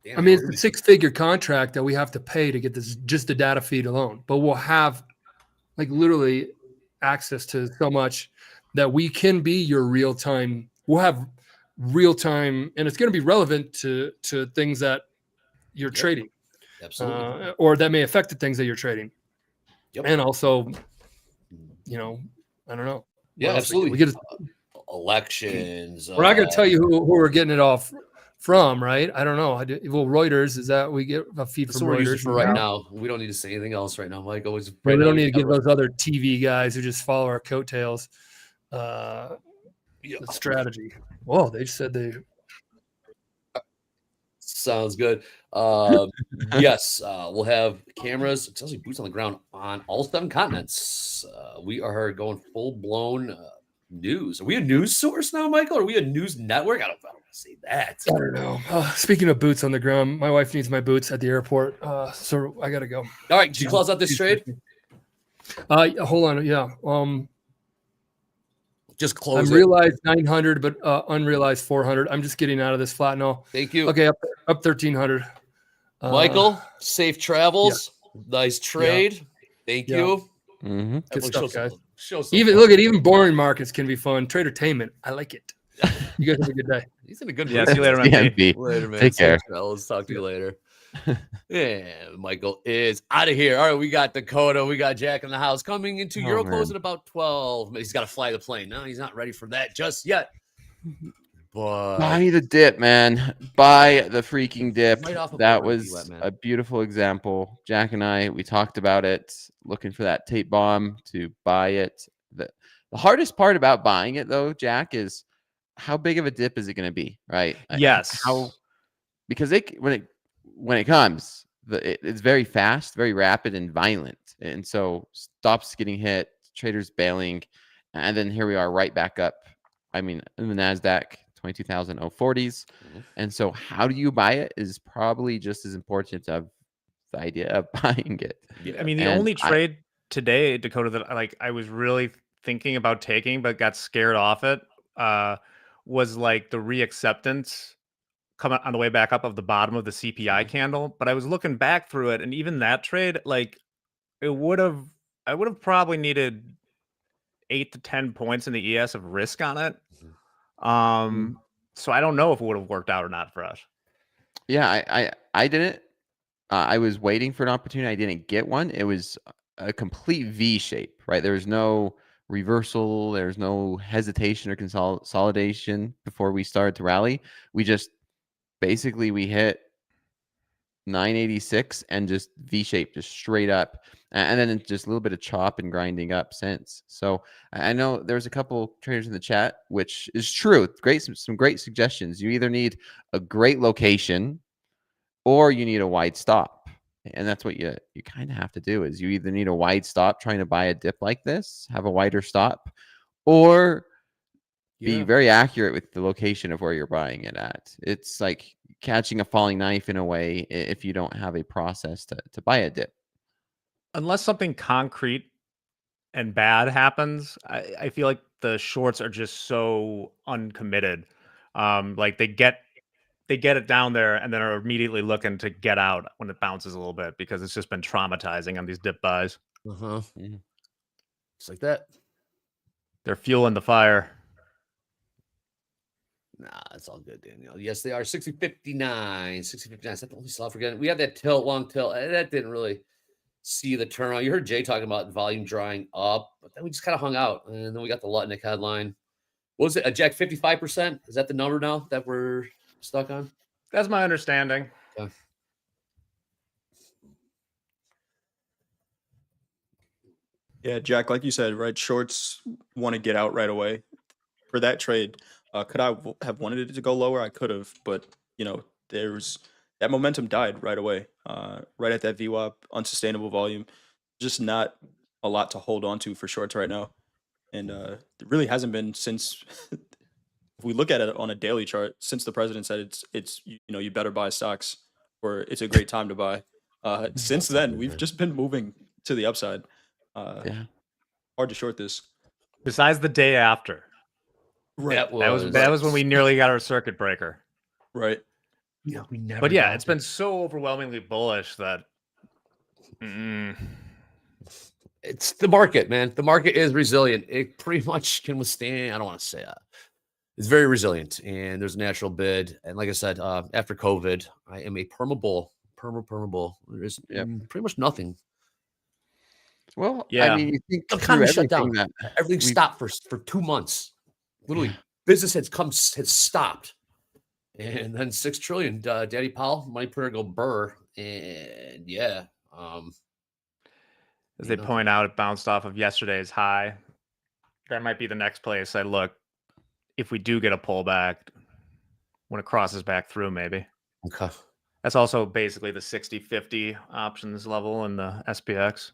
Damn, I mean, we're it's a 6-figure contract that we have to pay to get this, just the data feed alone. But we'll have like literally access to so much that we can be your real time. We'll have real time, and it's going to be relevant to things that you're trading, absolutely. or that may affect the things that you're trading. Yep. And also, I don't know. Yeah, What else absolutely. We get. Elections. We're not going to tell you who we're getting it off from, right? I don't know. Well, Reuters, is that we get a feed That's from what we're using Reuters for right now. We don't need to say anything else right now, Mike. Always. We don't need to give those other TV guys who just follow our coattails the strategy. Whoa, they said they. Sounds good. Yes, we'll have cameras, especially boots on the ground on all 7 continents. We are going full blown news. Are we a news source now, Michael? Are we a news network? I don't want to say that. I don't know. Speaking of boots on the ground, my wife needs my boots at the airport, so I gotta go. All right, did you close out this trade? Hold on. Yeah. Just close I'm it. realized 900, but unrealized 400. I'm just getting out of this flat now. Thank you. Okay, up 1300. Michael, safe travels. Nice trade. Thank Yeah. you. Mm-hmm. Good Everyone stuff, guys. show some Even love. look at even boring markets can be fun. Tradertainment, I like it. You guys have a good day. He's in a good Yeah, mood. see you later, man. CMB. Later, man. Take care. Safe travels. Talk to you later. Yeah, Michael is out of here. All right, we got Dakota. We got Jack in the house coming into Oh, Euro close man. at about 12. He's got to fly the plane. No, he's not ready for that just yet. But Buy the dip, man. Buy the freaking dip. Right off of That Burger King, was man. a beautiful example. Jack and I, we talked about it, looking for that tape bomb to buy it. The hardest part about buying it, though, Jack, is how big of a dip is it going to be, right? Yes. Because when it comes, it's very fast, very rapid, and violent, and so stops getting hit, traders bailing, and then here we are right back up. I mean, in the Nasdaq, 22,000 040s, and so how do you buy it is probably just as important of the idea of buying it. I mean, the And only trade today, Dakota, that I was really thinking about taking but got scared off it was like the reacceptance coming on the way back up of the bottom of the CPI candle. But I was looking back through it, and even that trade, like I would have probably needed 8 to 10 points in the ES of risk on it. So I don't know if it would have worked out or not for us. Yeah, I didn't. I was waiting for an opportunity. I didn't get one. It was a complete V shape, right? There was no reversal. There's no hesitation or consolidation before we started to rally. We just basically we hit 986 and just V shape, just straight up, and then just a little bit of chop and grinding up since. So I know there's a couple traders in the chat, which is true. Some great suggestions. You either need a great location or you need a wide stop. And that's what you kind of have to do is you either need a wide stop trying to buy a dip like this, have a wider stop, or be very accurate with the location of where you're buying it at. It's like catching a falling knife in a way if you don't have a process to buy a dip. Unless something concrete and bad happens, I feel like the shorts are just so uncommitted. Like they get it down there and then are immediately looking to get out when it bounces a little bit because it's just been traumatizing on these dip buys. Just like that. They're fueling the fire. Nah, it's all good, Danielle. Yes, they are 60.59. 60.59. Is that the only slot we're getting? We had that long tilt. That didn't really see the turnaround. You heard Jay talking about volume drying up, but then we just kind of hung out. And then we got the Lutnick headline. What was it? Jack, 55%? Is that the number now that we're stuck on? That's my understanding. Yeah. Yeah, Jack, like you said, right? Shorts want to get out right away. For that trade, could I have wanted it to go lower? I could have, but there's that momentum died right away, right at that VWAP, unsustainable volume. Just not a lot to hold on to for shorts right now, and it really hasn't been since. If we look at it on a daily chart, since the president said it's you better buy stocks or it's a great time to buy. Since then, we've just been moving to the upside. Yeah. Hard to short this. Besides the day after. Right. That was when we nearly got our circuit breaker. Right. Yeah, we never. But yeah, got it's been so overwhelmingly bullish that it's the market, man. The market is resilient. It pretty much can withstand. I don't want to say that. It's very resilient, and there's a natural bid. And like I said, after COVID, I am a perma bull. There's pretty much nothing. Well, yeah. I mean, you think The through economy shut down. everything Everything stopped for 2 months. Literally, business has stopped. And then 6 trillion, Daddy Powell, money printer go burr. And yeah. As they point out, it bounced off of yesterday's high. That might be the next place I look if we do get a pullback when it crosses back through, maybe. Okay. That's also basically the 60-50 options level in the SPX.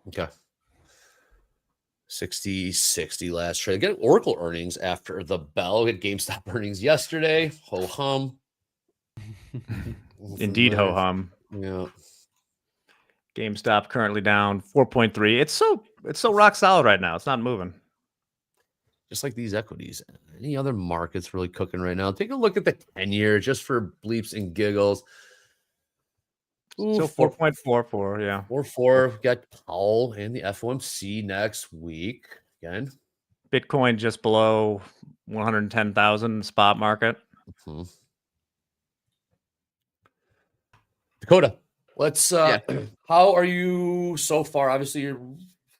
Okay. 60-60 last trade. Get Oracle earnings after the bell. We had GameStop earnings yesterday. Ho hum. Indeed, ho hum. Yeah. GameStop currently down 4.3. It's so rock solid right now. It's not moving. Just like these equities. Any other markets really cooking right now? Take a look at the 10-year just for bleeps and giggles. Ooh, So 4.44, yeah. 4.4. Got Powell and the FOMC next week. Again. Bitcoin just below 110,000 spot market. Mhm. Dakota, let's how are you so far? Obviously, you're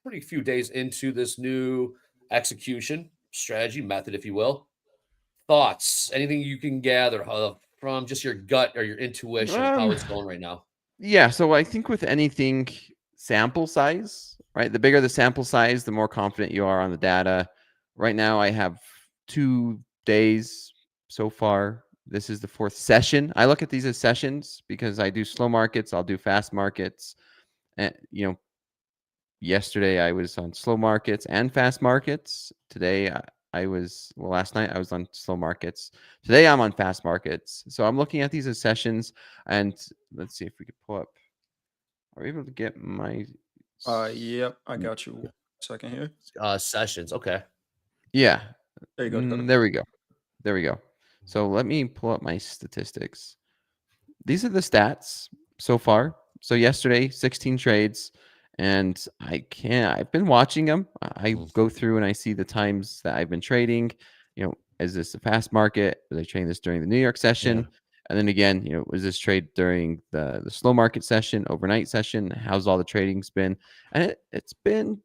pretty few days into this new execution strategy method, if you will. Thoughts, anything you can gather from just your gut or your intuition, how it's going right now? Yeah, so I think with anything sample size, right? The bigger the sample size, the more confident you are on the data. Right now, I have 2 days so far. This is the 4th session. I look at these as sessions because I do slow markets, I'll do fast markets. And yesterday I was on slow markets and fast markets. Today last night I was on slow markets. Today I'm on fast markets. So I'm looking at these as sessions, and let's see if we could pull up. Are we able to get my Yep, I got you. 1 second here. Sessions. Okay. Yeah. There you go. Dakota. There we go. There we go. So let me pull up my statistics. These are the stats so far. So yesterday, 16 trades, and I've been watching them. I go through and I see the times that I've been trading. Is this a fast market? Was I trading this during the New York session? Yeah. And then again, was this trade during the slow market session, overnight session? How's all the trading's been? And it's been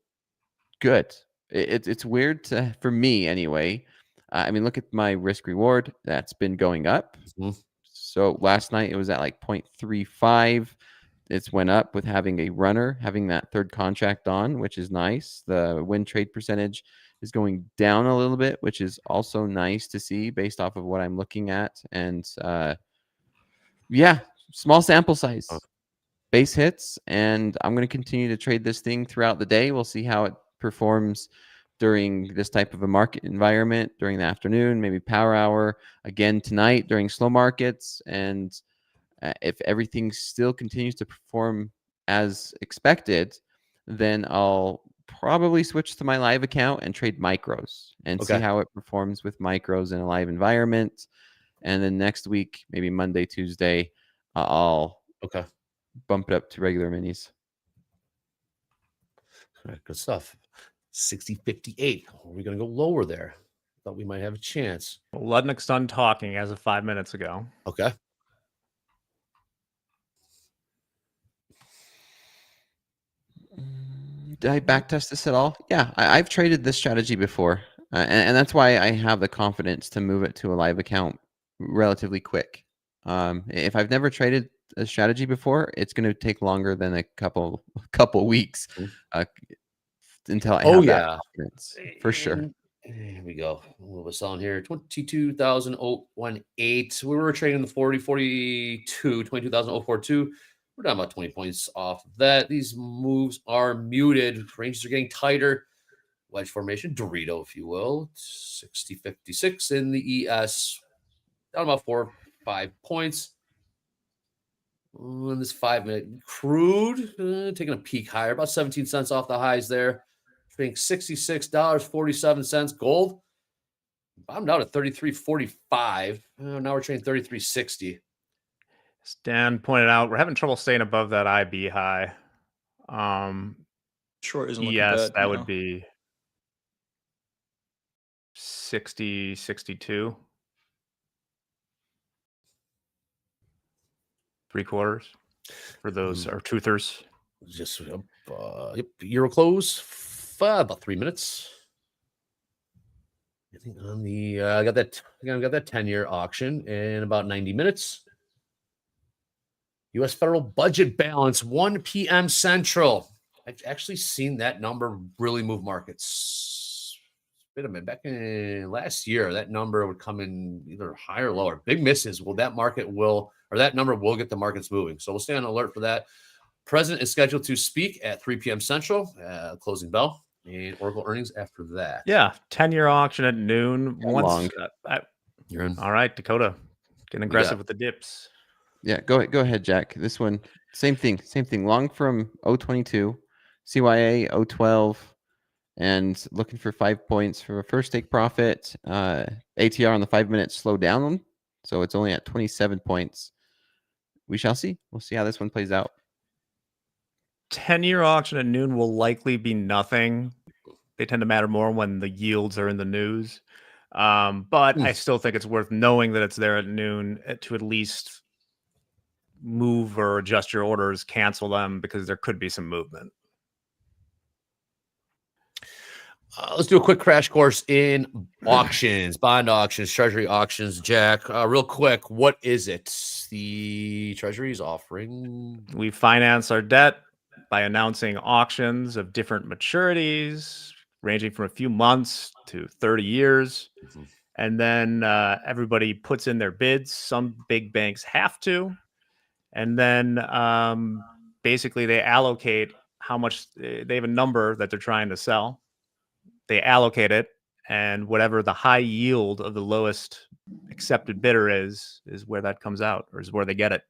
good. It's weird for me anyway. I mean, look at my risk reward. That's been going up. So last night it was at like 0.35. It's went up with having a runner, having that third contract on, which is nice. The win trade percentage is going down a little bit, which is also nice to see based off of what I'm looking at. And yeah, small sample size, base hits, and I'm going to continue to trade this thing throughout the day. We'll see how it performs during this type of a market environment, during the afternoon, maybe power hour, again tonight during slow markets. And if everything still continues to perform as expected, then I'll probably switch to my live account and trade micros and see how it performs with micros in a live environment. And then next week, maybe Monday, Tuesday, I'll bump it up to regular minis. All right, good stuff. 60.58. Are we going to go lower there? Thought we might have a chance. Ludnick's done talking as of 5 minutes ago. Okay. Did I backtest this at all? Yeah, I've traded this strategy before, and that's why I have the confidence to move it to a live account relatively quick. If I've never traded a strategy before, it's going to take longer than a couple weeks until I have that confidence, for sure. Here we go. What was on here? 22,018. We were trading the 42, 22,042. We're down about 20 points off of that. These moves are muted. Ranges are getting tighter. Wedge formation, Dorito, if you will. 60.56 in the ES. Down about 4 or 5 points. On this 5-minute crude, taking a peek higher, about 17 cents off the highs there. Trading $66.47. Gold bottomed out at 33.45. Now we're trading 33.60. As Dan pointed out, we're having trouble staying above that IB high. Sure isn't looking Yes, bad that now. would be 60, 62. 3/4 for those are truthers. Just Euro close about 3 minutes. I think on the I got that 10-year auction in about 90 minutes. U.S. federal budget balance 1 p.m. Central. I've actually seen that number really move markets. Wait a minute, back in last year, that number would come in either higher or lower. Big misses. That number will get the markets moving. So we'll stay on alert for that. President is scheduled to speak at 3 p.m. Central, closing bell, and Oracle earnings after that. Yeah, 10-year auction at noon. Long. You're in. All right, Dakota, getting aggressive with the dips. Yeah, go ahead, Jack. This one, same thing. Long from 022, CYA 012, and looking for 5 points for a first take profit. ATR on the 5 minutes slowed down, so it's only at 27 points. we shall see. We'll see how this one plays out. 10-year auction at noon will likely be nothing. They tend to matter more when the yields are in the news. But I still think it's worth knowing that it's there at noon to at least move or adjust your orders, cancel them, because there could be some movement. Let's do a quick crash course in auctions, bond auctions, treasury auctions. Jack, real quick, what is it the treasury is offering? We finance our debt by announcing auctions of different maturities, ranging from a few months to 30 years. Mhm. And then everybody puts in their bids. Some big banks have to. And then basically they allocate how much they have a number that they're trying to sell. They allocate it, and whatever the high yield of the lowest accepted bidder is where that comes out, or is where they get it.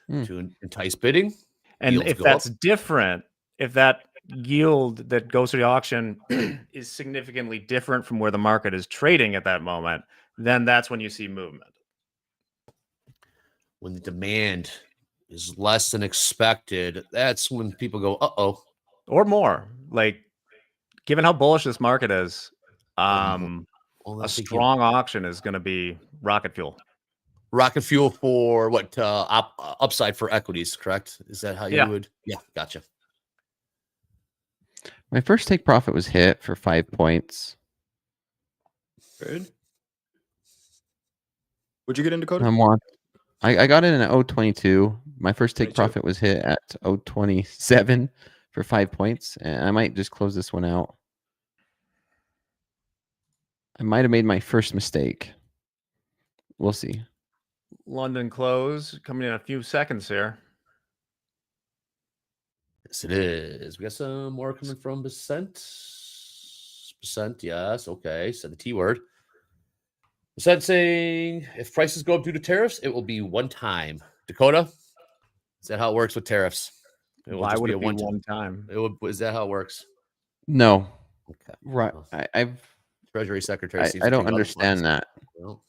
To entice bidding. And Yields if go that's up. different, if that yield that goes to the auction is significantly different from where the market is trading at that moment, then that's when you see movement. When the demand is less than expected, that's when people go, uh-oh. Or more. Like, given how bullish this market is, a strong auction is going to be rocket fuel. Rocket fuel for what? Upside for equities, correct? Is that how you would? Yeah, gotcha. My first take profit was hit for 5 points. Good. What'd you get in, Dakota? I got it in at 0.22. My first take 22. profit was hit at 0.27 for 5 points. And I might just close this one out. I might have made my first mistake. We'll see. London close coming in a few seconds here. Yes, it is. We got some more coming from Percent. Percent, yes. Okay. Said the T word. Percent saying if prices go up due to tariffs, it will be one time. Dakota, is that how it works with tariffs? Why would it be one time? Is that how it works? No. Okay. Right. Well, Treasury Secretary seems I to don't think understand otherwise. that. Well,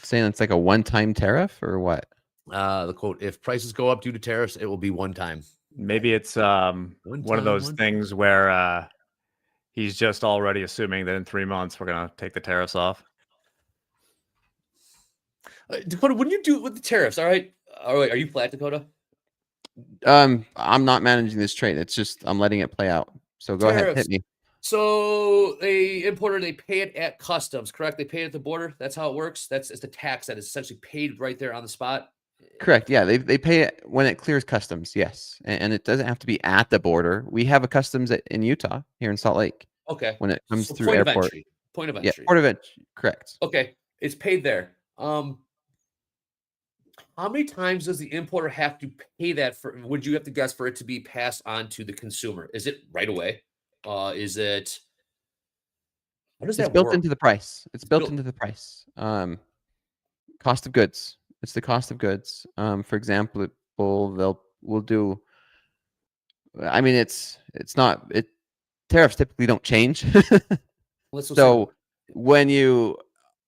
Saying it's like a one-time tariff or what? the quote: if prices go up due to tariffs, it will be one time. Maybe it's one of those things where he's just already assuming that in 3 months we're going to take the tariffs off. Dakota, what do you do with the tariffs? All right. Are you flat, Dakota? I'm not managing this trade. It's just I'm letting it play out. So go ahead, hit me. So they pay it at customs, correct? They pay it at the border. That's how it works. It's the tax that is essentially paid right there on the spot. Correct. Yeah, they pay it when it clears customs. Yes, and it doesn't have to be at the border. We have a customs in Utah, here in Salt Lake. Okay. When it comes So through point airport. of entry. Point of entry. Yeah, port of entry. Correct. Okay, it's paid there. How many times does the importer have to pay that for? Would you have to guess for it to be passed on to the consumer? Is it right away? Is it? How does that It's built work? into the price. It's built into the price. Cost of goods. It's the cost of goods. For example, we'll do. I mean, it's not. Tariffs typically don't change. So when you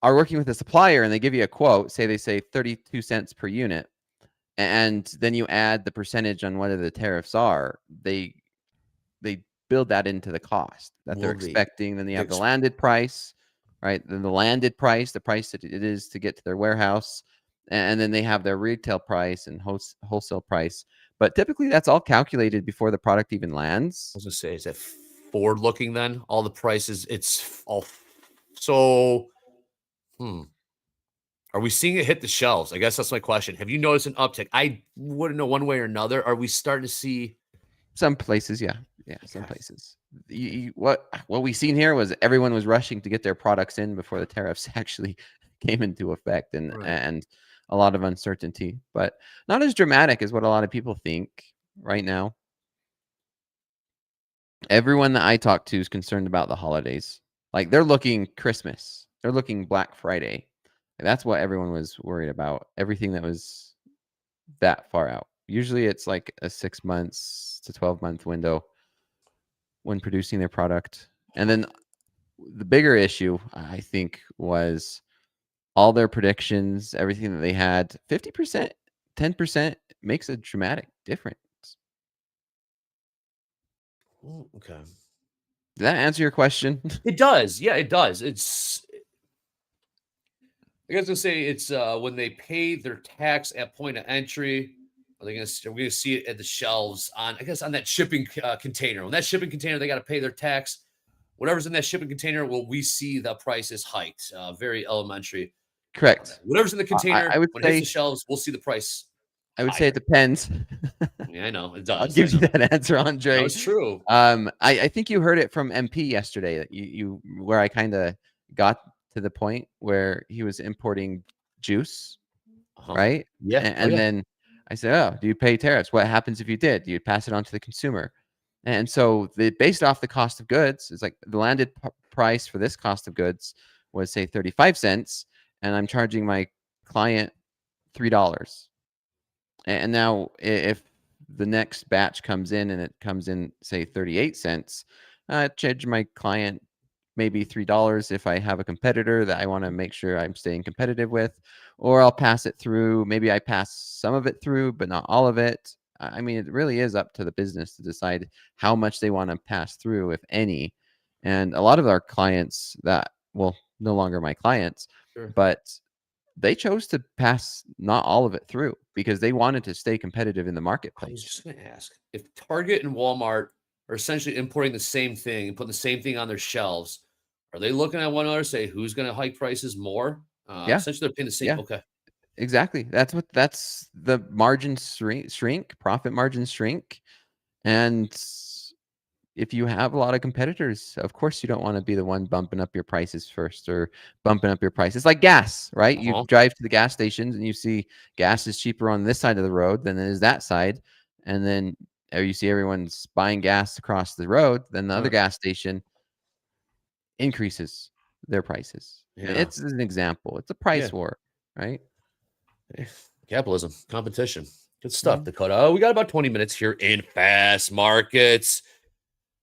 are working with a supplier and they give you a quote, they say 32 cents per unit, and then you add the percentage on whatever the tariffs are, they build that into the cost that they're expecting. Then you have the landed price, right? Then the landed price, the price that it is to get to their warehouse, and then they have their retail price and wholesale price. But typically that's all calculated before the product even lands. I was gonna say, is that forward looking then? All the prices, it's all so are we seeing it hit the shelves? I guess that's my question. Have you noticed an uptick? I wouldn't know one way or another. Are we starting to see some places? Yeah, some places. What we seen here was everyone was rushing to get their products in before the tariffs actually came into effect, and a lot of uncertainty, but not as dramatic as what a lot of people think right now. Everyone that I talk to is concerned about the holidays. Like, they're looking Christmas. They're looking Black Friday. And that's what everyone was worried about. Everything that was that far out. Usually it's like a 6 months to 12-month window when producing their product. And then the bigger issue, I think, was all their predictions, everything that they had, 50%, 10% makes a dramatic difference. Okay. Did that answer your question? It does. Yeah, it does. I was gonna say it's when they pay their tax at point of entry. Are they we're gonna see it at the shelves on, I guess, on that shipping container. When that shipping container, they got to pay their tax. Whatever's in that shipping container, we see the prices hiked. Very elementary. Correct. Whatever's in the container, I would when it hits say the shelves, we'll see the price. I would say it depends. Yeah, I know it I'll does. give you that answer, Andre. No, it's true. I think you heard it from MP yesterday that you where I kind of got to the point where he was importing juice, right? Yeah. And then I said, "Oh, do you pay tariffs? What happens if you did? Do you pass it on to the consumer?" And so based off the cost of goods, it's like the landed price for this cost of goods was say 35 cents, and I'm charging my client $3. And now if the next batch comes in and it comes in, say, 38 cents, I charge my client maybe $3 if I have a competitor that I want to make sure I'm staying competitive with, or I'll pass it through. Maybe I pass some of it through, but not all of it. I mean, it really is up to the business to decide how much they want to pass through, if any. And a lot of our clients that, well, no longer my clients, but they chose to pass not all of it through because they wanted to stay competitive in the I was marketplace. just going to ask if Target and Walmart are essentially importing the same thing and putting the same thing on their shelves. Are they looking at one another, say who's going to hike prices more? Yeah. Essentially, they're paying the same. Yeah. Okay. Exactly. That's the margin shrink, profit margin shrink. And if you have a lot of competitors, of course you don't want to be the one bumping up your prices first or bumping up your prices. Like gas, right? You drive to the gas stations and you see gas is cheaper on this side of the road than it is that side. And then you see everyone's buying gas across the road, then the other gas station increases their prices. Yeah. It's an example. It's a price war, right? Capitalism, competition. Good stuff, Dakota. We got about 20 minutes here in Fast Markets.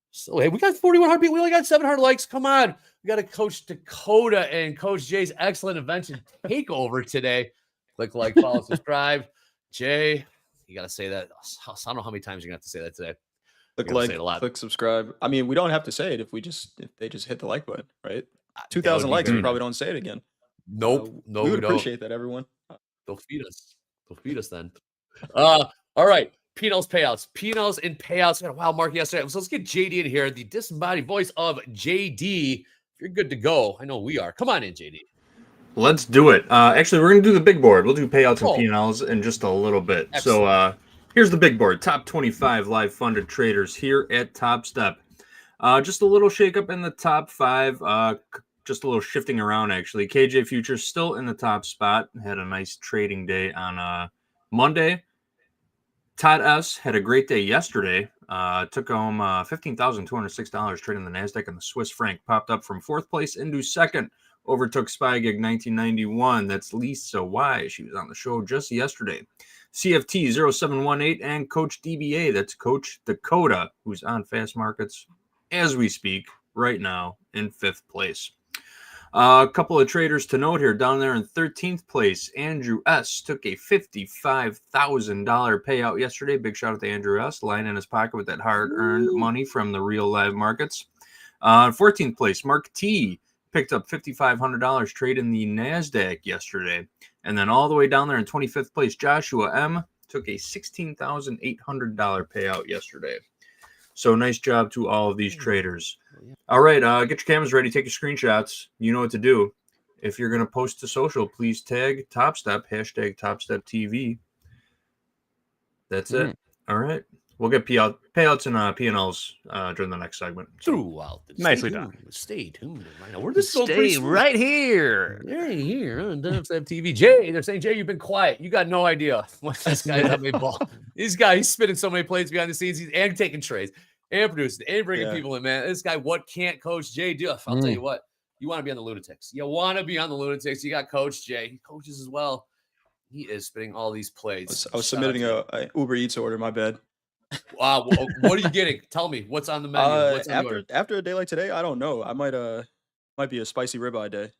So, hey, we got 4,100 people. We only got 700 likes. Come on. We got to Coach Dakota and Coach Jay's excellent invention takeover today. Click like, follow, subscribe. Jay, you got to say that. I don't know how many times you're going to have to say that today. Click like, click subscribe. I mean, we don't have to say it if they just hit the like button, right? 2,000 likes, we probably don't say it again. Nope. No, we would appreciate that, everyone. They'll feed us. They'll feed us then. All right. P&L's payouts. P&L's and payouts. We had a wild market yesterday. So let's get JD in here, the disembodied voice of JD. If you're good to go, I know we are. Come on in, JD. Let's do it. Actually, we're going to do the big board. We'll do payouts and P&Ls in just a little bit. Excellent. So here's the big board. Top 25 live funded traders here at Topstep. Just a little shakeup in the top 5. Just a little shifting around, actually. KJ Futures still in the top spot. Had a nice trading day on Monday. Todd S. had a great day yesterday. Took home $15,206 trading the NASDAQ, and the Swiss franc popped up from 4th place into 2nd. Overtook SpyGig 1991. That's Lisa Y. She was on the show just yesterday. CFT 0718 and Coach DBA. That's Coach Dakota, who's on Fast Markets as we speak right now in 5th place. A couple of traders to note here. Down there in 13th place, Andrew S. took a $55,000 payout yesterday. Big shout out to Andrew S. Lying in his pocket with that hard-earned money from the real live markets. 14th place, Mark T. picked up $5,500 trading the NASDAQ yesterday. And then all the way down there in 25th place, Joshua M. took a $16,800 payout yesterday. So nice job to all of these traders. All right, get your cameras ready. Take your screenshots. You know what to do. If you're going to post to social, please tag Topstep, hashtag TopstepTV. That's it. All right. We'll get payouts and P&Ls during the next segment. Throughout. Nicely done. Stay tuned. I know where this is Stay right here. Right here on Topstep TV. Jay, they're saying, Jay, you've been quiet. You got no idea what this guy is on my ball. He's spinning so many plates behind the scenes. He's and taking trades and producing and bringing people in, man. This guy, what can't Coach Jay do? I'll tell you what. You want to be on the Lunatics. You want to be on the Lunatics. You got Coach Jay. He coaches as well. He is spinning all these plates. I was submitting a Uber Eats order. My bad. Wow. What are you getting? Tell me what's on the menu. What's on the order? After a day like today, I don't know. I might be a spicy ribeye day.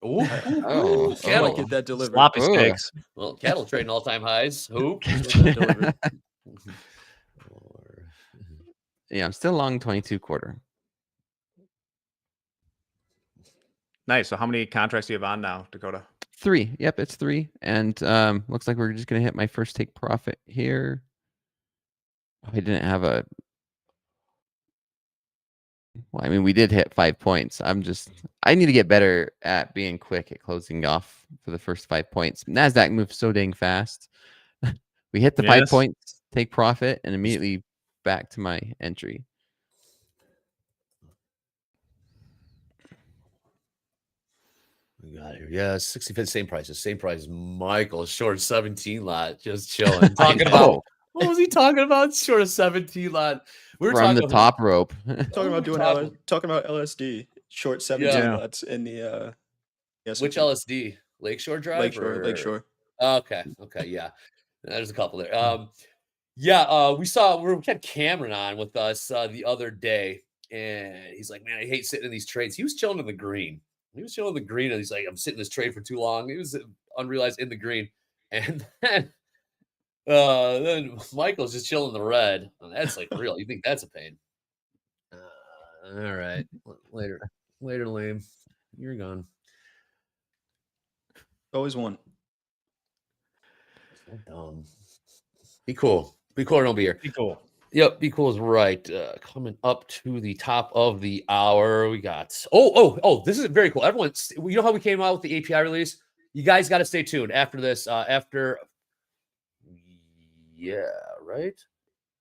Ooh, Oh, I cattle. might get that delivered. Sloppy Ugh. steaks. Well, cattle trading all-time highs. Who? Let's get that delivered. Yeah, I'm still long 22 quarter. Nice. So how many contracts do you have on now, Dakota? 3. Yep, it's 3. And looks like we're just gonna hit my first take profit here. Oh, I didn't have a. Well, I mean, we did hit 5 points. I need to get better at being quick at closing off for the first 5 points. NASDAQ moves so dang fast. We hit the 5 Yes. points, take profit, and immediately back to my entry. We got here. Yeah, 65, same prices. Same price. Michael, short 17 lot, just chilling. Talking about what was he talking about? Short of 17 lot. We were From talking the top rope. Talking about doing talking about LSD, short 17 Yeah. lots in the Which LSD? Lakeshore Drive? Lakeshore. Okay. Okay. Yeah. There's a couple there. We had Cameron on with us the other day, and he's like, man, I hate sitting in these trades. He was chilling in the green. He was chilling in the green, and he's like, I'm sitting in this trade for too long. He was unrealized in the green. And then Michael's just chilling in the red. And that's like real. You think that's a pain? All right. Later, lame. You're gone. Always one. So dumb. Be cool. Be cool or don't be here. Be cool. Yep, be cool is right. Coming up to the top of the hour, we got this is very cool. Everyone, you know how we came out with the API release? You guys got to stay tuned after this. Right.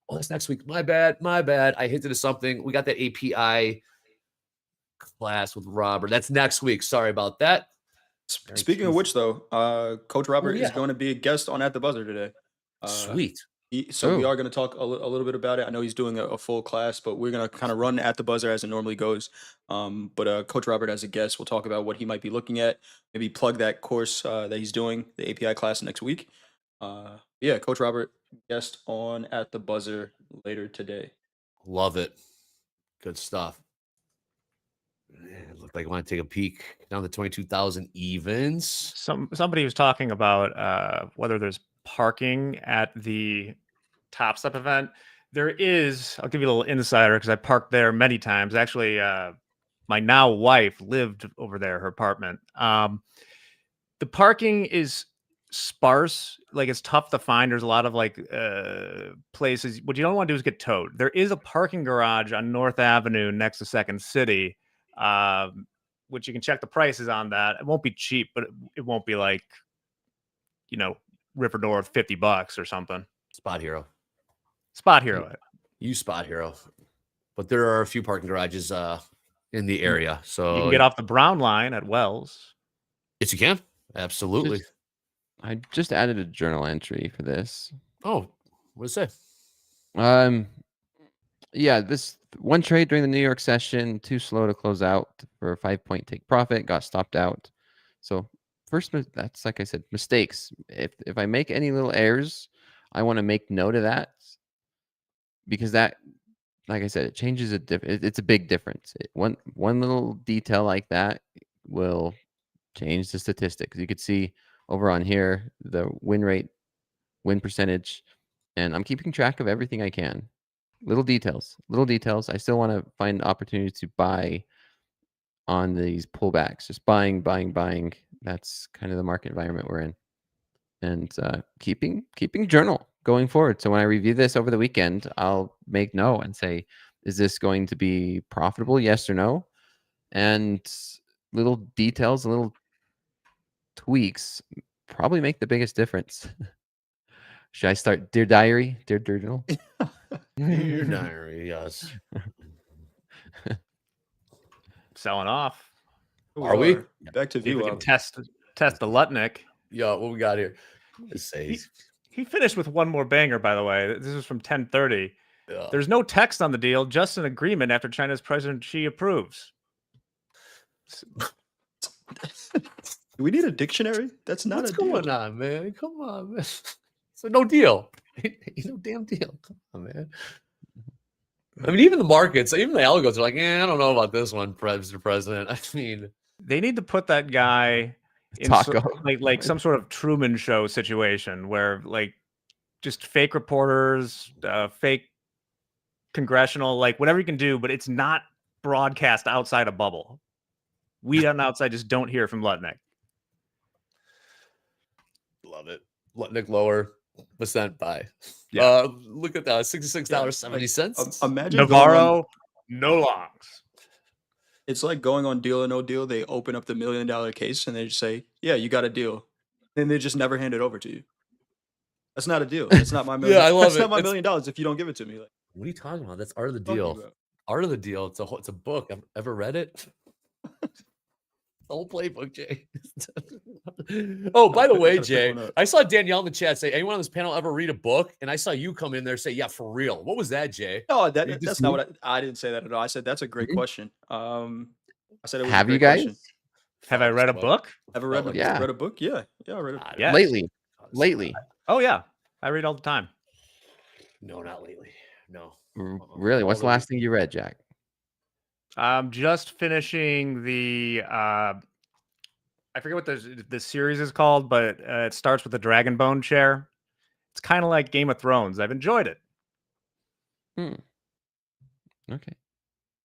Oh, that's next week. My bad. I hinted at something. We got that API class with Robert. That's next week. Sorry about that. Speaking of which, though, Coach Robert is yeah. going to be a guest on At the Buzzer today. Sweet. So we are going to talk a little bit about it. I know he's doing a full class, but we're going to kind of run At the Buzzer as it normally goes. But Coach Robert as a guest, we'll talk about what he might be looking at, maybe plug that course that he's doing, the API class next week. Yeah, Coach Robert, guest on At the Buzzer later today. Love it. Good stuff. It looked like I want to take a peek down the 22,000 evens. Somebody was talking about whether there's parking at the Topstep event. There is. I'll give you a little insider because I parked there many times. Actually, my now wife lived over there, her apartment. The parking is sparse. Like, it's tough to find. There's a lot of places. What you don't want to do is get towed. There is a parking garage on North Avenue next to Second City, which you can check the prices on that. It won't be cheap, but it won't be like, River North $50 or something. Spot Hero. You Spot Hero. But there are a few parking garages in the area. So you can get off the Brown line at Wells. Yes, you can. Absolutely. I just added a journal entry for this. Oh, what does it say? Yeah, this one trade during the New York session, too slow to close out for a 5-point take profit, got stopped out. So first, that's like I said, mistakes. If I make any little errors, I want to make note of that, because that, like I said, it changes it's a big difference. One little detail like that will change the statistics. You could see over on here the win rate, win percentage, and I'm keeping track of everything I can. Little details. I still want to find opportunities to buy on these pullbacks. Just buying. That's kind of the market environment we're in. And keeping journal going forward. So when I review this over the weekend, I'll make note and say, is this going to be profitable? Yes or no? And little details, little tweaks probably make the biggest difference. Should I start Dear Diary? Dear Journal? Your diary, yes. Selling off. Are we? Back to See if we view can up. test the Lutnick. Yeah, what we got here? Let's say He finished with one more banger, by the way. This is from 10:30. yeah. There's no text on the deal, just an agreement after China's President Xi approves. Do we need a dictionary? That's not What's a deal. going on, man? Come on, man. It's a no deal. No damn deal. Come on, man. I mean, even the markets, even the algos are like, I don't know about this one, Mr. President. I mean, They need to put that guy in Taco. like some sort of Truman Show situation where like just fake reporters, fake congressional, like whatever you can do, but it's not broadcast outside a bubble. We on the outside just don't hear from Lutnick. Love it. Lutnick lower percent buy. Yeah. Look at that, $66.70. Imagine going on, Navarro, no longs. it's like going on Deal or No Deal. They open up the $1 million case and they just say, "Yeah, you got a deal," then they just never hand it over to you. That's not a deal. That's not my million. Yeah, I love That's it. not my $1 It's- million if you don't give it to me. Like, What are you talking about? That's Art of the what are you talking Deal. about? Art of the Deal. It's a book. I've ever read it. The whole playbook, Jay. Oh, by the way, Gotta pick Jay, one up. I saw Danielle in the chat say, anyone on this panel ever read a book? And I saw you come in there say, yeah, for real. What was that, Jay? No, You that's just- not what I didn't say that at all. I said that's a great Mhm. question. I said it was a Have you great guys question. Have I read a Fuck. book? Ever Felt read, like Yeah. read a book? Yeah. Yeah, I read a Ah, Yeah. lately? Lately, Oh yeah, I read all the time. No, not lately. No. really? What's the Although- last thing you read, Jack? I'm just finishing the I forget what the series is called, but it starts with the dragon bone chair. It's kind of like Game of Thrones. I've enjoyed it. Okay.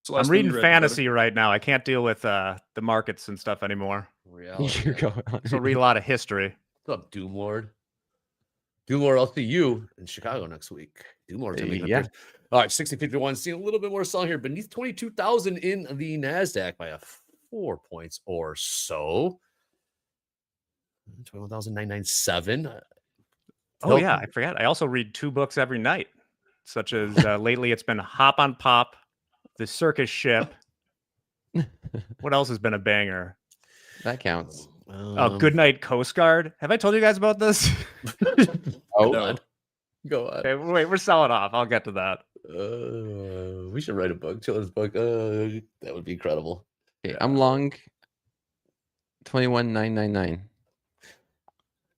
So I'm last thing reading you read, Dakota? fantasy right now. I can't deal with the markets and stuff anymore. Reality. You're going on. So read a lot of history. What's up, Doom Lord? Doom Lord, I'll see you in Chicago next week. Doom Lord's gonna make an Yeah. appearance. All right, 60.51. Seeing a little bit more selling here beneath 22,000 in the NASDAQ by 4 points or so. 21,997. Oh yeah, I forgot. I also read 2 books every night, such as lately it's been Hop on Pop, The Circus Ship. What else has been a banger? That counts. Good Night Coast Guard. Have I told you guys about this? Oh, Go on. Go on. Okay, wait, we're selling off. I'll get to that. We should write a book, children's book. That would be incredible. okay. I'm long. 21,999.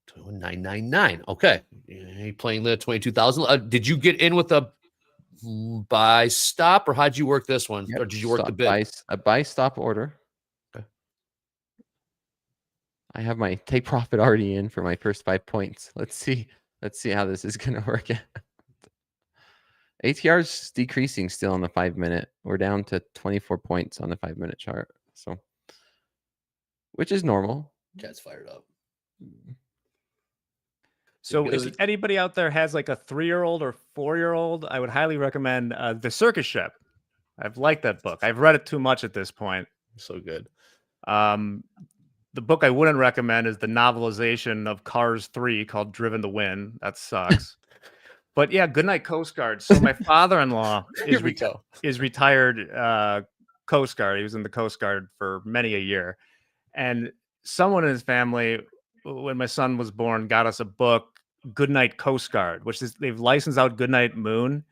21,999. Okay. You playing the 22,000. Did you get in with a buy stop or how'd you work this one? Yep, Or did you work the stop- bid? a buy stop order. Okay. I have my take profit already in for my first 5 points. Let's see how this is going to work out. ATR is decreasing still on the 5-minute. We're down to 24 points on the 5-minute chart. So, which is normal. Cat's fired up. So Because if anybody out there has like a 3-year-old or 4-year-old, I would highly recommend The Circus Ship. I've liked that book. I've read it too much at this point. So good. The book I wouldn't recommend is the novelization of Cars 3 called Driven to Win. That sucks. But yeah, Goodnight Coast Guard. So my father-in-law Here we go. is retired Coast Guard. He was in the Coast Guard for many a year. And someone in his family, when my son was born, got us a book, Goodnight Coast Guard, which is they've licensed out Goodnight Moon.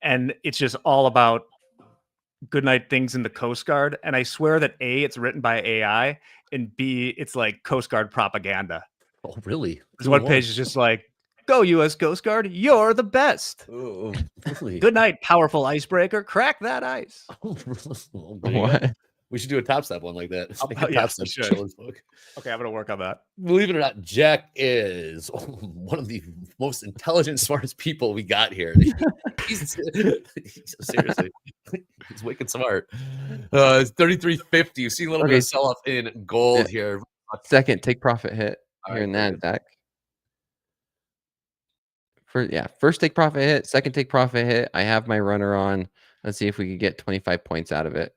And it's just all about goodnight things in the Coast Guard. And I swear that A, it's written by AI, and B, it's like Coast Guard propaganda. Oh, really? There's one page is just like, go U.S. Coast Guard, you're the best. Oh, really? Good night, powerful icebreaker. Crack that ice. Oh, there you go. What? We should do a Top Step one like that. Oh, Like a yeah, Top we Step should. children's book. Okay, I'm gonna work on that. Believe it or not, Jack is one of the most intelligent, smartest people we got here. Seriously, he's wicked smart. It's 33.50. You see a little bit Okay. of sell off in gold Yeah. here. Second take profit hit All here in right, very good. NASDAQ. First take profit hit, second take profit hit. I have my runner on. Let's see if we can get 25 points out of it.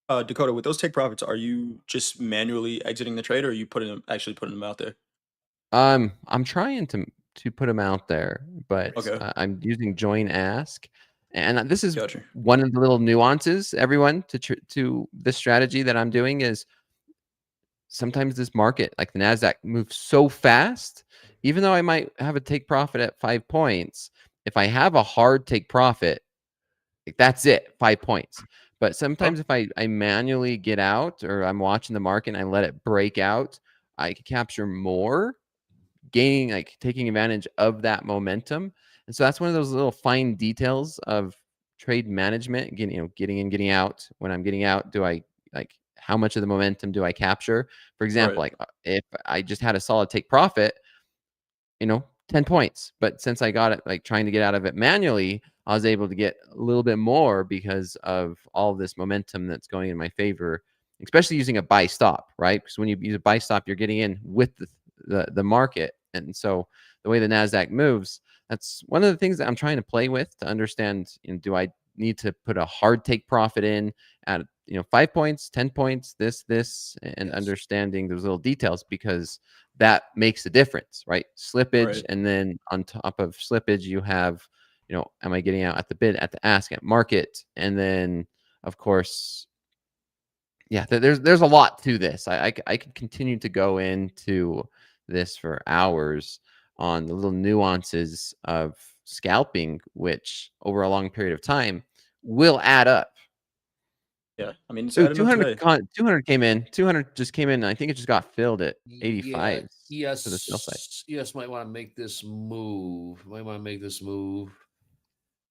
Dakota, with those take profits, are you just manually exiting the trade, or are you actually putting them out there? I'm trying to put them out there, but Okay. I'm using join ask, and this is Gotcha. one of the little nuances. Everyone to this strategy that I'm doing is sometimes this market, like the NASDAQ, moves so fast. Even though I might have a take profit at 5 points, if I have a hard take profit, like that's it, 5 points. But sometimes if I manually get out, or I'm watching the market and I let it break out, I can capture more, gaining, like taking advantage of that momentum. And so that's one of those little fine details of trade management, getting in, getting out. When I'm getting out, do I like how much of the momentum do I capture? For example, like if I just had a solid take profit, 10 points. But since I got it, like trying to get out of it manually, I was able to get a little bit more because of all this momentum that's going in my favor, especially using a buy stop, right? Because when you use a buy stop, you're getting in with the market. And so the way the NASDAQ moves, that's one of the things that I'm trying to play with to understand, do I need to put a hard take profit in at 5 points, 10 points, this, and understanding those little details, because that makes a difference, right? Slippage, and then on top of slippage, you have, am I getting out at the bid, at the ask, at market, and then of course, yeah, there's a lot to this. I could continue to go into this for hours on the little nuances of scalping, which over a long period of time will add up. Yeah, I mean, it's Ooh, added up 200, today. 200 came in. 200 just came in. And I think it just got filled at 85 Yes. to the sell side. Yes, might want to make this move. Might want to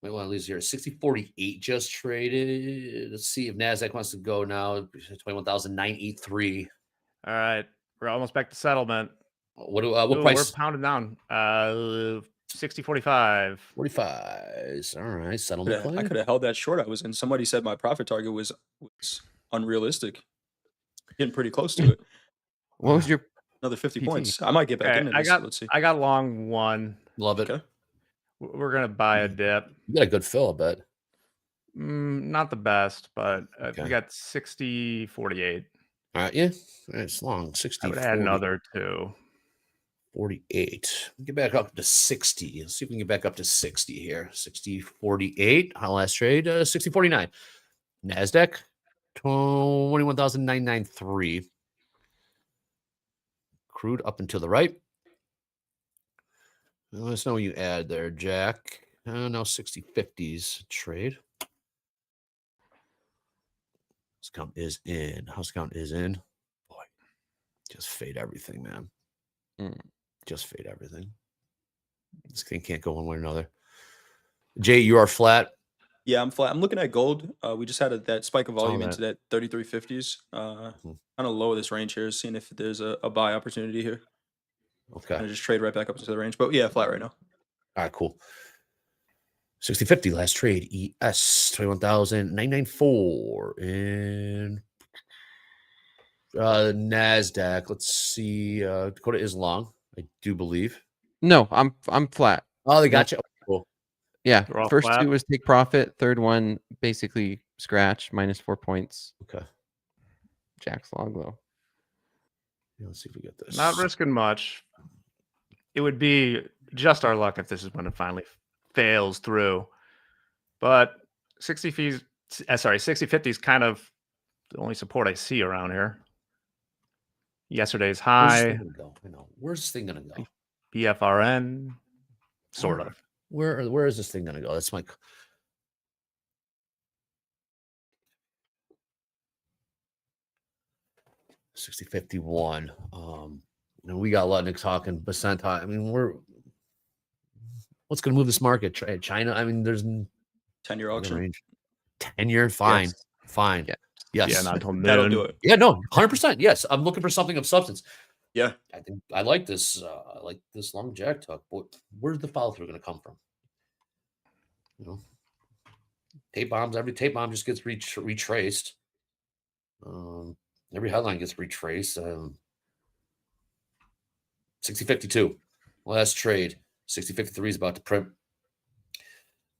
at least here. 60.48 just traded. Let's see if NASDAQ wants to go now. 21,983. All right. We're almost back to settlement. What Ooh, price? We're pounded down. 60.45. 45. All right. Settlement I plan. could have held that short I was in. Somebody said my profit target was unrealistic. Getting pretty close to it. What was your Another 50 PT? points. I might get back into this. Let's see. I got long one. Love it. Okay. We're gonna buy a dip. You got a good fill, I bet. Not the best, but Okay. we got 60.48. All right. Yeah. It's long. 60. I would add another 2. 48. Get back up to 60. Let's see if we can get back up to 60 here. 60.48. Our last trade, 60.49. NASDAQ, 21,993. Crude up and to the right. Let us know what you add there, Jack. Now 60.50s trade. House count is in. House count is in. Boy, just fade everything, man. Just fade everything. This thing can't go one way or another. Jay, you are flat. Yeah, I'm flat. I'm looking at gold. We just had that spike of volume that. into that 33.50s. Kind of low this range here, seeing if there's a buy opportunity here. Okay. And just trade right back up into the range. But yeah, flat right now. All right, cool. 60.50 last trade. ES 21,994 and NASDAQ. Let's see. Dakota is long, I do believe. No, I'm flat. Oh, they got you. Cool. Yeah, They're all first flat? 2 was take profit. Third one basically scratch, minus 4 points. Okay. Jack's log low. Yeah, let's see if we get this. Not risking much. It would be just our luck if this is when it finally fails through. But 60.50 is kind of the only support I see around here. Yesterday's Where's this high, thing gonna go? I know. Where's this thing gonna go? BFRN, sort of. Where is this thing gonna go? That's my 60.51. And we got a lot of Nick talking, percent high. I mean, what's gonna move this market? China. I mean, there's 10-year auction. 10-year, fine, Yes. fine. Yeah. Yes, Yeah, not until That'll noon. do it. yeah, no, 100%. Yes, I'm looking for something of substance. Yeah. I think I like this. I like this long jack tuck. But where's the follow through going to come from? Tape bombs. Every tape bomb just gets retraced. Every headline gets retraced. 60.52. Last trade. 60.53 is about to print.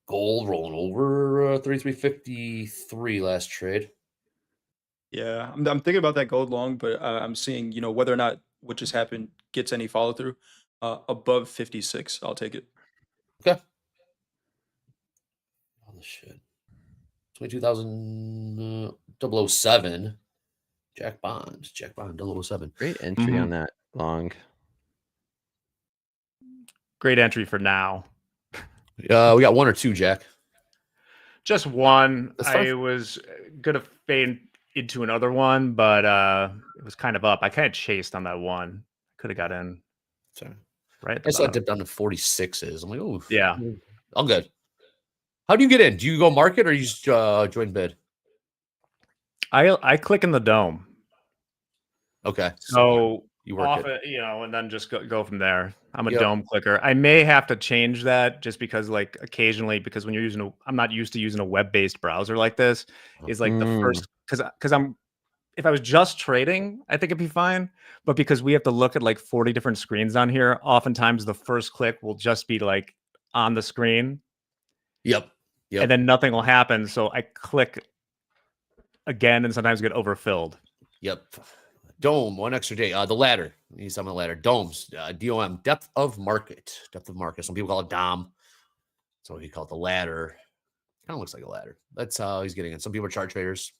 Gold rolling over 33.53 last trade. Yeah, I'm thinking about that gold long, but I'm seeing, whether or not what just happened gets any follow through above 56. I'll take it. Okay. Oh, the shit. 22,000 007. Jack Bond 007. Great entry on that long. Great entry for now. We got 1 or 2, Jack. Just one. That's fine. I was gonna fade into another one, but it was kind of up. I kind of chased on that one. Could have got in. Sorry. Right. at the I saw it bottom. dip down to 46s. I'm like, oh, Yeah. I'm good. How do you get in? Do you go market or you just join bid? I click in the dome. Okay. So you work off it. it, and then just go from there. I'm a Yep. dome clicker. I may have to change that just because, like, occasionally, because when you're using I'm not used to using a web-based browser like this. Is like the first because if I was just trading, I think it'd be fine. But because we have to look at like 40 different screens on here, oftentimes the first click will just be like on the screen. Yep. And then nothing will happen. So I click again and sometimes get overfilled. Yep. Dome, one extra day. The ladder. Need some of the ladder. Domes. DOM. Depth of market. Depth of market. Some people call it DOM. So he called it the ladder. Kind of looks like a ladder. That's how he's getting it. Some people are chart traders.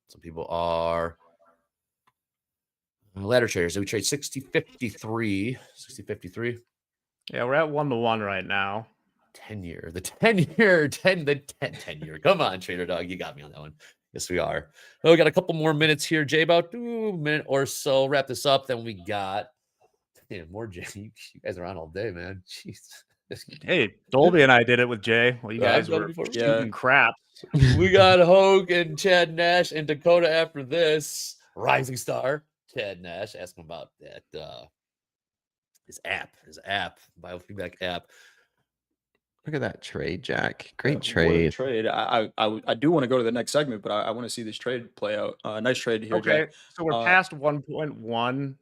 Some people are ladder traders. We trade 60-53. 60-53. Yeah, we're at 1-to-1 right now. 10-year. The 10-year. 10-year. Come on, Trader Dog. You got me on that one. Yes, we are. Oh, we got a couple more minutes here, Jay. About a minute or so. Wrap this up. Then we got more Jay. You guys are on all day, man. Jeez. Hey, Dolby and I did it with Jay. Well, you guys were shooting crap. We got Hoag and Chad Nash and Dakota after this. Rising star, Chad Nash. Ask him about that. His app, biofeedback app. Look at that trade, Jack. Great What a trade. trade. I do want to go to the next segment, but I want to see this trade play out. Nice trade here, Okay, Jack. so we're past 1.1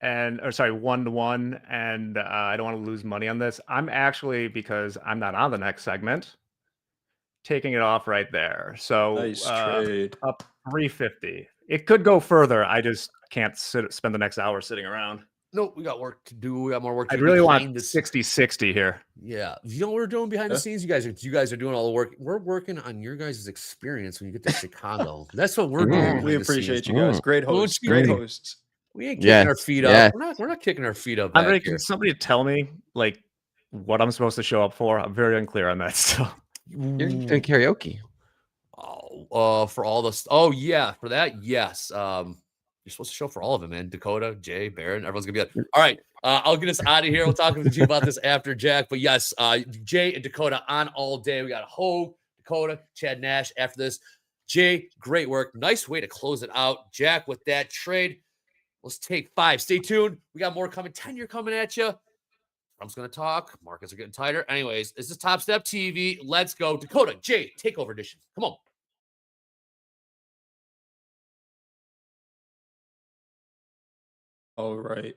1-to-1, and I don't want to lose money on this. I'm actually, because I'm not on the next segment, taking it off right there. So Nice trade. up 350. It could go further. I just can't spend the next hour sitting around. Nope, we got work to do. We got more work to I do. really behind want the 60-60 here. Yeah. You know what we're doing behind the scenes? You guys are doing all the work. We're working on your guys' experience when you get to Chicago. That's what we're doing. We behind the appreciate scenes. you guys. Great hosts. Great hosts. We ain't kicking our feet up. We're not kicking our feet up. Andre, Back here. can somebody tell me like what I'm supposed to show up for? I'm very unclear on that still. You're doing karaoke. For all this. Oh yeah, for that, yes. You're supposed to show for all of it, man. Dakota, Jay, Baron, everyone's gonna be like, all right. I'll get us out of here. We'll talk with you about this after, Jack. But yes, Jay and Dakota on all day. We got Hoag, Dakota, Chad Nash after this. Jay, great work. Nice way to close it out. Jack, with that trade, let's take 5. Stay tuned. We got more coming. 10-year coming at you. Trump's going to talk. Markets are getting tighter. Anyways, this is Topstep TV. Let's go. Dakota, Jay, takeover edition. Come on. All right.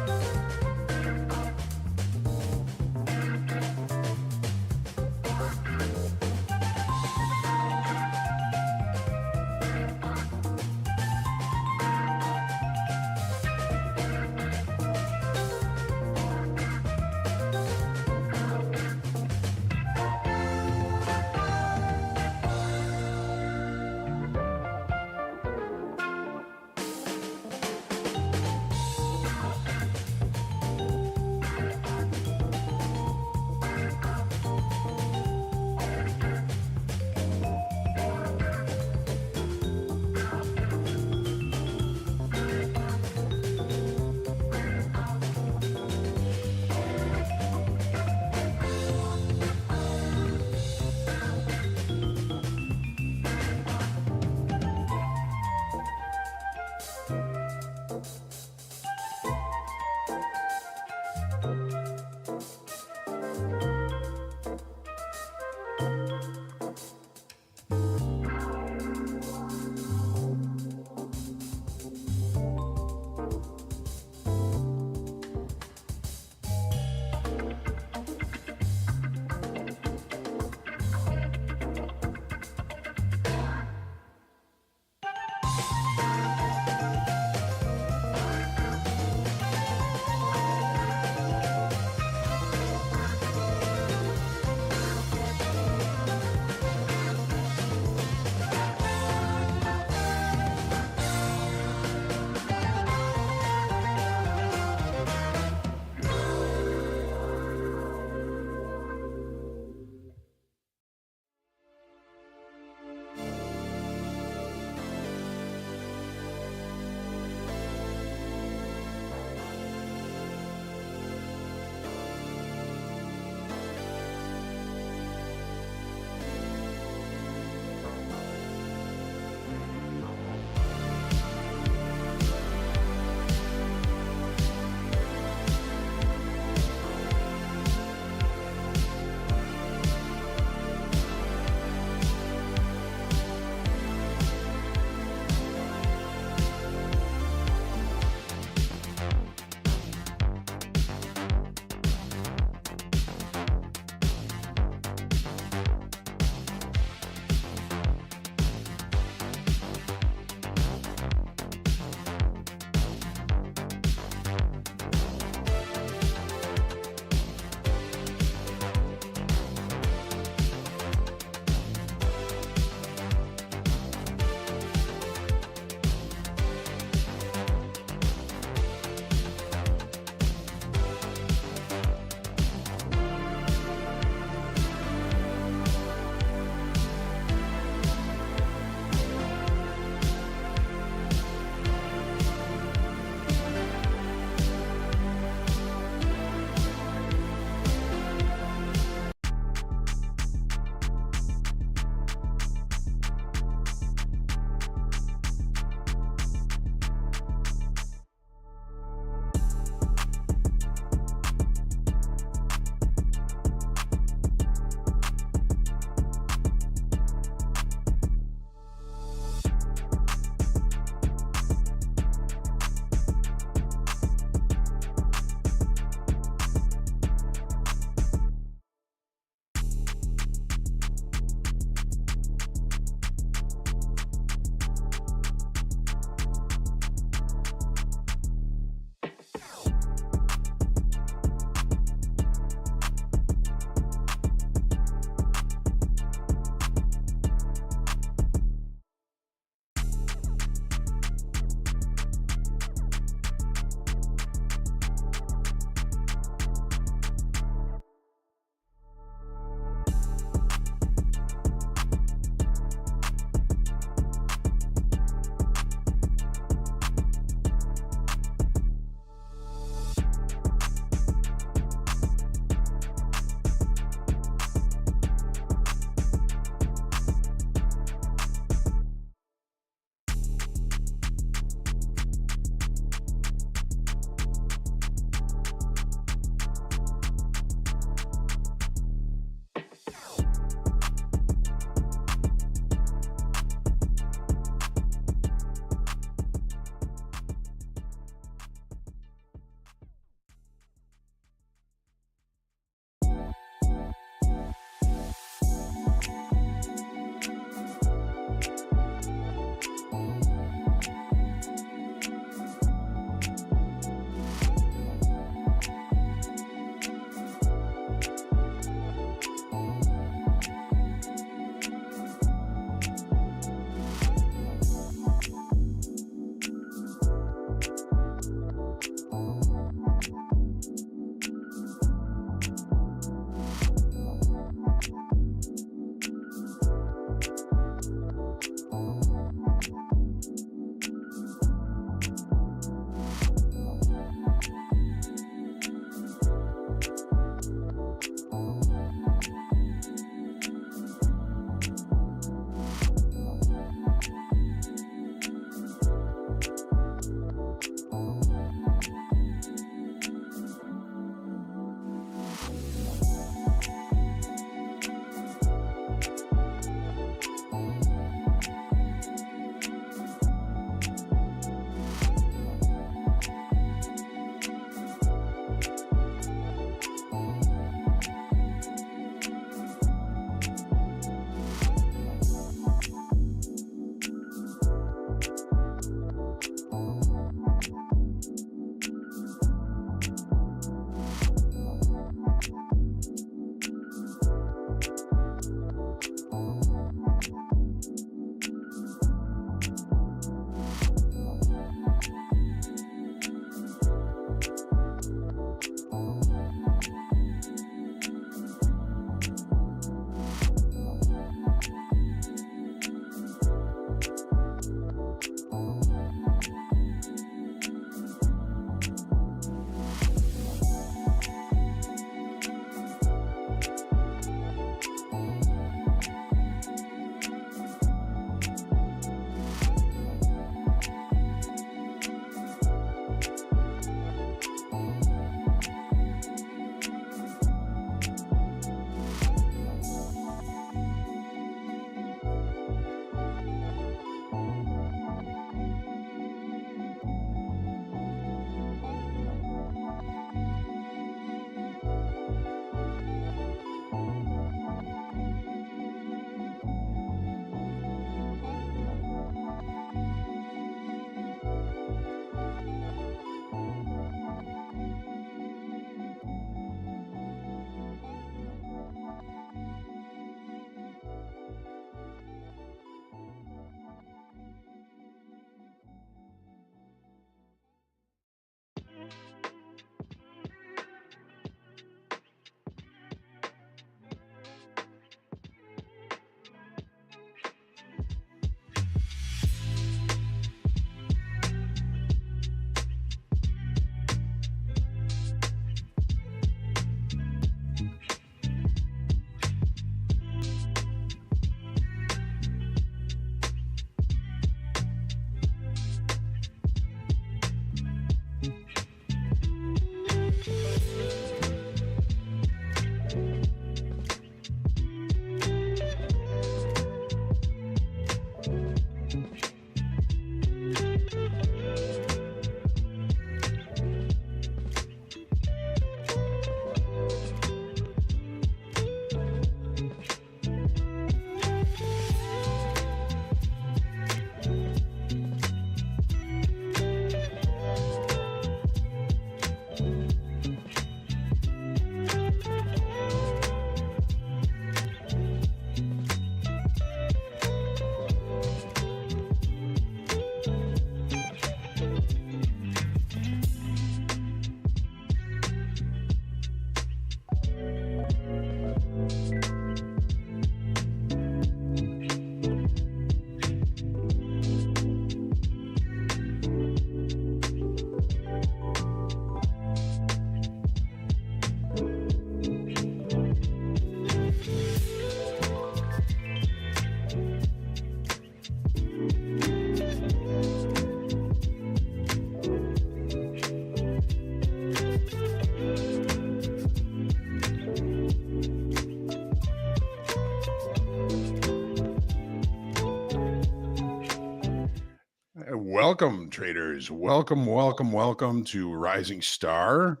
Welcome, traders. Welcome to Rising Star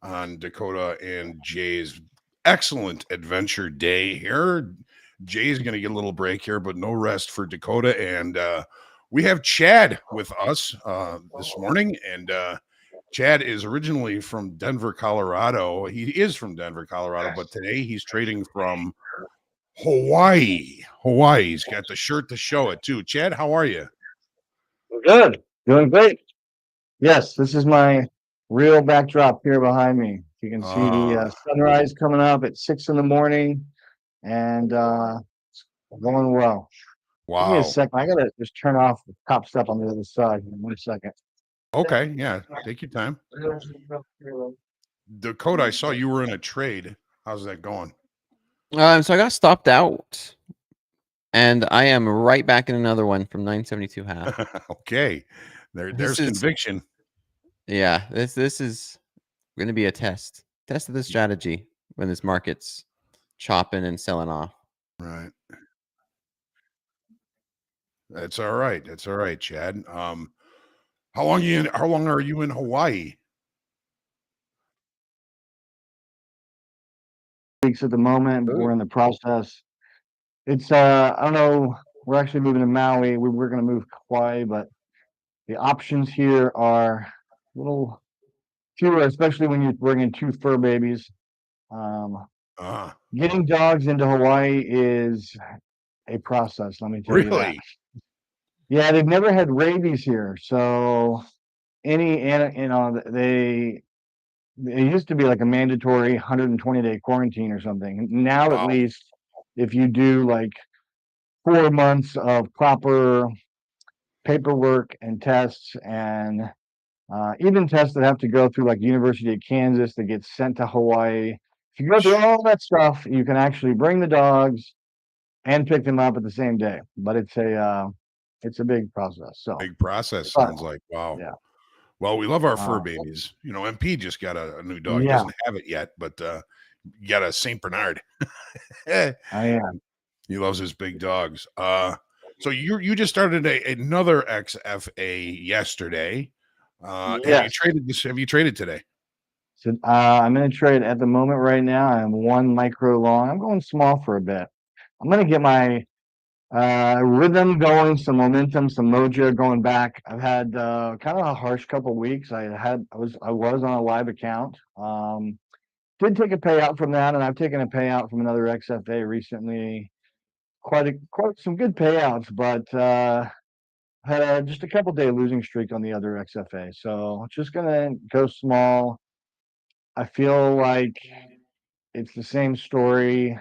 on Dakota and Jay's excellent adventure day here. Jay's going to get a little break here, but no rest for Dakota. And we have Chad with us this morning. And Chad is originally from Denver, Colorado. He is from Denver, Colorado, but today he's trading from Hawaii. He's got the shirt to show it too. Chad, how are you? Good, doing great. Yes, this is my real backdrop here behind me. You can see the sunrise coming up at 6 in the morning, and it's going well. Give me a Wow. second. I gotta just turn off the top step on the other side. In 1 second. Okay, yeah, take your time. Dakota, I saw you were in a trade. How's that going? So I got stopped out, and I am right back in another one from 972 half. Okay, there's conviction. Yeah, this is going to be a test of the strategy when this market's chopping and selling off. Right. That's all right. That's all right, Chad. How long are you in Hawaii? Weeks at the moment, but we're in the process. It's I don't know. We're actually moving to Maui. We're going to move to Hawaii, but the options here are a little fewer, especially when you bring in 2 fur babies. Getting dogs into Hawaii is a process, let me tell you that. Really? Yeah, they've never had rabies here, so they used to be like a mandatory 120-day quarantine or something. Now, at least, if you do like 4 months of proper paperwork and tests, and even tests that have to go through like University of Kansas that gets sent to Hawaii. If you go through all that stuff, you can actually bring the dogs and pick them up at the same day. But it's a big process. So big process sounds like. Wow. Yeah. Well, we love our fur babies. You know, MP just got a new dog. He Yeah. doesn't have it yet, but you got a Saint Bernard. I am. He loves his big dogs. So you just started another XFA yesterday. Yes. Have you traded today? So I'm in a trade at the moment right now. I'm 1 micro long. I'm going small for a bit. I'm going to get my rhythm going, some momentum, some mojo going back. I've had kind of a harsh couple weeks. I was on a live account. Did take a payout from that, and I've taken a payout from another XFA recently. Quite some good payouts, but had just a couple day losing streak on the other XFA. So just gonna go small. I feel like it's the same story,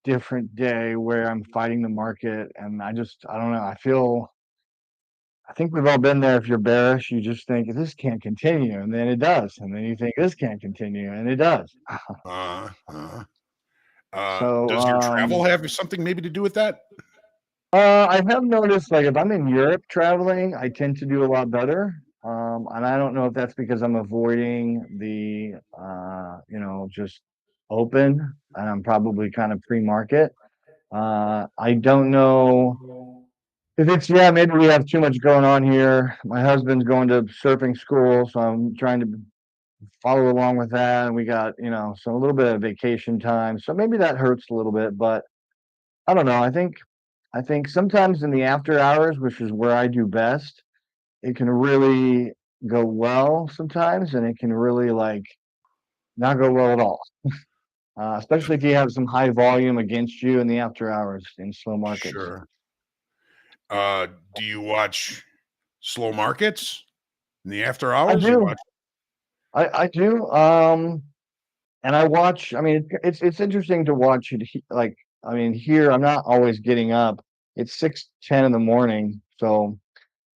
different day where I'm fighting the market, and I don't know. I think we've all been there. If you're bearish, you just think this can't continue, and then it does, and then you think this can't continue, and it does. Does your travel have something maybe to do with that? I have noticed, like, if I'm in Europe traveling, I tend to do a lot better. And I don't know if that's because I'm avoiding the, just open, and I'm probably kind of pre-market. I don't know if it's, maybe we have too much going on here. My husband's going to surfing school, so I'm trying to follow along with that. And we got, a little bit of vacation time. So maybe that hurts a little bit, but I don't know. I think sometimes in the after hours, which is where I do best, it can really go well sometimes, and it can really like not go well at all. Especially if you have some high volume against you in the after hours in slow markets. Sure. Do you watch slow markets in the after hours? I do. And I watch. I mean, it's interesting to watch it. Here I'm not always getting up. It's 6:10 in the morning, so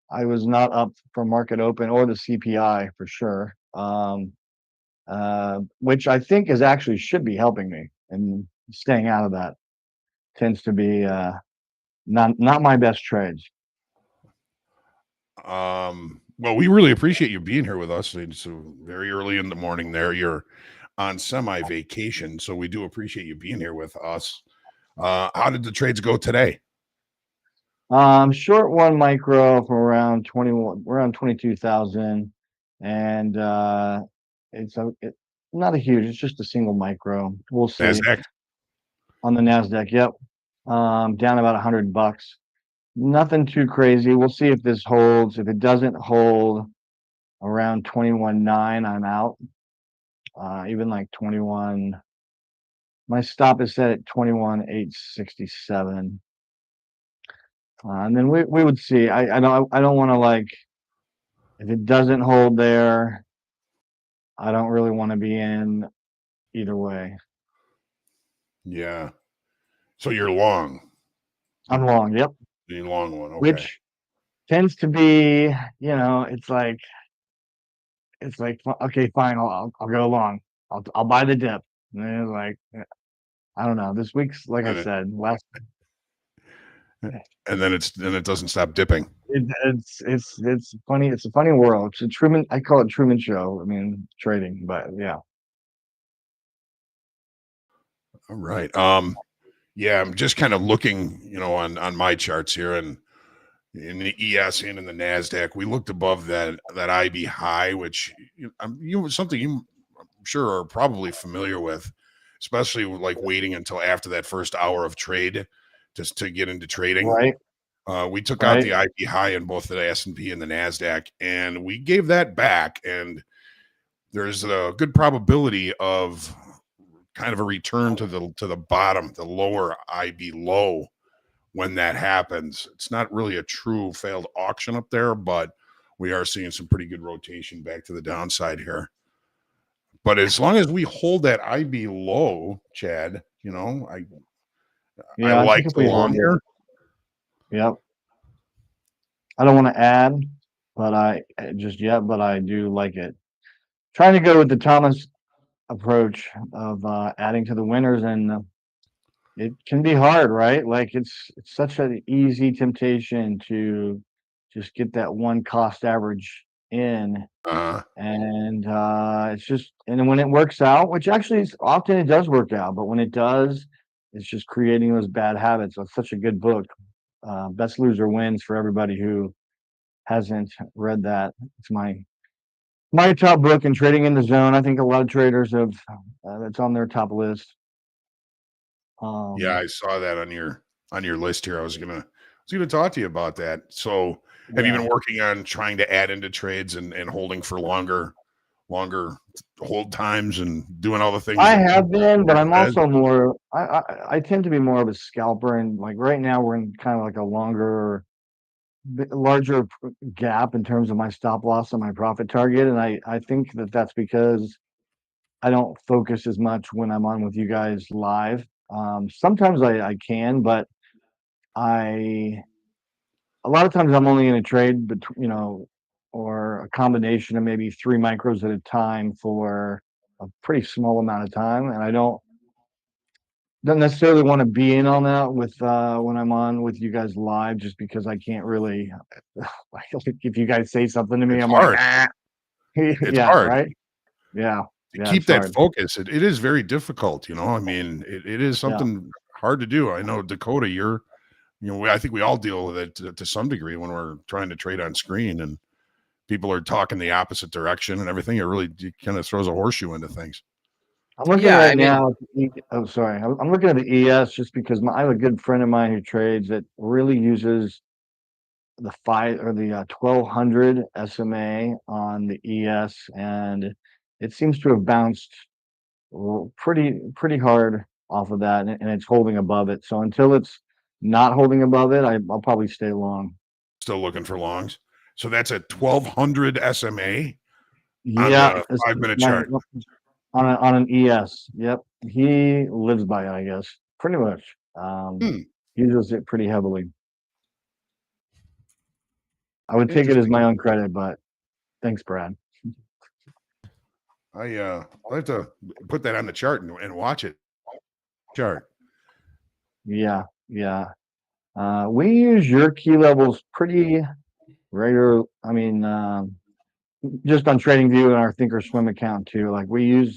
I was not up for market open or the CPI for sure. Which I think should be helping me, and staying out of that tends to be not my best trades. Well, we really appreciate you being here with us. It's very early in the morning there. You're on semi-vacation, so we do appreciate you being here with us. How did the trades go today? Short one micro from around 22,000, and it's not a huge. It's just a single micro. We'll see NASDAQ. on the Nasdaq. Yep, down about $100. Nothing too crazy. We'll see if this holds. If it doesn't hold around 21.9, I'm out. Even like 21. My stop is set at 21,867. And then we would see. I don't want to, like, if it doesn't hold there, I don't really want to be in either way. Yeah. So you're long. I'm long. Yep. The long one. Okay. Which tends to be, it's like okay, fine. I'll go long. I'll buy the dip. And then it's like, I don't know. This week's, like I And it- said, last. and then it doesn't stop dipping. It's funny. It's a funny world. It's a Truman. I call it Truman Show. I mean, trading, but yeah. All right. Yeah, I'm just kind of looking, on my charts here, and in the ES and in the Nasdaq, we looked above that IB high, which something I'm sure are probably familiar with, especially like waiting until after that first hour of trade just to get into trading. Right. We took out the IB high in both the S&P and the Nasdaq, and we gave that back. And there's a good probability of kind of a return to the bottom, the lower IB low, when that happens. It's not really a true failed auction up there, but we are seeing some pretty good rotation back to the downside here. But as long as we hold that IB low, Chad, I like think if the we long hold it. here. Yep. I don't want to add, but I do like it. Trying to go with the Thomas approach of adding to the winners, and it can be hard, right? Like it's such an easy temptation to just get that one cost average in, and it's just, and when it works out, which actually is often it does work out, but when it does, it's just creating those bad habits. So it's such a good book. Best Loser Wins, for everybody who hasn't read that. It's my top book in trading in the zone. I think a lot of traders have that's on their top list. Yeah, I saw that on your list here. I was gonna talk to you about that. So have you been working on trying to add into trades and holding for longer hold times and doing all the things? I have been, but I'm also more. I tend to be more of a scalper, and like right now we're in kind of like a larger gap in terms of my stop loss and my profit target, and I think that's because I don't focus as much when I'm on with you guys live. Sometimes I can, but a lot of times I'm only in a trade or a combination of maybe 3 micros at a time for a pretty small amount of time, and I don't necessarily want to be in on that with when I'm on with you guys live, just because I can't really like if you guys say something to me, I'm hard. like, ah. It's yeah, hard. right. Yeah. To keep that focus, it is very difficult. I mean, it is something hard to do. I know, Dakota, I think we all deal with it to some degree when we're trying to trade on screen and people are talking the opposite direction and everything. It really kind of throws a horseshoe into things. I'm looking now. Oh, sorry. I'm looking at the ES just because I have a good friend of mine who trades that really uses the 1200 SMA on the ES, and it seems to have bounced pretty hard off of that, and it's holding above it. So until it's not holding above it, I'll probably stay long. Still looking for longs. So that's a 1200 SMA. Yeah, on the 5-minute chart. On an ES. Yep, he lives by it, I guess. Pretty much. Uses it pretty heavily. I would take it as my own credit, but thanks, Brad. I'll have to put that on the chart and watch it. Chart. Yeah. We use your key levels pretty regular. I mean, just on TradingView and our Thinkorswim account too. Like we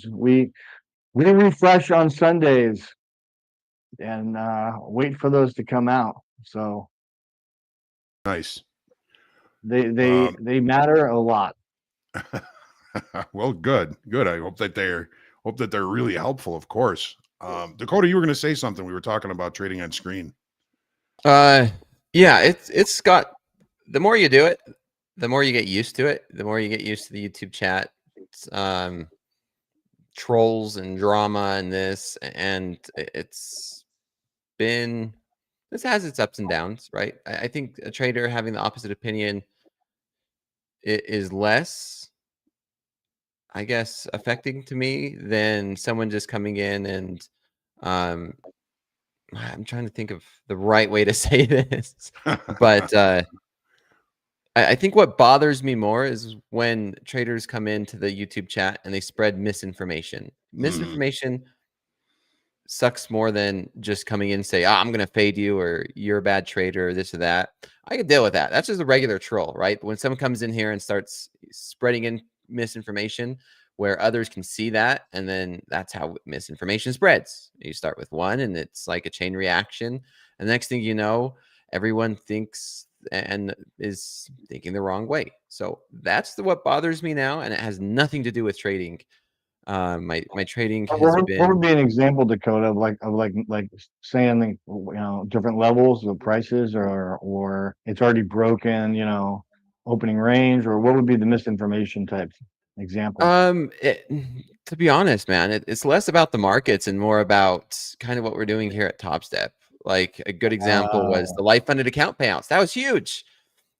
refresh on Sundays and wait for those to come out. So Nice. They matter a lot. Well, good. I hope that they're really helpful, of course. Dakota, you were going to say something. We were talking about trading on screen. Yeah, it's got, the more you do it, the more you get used to it, the more you get used to the YouTube chat, trolls and drama and this, and this has its ups and downs, right? I think a trader having the opposite opinion is less, I guess, affecting to me than someone just coming in and I'm trying to think of the right way to say this, but I think what bothers me more is when traders come into the YouTube chat and they spread misinformation. Misinformation sucks more than just coming in and say, I'm going to fade you, or you're a bad trader, or this or that. I can deal with that. That's just a regular troll, right? But when someone comes in here and starts spreading in misinformation where others can see that, and then that's how misinformation spreads. You start with one and it's like a chain reaction. And the next thing you know, everyone thinks and is thinking the wrong way. So that's what bothers me now, and it has nothing to do with trading. My trading has What been, would be an example, Dakota, of saying different levels of prices, or it's already broken, opening range, or what would be the misinformation type example? to be honest, man, it's less about the markets and more about kind of what we're doing here at Topstep. Like a good example was the life funded account payouts. That was huge.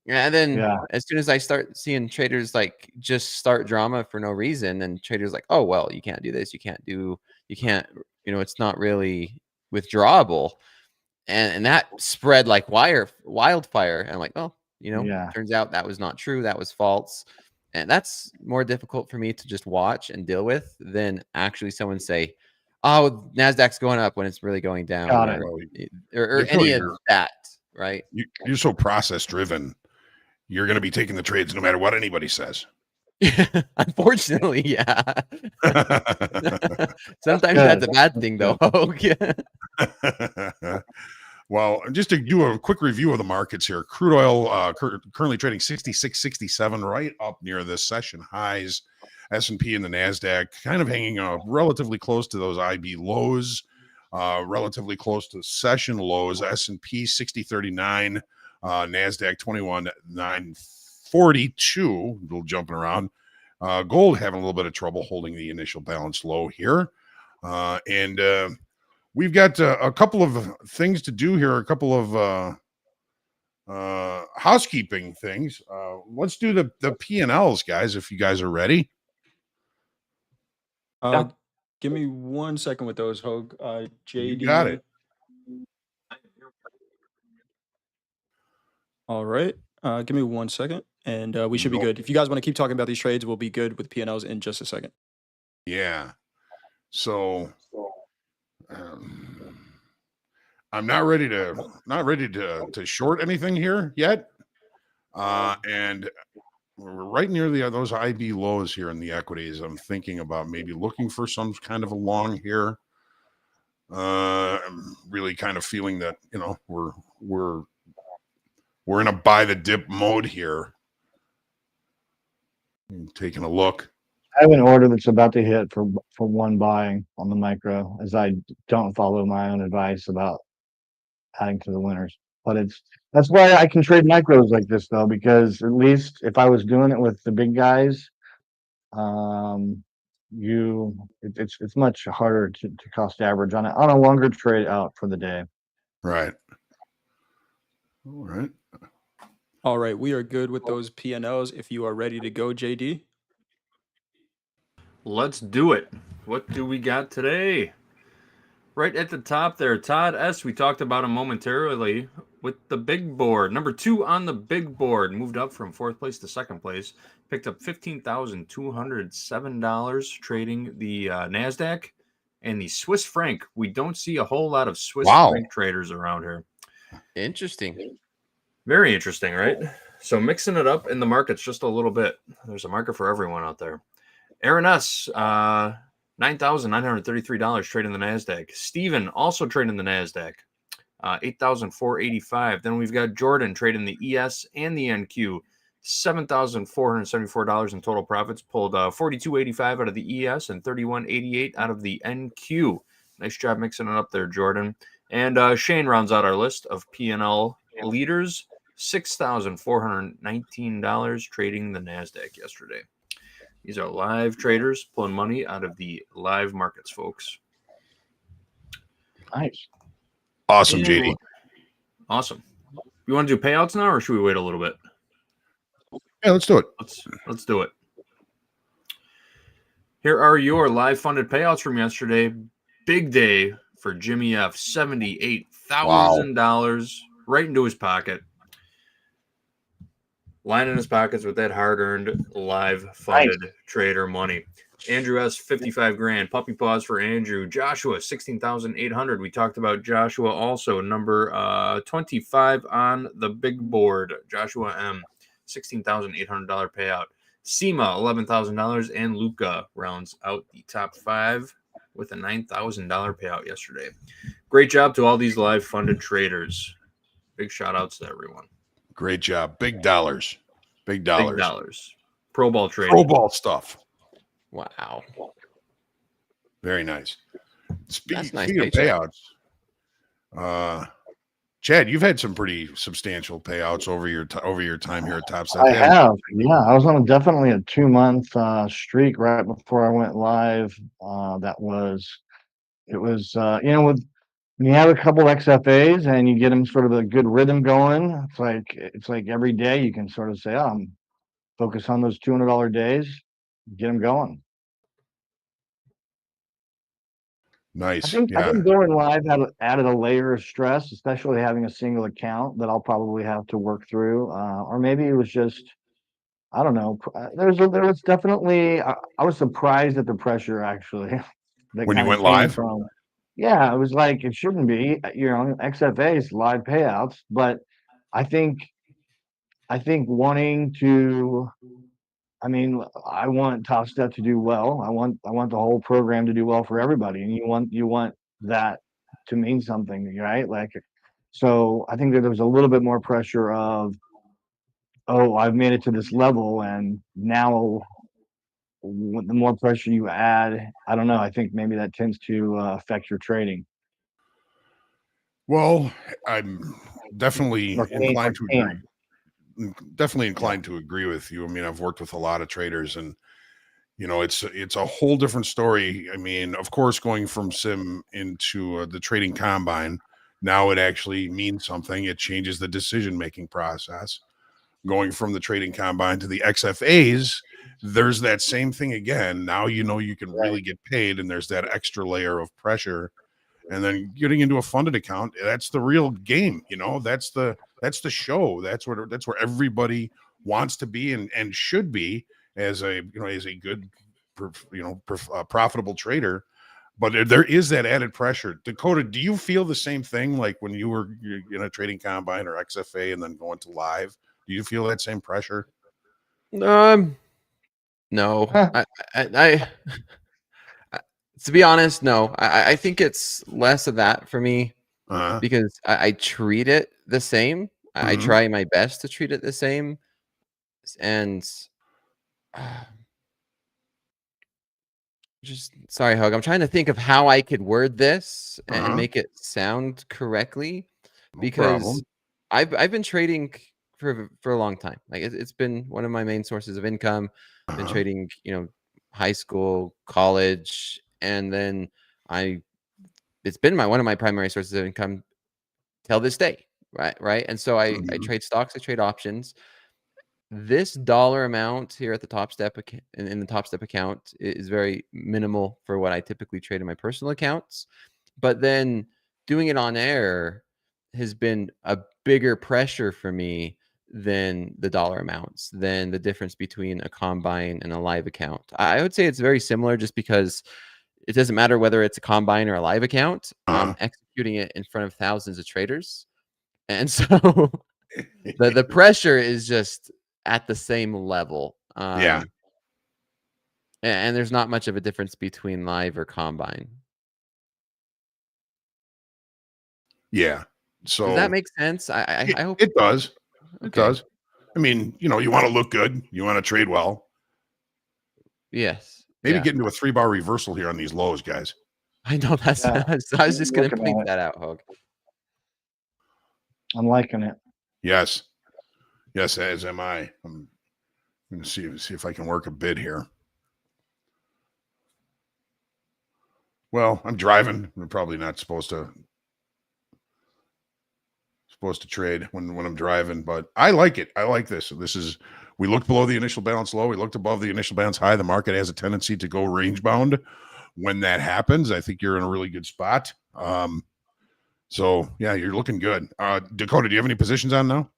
And then as soon as I start seeing traders like just start drama for no reason, and traders like, oh, well, you can't do this. You can't, it's not really withdrawable. And that spread like wildfire. And I'm like, oh, turns out that was not true. That was false. And that's more difficult for me to just watch and deal with than actually someone say, oh, NASDAQ's going up when it's really going down, or any of that, right? You're so process driven. You're going to be taking the trades no matter what anybody says. Unfortunately, yeah. Sometimes that's a bad thing, though. Well, just to do a quick review of the markets here, crude oil currently trading 66.67, right up near the session highs. S&P and the NASDAQ kind of hanging relatively close to those IB lows, relatively close to session lows. S&P 60.39, NASDAQ 21.942, a little jumping around. Gold having a little bit of trouble holding the initial balance low here. And we've got a couple of things to do here, a couple of housekeeping things. Let's do the P&Ls, guys, if you guys are ready. Give me 1 second with those, Hoag. JD. You got it. All right. Give me 1 second, and we should be good. If you guys want to keep talking about these trades, we'll be good with P&Ls in just a second. Yeah. So I'm not ready to short anything here yet. And we're right near those IB lows here in the equities. I'm thinking about maybe looking for some kind of a long here. I'm really kind of feeling that, we're in a buy the dip mode here. I'm taking a look. I have an order that's about to hit for one buying on the micro, as I don't follow my own advice about adding to the winners. But that's why I can trade micros like this, though, because at least if I was doing it with the big guys, it's much harder to cost average on a longer trade out for the day. Right. All right. All right, we are good with those P&Ls. If you are ready to go, JD. Let's do it. What do we got today? Right at the top there, Todd S. We talked about him momentarily with the big board. Number 2 on the big board. Moved up from 4th place to 2nd place. Picked up $15,207 trading the NASDAQ and the Swiss franc. We don't see a whole lot of Swiss franc traders around here. Interesting. Very interesting, right? So mixing it up in the markets just a little bit. There's a market for everyone out there. Aaron S., $9,933 trading the NASDAQ. Steven also trading the NASDAQ. $8,485. Then we've got Jordan trading the ES and the NQ, $7,474 in total profits. Pulled $42.85 out of the ES and $31.88 out of the NQ. Nice job mixing it up there, Jordan. And Shane rounds out our list of P&L leaders, $6,419 trading the NASDAQ yesterday. These are live traders pulling money out of the live markets, folks. Nice. Awesome, And JD. Awesome. You want to do payouts now, or should we wait a little bit? Yeah, let's do it. Let's do it. Here are your live funded payouts from yesterday. Big day for Jimmy F. $78,000 right into his pocket. Lining his pockets with that hard-earned live funded trader money. Andrew S. 55 grand. Puppy paws for Andrew. Joshua 16,800. We talked about Joshua also, number 25 on the big board. Joshua M. $16,800 payout. Seema $11,000, and Luca rounds out the top 5 with a $9,000 payout yesterday. Great job to all these live funded traders. Big shout outs to everyone. Great job. Big dollars. Big dollars. Big dollars. Pro ball trading. Pro ball stuff. Wow. Very nice. That's nice Speaking of paycheck. payouts, Chad, you've had some pretty substantial payouts over your time here at Topstep. I have. Yeah, I was on definitely a 2-month streak right before I went live. It was when you have a couple XFAs and you get them sort of a good rhythm going, it's like every day you can sort of say, I'm focus on those $200 days, get them going. Nice. I think going live added a layer of stress, especially having a single account that I'll probably have to work through. Or maybe it was just, I don't know. There was definitely, I was surprised at the pressure actually. that When you kinda went came live? from. Yeah, it was like, it shouldn't be, XFAs, live payouts, but I think wanting to, I want Topstep to do well. I want the whole program to do well for everybody, and you want that to mean something, right? Like, so I think that there was a little bit more pressure of, oh, I've made it to this level, and now the more pressure you add, I don't know. I think maybe that tends to affect your trading. Well, I'm definitely Or inclined to can. agree. Definitely inclined to agree with you. I mean, I've worked with a lot of traders, and it's a whole different story. I mean, of course, going from sim into the trading combine, now it actually means something. It changes the decision-making process. Going from the trading combine to the XFAs, there's that same thing again. Now you can really get paid, and there's that extra layer of pressure. And then getting into a funded account, that's the real game. That's the show. That's where everybody wants to be and should be as a good, profitable trader. But there is that added pressure. Dakota, do you feel the same thing? Like when you were in a trading combine or XFA and then going to live, do you feel that same pressure? No. Huh. I to be honest, no. I think it's less of that for me because I treat it the same. I Mhm. try my best to treat it the same. And just sorry, Hoag. I'm trying to think of how I could word this and make it sound correctly No because problem. I've been trading for a long time. Like it's been one of my main sources of income. Been trading, high school, college, and then it's been one of my primary sources of income till this day. Right. And so I trade stocks, I trade options. This dollar amount here at the Topstep in the Topstep account is very minimal for what I typically trade in my personal accounts. But then doing it on air has been a bigger pressure for me than the dollar amounts, than the difference between a combine and a live account. I would say it's very similar just because it doesn't matter whether it's a combine or a live account. I'm executing it in front of thousands of traders. And so the pressure is just at the same level. Yeah. And there's not much of a difference between live or combine. Yeah. So Does that make sense? I hope it does. It Okay. does. I mean, you want to look good. You want to trade well. Yes. Maybe Yeah. get into a 3-bar reversal here on these lows, guys. I know that's Yeah, I was just going to looking point at it. that out, Hoag. I'm liking it. Yes. Yes, as am I. I'm going to see if I can work a bid here. Well, I'm driving. We're probably not supposed to trade when I'm driving, but I like it. I like this. We looked below the initial balance low. We looked above the initial balance high. The market has a tendency to go range bound. When that happens, I think you're in a really good spot. So yeah, you're looking good. Dakota, do you have any positions on now?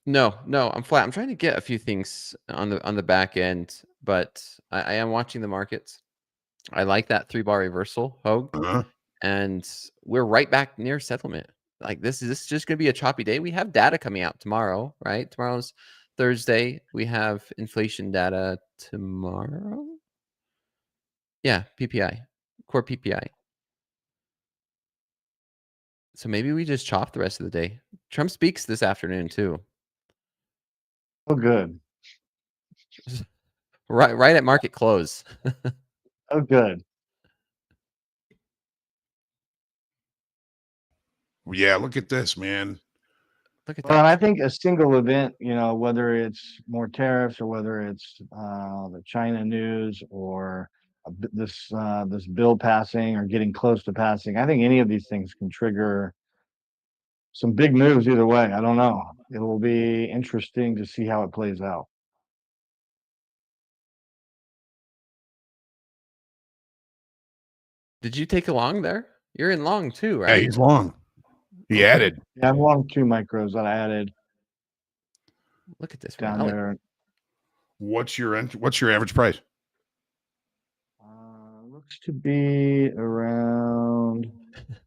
No, I'm flat. I'm trying to get a few things on the back end, but I am watching the markets. I like that 3-bar reversal, Hoag, Uh-huh. and we're right back near settlement. Like this is just going to be a choppy day. We have data coming out tomorrow, right? Tomorrow's Thursday. We have inflation data tomorrow. Yeah, PPI, core PPI. So maybe we just chop the rest of the day. Trump speaks this afternoon too. Oh, good. Right at market close. Oh, good. Yeah, look at this, man. Look at Well, that. I think a single event, whether it's more tariffs or whether it's the China news or this bill passing or getting close to passing, I think any of these things can trigger some big moves either way. I don't know. It will be interesting to see how it plays out. Did you take a long there? You're in long too, Yeah, right? he's long. He Okay. added. Yeah, I've long 2 micros that I added Look at this down rally. there. What's your average price? Looks to be around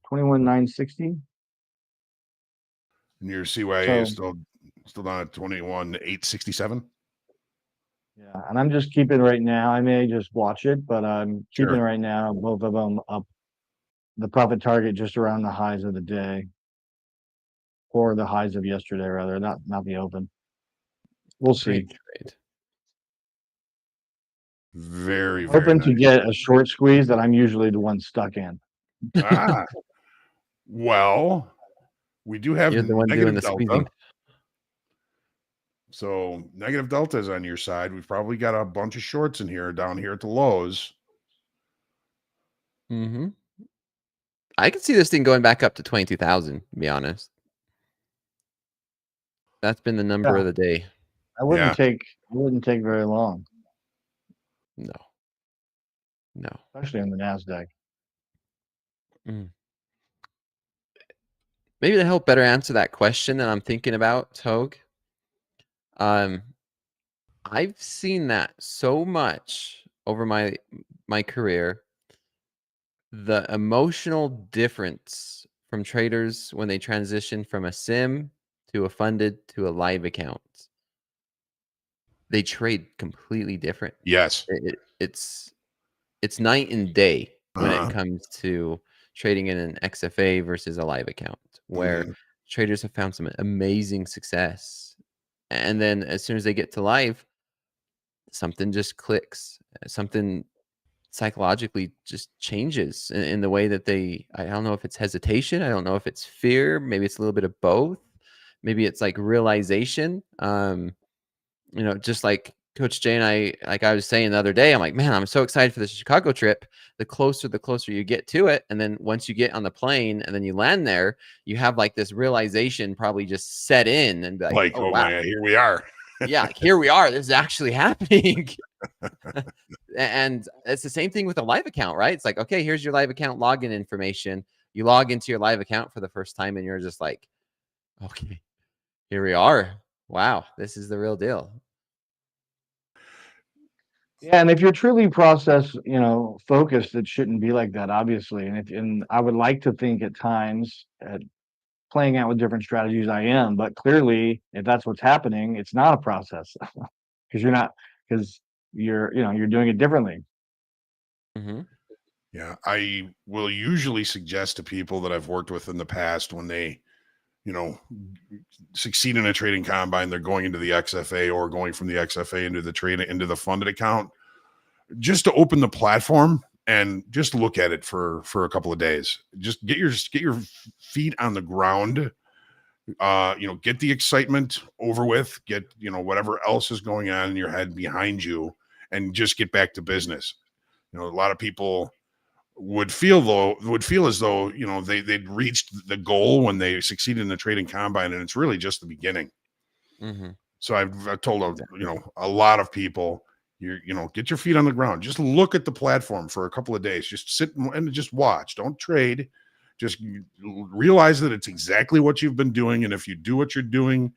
21,960. And your CYA is So still down at 21,867. yeah, and I'm just keeping right now. I may just watch it, but I'm keeping Sure. right now both of them up. The profit target just around the highs of the day, or the highs of yesterday, rather, not the open. We'll see. Great trade. Very, very Hoping to nice. get a short squeeze that I'm usually the one stuck in. Ah, well, we do have You're the one doing negative the delta. squeezing. So negative delta is on your side. We've probably got a bunch of shorts in here down here at the lows. Mm-hmm. I could see this thing going back up to 22,000, to be honest. That's been the number Yeah. of the day. I wouldn't take very long, No. especially on the NASDAQ. Maybe to help better answer that question that I'm thinking about, Hoag. I've seen that so much over my career. The emotional difference from traders when they transition from a sim to a funded to a live account. They trade completely different. Yes. It's night and day when Uh-huh. it comes to trading in an XFA versus a live account, where traders have found some amazing success. And then as soon as they get to live, something just clicks. Something psychologically just changes in the way that I don't know if it's hesitation. I don't know if it's fear. Maybe it's a little bit of both. Maybe it's like realization. Just like Coach Jay and I was saying the other day, I'm like, man, I'm so excited for this Chicago trip. The closer you get to it. And then once you get on the plane and then you land there, you have like this realization probably just set in and be like, oh wow. Man, here we are. Yeah, like, here we are. This is actually happening. And it's the same thing with a live account, right? It's like, okay, here's your live account login information. You log into your live account for the first time and you're just like, okay, here we are. Wow, this is the real deal. Yeah, and if you're truly process, focused, it shouldn't be like that, obviously. And I would like to think at times at playing out with different strategies I am, but clearly, if that's what's happening, it's not a process because you're doing it differently. Mm-hmm. Yeah, I will usually suggest to people that I've worked with in the past when they succeed in a trading combine, they're going into the XFA or going from the XFA into the funded account, just to open the platform and just look at it for a couple of days. Just get your feet on the ground. Get the excitement over with, get, whatever else is going on in your head behind you, and just get back to business. A lot of people would feel as though, they'd reached the goal when they succeeded in the trading combine, and it's really just the beginning. Mm-hmm. So I've told, a lot of people, get your feet on the ground. Just look at the platform for a couple of days. Just sit and just watch. Don't trade. Just realize that it's exactly what you've been doing. And if you do what you're doing,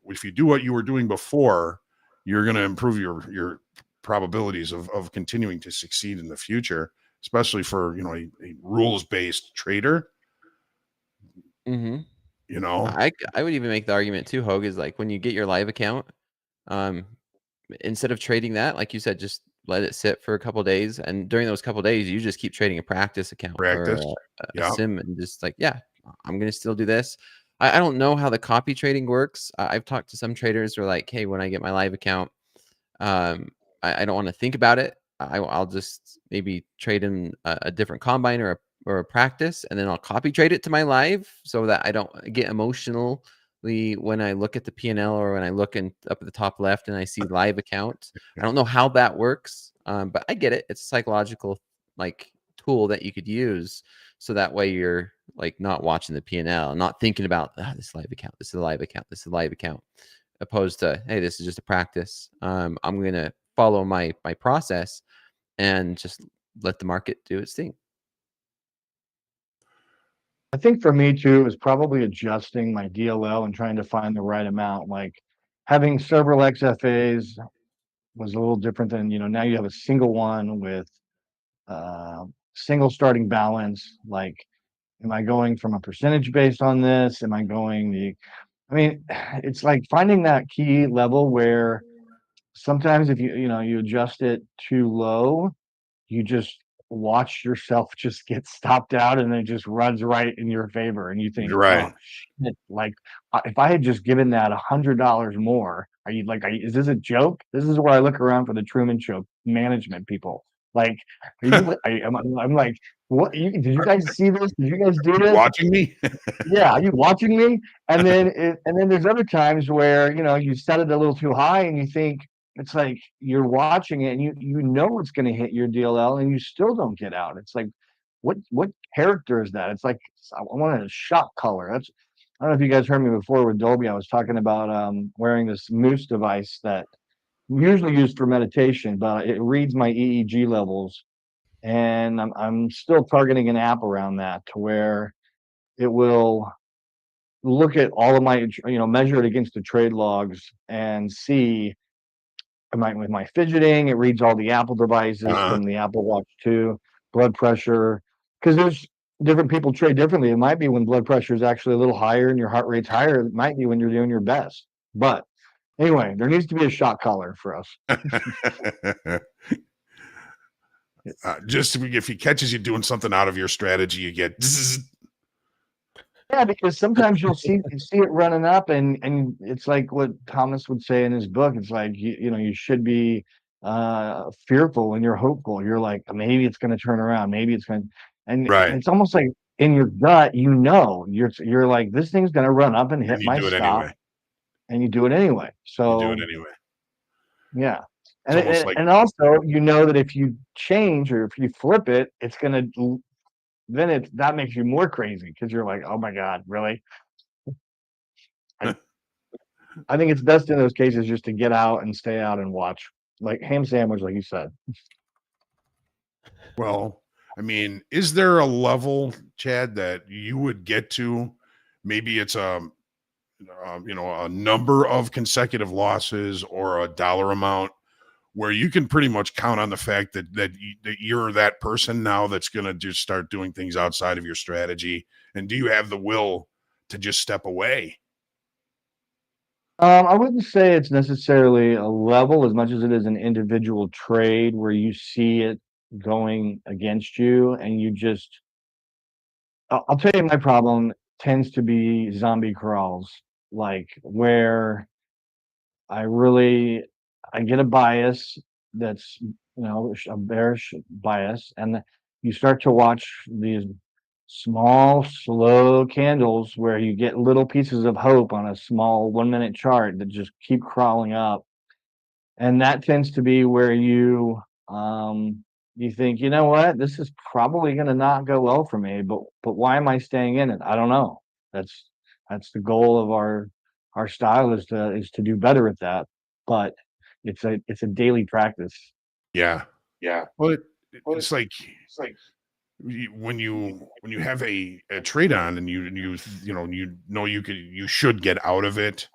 if you do what you were doing before, you're going to improve your probabilities of continuing to succeed in the future, especially for, a rules-based trader. Mm-hmm. I would even make the argument too, Hoag, is like when you get your live account, instead of trading that, like you said, just let it sit for a couple of days, and during those couple of days, you just keep trading a practice account or a sim, and just like, I'm gonna still do this. I don't know how the copy trading works. I've talked to some traders who are like, hey, when I get my live account, I don't want to think about it. I'll just maybe trade in a different combine or a practice, and then I'll copy trade it to my live so that I don't get emotional when I look at the P&L or when I look up at the top left and I see live account. I don't know how that works, but I get it. It's a psychological tool that you could use, so that way you're not watching the P&L, not thinking about this live account, this is a live account, this is a live account, opposed to, hey, this is just a practice. I'm gonna follow my process and just let the market do its thing. I think for me too, it was probably adjusting my DLL and trying to find the right amount. Like having several XFAs was a little different than, now you have a single one with single starting balance. Like, am I going from a percentage based on this? Am I going it's like finding that key level where sometimes if you adjust it too low, you just watch yourself just get stopped out, and it just runs right in your favor, and you think, Right. oh shit, like if I had just given that $100 more, is this a joke? This is where I look around for the Truman Show management people. Like, I'm like, what? Did you guys see this? Did you guys do this? Watching me? Yeah, are you watching me? And then there's other times where you set it a little too high, and you think it's like you're watching it, and you know it's going to hit your DLL, and you still don't get out. It's like, what character is that? It's like, I wanted a shock color. I don't know if you guys heard me before with Dolby. I was talking about wearing this Moose device that usually used for meditation, but it reads my EEG levels, and I'm still targeting an app around that to where it will look at all of my, measure it against the trade logs and see, with my fidgeting, it reads all the Apple devices from the Apple Watch 2, blood pressure, because there's different people trade differently. It might be when blood pressure is actually a little higher and your heart rate's higher. It might be when you're doing your best. But anyway, there needs to be a shot collar for us. Just if he catches you doing something out of your strategy, you get. Yeah, because sometimes you see it running up, and it's like what Thomas would say in his book. It's like you should be fearful when you're hopeful. You're like, maybe it's going to turn around, maybe it's going to, and Right. it's almost like in your gut, you're like, this thing's going to run up and hit And you my do it stop, anyway. and you do it anyway. So You do it anyway. yeah, It's almost like, and also that if you change or if you flip it, it's going to. Then that makes you more crazy because you're like, oh my God, really? I think it's best in those cases just to get out and stay out and watch, like ham sandwich, like you said. well, is there a level, Chad, that you would get to? Maybe it's a number of consecutive losses or a dollar amount where you can pretty much count on the fact that you're that person now that's going to just start doing things outside of your strategy. And do you have the will to just step away? I wouldn't say it's necessarily a level as much as it is an individual trade where you see it going against you, and you just. I'll tell you my problem. tends to be zombie crawls, like where I get a bias that's, a bearish bias, and you start to watch these small, slow candles where you get little pieces of hope on a small 1-minute chart that just keep crawling up. And that tends to be where you think, you know what, this is probably going to not go well for me, but why am I staying in it? I don't know. That's the goal of our style, is to do better at that. But it's a daily practice. Yeah. Yeah. Well, it's like when you have a trade on and you should get out of it.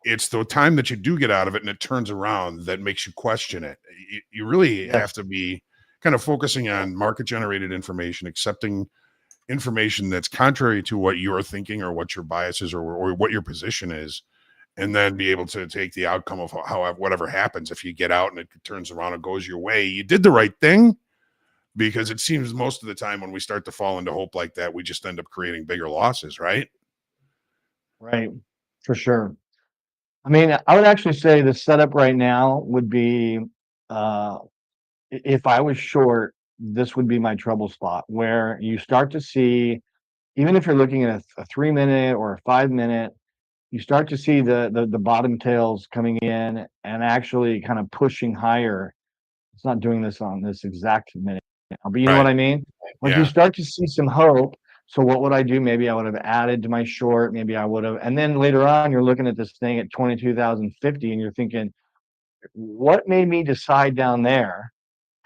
It's the time that you do get out of it and it turns around that makes you question it. You really have to be kind of focusing on market generated information, accepting information that's contrary to what you're thinking or what your bias is or what your position is, and then be able to take the outcome of whatever happens. If you get out and it turns around and goes your way, you did the right thing. Because it seems most of the time when we start to fall into hope like that, we just end up creating bigger losses, right? Right. For sure. I mean, I would actually say the setup right now would be, if I was short, this would be my trouble spot, where you start to see, even if you're looking at a 3-minute or a 5-minute, you start to see the bottom tails coming in and actually kind of pushing higher. It's not doing this on this exact minute now, but you know what I mean? Like you start to see some hope. So what would I do? Maybe I would have added to my short. Maybe I would have. And then later on, you're looking at this thing at 22,050 and you're thinking, what made me decide down there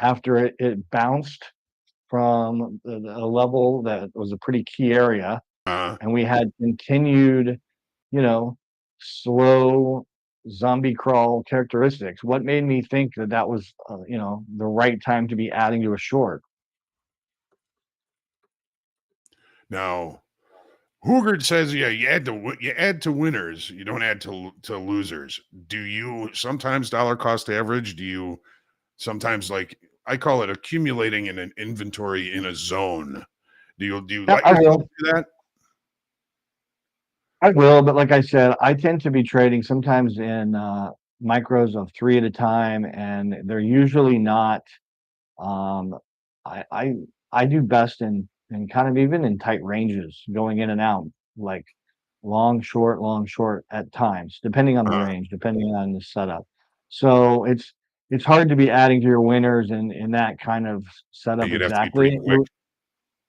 after it bounced from a level that was a pretty key area, and we had continued, slow zombie crawl characteristics. What made me think that was, the right time to be adding to a short? Now, Hoag says, yeah, you add to winners, you don't add to losers. Do you sometimes dollar cost average? Do you sometimes, like I call it, accumulating in an inventory in a zone? Do you Yeah, let I yourself will. do that? I will, but like I said, I tend to be trading sometimes in micros of 3 at a time, and they're usually not. Um, I do best in kind of even in tight ranges, going in and out, like long, short at times, depending on the range, depending on the setup. So it's hard to be adding to your winners in that kind of setup You'd have to be pretty exactly. quick.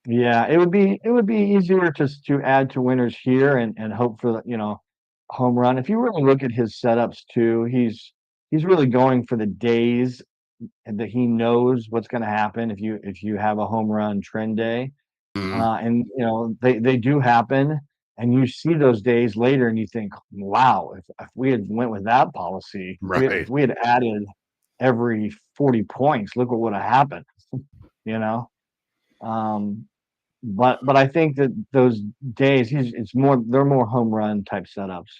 Yeah, it would be easier to add to winners here and hope for the, home run. If you really look at his setups too, he's really going for the days and that he knows what's going to happen if you have a home run trend day. And they do happen, and you see those days later and you think, wow, if we had went with that policy, if we had added every 40 points, look what would have happened. you know but I think that those days, they're more home run type setups.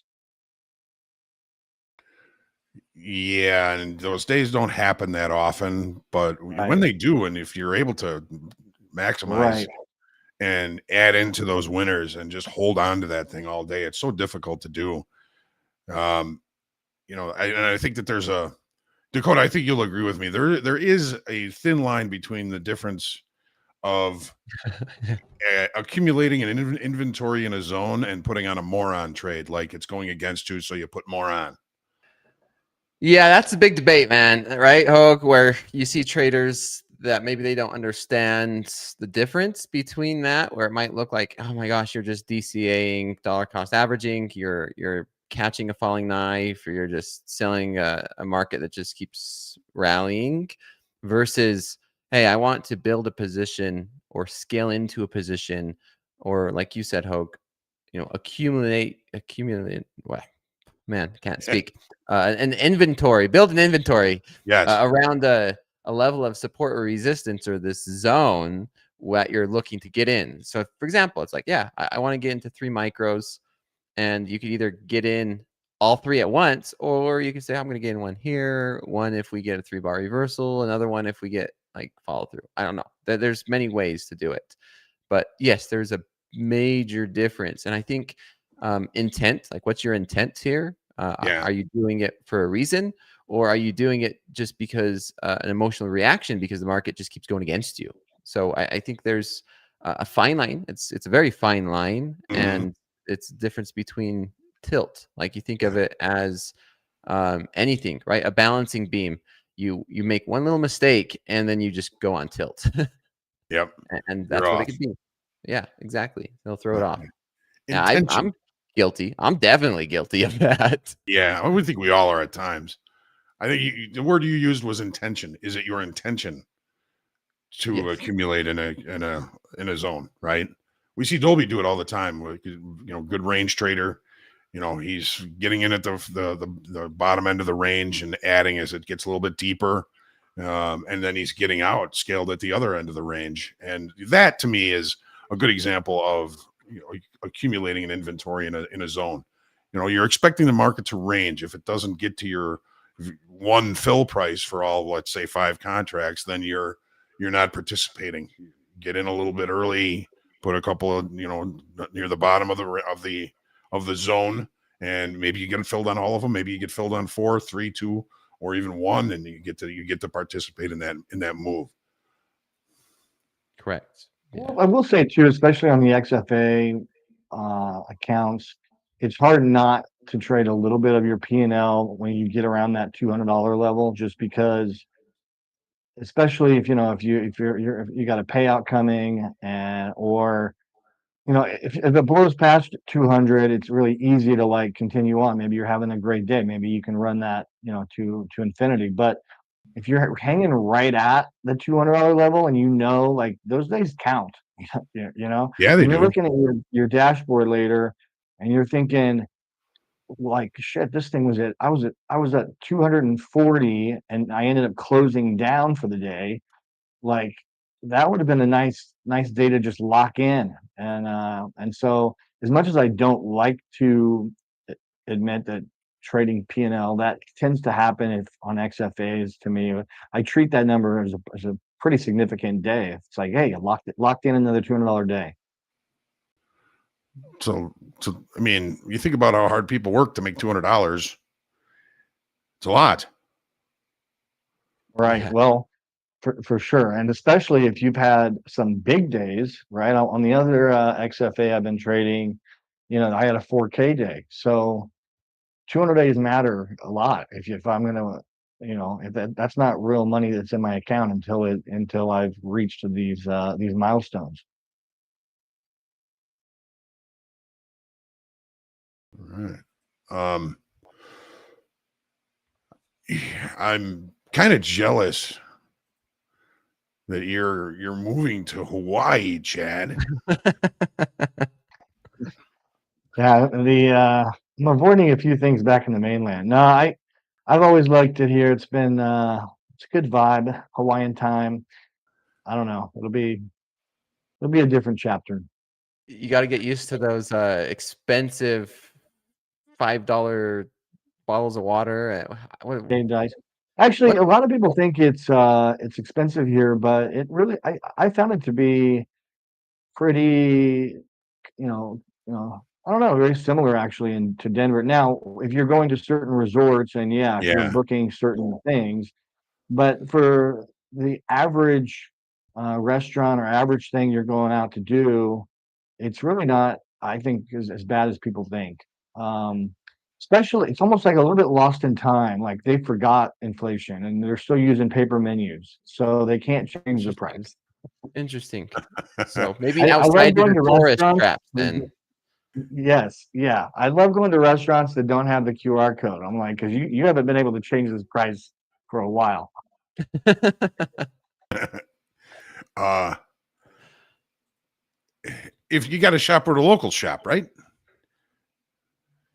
Yeah, and those days don't happen that often, but when Right. they do, and if you're able to maximize Right. and add into those winners and just hold on to that thing all day, it's so difficult to do. And I think that there's a Dakota, I think you'll agree with me. There is a thin line between the difference of accumulating an inventory in a zone and putting on a moron trade, like it's going against you, so you put more on. Yeah, that's a big debate, man. Right, Hoag, where you see traders that maybe they don't understand the difference between that, where it might look like, oh my gosh, you're just DCAing, dollar cost averaging, you're catching a falling knife, or you're just selling a market that just keeps rallying, versus, hey, I want to build a position or scale into a position, or like you said, Hoag, accumulate. Well, man, can't speak. An inventory, build an inventory around a level of support or resistance, or this zone what you're looking to get in. So for example, it's like, yeah, I want to get into 3 micros, and you could either get in all 3 at once, or you can say, I'm going to get in one here, one if we get a 3-bar reversal, another one if we get like follow through. I don't know. There's many ways to do it. But yes, there's a major difference. And I think intent, like what's your intent here? Yeah. Are you doing it for a reason, or are you doing it just because an emotional reaction because the market just keeps going against you? So I think there's a fine line. It's a very fine line, and it's the difference between tilt. Like you think of it as anything, right? A balancing beam. You make one little mistake and then you just go on tilt. Yep. And You're that's what it off. could be. Yeah, exactly. They'll throw it off. Okay. Yeah, Intention. I'm guilty. I'm definitely guilty of that. Yeah, I would think we all are at times. I think the word you used was intention. Is it your intention to Yes. accumulate in a zone, right? We see Dolby do it all the time. Good range trader. He's getting in at the bottom end of the range and adding as it gets a little bit deeper, and then he's getting out scaled at the other end of the range. And that to me is a good example of accumulating an inventory in a zone. You're expecting the market to range. If it doesn't get to your one fill price for all, let's say 5 contracts, then you're not participating. Get in a little bit early, put a couple of near the bottom of the zone, and maybe you get filled on all of them. Maybe you get filled on 4, 3, 2, or even 1, and you get to participate in that move. Correct. Well, I will say too, especially on the XFA accounts, it's hard not to trade a little bit of your P&L when you get around that $200 level, just because, especially if you got a payout coming, or if it blows past 200, it's really easy to like continue on. Maybe you're having a great day. Maybe you can run that to infinity. But if you're hanging right at the $200 level, and like those days count, Yeah, they and you're do. looking at your dashboard later, and you're thinking, like, shit, this thing I was at 240, and I ended up closing down for the day. Like, that would have been a nice day to just lock in. And so, as much as I don't like to admit that trading P&L, that tends to happen if on XFAs. To me, I treat that number as a pretty significant day. It's like, hey, you locked in another $200 day. So I mean, you think about how hard people work to make $200. It's a lot. Right. Yeah. Well, for sure. And especially if you've had some big days, right? On the other XFA I've been trading, I had a 4K day. So 200 days matter a lot. If I'm going to, if that's not real money that's in my account until I've reached these milestones. All right. I'm kind of jealous that you're moving to Hawaii, Chad. Yeah, I'm avoiding a few things back in the mainland. No, I've always liked it here. It's been it's a good vibe, Hawaiian time. I don't know. It'll be a different chapter. You got to get used to those expensive $5 bottles of water. Game dice. Actually, a lot of people think it's expensive here, but it really I found it to be pretty, I don't know, very similar actually to Denver. Now, if you're going to certain resorts, and if you're Yeah. booking certain things, but for the average restaurant or average thing you're going out to do, it's really not, I think, as bad as people think. Especially, it's almost like a little bit lost in time. Like they forgot inflation and they're still using paper menus, so they can't change the price. Interesting. So maybe I love outside going your to tourist restaurants. traps then. Yes, yeah. I love going to restaurants that don't have the QR code. I'm like, because you haven't been able to change this price for a while. If you got to shop at a local shop, right?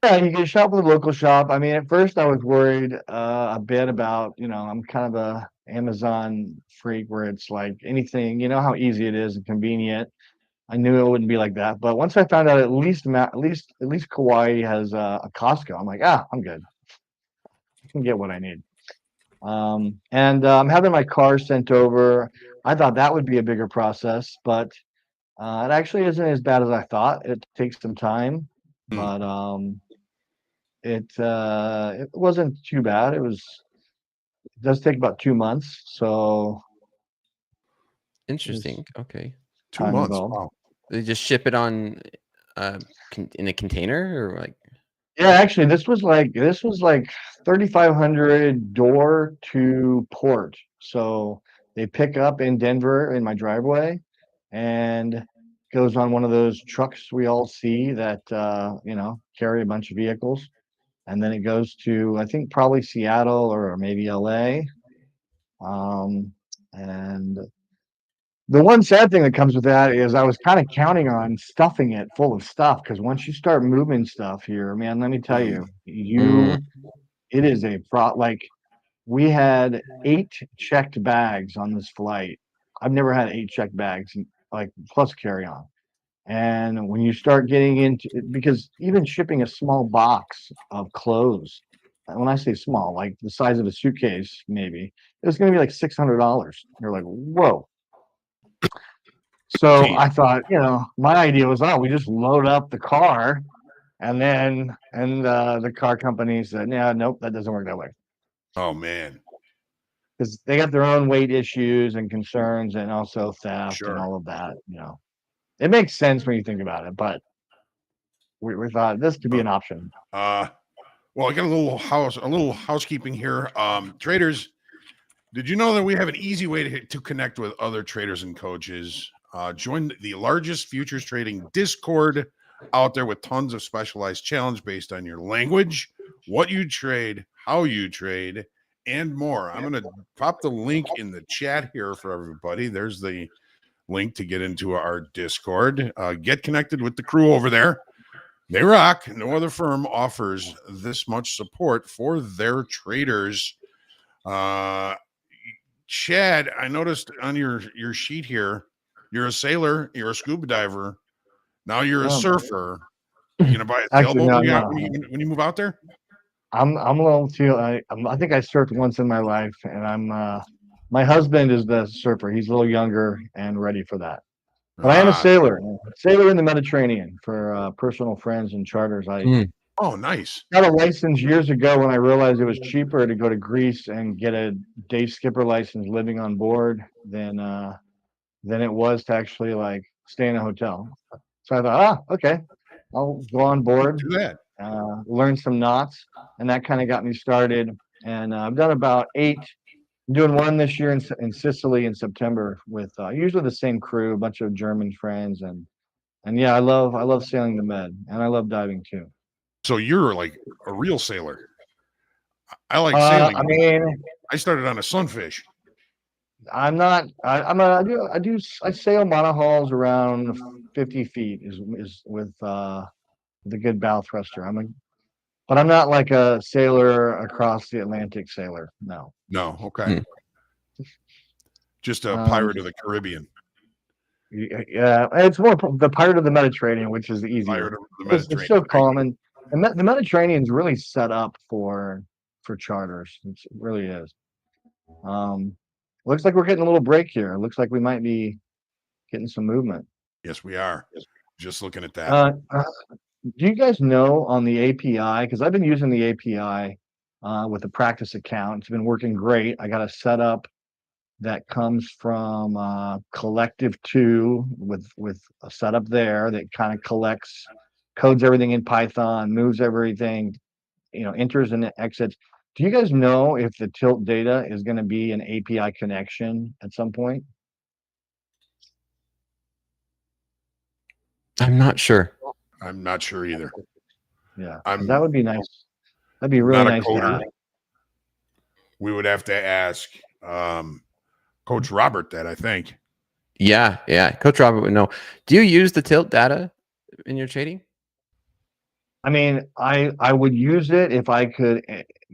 Yeah, you can shop with a local shop. I mean, at first I was worried a bit about, I'm kind of a Amazon freak where it's like anything, how easy it is and convenient. I knew it wouldn't be like that, but once I found out at least Kauai has a Costco, I'm like, I'm good. I can get what I need. And I'm having my car sent over. I thought that would be a bigger process, but It actually isn't as bad as I thought. It takes some time, Hmm. but it wasn't too bad. It does take about 2 months, so Interesting. Okay. 2 time months. involved. Wow. They just ship it on in a container or like Yeah, actually, this was like 3,500 door to port. So they pick up in Denver in my driveway, and goes on one of those trucks we all see that carry a bunch of vehicles, and then it goes to, I think, probably Seattle or maybe LA. And the one sad thing that comes with that is I was kind of counting on stuffing it full of stuff, because once you start moving stuff here, man, let me tell Mm. you, it is a like, we had 8 checked bags on this flight. I've never had 8 checked bags, like, plus carry on. And when you start getting into it, because even shipping a small box of clothes, and when I say small, like the size of a suitcase, maybe, it's going to be like $600. You're like, whoa. So Jeez. I thought, my idea was, oh, we just load up the car, and the car company said, yeah, nope, that doesn't work that way, Oh man. because they got their own weight issues and concerns, and also theft and Sure. all of that. It makes sense when you think about it, but we thought this could be an option. Well, I got a little housekeeping here. Traders, did you know that we have an easy way to connect with other traders and coaches? Join the largest futures trading Discord out there with tons of specialized challenge based on your language, what you trade, how you trade, and more. I'm going to pop the link in the chat here for everybody. There's the link to get into our Discord. Get connected with the crew over there. They rock. No other firm offers this much support for their traders. Chad, I noticed on your sheet here, you're a sailor, you're a scuba diver, now you're a surfer. You gonna buy a Actually, sailboat no, when you move out there? I'm a little too. I think I surfed once in my life, and my husband is the surfer. He's a little younger and ready for that. But I am a sailor in the Mediterranean for personal friends and charters. I Oh, nice. got a license years ago when I realized it was cheaper to go to Greece and get a day skipper license living on board than it was to actually like stay in a hotel. So I thought, okay, I'll go on board, Do that. learn some knots, and that kind of got me started. And I've done about 8. I'm doing one this year in Sicily in September with usually the same crew, a bunch of German friends, and yeah, I love sailing the Med, and I love diving too. So you're like a real sailor. I like sailing. I mean, I started on a sunfish. I'm not. I sail monohulls around 50 feet is with the good bow thruster. But I'm not like a sailor across the Atlantic sailor. No. No, okay. Just a pirate of the Caribbean. Yeah, it's more the Pirate of the Mediterranean, which is the easier. Pirate of the It's so Mediterranean. common. The Mediterranean's really set up for charters. It really is. Looks like we're getting a little break here. Looks like we might be getting some movement. Yes, we are. Just looking at that. Do you guys know on the API? Because I've been using the API with a practice account. It's been working great. I got a setup that comes from Collective 2 with a setup there that kind of codes everything in Python, moves everything, enters and exits. Do you guys know if the tilt data is going to be an API connection at some point? I'm not sure. I'm not sure either. Yeah, I'm that would be nice. That'd be really not a nice to coder. have. We would have to ask Coach Robert that, I think. Yeah, Coach Robert would know. Do you use the tilt data in your trading? I mean, I would use it if I could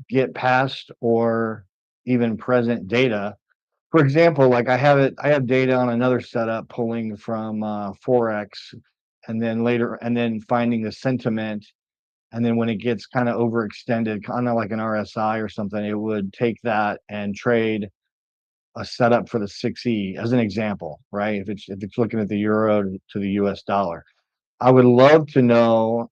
get past or even present data. For example, like I have data on another setup pulling from Forex, and then finding the sentiment, and then when it gets kind of overextended, kind of like an RSI or something, it would take that and trade a setup for the 6E as an example, right? If it's looking at the euro to the US dollar, I would love to know.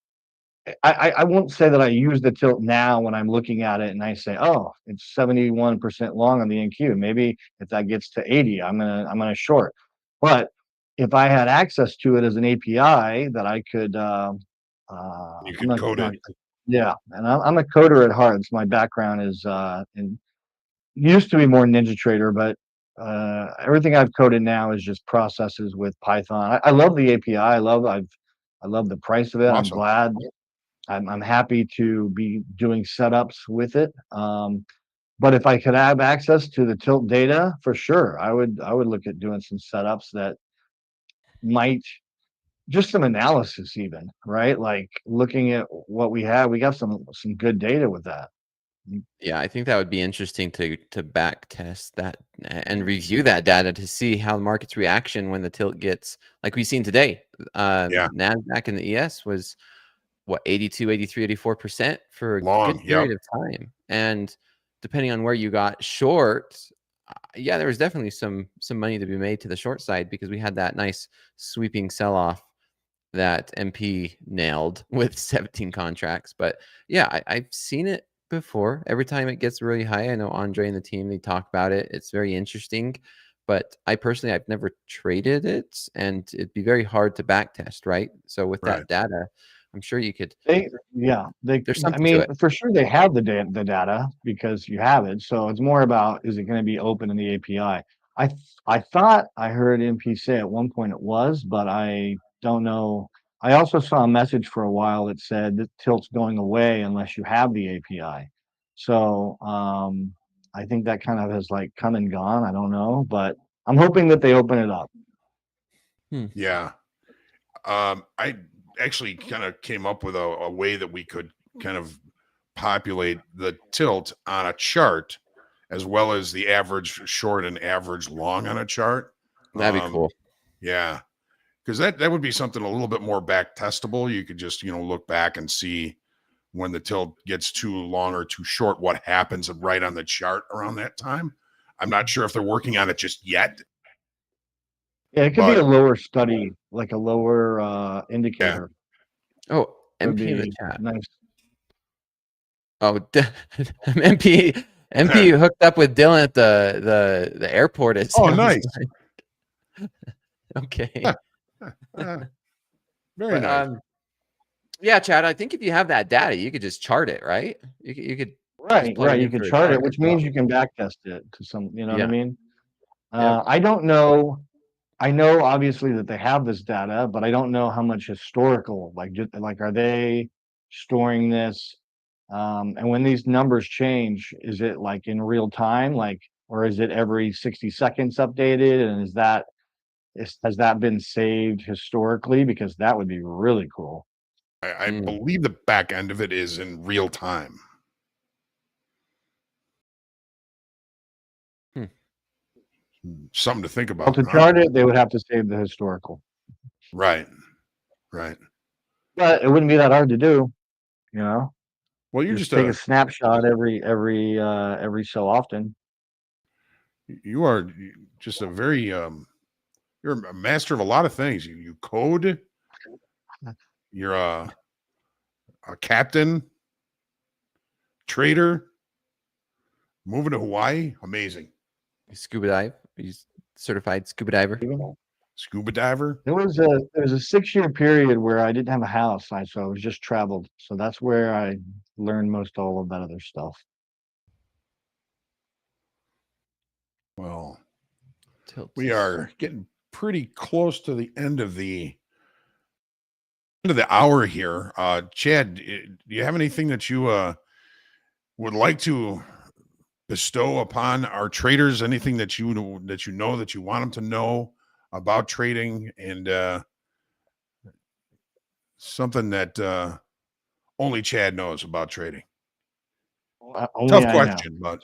I won't say that I use the tilt now when I'm looking at it and I say, oh, it's 71% long on the NQ. Maybe if that gets to 80, I'm gonna short. But if I had access to it as an API that I could, You could code it. yeah, and I'm a coder at heart. So my background is in used to be more Ninja Trader, but everything I've coded now is just processes with Python. I love the API. I love the price of it. I'm Awesome. glad. I'm happy to be doing setups with it. But if I could have access to the tilt data, for sure, I would look at doing some setups that might just some analysis even, right? Like looking at what we have, we got some good data with that. Yeah, I think that would be interesting to back test that and review that data to see how the market's reaction when the tilt gets like we've seen today. Yeah. NASDAQ and the ES was what 82, 83, 84% for a Long, good period of time. And depending on where you got short, yeah, there was definitely some money to be made to the short side because we had that nice sweeping sell-off that MP nailed with 17 contracts. But yeah, I've seen it before. Every time it gets really high, I know Andre and the team, they talk about it. It's very interesting. But I personally, I've never traded it, and it'd be very hard to back test, right? So with that data, I'm sure you could. There's something I to mean, it. for sure they have the data because you have it. So it's more about, is it going to be open in the API? I thought I heard MP say at one point it was, but I don't know. I also saw a message for a while that said that tilt's going away unless you have the API. So I think that kind of has like come and gone. I don't know, but I'm hoping that they open it up. Yeah. I actually kind of came up with a way that we could kind of populate the tilt on a chart as well as the average short and average long on a chart. That'd be cool. Yeah. Because that would be something a little bit more back testable. You could just, look back and see when the tilt gets too long or too short, what happens right on the chart around that time. I'm not sure if they're working on it just yet. Yeah, it could be a lower study, like a lower indicator. Oh, Would MP in the be chat. nice. Oh, MP hooked up with Dylan at the airport. It Oh, sounds nice. like. Okay. Very nice. Yeah, Chad, I think if you have that data, you could just chart it, right? You could Right. You can chart it, which means you can back test it to some, you know what I mean? I don't know. I know obviously that they have this data, but I don't know how much historical, like are they storing this? And when these numbers change, is it like in real time, or is it every 60 seconds updated? And has that been saved historically? Because that would be really cool. I believe the back end of it is in real time. Something to think about. Well, to chart it, they would have to save the historical. Right. But it wouldn't be that hard to do, Well, you're just take a snapshot every so often. You are just a very you're a master of a lot of things. You code. You're a captain, trader, moving to Hawaii. Amazing. Scuba dive. He's certified scuba diver. Scuba diver. There was a 6-year period where I didn't have a house, so I was just traveled. So that's where I learned most all of that other stuff. Well, we are getting pretty close to the end of the hour here. Chad, do you have anything that you would like to bestow upon our traders? Anything that you want them to know about trading, and something that only Chad knows about trading? Tough question, but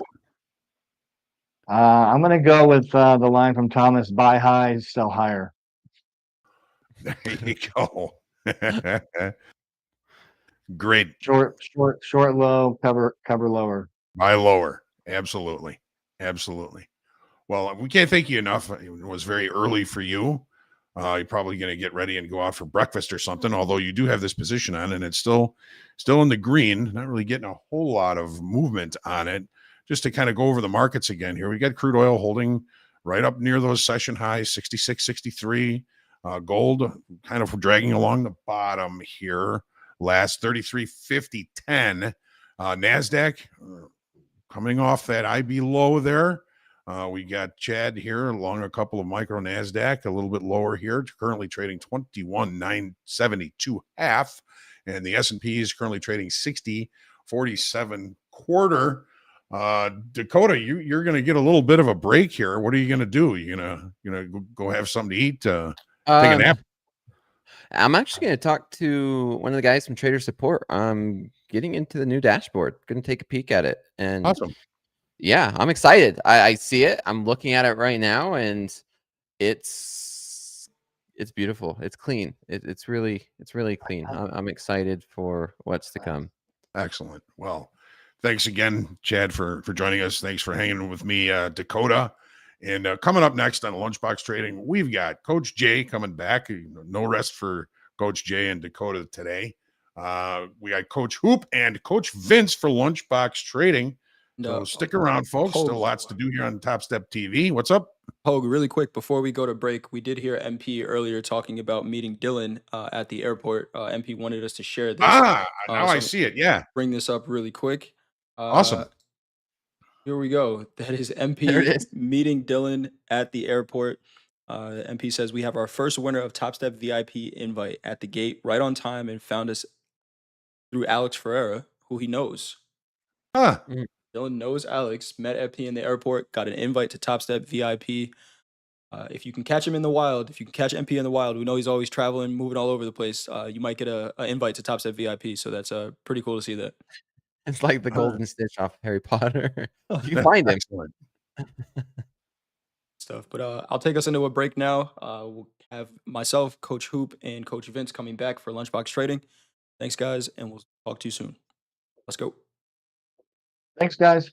I'm going to go with the line from Thomas: buy high, sell higher. there you go. Great. Short low, cover lower. Buy lower. Absolutely. Well, we can't thank you enough. It was very early for you. You're probably going to get ready and go out for breakfast or something, although you do have this position on and it's still in the green, not really getting a whole lot of movement on it. Just to kind of go over the markets again here, we got crude oil holding right up near those session highs, 66, 63. Gold kind of dragging along the bottom here, last 33.50, 10. NASDAQ coming off that IB low there. We got Chad here along a couple of micro NASDAQ, a little bit lower here, currently trading 21,972 half. And the S&P is currently trading 60.47 quarter. Dakota, you're going to get a little bit of a break here. What are you going to do? You gonna go have something to eat? Take a nap? I'm actually going to talk to one of the guys from Trader Support. I'm getting into the new dashboard. Going to take a peek at it. And Awesome. yeah, I'm excited. I see it. I'm looking at it right now, and it's beautiful. It's clean. It's really clean. I'm excited for what's to come. Excellent. Well, thanks again, Chad, for joining us. Thanks for hanging with me, Dakota. And coming up next on Lunchbox Trading, we've got Coach Jay coming back. No rest for Coach Jay and Dakota today. We got Coach Hoop and Coach Vince for Lunchbox Trading. So stick around, folks. Still lots to do here on Topstep TV. What's up? Hoag, really quick before we go to break, we did hear MP earlier talking about meeting Dylan at the airport. MP wanted us to share this. Now so I see it. Yeah. Bring this up really quick. Awesome. Here we go. That is MP There it is. meeting Dylan at the airport. MP says we have our first winner of Topstep VIP invite at the gate right on time and found us through Alex Ferreira, who he knows. Huh. Dylan knows Alex, met MP in the airport, got an invite to Topstep VIP. If you can catch him in the wild, if you can catch MP in the wild, we know he's always traveling, moving all over the place. You might get an invite to Topstep VIP. So that's pretty cool to see that. It's like the golden snitch off Harry Potter. You can find him. Excellent. Stuff. But I'll take us into a break now. We'll have myself, Coach Hoop, and Coach Vince coming back for Lunchbox Trading. Thanks, guys, and we'll talk to you soon. Let's go. Thanks, guys.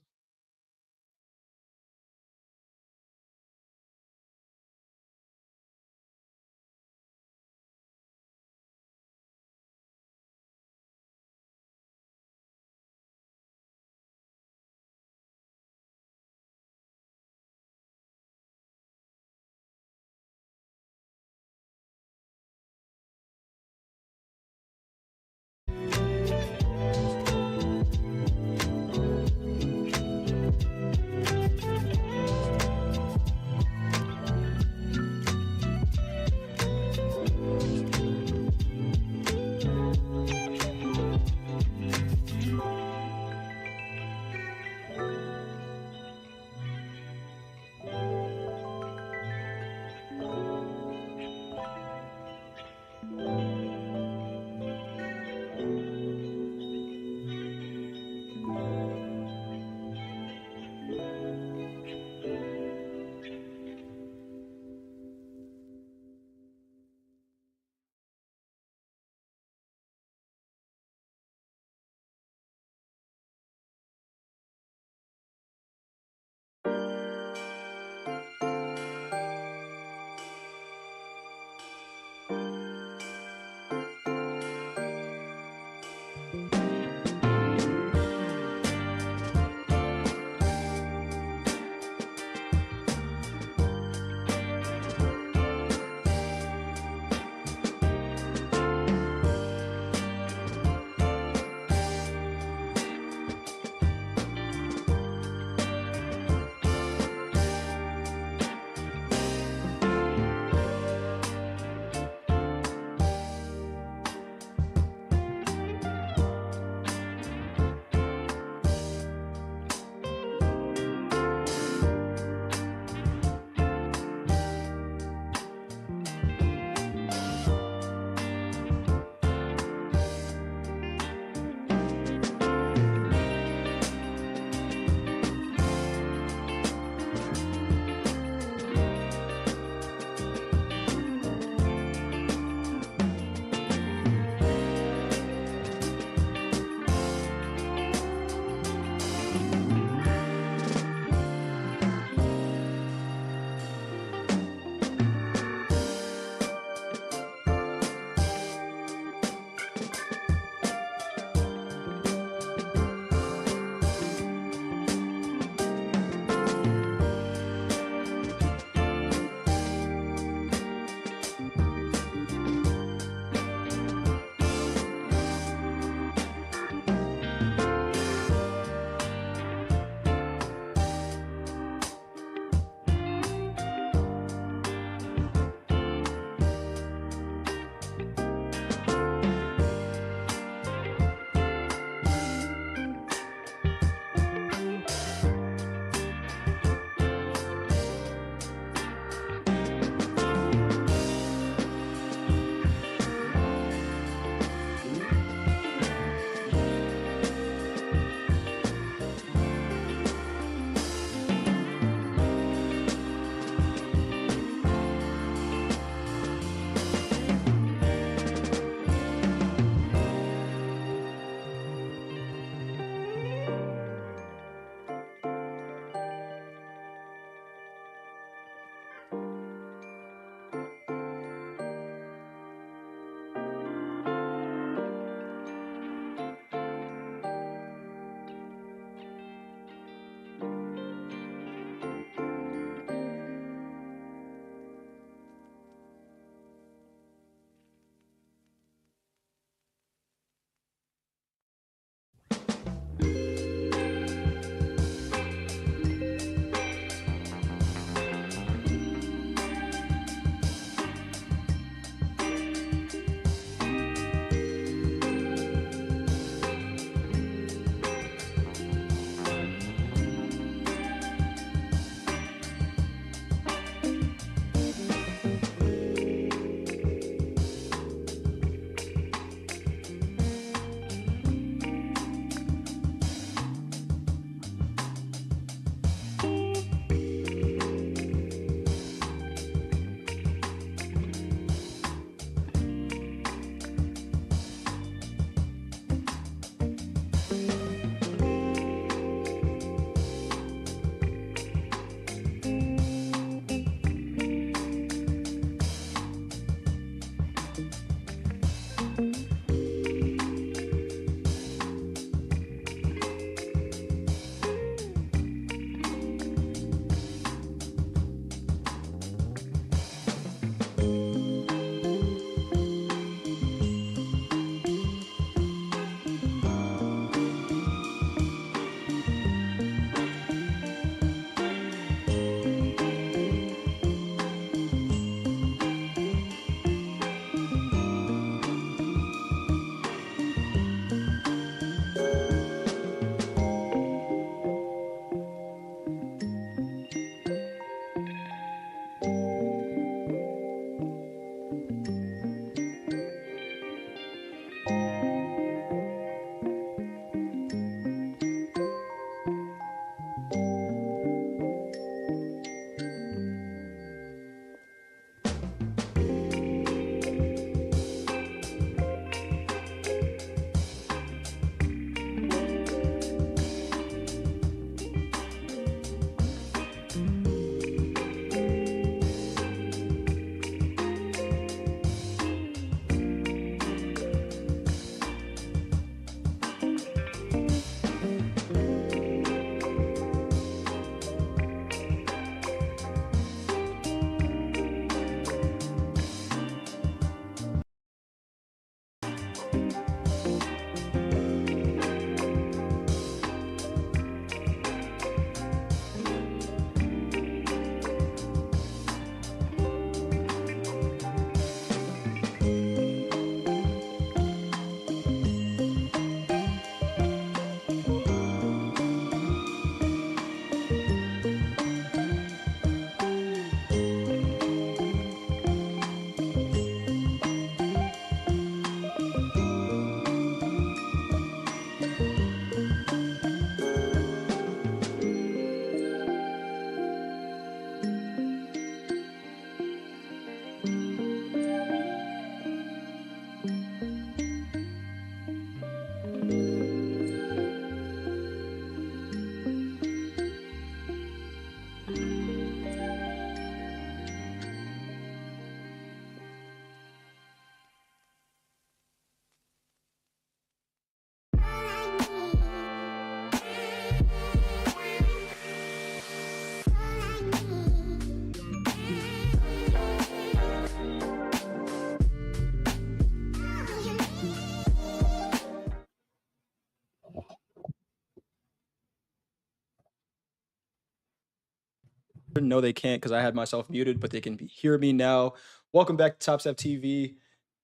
No, they can't because I had myself muted, but they can hear me now. Welcome back to TopStep TV.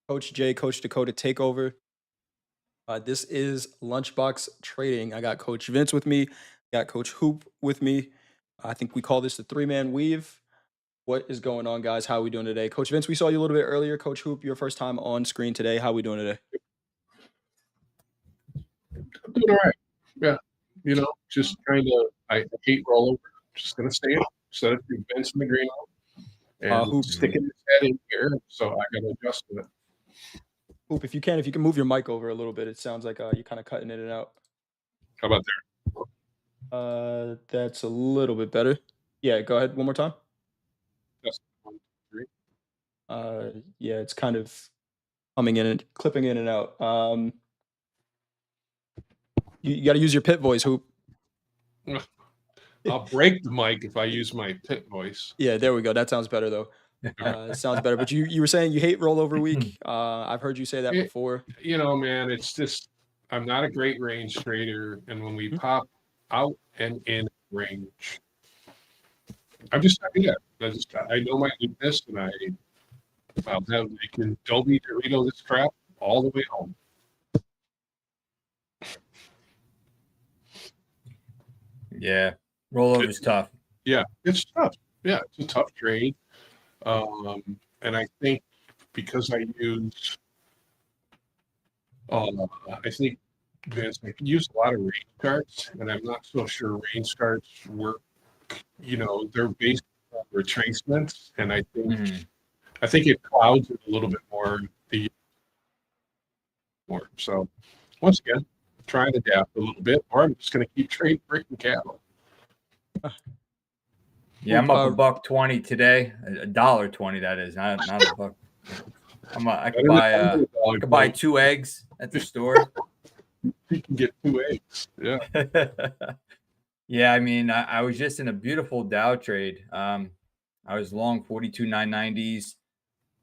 Coach Jay, Coach Dakota takeover. This is Lunchbox Trading. I got Coach Vince with me. Got Coach Hoop with me. I think we call this the three-man weave. What is going on, guys? How are we doing today? Coach Vince, we saw you a little bit earlier. Coach Hoop, your first time on screen today. How are we doing today? I'm doing all right. Yeah. You know, just trying to, I hate rollover. Just going to stay up instead of doing Vince in the green and Hoop. sticking his head in here. So I got to adjust to it. Hoop, if you can move your mic over a little bit. It sounds like you're kind of cutting in and out. How about there? That's a little bit better. Yeah, go ahead one more time. Just 1, 2, 3. Yeah, it's kind of coming in and clipping in and out. You got to use your pit voice, Hoop. I'll break the mic if I use my pit voice. Yeah, there we go. That sounds better though. It sounds better. But you were saying you hate rollover week. I've heard you say that before. You know, man, it's just I'm not a great range trader, and when we pop out and in range, I'm just not good at it. I know my weakness, and I can Dolby Dorito this crap all the way home. Yeah, rollover's tough. Yeah, it's tough. Yeah, it's a tough trade. And I think because I use, I think Vince, I use a lot of range cards, and I'm not so sure range cards work. You know, they're based on retracements, and I think it clouds it a little bit more. So, once again, try and adapt a little bit, or I'm just going to keep trading freaking cattle. Yeah, I'm up $1.20 today. $1.20 that is, not a buck. I could buy 2 eggs at the store. You can get 2 eggs. Yeah. Yeah, I mean, I was just in a beautiful Dow trade. I was long 42,990s.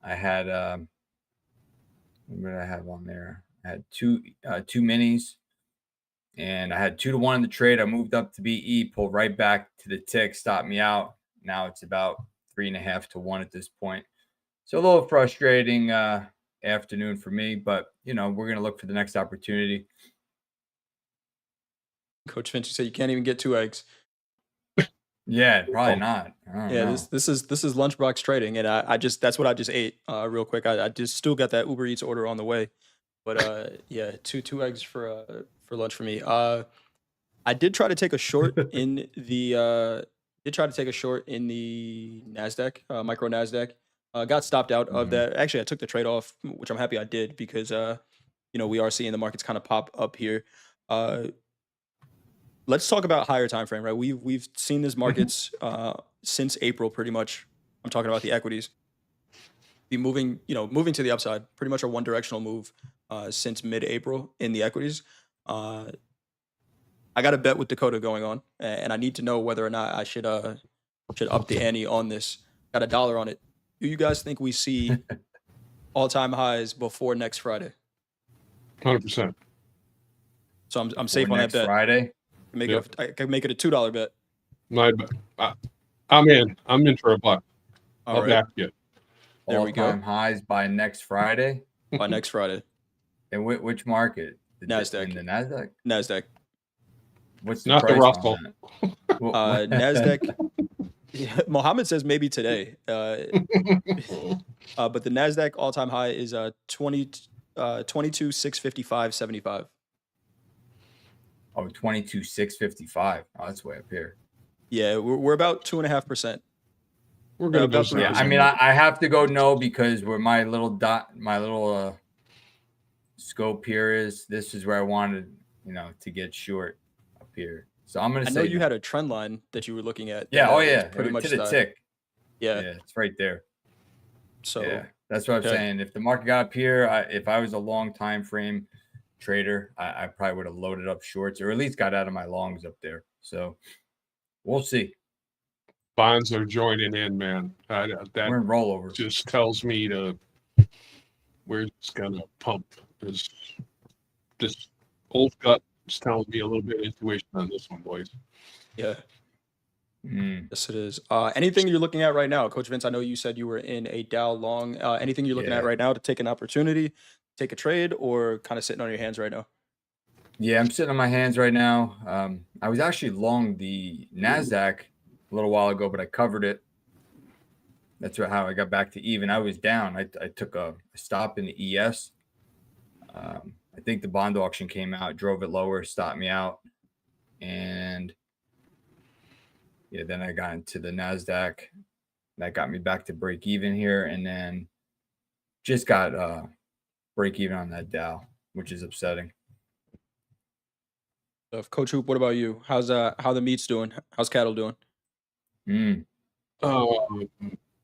I had what did I have on there? I had two minis, and I had 2-to-1 in the trade. I moved up to BE, pulled right back to the tick, stopped me out. Now it's about 3.5-to-1 at this point. So a little frustrating afternoon for me, but you know, we're gonna look for the next opportunity. Coach Finch, you said you can't even get 2 eggs. Yeah, probably not. Yeah, this is Lunchbox Trading, and I just that's what I just ate real quick. I just still got that Uber Eats order on the way, but yeah, two eggs for lunch for me. I did try to take a short in the Nasdaq, micro Nasdaq. Got stopped out of that. Actually, I took the trade off, which I'm happy I did because you know, we are seeing the markets kind of pop up here. Let's talk about higher time frame, right? We've seen this markets since April, pretty much. I'm talking about the equities be moving to the upside, pretty much a one directional move since mid-April in the equities. I got a bet with Dakota going on, and I need to know whether or not I should up the ante on this. Got $1 on it. Do you guys think we see all-time highs before next Friday? 100%. So I'm safe on that bet. Friday. I can make it a $2 bet. My bet. I'm in. I'm in for $1. I'll back you. There we go. All-time highs by next Friday. By next Friday. And which market? Nasdaq. In the Nasdaq. Nasdaq. What's the Not price the Russell. on that? Nasdaq. Yeah, Mohammed says maybe today. But the Nasdaq all-time high is 22,655.75. Oh, 22,655. Oh, that's way up here. Yeah, we're about 2.5%. We're gonna go. Yeah, I mean, I have to go no because where my little scope here is. This is where I wanted, to get short up here. So I'm gonna say. I know you had a trend line that you were looking at. Yeah. Oh yeah. Pretty much to the tick. Yeah. It's right there. So yeah, that's what I'm saying. If the market got up here, if I was a long time frame trader, I probably would have loaded up shorts or at least got out of my longs up there. So we'll see. Bonds are joining in, man. That we're in rollover. Just tells me we're just gonna pump. This old gut is telling me a little bit of intuition on this one, boys. Yeah. Yes, it is. Anything you're looking at right now, Coach Vince? I know you said you were in a Dow long. Anything you're looking at Yeah. right now to take an opportunity, take a trade, or kind of sitting on your hands right now? Yeah, I'm sitting on my hands right now. I was actually long the NASDAQ a little while ago, but I covered it. That's how I got back to even. I was down. I took a stop in the ES. I think the bond auction came out, drove it lower, stopped me out. And yeah, then I got into the NASDAQ. That got me back to break even here. And then just got break even on that Dow, which is upsetting. Coach Hoop, what about you? How's how the meat's doing? How's cattle doing?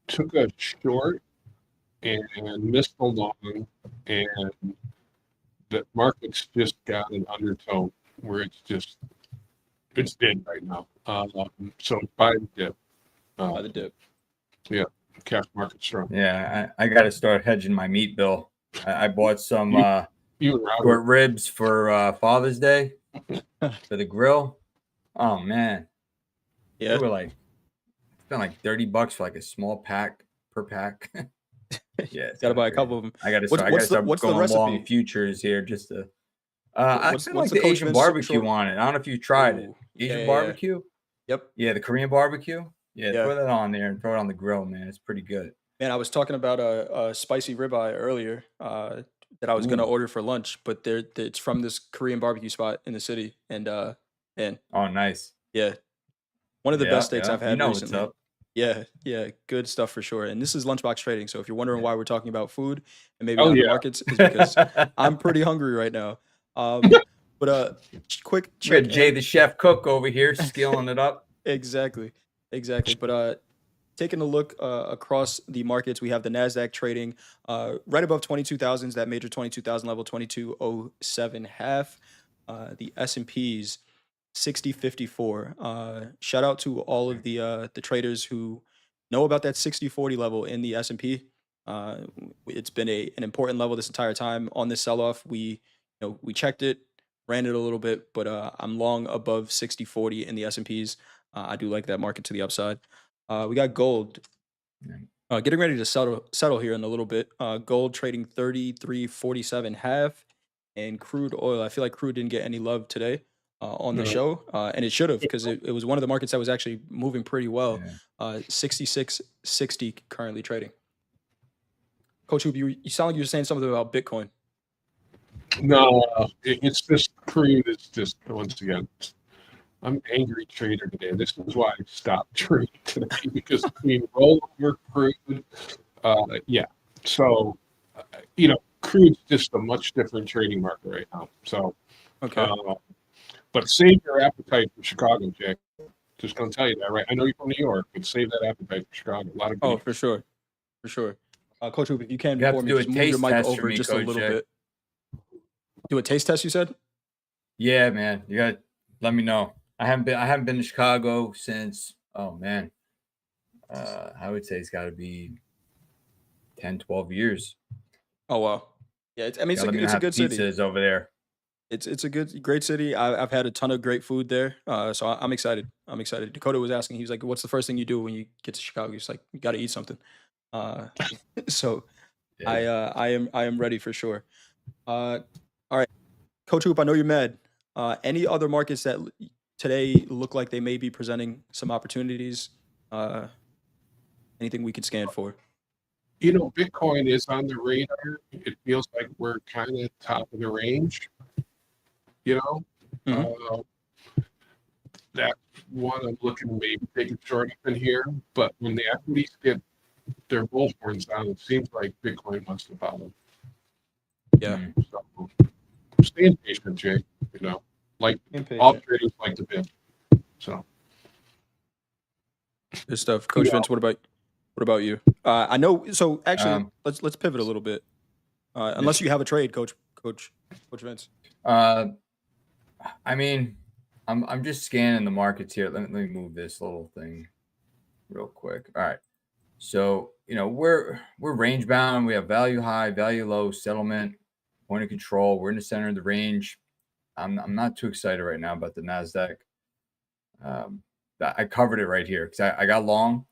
Took a short and missed the long, and the market's just got an undertone where it's dead right now. So buy the dip. By the dip. Yeah, cash market strong. Yeah, I got to start hedging my meat bill. I bought some You and Robert. short ribs for Father's Day for the grill. Oh man, Yeah. they were like spent like $30 for like a small pack per pack. Yeah, it's Gotta kinda buy a crazy. couple of them. I got to What's- start. I got to what's the- start what's the going long recipe? futures here just to. What's- I kinda what's like the the Coach Asian Vince barbecue short- on it. I don't know if you tried it. Ooh, Asian yeah. barbecue. Yep. Yeah, the Korean barbecue. Yeah, Yeah. throw that on there and throw it on the grill, man. It's pretty good. Man, I was talking about a spicy ribeye earlier that I was gonna Ooh. order for lunch, but it's from this Korean barbecue spot in the city, and Oh, nice. yeah, one of the Yeah, best steaks yeah. I've had You know recently. what's up. Yeah, good stuff for sure. And this is Lunchbox Trading, so if you're wondering Yeah. why we're talking about food and maybe Oh, not the yeah. markets, is because I'm pretty hungry right now. But quick We got check. Jay the chef cook over here skilling it up. Exactly. But taking a look across the markets, we have the Nasdaq trading right above 22,000s, that major 22,000 level, 2207 half. The S&Ps 6054. Shout out to all of the traders who know about that 6040 level in the S&P. It's been an important level this entire time. On this sell-off, we checked it, ran it a little bit, but I'm long above 6040 in the S&Ps. I do like that market to the upside. We got gold getting ready to settle here in a little bit. Gold trading 33.47 half, and crude oil. I feel like crude didn't get any love today on the No. show, and it should have, because it was one of the markets that was actually moving pretty well. Yeah. 66.60 currently trading. Coach Hoop, you sound like you were saying something about Bitcoin. No, it's just crude. It's just, once again, I'm an angry trader today. This is why I stopped trading today, because between rollover crude, yeah. So, crude's just a much different trading market right now. So, Okay. but save your appetite for Chicago, Jay. Just gonna tell you that, right? I know you're from New York, but save that appetite for Chicago. A lot of Oh, beef. for sure. Coach Hoop, if you can, You have before to me, do a just move your taste mic test for over me, just a Coach little Jay. bit. Do a taste test, you said? Yeah, man. You got to let me know. I haven't been to Chicago since, oh man. I would say it's got to be 10, 12 years. Oh wow. Yeah, it's Let me know it's how a good the pizza city. is over there. It's a great city. I've had a ton of great food there, so I'm excited. Dakota was asking, he was like, "What's the first thing you do when you get to Chicago?" He's like, "You got to eat something." So Yeah. I am ready for sure. All right, Coach Hoop, I know you're mad. Any other markets that today look like they may be presenting some opportunities? Anything we could scan for? Bitcoin is on the radar. It feels like we're kind of top of the range. That's one I'm looking to maybe take a short up in here. But when the equities get their bullhorns down, it seems like Bitcoin wants to follow. Yeah. So stay patient, Jay. Like Impatient. all traders like to bid. So Good stuff. Coach Vince, what about you? I know. So actually, let's pivot a little bit. Unless you have a trade, Coach Vince. I mean, I'm just scanning the markets here. Let me move this little thing real quick. All right. So, we're range bound. We have value high, value low, settlement, point of control. We're in the center of the range. I'm not too excited right now about the NASDAQ. I covered it right here because I got long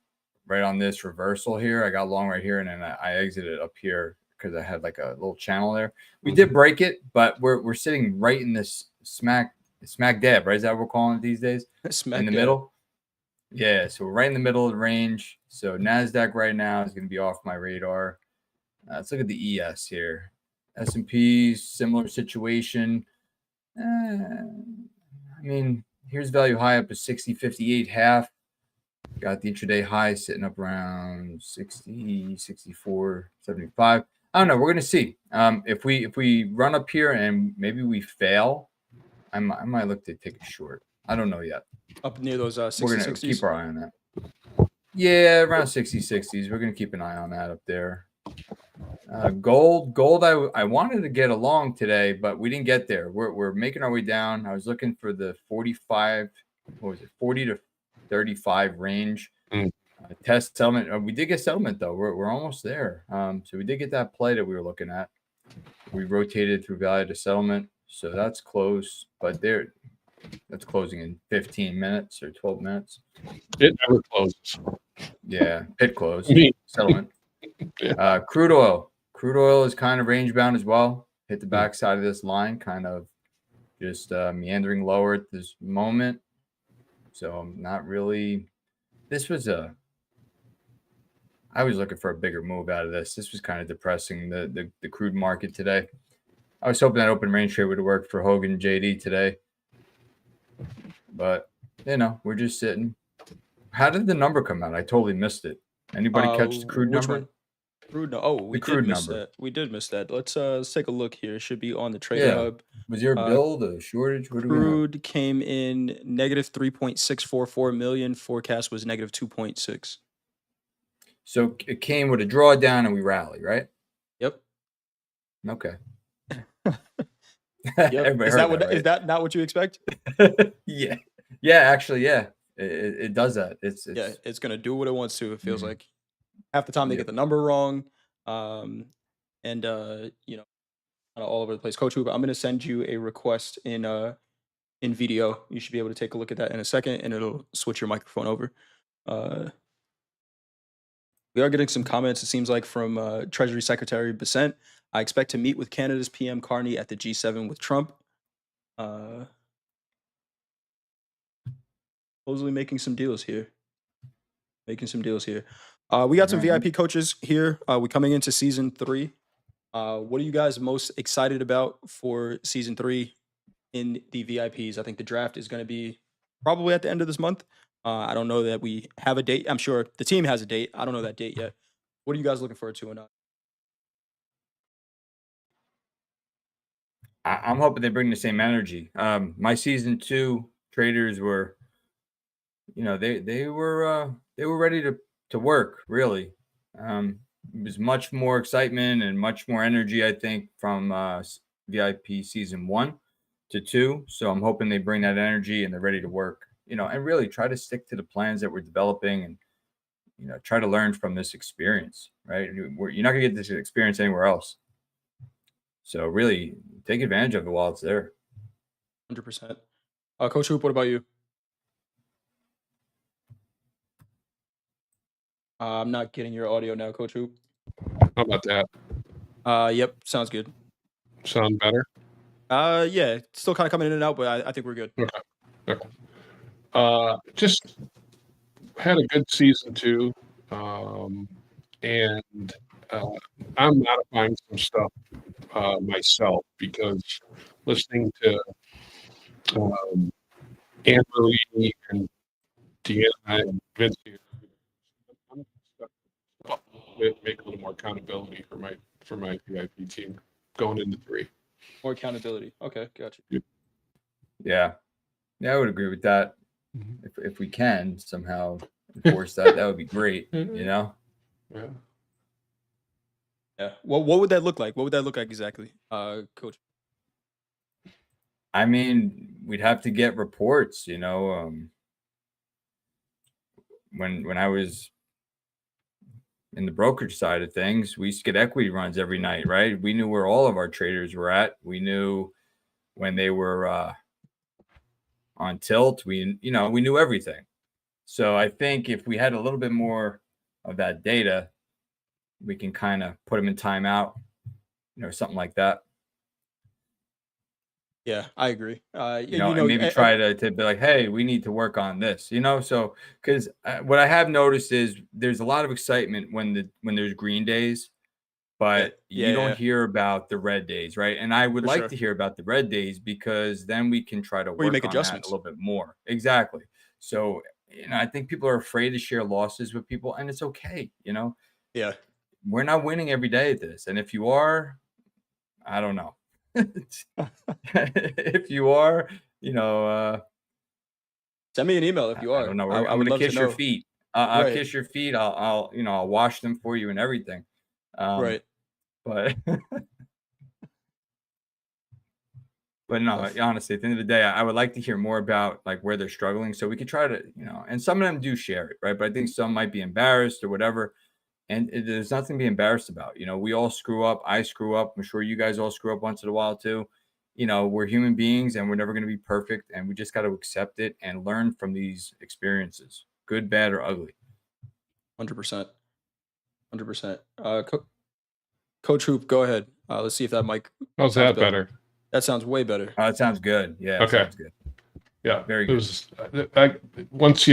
right on this reversal here. I got long right here, and then I exited up here because I had like a little channel there. We did break it, but we're sitting right in this smack dab, right? Is that what we're calling it these days? Smack In the dab. middle. Yeah, so we're right in the middle of the range. So NASDAQ right now is going to be off my radar. Let's look at the ES here. S&P, similar situation. I mean, here's value high up to 60.58 half. Got the intraday high sitting up around 60, 64, 75. I don't know. We're going to see. If we run up here and maybe we fail, I might look to take a short. I don't know yet. Up near those 60, We're going to 60s. keep our eye on that. Yeah, around 60, 60s. We're going to keep an eye on that up there. Gold, I wanted to get along today, but we didn't get there. We're making our way down. I was looking for the 45, what was it, 40 to 35 range. Test settlement. We did get settlement though. We're almost there. So we did get that play that we were looking at. We rotated through value to settlement, so that's close. But that's closing in 15 minutes or 12 minutes. It never closes. Yeah, pit close Me. settlement. Crude oil is kind of range bound as well. Hit the back side of this line, kind of just meandering lower at this moment. So I'm not really. I was looking for a bigger move out of this. This was kind of depressing, the crude market today. I was hoping that open range trade would have worked for Hoag and JD today. But, we're just sitting. How did the number come out? I totally missed it. Anybody catch the crude which number? one? Crude. Oh, we crude did miss number. that. We did miss that. Let's take a look here. It should be on the Trader Yeah. Hub. Was there a build, a shortage? What do we have? Crude came in negative 3.644 million. Forecast was negative 2.6. So it came with a drawdown and we rally, right? Yep. Okay. Yep. Everybody Is heard that what? that, right? Is that not what you expect? Yeah. Yeah, actually, yeah. It does that. It's Yeah, it's gonna do what it wants to. It feels Mhm. like half the time they Yep. get the number wrong, and kind of all over the place. Coach Hoop, I'm gonna send you a request in video. You should be able to take a look at that in a second, and it'll switch your microphone over. We are getting some comments, it seems like, from Treasury Secretary Bessent. I expect to meet with Canada's PM Carney at the G7 with Trump. Supposedly making some deals here. We got some VIP coaches here. We're coming into season 3. What are you guys most excited about for season 3 in the VIPs? I think the draft is going to be probably at the end of this month. I don't know that we have a date. I'm sure the team has a date. I don't know that date yet. What are you guys looking forward to? I'm hoping they bring the same energy. My season 2 traders were, they were ready to work, really. It was much more excitement and much more energy, I think, from VIP season 1 to 2. So I'm hoping they bring that energy and they're ready to work, and really try to stick to the plans that we're developing and, try to learn from this experience, right? You're not going to get this experience anywhere else. So really take advantage of it while it's there. 100%. Coach Hoop, what about you? I'm not getting your audio now, Coach Hoop. How about that? Yep, sounds good. Sound better? Yeah, it's still kind of coming in and out, but I think we're good. Okay. Just had a good season 2, and I'm modifying some stuff myself because listening to Andrew Lee and Deanna and Vince here, I'm gonna make a little more accountability for my VIP team going into 3. More accountability. Okay, gotcha. Yeah, I would agree with that. If we can somehow enforce that, that would be great. Yeah. Yeah. Well, what would that look like? What would that look like exactly, Coach? I mean, we'd have to get reports, when I was in the brokerage side of things, we used to get equity runs every night, right? We knew where all of our traders were at. We knew when they were on tilt. We knew everything. So I think if we had a little bit more of that data, we can kind of put them in timeout, something like that. Yeah, I agree. And maybe try to be like, hey, we need to work on this, so because what I have noticed is there's a lot of excitement when there's green days, but you don't hear about the red days, right? And I would For like sure. to hear about the red days, because then we can try to Where you work make on that a adjustments. little bit more. Exactly. So I think people are afraid to share losses with people, and it's okay. Yeah. We're not winning every day at this, and if you are, I don't know. If you are, Send me an email if you are. I don't know. I I'm would gonna love to kiss your know. feet. I'll Right. kiss your feet. I'll wash them for you and everything. Right. But but no, honestly, at the end of the day, I would like to hear more about like where they're struggling, so we could try to, and some of them do share it, right? But I think some might be embarrassed or whatever. And there's nothing to be embarrassed about. We all screw up. I screw up. I'm sure you guys all screw up once in a while too. We're human beings, and we're never going to be perfect. And we just got to accept it and learn from these experiences, good, bad, or ugly. 100%. 100%. Coach Hoop, go ahead. Let's see if that mic. How's sounds that better? That sounds way better. Oh, it sounds good. Yeah. Okay. Sounds good. Yeah. Very It good. was once,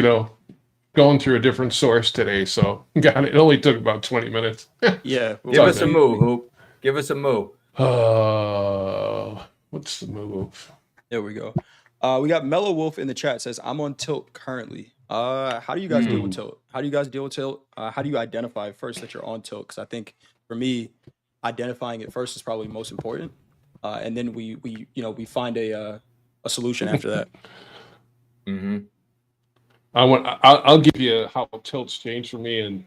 going through a different source today. So got it. It only took about 20 minutes. Yeah. Give us a move, Hoop. Give us a move. What's the move? There we go. We got Mellow Wolf in the chat, says, I'm on tilt currently. How do you guys deal with tilt? How do you guys deal with tilt? How do you identify first that you're on tilt? Because I think for me, identifying it first is probably most important. And then we find a solution after that. Mm-hmm. I'll give you how tilts changed for me in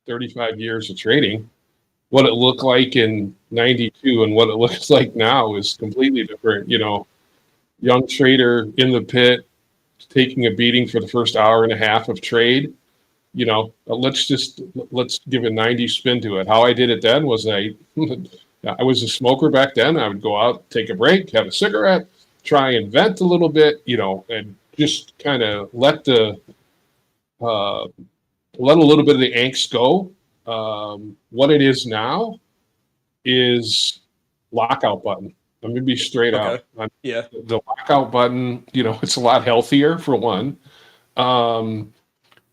35 years of trading. What it looked like in 92 and what it looks like now is completely different. Young trader in the pit, taking a beating for the first hour and a half of trade. Let's give a 90 spin to it. How I did it then was I was a smoker back then. I would go out, take a break, have a cigarette, try and vent a little bit, and just kind of let a little bit of the angst go. What it is now is lockout button. Let me be straight out. Yeah. The lockout button, it's a lot healthier for one.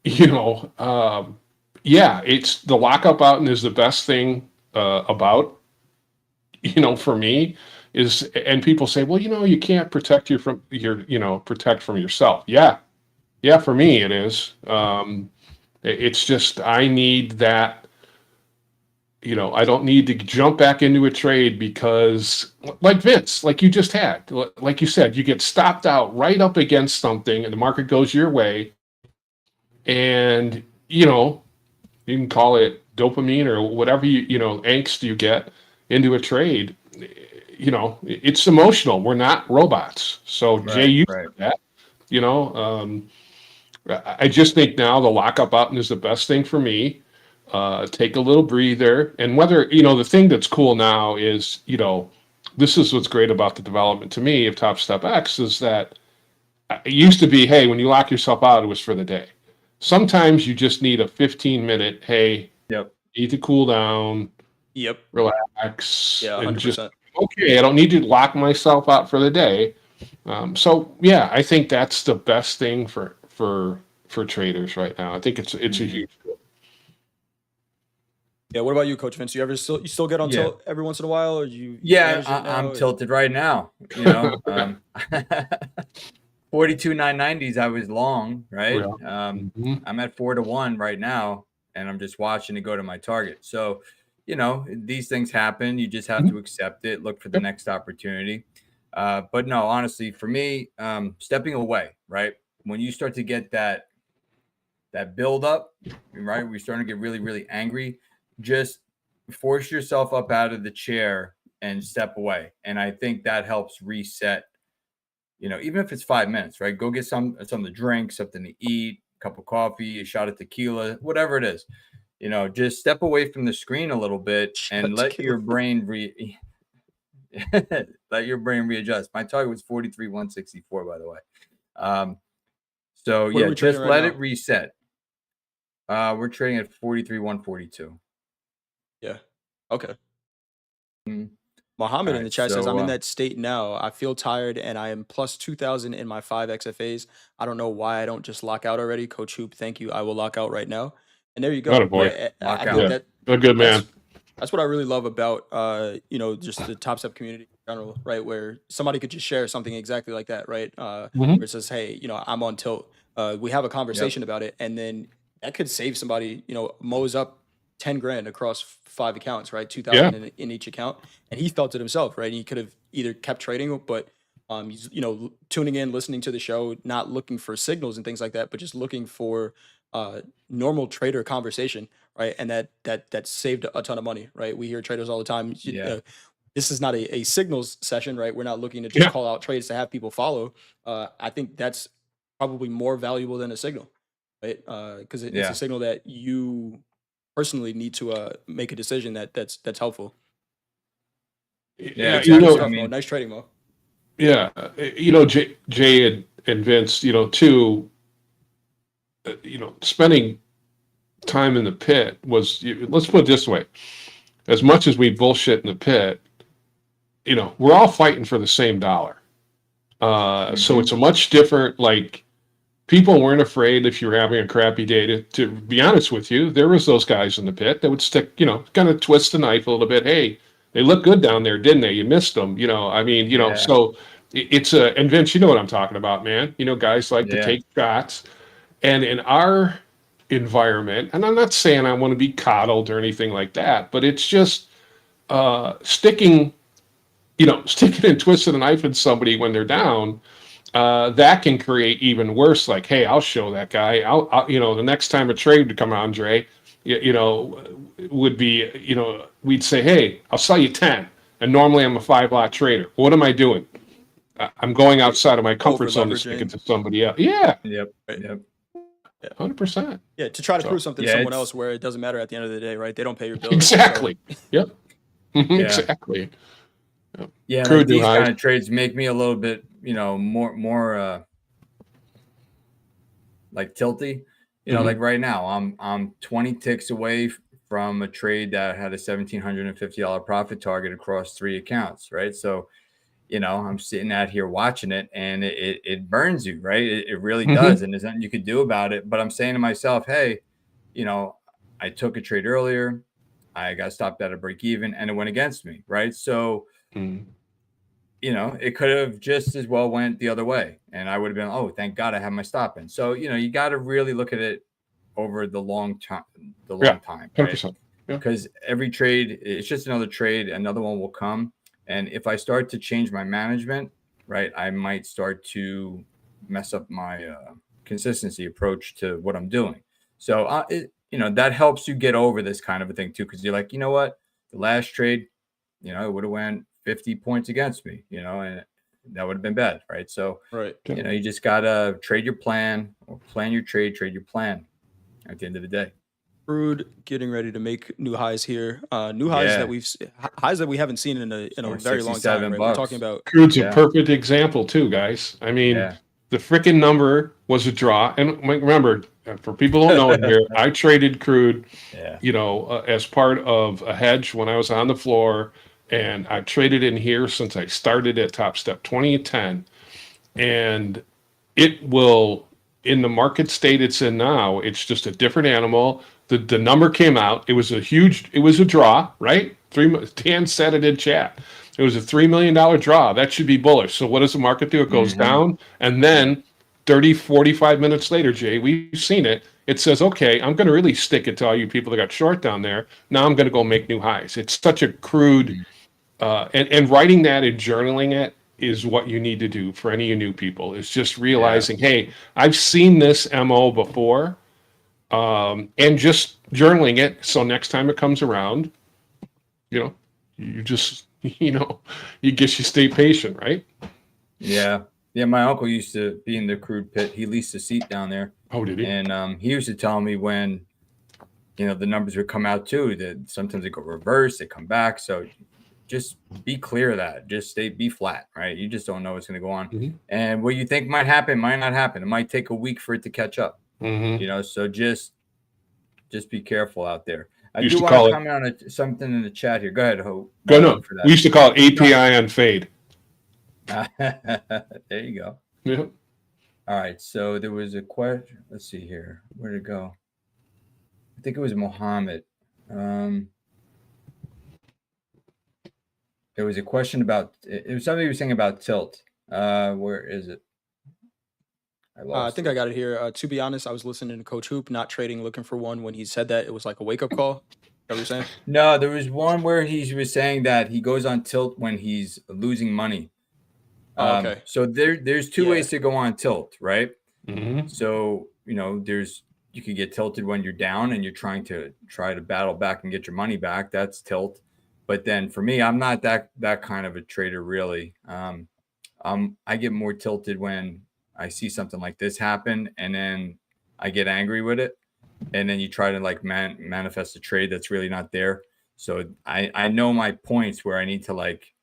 It's the lockout button is the best thing about, for me is, and people say, well, you can't protect protect from yourself. Yeah, for me it is. It's just, I need that. I don't need to jump back into a trade because, like Vince, like you just had, like you said, you get stopped out right up against something and the market goes your way. And, you can call it dopamine or whatever angst you get into a trade. It's emotional. We're not robots. So Jay, you said that, I just think now the lockup button is the best thing for me. Take a little breather. And whether, the thing that's cool now is, this is what's great about the development to me of Topstep X is that it used to be, hey, when you lock yourself out, it was for the day. Sometimes you just need a 15-minute, hey, need to cool down, relax, Yeah, 100%. and just, okay, I don't need to lock myself out for the day. I think that's the best thing for traders right now. I think it's a huge deal. Yeah. What about you, Coach Vince? You still get on tilt every once in a while, or you? Yeah, I'm tilted right now. 42,990s. I was long, right? I'm at 4-1 right now, and I'm just watching it go to my target. So, these things happen. You just have to accept it. Look for the next opportunity. But no, honestly, for me, stepping away, right? When you start to get that build up, right? We're starting to get really, really angry. Just force yourself up out of the chair and step away. And I think that helps reset, even if it's 5 minutes, right? Go get something to drink, something to eat, a cup of coffee, a shot of tequila, whatever it is. Just step away from the screen a little bit and let your brain readjust. My target was 43,164, by the way. So What are yeah, we trading just right let now? it reset. We're trading at 43,142. Yeah. Okay. Mm. Mohammed All in the right, chat says, I'm in so that state now. I feel tired and I am plus 2,000 in my 5 XFAs. I don't know why I don't just lock out already. Coach Hoop, thank you. I will lock out right now. And there you go. Atta boy. Right? I lock think out. Yeah. A good man. that's what I really love about just the Top Step community in general, right? Where somebody could just share something exactly like that, right? Where it says, hey, I'm on tilt. We have a conversation about it, and then that could save somebody, Mo's up 10 grand across 5 accounts, right? 2,000 in each account. And he felt it himself, right? He could have either kept trading, but he's, tuning in, listening to the show, not looking for signals and things like that, but just looking for normal trader conversation, right? And that saved a ton of money, right? We hear traders all the time. Yeah. This is not a signals session, right? We're not looking to just call out trades to have people follow. I think that's probably more valuable than a signal, right? Because it's a signal that you personally need to make a decision that's helpful. Yeah, Good you know, stuff, Mo. Nice trading, Mo. Yeah, Jay and Vince, too. Spending time in the pit was. Let's put it this way: as much as we bullshit in the pit, we're all fighting for the same dollar. So it's a much different. Like, people weren't afraid if you were having a crappy day. To be honest with you, there was those guys in the pit that would stick, kind of twist the knife a little bit. Hey, they look good down there, didn't they? You missed them. So it's and Vince, you know what I'm talking about, man. Guys like to take shots. And in our environment, and I'm not saying I want to be coddled or anything like that, but it's just sticking and twisting a knife in somebody when they're down. That can create even worse. Like, hey, I'll show that guy. I'll the next time a trade would come, Andre, would be, we'd say, hey, I'll sell you 10. And normally I'm a 5-lot trader. What am I doing? I'm going outside of my comfort zone to stick it to somebody else. Yeah. Yep. Right. Yep. 100%. Yeah, to try to prove something to someone else where it doesn't matter at the end of the day, right? They don't pay your bills. Exactly. So. Yep. Exactly. Yeah, Crude like these highs. kind of trades make me a little bit, more like tilty. Like right now, I'm 20 ticks away from a trade that had a $1,750 profit target across 3 accounts, right? So, I'm sitting out here watching it, and it burns you, right? It really does, and there's nothing you could do about it. But I'm saying to myself, hey, I took a trade earlier, I got stopped at a break even, and it went against me, right? So. It could have just as well went the other way, and I would have been, oh, thank God I have my stop in. So, you got to really look at it over the long time, right? 100%. Because every trade, it's just another trade, another one will come. And if I start to change my management, right, I might start to mess up my consistency approach to what I'm doing. So, that helps you get over this kind of a thing too, because you're like, you know what, the last trade, it would have went 50 points against me, and that would have been bad, right? So, you just gotta trade your plan, or plan your trade your plan at the end of the day. Crude getting ready to make new highs here. New highs that we haven't seen in a very long time. Right? We're talking about Crude's a perfect example too, guys. I mean, the freaking number was a draw, and remember, for people who don't know it here, I traded Crude, as part of a hedge when I was on the floor. And I've traded in here since I started at Topstep 2010. And it will, in the market state it's in now, it's just a different animal. The number came out. It was a draw, right? Dan said it in chat. It was a $3 million draw. That should be bullish. So what does the market do? It goes down. And then 30, 45 minutes later, Jay, we've seen it. It says, okay, I'm going to really stick it to all you people that got short down there. Now I'm going to go make new highs. It's such a crude... and writing that and journaling it is what you need to do for any of you new people. Is just realizing, hey, I've seen this MO before, and just journaling it. So next time it comes around, you just, you stay patient, right? Yeah. My uncle used to be in the crude pit. He leased a seat down there. Oh, did he? And he used to tell me when, the numbers would come out too, that sometimes they go reverse, they come back. So just be clear of that. Just be flat, right? You just don't know what's going to go on. Mhm. And what you think might happen might not happen. It might take a week for it to catch up. Mhm. You know, so just be careful out there. I Used do to want to call it- comment on something in the chat here. Go ahead, Hoag. Go no. For that. We used to call it API on fade. There you go. Yeah. All right. So there was a question. Let's see here. Where'd it go? I think it was Mohammed. There was a question about it was something he was saying about tilt. Where is it? I think I got it here. To be honest, I was listening to Coach Hoop, not trading, looking for one. When he said that, it was like a wake up call. Is that what you're saying? No, there was one where he was saying that he goes on tilt when he's losing money. Okay. So there's two ways to go on tilt, right? Mhm. So you could get tilted when you're down and you're trying to battle back and get your money back. That's tilt. But then for me, I'm not that kind of a trader really. I get more tilted when I see something like this happen, and then I get angry with it, and then you try to like manifest a trade that's really not there. So I know my points where I need to like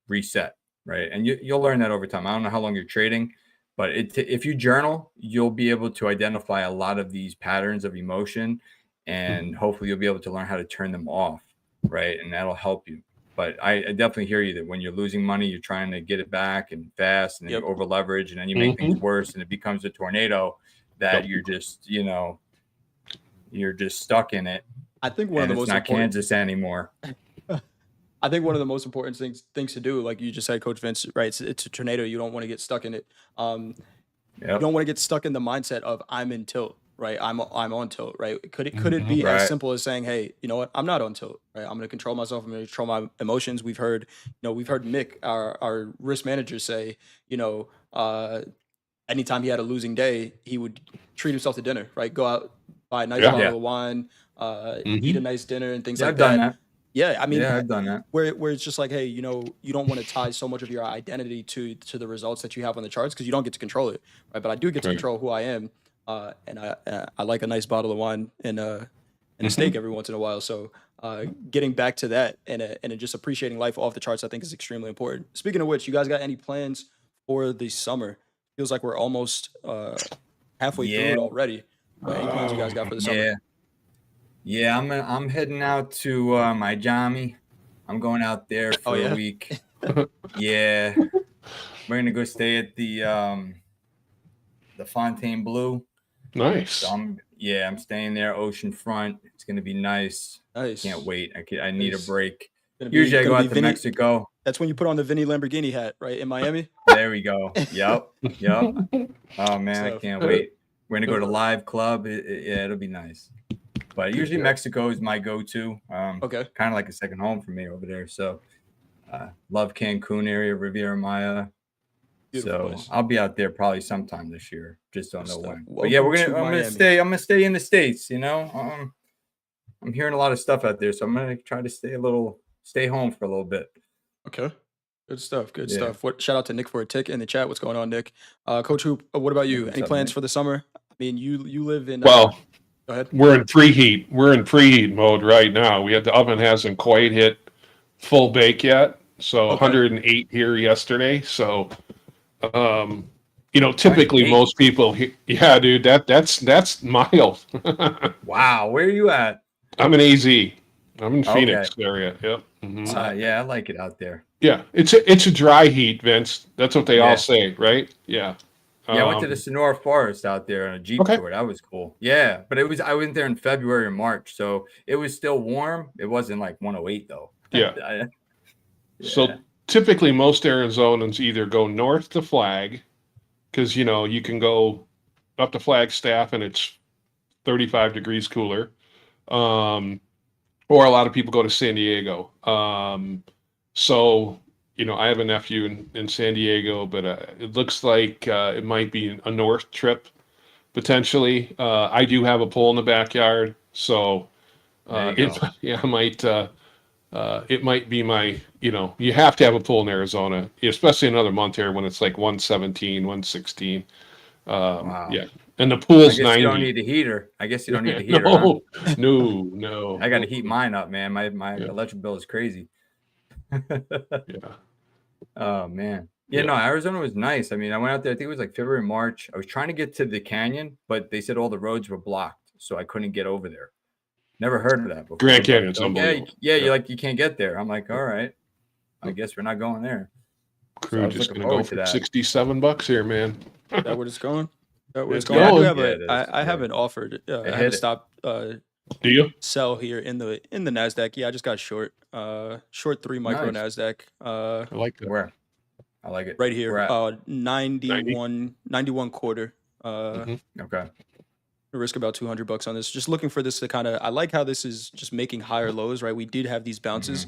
reset, right? And you'll learn that over time. I don't know how long you're trading, but if you journal, you'll be able to identify a lot of these patterns of emotion, and hopefully you'll be able to learn how to turn them off, right? And that'll help you. But I definitely hear you that when you're losing money, you're trying to get it back and fast, and then you over leverage, and then you make things worse, and it becomes a tornado that you're just, you're just stuck in it. I think one of the most not important, Kansas anymore. I think one of the most important things to do, like you just said, Coach Vince, right? It's a tornado. You don't want to get stuck in it. You don't want to get stuck in the mindset of I'm in tilt, right? I'm on tilt, right? Could it be as simple as saying, hey, you know what? I'm not on tilt, right? I'm going to control myself. I'm going to control my emotions. We've heard Mick, our risk manager, say, anytime he had a losing day, he would treat himself to dinner, right? Go out, buy a nice bottle of wine, eat a nice dinner and things like I've done that. Yeah, I mean, I've done that. Where it's just like, hey, you don't want to tie so much of your identity to the results that you have on the charts because you don't get to control it, right? But I do get to control who I am, and I like a nice bottle of wine and a steak every once in a while. So getting back to that and just appreciating life off the charts, I think is extremely important. Speaking of which, you guys got any plans for the summer? Feels like we're almost halfway through it already. Any plans you guys got for the summer? Yeah, I'm heading out to Miami. I'm going out there for a week. Yeah, we're gonna go stay at the Fontaine Blue. Nice. So I'm staying there, oceanfront. It's gonna be nice. Nice. Can't wait. I need a break. Usually Usually I go out to Mexico. That's when you put on the Vinny Lamborghini hat, right? In Miami. There we go. Yep. Oh man, I can't wait. We're gonna go to Live Club. It'll be nice. But usually Mexico is my go-to. Okay. Kind of like a second home for me over there. So love Cancun area, Riviera Maya. Beautiful place. I'll be out there probably sometime this year. Just don't know when. But Welcome I'm to gonna Miami. stay. I'm gonna stay in the States, I'm hearing a lot of stuff out there. So I'm gonna try to stay home for a little bit. Okay. Good stuff. Good stuff. Shout out to Nick for a tick in the chat. What's going on, Nick? Coach Hoop, what about you? What's Any up, plans Nick? for the summer? I mean, you live in Well, go ahead. we're in preheat. We're in preheat mode right now. The oven hasn't quite hit full bake yet. So 108 here yesterday. So, typically most people, yeah, dude, that's mild. Wow, where are you at? I'm in AZ. I'm in Phoenix area. Yep. Mhm. Yeah, I like it out there. Yeah, it's a dry heat, Vince. That's what they all say, right? Yeah. Yeah, I went to the Sonora Forest out there on a Jeep tour. That was cool. Yeah, but I went there in February or March, so it was still warm. It wasn't like 108 though. Yeah. So typically most Arizonans either go north to Flag, because you can go up to Flagstaff and it's 35 degrees cooler. Or a lot of people go to San Diego. So I have a nephew in San Diego, but it looks like it might be a north trip potentially. I do have a pool in the backyard, so it might be my, you have to have a pool in Arizona, especially another month here when it's like 117, 116. Wow. Yeah. And the pool's 90. You don't need a heater. I guess you don't need a heater. Huh? No. I got to heat mine up, man. My electric bill is crazy. Yeah. Oh man. Yeah, no, Arizona was nice. I mean, I went out there, I think it was like February, March. I was trying to get to the canyon, but they said all the roads were blocked, so I couldn't get over there. Never heard of that before. Grand Canyon's Like, unbelievable. yeah, you can't get there. I'm like, all right, I guess we're not going there. So I Crew was just looking gonna go forward to for that. $67 here, man. Is that where it's going? Is that where it's It's going? I do going. have Yeah, it is. I Yeah. haven't offered. I hit haven't it. stopped Do you? sell here in the Nasdaq. Yeah, I just got short. Short 3 micro Nice. Nasdaq. I like that. Where? I like it. Right here. We're at. 91 quarter. Mhm. Okay. Risk about $200 on this. Just looking for this to kind of. I like how this is just making higher lows. Right. We did have these bounces.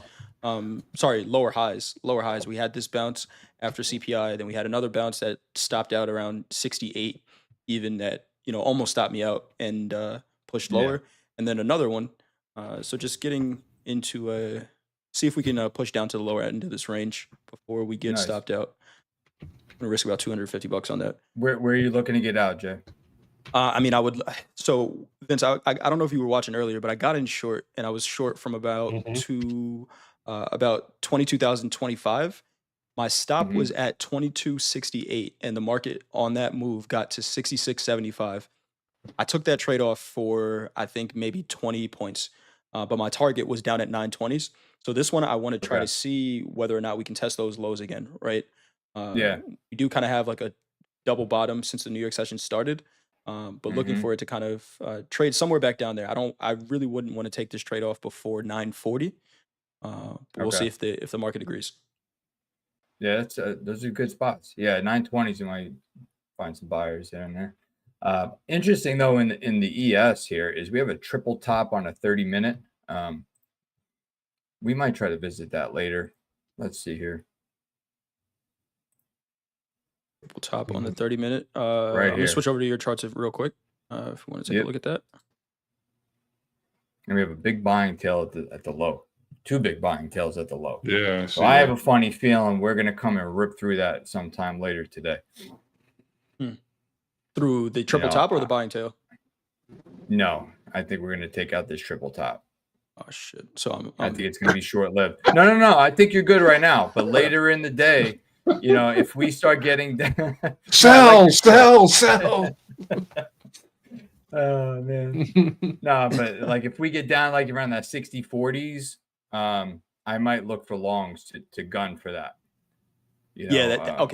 Sorry, lower highs. Lower highs. We had this bounce after CPI. Then we had another bounce that stopped out around 68. Even that almost stopped me out and pushed Yeah. lower. And then another one. So just getting into see if we can push down to the lower end of this range before we get Nice. stopped out. I'm gonna risk about $250 on that. Where are you looking to get out, Jay? I mean, I would. So Vince, I don't know if you were watching earlier, but I got in short, and I was short from about about 22,025. My stop was at 2268, and the market on that move got to 66.75. I took that trade off for I think maybe 20 points, but my target was down at 920s. So this one, I want to try Okay. to see whether or not we can test those lows again, right? Yeah. We do kind of have like a double bottom since the New York session started, but looking for it to kind of trade somewhere back down there. I really wouldn't want to take this trade off before 940. But we'll see Okay. if the market agrees. Yeah, that's those are good spots. Yeah, 920s, you might find some buyers there and there. Interesting though, in the ES here is we have a triple top on a 30-minute. We might try to visit that later. Let's see here. Triple top on the 30-minute. Right I'm gonna here. switch over to your charts real quick if you want to take Yep. a look at that. And we have a big buying tail at the low. Two big buying tails at the low. Yeah. So I have a funny feeling we're gonna come and rip through that sometime later today. Through the triple Yeah, top or the buying tail? No, I think we're gonna take out this triple top. Oh shit! So I think it's gonna be short lived. No. I think you're good right now, but later in the day, if we start getting Sell. Oh man. No, but like if we get down like around that 60-40s, I might look for longs to gun for that. Okay,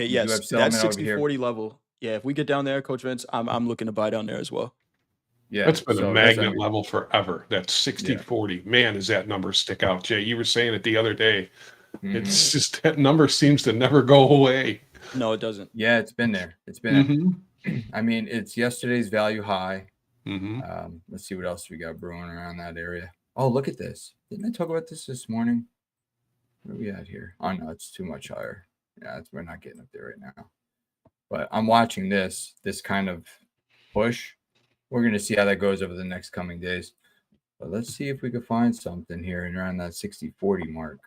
we do yes, have that settlement over here. 60-40 level. Yeah, if we get down there, Coach Vince, I'm looking to buy down there as well. Yeah, That's been so a that's magnet level forever. That's 60-40. Man, does that number stick out, Jay? You were saying it the other day. It's just that number seems to never go away. No, it doesn't. Yeah, it's been there. It's been there. I mean, it's yesterday's value high. Let's see what else we got brewing around that area. Oh, look at this. Didn't I talk about this morning? Where are we at here? Oh, no, it's too much higher. Yeah, we're not getting up there right now. But I'm watching this kind of push. We're going to see how that goes over the next coming days. But let's see if we can find something here and around that 60-40 mark.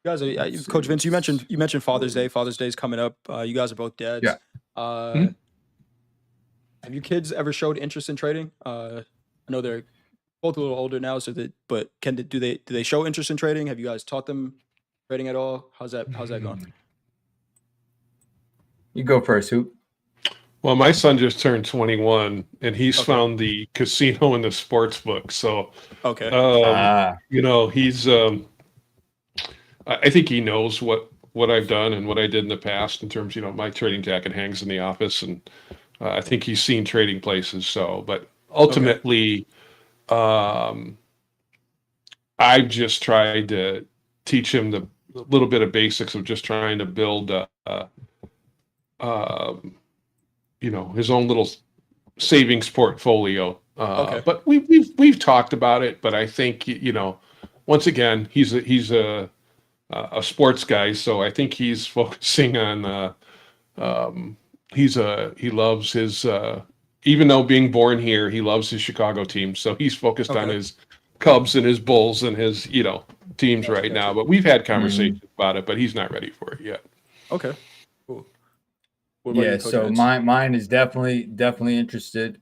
You guys, Coach Vince, you mentioned Father's Day. Father's Day is coming up. You guys are both dads. Yeah. Have your kids ever showed interest in trading? I know they're both a little older now, but do they show interest in trading? Have you guys taught them trading at all? How's that going? You go first, Hoop. Well, my son just turned 21, and he's found the casino and the sports book. So, okay, he's. I think he knows what I've done and what I did in the past in terms. My trading jacket hangs in the office, and I think he's seen trading places. So, but ultimately, I've just tried to teach him the little bit of basics of just trying to build his own little savings portfolio. But we've talked about it. But I think once again, he's a sports guy, so I think he's focusing on. He loves his. Even though being born here, he loves his Chicago team, so he's focused on his Cubs and his Bulls and his teams right now. But we've had conversations about it, but he's not ready for it yet. Okay. Cool. Yeah, so mine is definitely interested.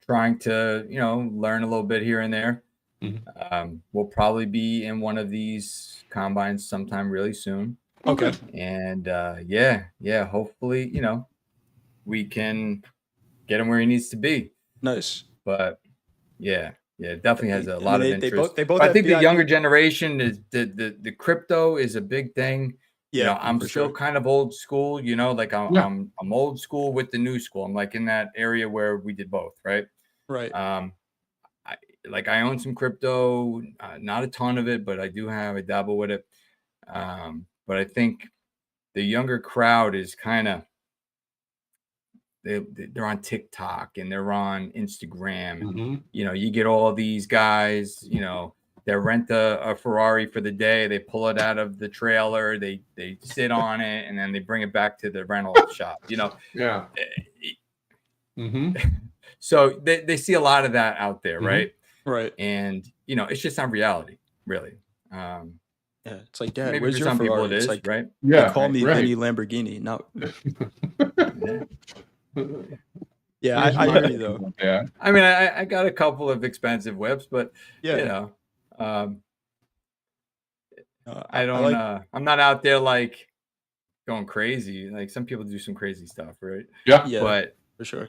trying to, learn a little bit here and there. We'll probably be in one of these combines sometime really soon. Okay. And hopefully, we can get him where he needs to be. Nice. But yeah, definitely has a I lot mean, of they interest. both But I have think the VIP. younger generation is the crypto is a big thing. Yeah, I'm for still sure. kind of old school, like I'm old school with the new school. I'm like in that area where we did both, right? Right. I own some crypto, not a ton of it, but I dabble with it. But I think the younger crowd is kind of they're on TikTok and they're on Instagram. You get all these guys, they rent a Ferrari for the day, they pull it out of the trailer, they sit on it, and then they bring it back to the rental shop. Yeah. So they see a lot of that out there, right? Right. And it's just not reality, really. Yeah, it's like, Dad, Maybe where's for your some people Ferrari? it It's is, like, right? they call Yeah, me right. Vinny Lamborghini. Not. Yeah. Yeah, I hear you though. Yeah. I mean, I got a couple of expensive whips, but Yeah. I don't. like. I'm not out there like going crazy. Like some people do some crazy stuff, right? Yeah. Yeah, But for sure.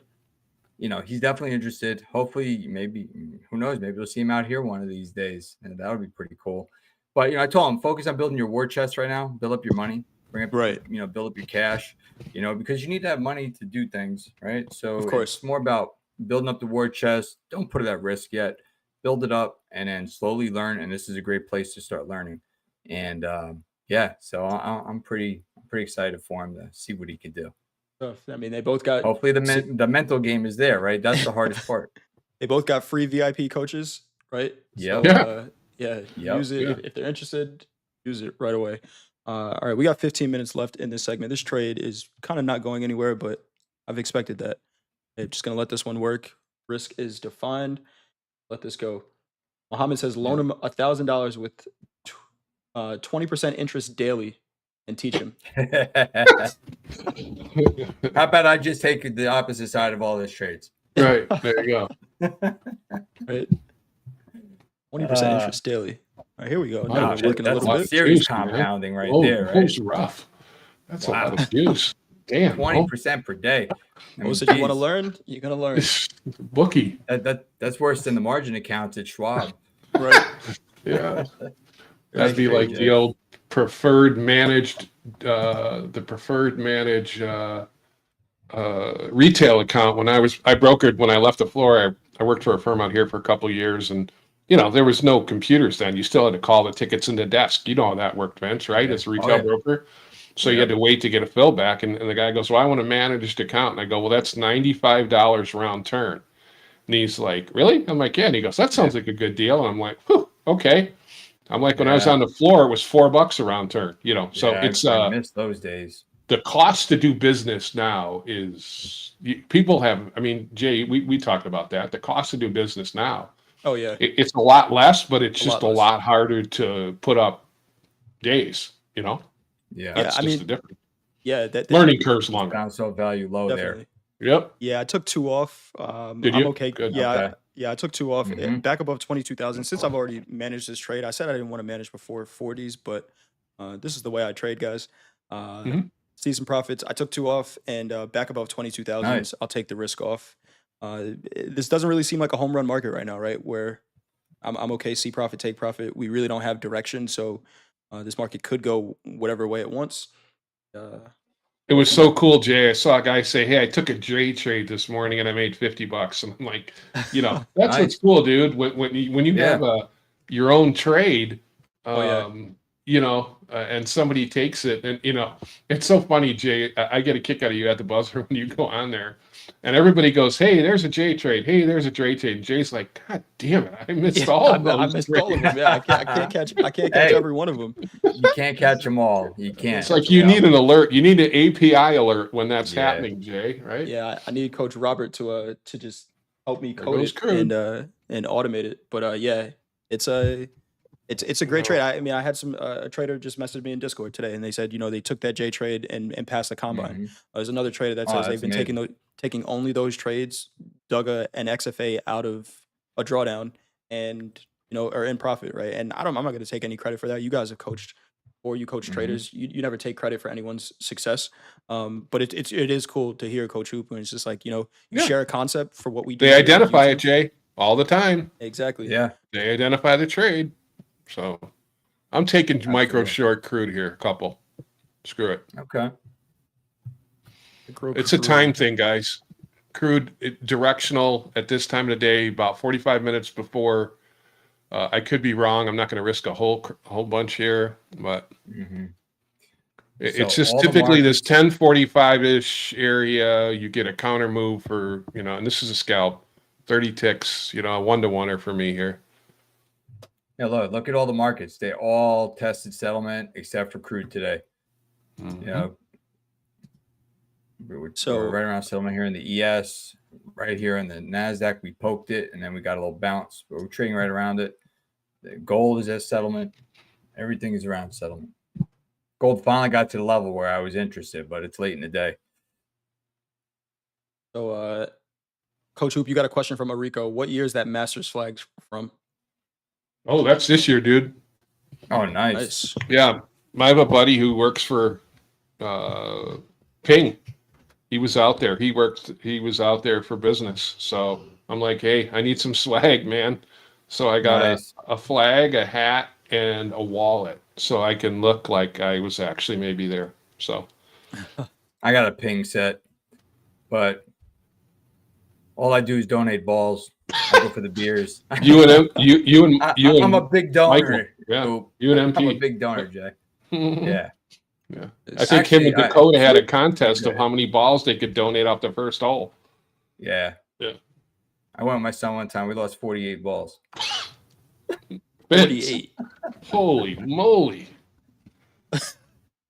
he's definitely interested. Hopefully, maybe who knows? Maybe we'll see him out here one of these days, and that would be pretty cool. But I told him focus on building your war chest right now. Build up your money. Bring up, Right. build up your cash. Because you need to have money to do things, right? So Of course. it's more about building up the war chest. Don't put it at risk yet. Build it up and then slowly learn. And this is a great place to start learning. And so I'm pretty excited for him to see what he can do. I mean, they both got. Hopefully the mental game is there, right? That's the hardest part. They both got free VIP coaches, right? Yep. So, Yeah. use it if they're interested. Use it right away. All right, we got 15 minutes left in this segment. This trade is kind of not going anywhere, but I've expected that. I'm just gonna let this one work. Risk is defined. Let this go. Mohammed says loan him $1,000 with 20% interest daily and teach him. How about I just take the opposite side of all these trades? Right. There you go. Right. 20% interest daily. All right, here we go. Wow, Now we're working a That's little bit. serious Juice, man. compounding right Oh, there, right? Those rough. That's a lot of juice. Damn. 20% per day. I mean, Most that you want to geez, learn, you're gonna learn. Bookie. that's worse than the margin accounts at Schwab. Right. Yeah. That's That'd be like crazy. the old preferred managed retail account. When I brokered when I left the floor, I worked for a firm out here for a couple of years, and there was no computers then. You still had to call the tickets in the desk. You know how that worked, Vince, right? As a retail broker. So you had to wait to get a fill back. And the guy goes, well, I want a managed account. And I go, well, that's $95 round turn. And he's like, really? I'm like, yeah. And he goes, that sounds like a good deal. And I'm like, whew, okay. I'm like, when I was on the floor, it was $4 a round turn, So it's I miss those days. the cost to do business now is people have, I mean, Jay, we talked about that. The cost to do business now, Oh yeah. it's a lot less, but it's A just lot a less. lot harder to put up days, Yeah. That's I just mean, the difference. Yeah, that Learning curve's longer. Found so value low definitely. Yep. Yeah, I took 2 off. Did I'm you? okay. Good. Yeah, Okay. yeah, I took 2 off. Mhm. Back above 22,000. Since I've already managed this trade, I said I didn't want to manage before 40s, but this is the way I trade, guys. Mhm. See some profits. I took 2 off, and back above 22,000, Nice. I'll take the risk off. This doesn't really seem like a home run market right now, right? Where I'm okay, see profit, take profit. We really don't have direction, so this market could go whatever way it wants. It was so cool, Jay. I saw a guy say, hey, I took a J trade this morning and I made $50. And I'm like, that's Nice. what's cool, dude. When you Yeah. have your own trade, Oh, yeah. and somebody takes it, and it's so funny, Jay. I get a kick out of you at the buzzer when you go on there, and everybody goes, "Hey, there's a J trade. Hey, there's a J trade." And Jay's like, "God damn it, I missed all of those." I missed all of them. Yeah, I can't catch. I can't catch Hey. every one of them. You can't catch them all. You can't. It's like you need an alert. You need an API alert when that's Yeah. happening, Jay. Right? Yeah, I need Coach Robert to just help me There code goes it code. and automate it. But yeah, it's It's a great trade. I mean, I had some a trader just messaged me in Discord today, and they said, they took that J trade and passed the combine. Mhm. There's another trader that Oh, says that's they've been taking only those trades, dug an XFA out of a drawdown, and are in profit, right? And I'm not going to take any credit for that. You guys have coached, or you coach Mhm. traders. You never take credit for anyone's success. But it is cool to hear Coach Hoop, and it's just like you Yeah. share a concept for what we do. They here on identify it, YouTube. Jay, all the time. Exactly. Yeah. They identify the trade. So I'm taking micro Absolutely. short crude here, a couple. Screw it. Okay. It's a time thing, guys. Crude directional at this time of the day, about 45 minutes before. I could be wrong. I'm not going to risk a whole bunch here, but Mhm. it's So just all the typically this markets- 1045-ish area. You get a counter move for, and this is a scalp, 30 ticks, a 1-to-1er for me here. Yeah, look at all the markets. They all tested settlement except for crude today. Mhm. We're right around settlement here in the ES, right here in the NASDAQ. We poked it, and then we got a little bounce, but we're trading right around it. The gold is at settlement. Everything is around settlement. Gold finally got to the level where I was interested, but it's late in the day. So, Coach Hoop, you got a question from Arico. What year is that Masters flag from? Oh, that's this year, dude. Oh, nice. Nice. Yeah. I have a buddy who works for Ping. He was out there. He was out there for business. So I'm like, hey, I need some swag, man. So I got Nice. a flag, a hat, and a wallet. So I can look like I was actually maybe there. So I got a ping set, but all I do is donate balls. I go for the beers. you and I'm a big donor. Michael. Yeah. Oop. You and MP. I'm a big donor, Jay. Yeah. Yeah. I think him and Actually, Dakota had a contest of okay. how many balls they could donate off the first hole. Yeah. Yeah. I went with my son one time. We lost 48 balls. 48. Holy moly.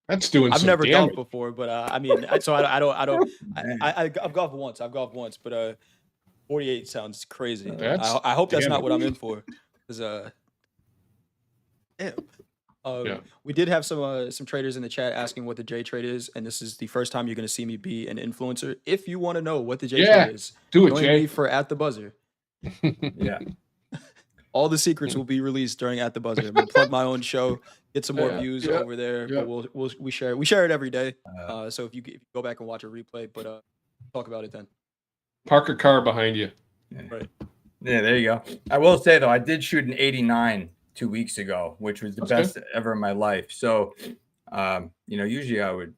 That's doing I've some never damage. golfed before, but I mean, so I've golfed once. I've golfed once, but 48 sounds crazy. That's I hope that's not damage. what I'm in for, because damn. Yeah. We did have some traders in the chat asking what the J trade is, and this is the first time you're going to see me be an influencer. If you want to know what the J Yeah, trade is, do it, join Jay. me for At the Buzzer. Yeah. All the secrets will be released during At the Buzzer. I'm gonna plug my own show, get some more Yeah, views yeah, over there. yeah. But we share it every day. So if you go back and watch a replay, but talk about it then. Park a car behind you. Right. Yeah, there you go. I will say though, I did shoot an 89 2 weeks ago, which was the That's best ever in my life. So, usually I would.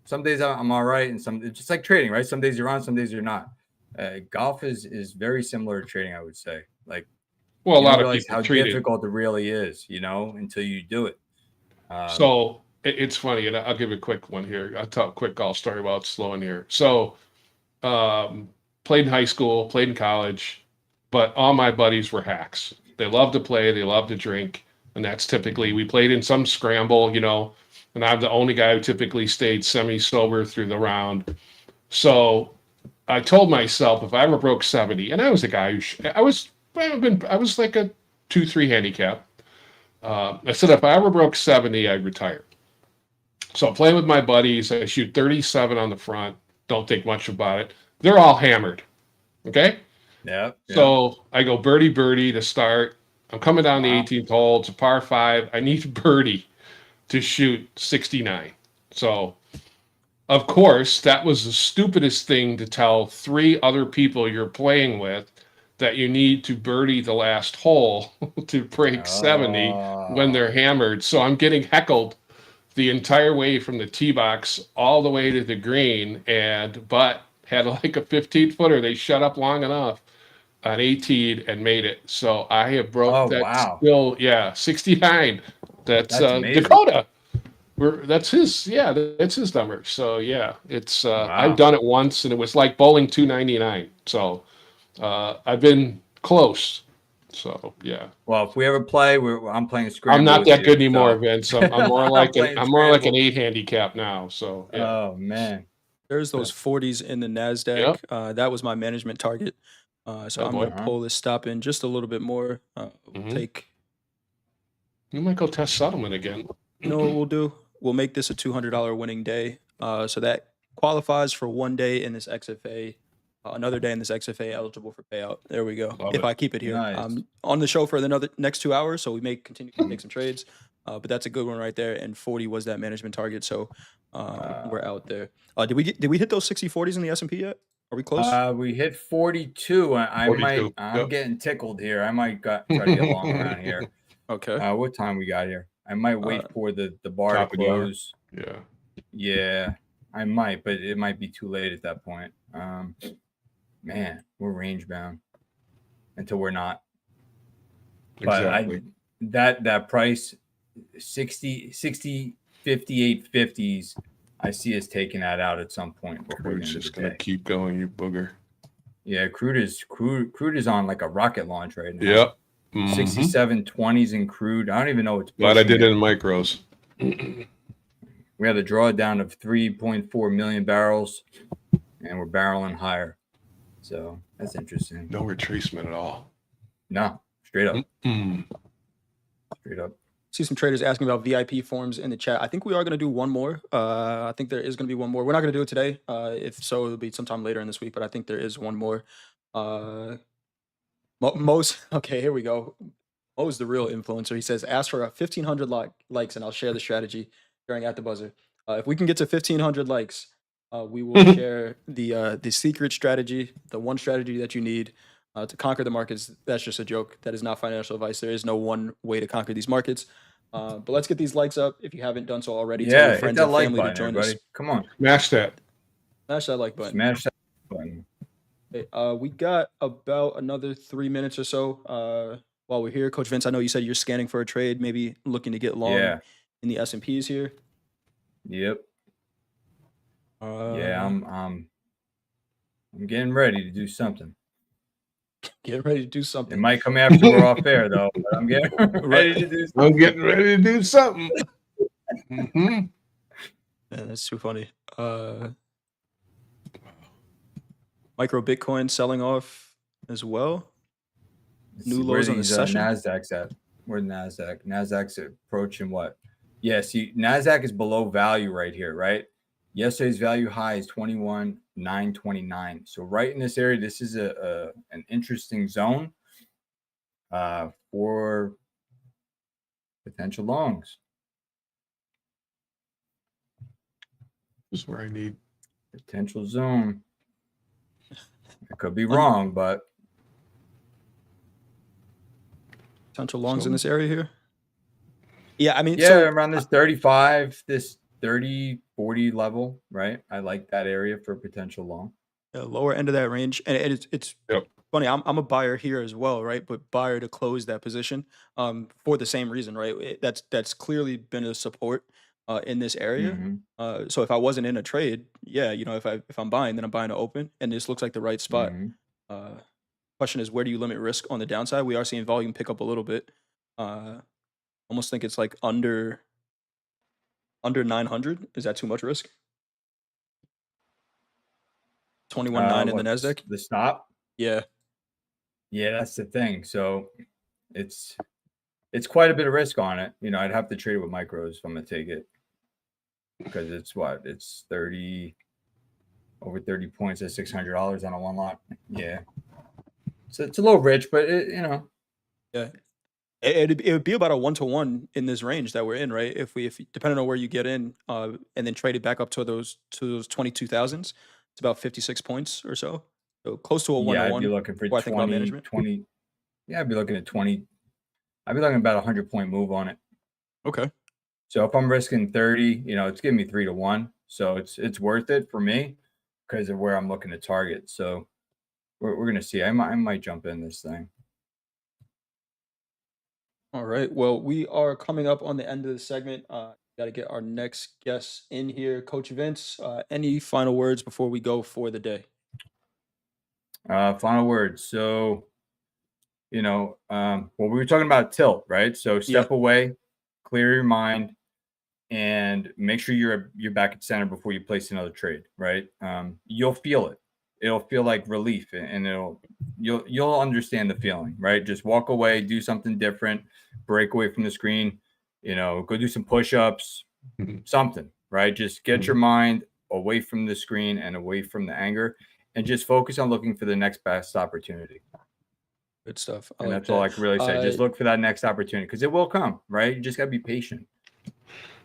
Some days I'm all right, and it's just like trading, right? Some days you're on, some days you're not. Golf is very similar to trading, I would say. Like, Well, a you don't lot of realize people how treat it. difficult it really is, until you do it. So it's funny, and I'll give you a quick one here. I'll tell a quick golf story while it's slowing here. So, played in high school, played in college, but all my buddies were hacks. They love to play, they love to drink, and that's typically we played in some scramble, and I'm the only guy who typically stayed semi-sober through the round. So I told myself if I ever broke 70, and I was a guy who I was like a 2-3 handicap. I said if I ever broke 70, I'd retire. So I'm playing with my buddies. I shoot 37 on the front. Don't think much about it. They're all hammered. Okay. Yeah. So I go birdie to start. I'm coming down the 18th hole. It's a par 5. I need birdie to shoot 69. So, of course, that was the stupidest thing to tell 3 other people you're playing with, that you need to birdie the last hole to break 70 when they're hammered. So I'm getting heckled the entire way from the tee box all the way to the green, but had like a 15-footer. They shut up long enough on 18 and made it. So I have broke that still. Yeah, 69. That's Dakota. That's his number. So yeah, it's I've done it once, and it was like bowling 299. So I've been close. So yeah. Well, if we ever play, I'm playing scramble. I'm not that good you, anymore, so. Vince. I'm more like I'm more like an scramble. 8 handicap now. So yeah. Oh man. There's those 40s in the NASDAQ. That was my management target. So I'm going to pull this stop in just a little bit more. We'll take You might go test settlement again. You know what we'll do? We'll make this a $200 winning day. So that qualifies for one day in this XFA, another day in this XFA eligible for payout. There we go. Love if it. I keep it here, Nice. on the show for the next 2 hours, so we may continue to make some trades. But that's a good one right there. And 40 was that management target, so we're out there. Did we hit those 60/40s in the S&P yet? Are we close? We hit 42. I 42, might. I'm yep. getting tickled here. I might try to get long around here. Okay. What time we got here? I might wait for the bar to top of the hour. close. Yeah. Yeah, I might, but it might be too late at that point. Man, we're range bound until we're not. But Exactly. that price 60 58 50s, I see us taking that out at some point before the Crude's end of just the gonna day. keep going, you booger. Yeah, crude is on like a rocket launch right now. Yep. Mhm. 67.20s in crude. I don't even know what's Glad I pushing did it in micros. We had a drawdown of 3.4 million barrels, and we're barreling higher. So that's interesting. No retracement at all. No, straight up, Mm. straight up. See some traders asking about VIP forms in the chat. I think we are going to do one more. I think there is going to be one more. We're not going to do it today. If so, it'll be sometime later in this week. But I think there is one more. Mo's okay. Here we go. Mo's the real influencer. He says, "Ask for 1,500 likes, and I'll share the strategy during at the buzzer. If we can get to 1,500 likes, we will share the secret strategy, the one strategy that you need to conquer the markets." That's just a joke. That is not financial advice. There is no one way to conquer these markets. But let's get these likes up. If you haven't done so already, tell Yeah, your hit friends that and like family to button, join everybody. us. Come on, Smash that. Smash that like button. smash that button. Okay, we got about another 3 minutes or so while we're here. Coach Vince, I know you said you're scanning for a trade, maybe looking to get long Yeah. in the S&Ps here. Yep. Yeah, Uh, I'm getting ready to do something. Getting ready to do It something. might come after we're off air though, but I'm getting ready to do something. I'm getting ready to do something. Mhm. Yeah, that's too funny. Micro Bitcoin selling off as well. Let's New see, where lows on the these, session. Nasdaq's at? Where Nasdaq? Nasdaq's approaching what? Yeah, see, Nasdaq is below value right here, right? Yesterday's value high is 21,929. So right in this area, this is an interesting zone for potential longs. This is where I need. Potential zone. I could be wrong, but Potential longs So- in this area here. Yeah, I mean, yeah, so around this 35, this 30, 40 level, right? I like that area for potential long. lower end of that range, and it's Yep. funny. I'm a buyer here as well, right? But buyer to close that position for the same reason, right? That's clearly been a support in this area. Mhm, So if I wasn't in a trade, yeah, if I'm buying, then I'm buying to open, and this looks like the right spot. mhm. Question is, where do you limit risk on the downside? We are seeing volume pick up a little bit. Almost think it's like under 900. Is that too much risk? 21.9 in the What, Nasdaq. the stop? Yeah. Yeah, that's the thing. So it's quite a bit of risk on it. I'd have to trade it with micros if I'm gonna take it. Because it's what? It's 30 over 30 points at $600 on a one lot. Yeah. So it's a little rich, but Yeah. It would be about a 1-to-1 in this range that we're in, right? If depending on where you get in, and then trade it back up to those 22,000s, it's about 56 points or so. So close to a yeah, I'd 1-to-1. be looking for before I think about 20, management. 20. Yeah, I'd be looking at 20. I'd be looking at about a 100-point move on it. Okay. So if I'm risking 30, it's giving me 3-to-1. So it's worth it for me because of where I'm looking to target. So we're gonna see. I might jump in this thing. All right. Well, we are coming up on the end of the segment. Got to get our next guest in here. Coach Vince, any final words before we go for the day? Final words. So, well, we were talking about tilt, right? So step away, clear your mind, and make sure you're back at center before you place another trade, right? You'll feel it. it'll feel like relief, and you'll understand the feeling, right? Just walk away, do something different, break away from the screen, go do some push-ups, something, right? Just get your mind away from the screen and away from the anger, and just focus on looking for the next best opportunity. Good stuff. And that's all I can really say. Just look for that next opportunity, because it will come, right? You just got to be patient.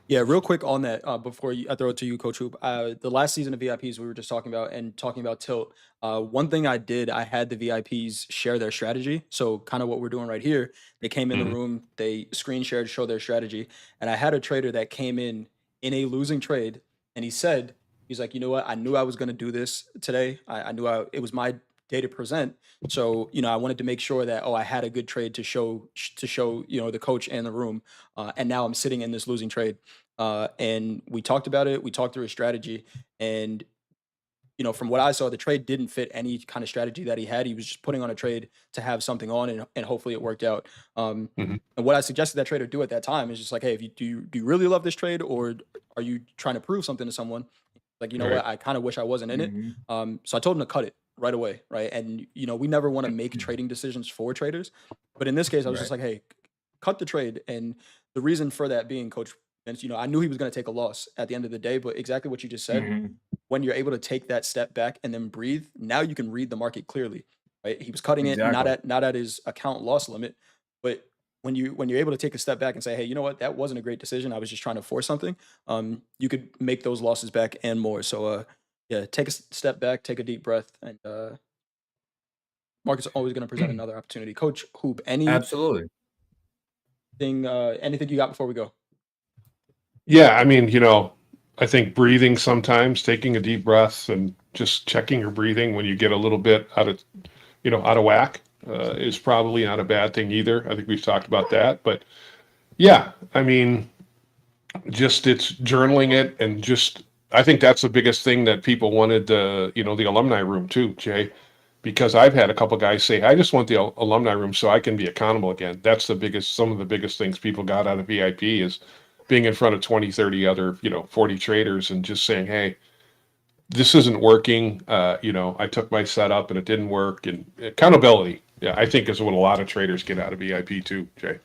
Yeah, real quick on that, before I throw it to you, Coach Hoop. The last season of VIPs we were just talking about tilt. One thing I did, I had the VIPs share their strategy. So kind of what we're doing right here. They came in the room, they screen shared, show their strategy, and I had a trader that came in a losing trade, and he's like, you know what? I knew I was going to do this today. I knew it was my day to present. So I wanted to make sure that I had a good trade to show the coach and the room. And now I'm sitting in this losing trade. And we talked about it. We talked through his strategy, and from what I saw, the trade didn't fit any kind of strategy that he had. He was just putting on a trade to have something on, and hopefully it worked out. And what I suggested that trader do at that time is just like, hey, if do you really love this trade, or are you trying to prove something to someone? Like, what, I kind of wish I wasn't in it. So I told him to cut it right away, right? And we never want to make trading decisions for traders, but in this case, I was just like, hey, cut the trade. And the reason for that being, Coach Vince, I knew he was going to take a loss at the end of the day, but exactly what you just said, when you're able to take that step back and then breathe, now you can read the market clearly, right? He was cutting it not at his account loss limit, but when you're able to take a step back and say, hey, you know what, that wasn't a great decision, I was just trying to force something, you could make those losses back and more. So yeah, take a step back, take a deep breath, and market's always going to present another opportunity. Coach Hoop, Absolutely. anything you got before we go? Yeah, I mean, I think breathing sometimes, taking a deep breath and just checking your breathing when you get a little bit out of whack is probably not a bad thing either. I think we've talked about that, but yeah, I mean, just it's journaling it, and just, I think that's the biggest thing that people wanted, the alumni room too, Jay, because I've had a couple guys say, I just want the alumni room so I can be accountable again. That's some of the biggest things people got out of VIP is being in front of 20, 30 other, 40 traders and just saying, hey, this isn't working. I took my setup and it didn't work. And accountability, yeah, I think is what a lot of traders get out of VIP too, Jay.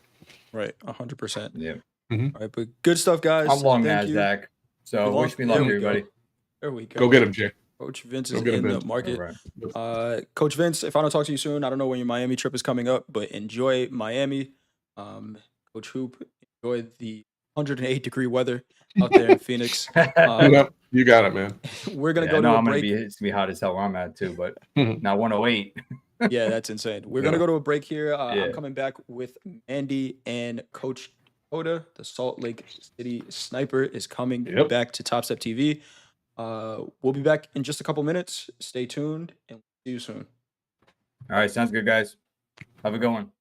Right, 100%. Yeah. All right, but good stuff, guys. I'm long Thank you. NASDAQ. So wish me luck, There we everybody. go. There we go. Go get him, Jay. Coach Vince is Go get him, in the Vince. market. All right. Coach Vince, if I don't talk to you soon, I don't know when your Miami trip is coming up, but enjoy Miami. Coach Hoop, enjoy the 108-degree weather out there in Phoenix. Yep, you got it, man. We're gonna Yeah, go no, to a I'm break. it's gonna be hot as hell where I'm at too, but not 108. Yeah, that's insane. We're gonna go to a break here. I'm coming back with Mandy and Coach Dakota. The Salt Lake City Sniper is coming back to Topstep TV. We'll be back in just a couple minutes. Stay tuned, and we'll see you soon. All right, sounds good, guys. Have a good one.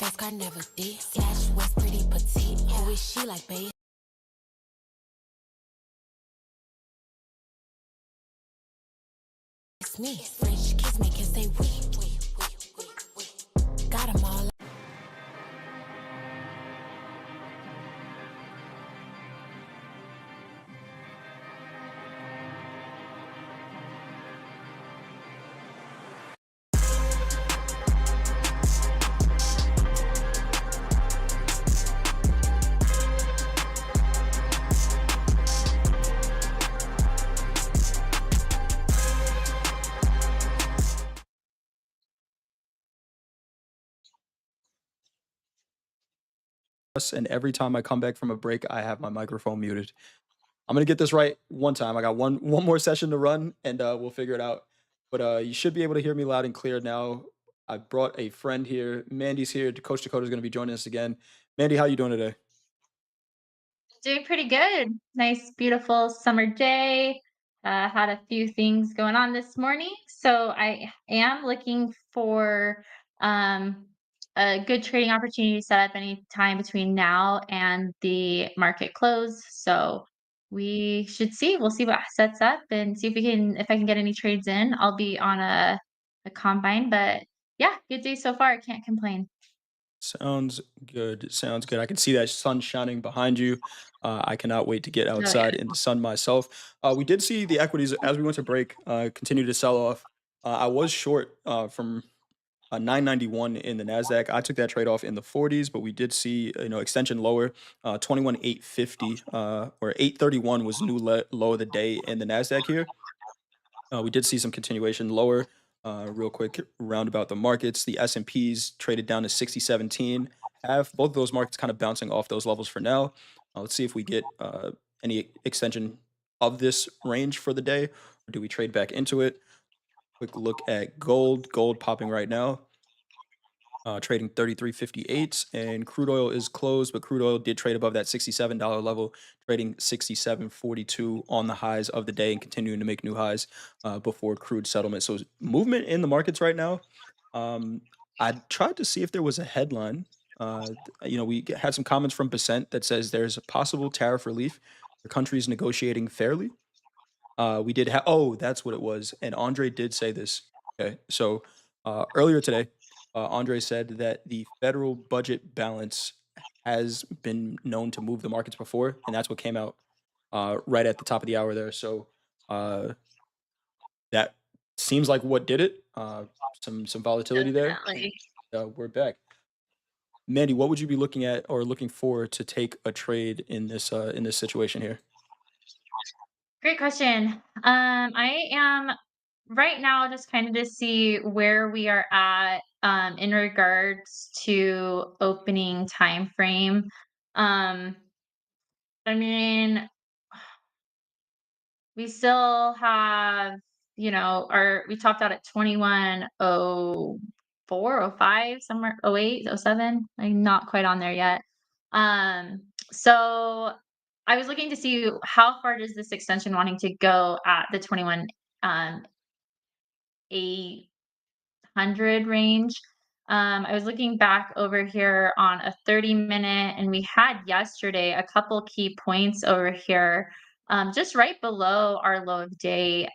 Dress card never thick. Slash was pretty petite. Who is she like, babe? It's me. French kiss make it say we. Got 'em all. And every time I come back from a break, I have my microphone muted. I'm gonna get this right one time. I got one more session to run, and we'll figure it out. But you should be able to hear me loud and clear now. I brought a friend here. Mandy's here. Coach Dakota is gonna be joining us again. Mandy, how you doing today? Doing pretty good. Nice, beautiful summer day. Had a few things going on this morning, so I am looking for a good trading opportunity to set up any time between now and the market close. So we should see. We'll see what sets up and see if I can get any trades in. I'll be on a combine, but yeah, good day so far. I can't complain. Sounds good. Sounds good. I can see that sun shining behind you. I cannot wait to get Oh outside yeah. in the sun myself. We did see the equities as we went to break continue to sell off. I was short from 991 in the Nasdaq. I took that trade off in the 40s, but we did see extension lower, 21,850 or 831 was new low of the day in the Nasdaq here. We did see some continuation lower. Real quick roundabout the markets. The S&Ps traded down to 6017. Have both of those markets kind of bouncing off those levels for now. Let's see if we get any extension of this range for the day, or do we trade back into it? Quick look at gold. Gold popping right now. Trading 33.58, and crude oil is closed, but crude oil did trade above that $67 level, trading 67.42 on the highs of the day and continuing to make new highs before crude settlement. So movement in the markets right now. I tried to see if there was a headline. We had some comments from Percent that says there's a possible tariff relief for countries negotiating fairly. We did have, oh, that's what it was. And Andre did say this. Okay. So earlier today, Andre said that the federal budget balance has been known to move the markets before, and that's what came out right at the top of the hour there. So that seems like what did it. Some volatility there. Definitely. We're back. Mandy, what would you be looking at or looking for to take a trade in this situation here? Great question. I am right now just kind of to see where we are at in regards to opening time frame. Um, I mean, we still have, we topped out at 2104, 05, somewhere 08, 07. I'm not quite on there yet. So I was looking to see how far does this extension wanting to go at the 21 800 range. I was looking back over here on a 30-minute, and we had yesterday a couple key points over here, just right below our low of day.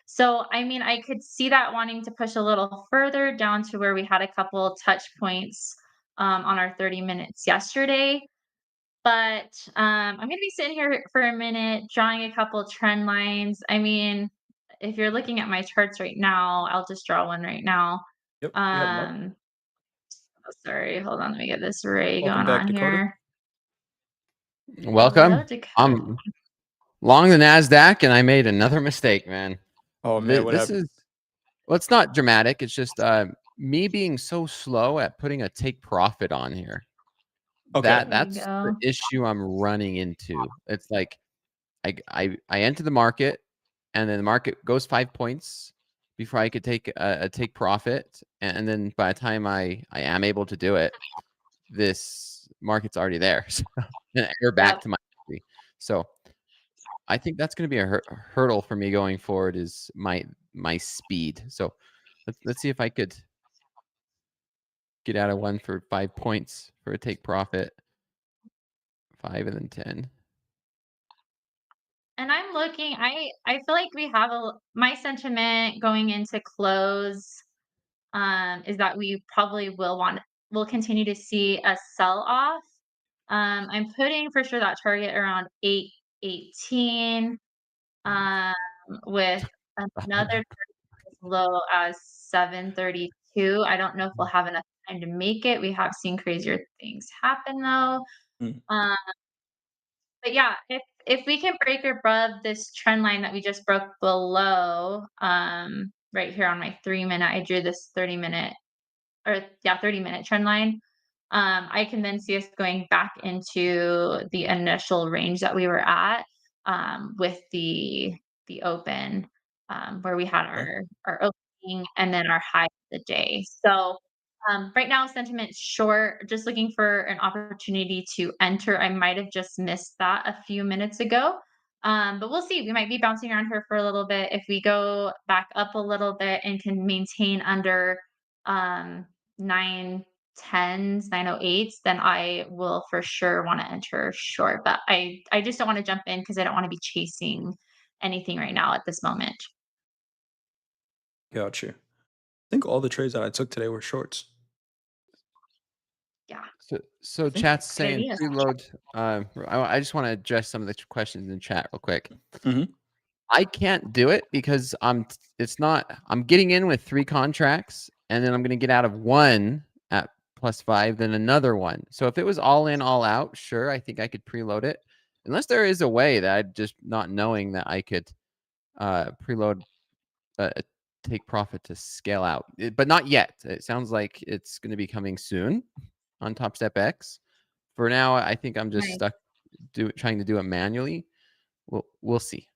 So, I mean, I could see that wanting to push a little further down to where we had a couple touch points on our 30 minutes yesterday. But I'm going to be sitting here for a minute, drawing a couple trend lines. I mean, if you're looking at my charts right now, I'll just draw one right now. Yep, we have them up. Oh, sorry, hold on, let me get this array Welcome going back, on Dakota. here. Welcome. Hello, Dakota. I'm long the Nasdaq, and I made another mistake, man. Oh man, what This happened? well, it's not dramatic. It's just me being so slow at putting a take profit on here. Okay. That's the issue I'm running into. It's like I enter the market, and then the market goes 5 points before I could take a take profit, and then by the time I am able to do it, this market's already there. So, and we're back to my entry. So I think that's going to be a hurdle for me going forward, is my speed. So let's see if I could get out of one for 5 points for a take profit. 5 and then 10. And I'm looking, I feel like we have my sentiment going into close is that we probably will continue to see a sell off. I'm putting for sure that target around 818 um with another as low as 732. I don't know if we'll have enough time to make it. We have seen crazier things happen though. Mm. Um but yeah, if we can break above this trend line that we just broke below, right here on my 3-minute, I drew this 30-minute 30-minute trend line. I can then see us going back into the initial range that we were at with the open where we had our opening and then our high of the day. So right now, sentiment short, just looking for an opportunity to enter. I might have just missed that a few minutes ago. But we'll see. We might be bouncing around here for a little bit. If we go back up a little bit and can maintain under 910s, 908s, then I will for sure want to enter short. But I just don't want to jump in because I don't want to be chasing anything right now at this moment. Gotcha. I think all the trades that I took today were shorts. Yeah. So think- chat's Good saying idea. preload. I just want to address some of the questions in chat real quick. Mhm. I can't do it because I'm getting in with 3 contracts and then I'm going to get out of one at +5, then another one. So if it was all in, all out, sure, I think I could preload it. Unless there is a way that I just not knowing that I could preload take profit to scale out, but not yet. It sounds like it's going to be coming soon on Topstep X. For now, I think I'm just Nice. stuck trying to do it manually. We'll see.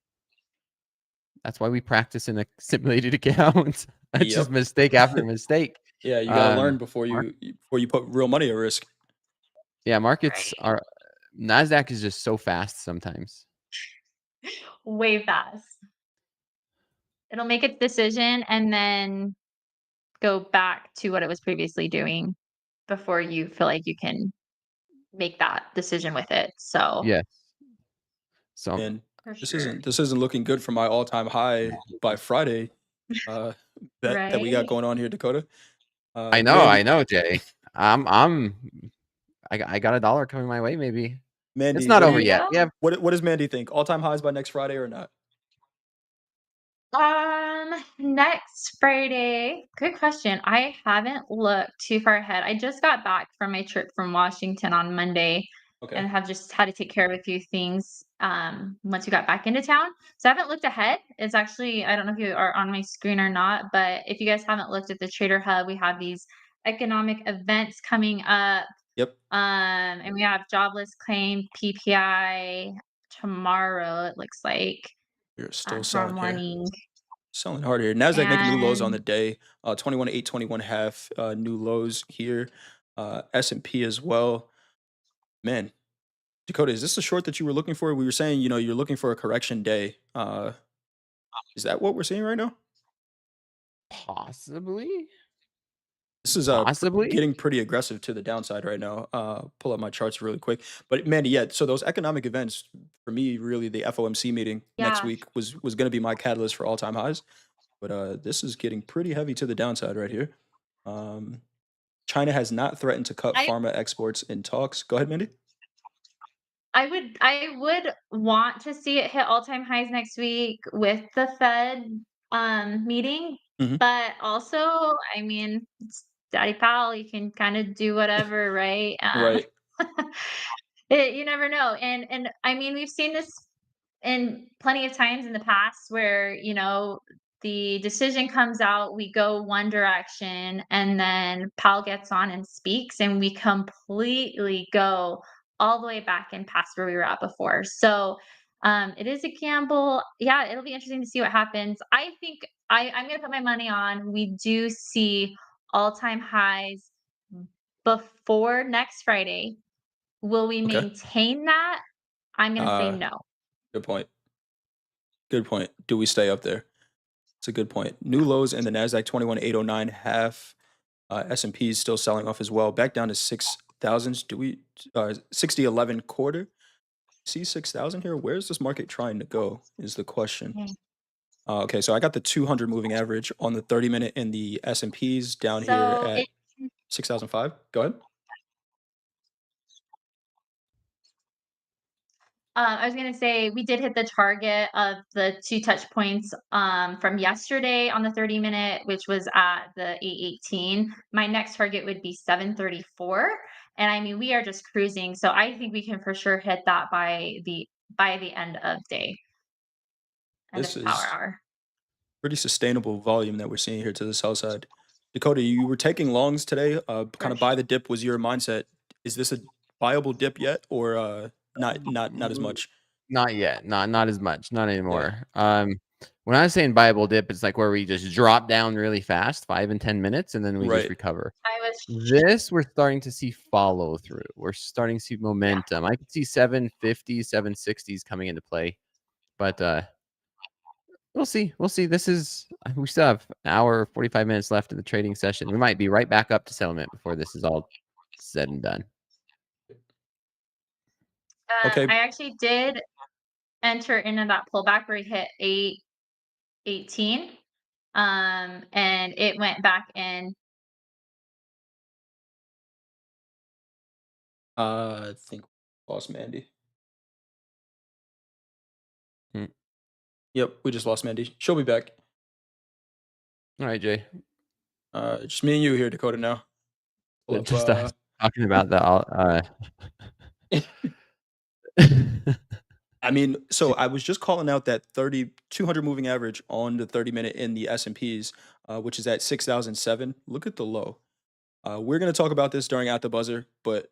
That's why we practice in a simulated account. It's just Yep. mistake after mistake. Yeah, you gotta learn Um, before you put real money at risk. Yeah, markets are NASDAQ is just so fast sometimes. Way fast. It'll make its decision and then go back to what it was previously doing before you feel like you can make that decision with it. So Yes. So And for this sure. isn't looking good for my all-time high by Friday that we got Right. going on here, Dakota. I Mandy, know, Jay. I got $1 coming my way. Maybe Mandy, it's not what do over you yet. go. Yeah, what does Mandy think? All-time highs by next Friday or not? Next Friday. Good question. I haven't looked too far ahead. I just got back from my trip from Washington on Monday Okay. and have just had to take care of a few things once we got back into town. So I haven't looked ahead. It's actually, I don't know if you are on my screen or not, but if you guys haven't looked at the Trader Hub, we have these economic events coming up. Yep. And we have jobless claim PPI tomorrow, it looks like. You're still Tomorrow selling here. morning. Selling hard here. Nasdaq making new lows on the And day. 21.8, 21.5 new lows here. S&P as well. Man, Dakota, is this the short that you were looking for? We were saying, you're looking for a correction day. Is that what we're seeing right now? possibly. This is Possibly. getting pretty aggressive to the downside right now. Pull up my charts really quick. But Mandy, yeah, so those economic events, for me, really the FOMC meeting next yeah, week was going to be my catalyst for all-time highs. But this is getting pretty heavy to the downside right here. China has not threatened to cut I pharma exports in talks. Go ahead, Mandy. I would want to see it hit all-time highs next week with the Fed meeting, Mhm. but also, I mean, it's Daddy Powell, you can kind of do whatever, right? Right. You never know. And I mean, we've seen this in plenty of times in the past where, the decision comes out, we go one direction, and then Powell gets on and speaks, and we completely go all the way back and past where we were at before. So it is a gamble. Yeah, it'll be interesting to see what happens. I think I'm going to put my money on we do see all-time highs before next Friday. Will we Okay. maintain that? I'm going to say Uh, no. good point. Good point. Do we stay up there? It's a good point. New lows in the Nasdaq 21.809 half. S&P is still selling off as well. Back down to 6,000. 6011 quarter. See 6,000 here? Where's this market trying to go is the question. Okay, so I got the 200 moving average on the 30-minute in the S&Ps down here So at 6,005. Go ahead. I was going to say we did hit the target of the 2 touch points from yesterday on the 30-minute, which was at the 818. My next target would be 734. And I mean, we are just cruising. So I think we can for sure hit that by the end of day. End This of power is hour. pretty sustainable volume that we're seeing here to the sell side. Dakota, you were taking longs today. Kind of buy the dip was your mindset. Is this a viable dip yet, or not as much? Not yet. Not as much. Not anymore. When I was saying viable dip, it's like where we just drop down really fast, 5 and 10 minutes, and then we just recover. This we're starting to see follow through. We're starting to see momentum. I could see 750s, 760s coming into play, but we'll see. We'll see. We still have an hour, 45 minutes left in the trading session. We might be right back up to settlement before this is all said and done. Okay. I actually did enter into that pullback where he hit 818. And it went back in. I think we lost Mandy. Yep, we just lost Mandy. She'll be back. All right, Jay. Just me and you here, Dakota, now. Just talking about that. I mean, so I was just calling out that 200 moving average on the 30-minute in the S&Ps, which is at 6,007. Look at the low. We're going to talk about this during At the Buzzer, but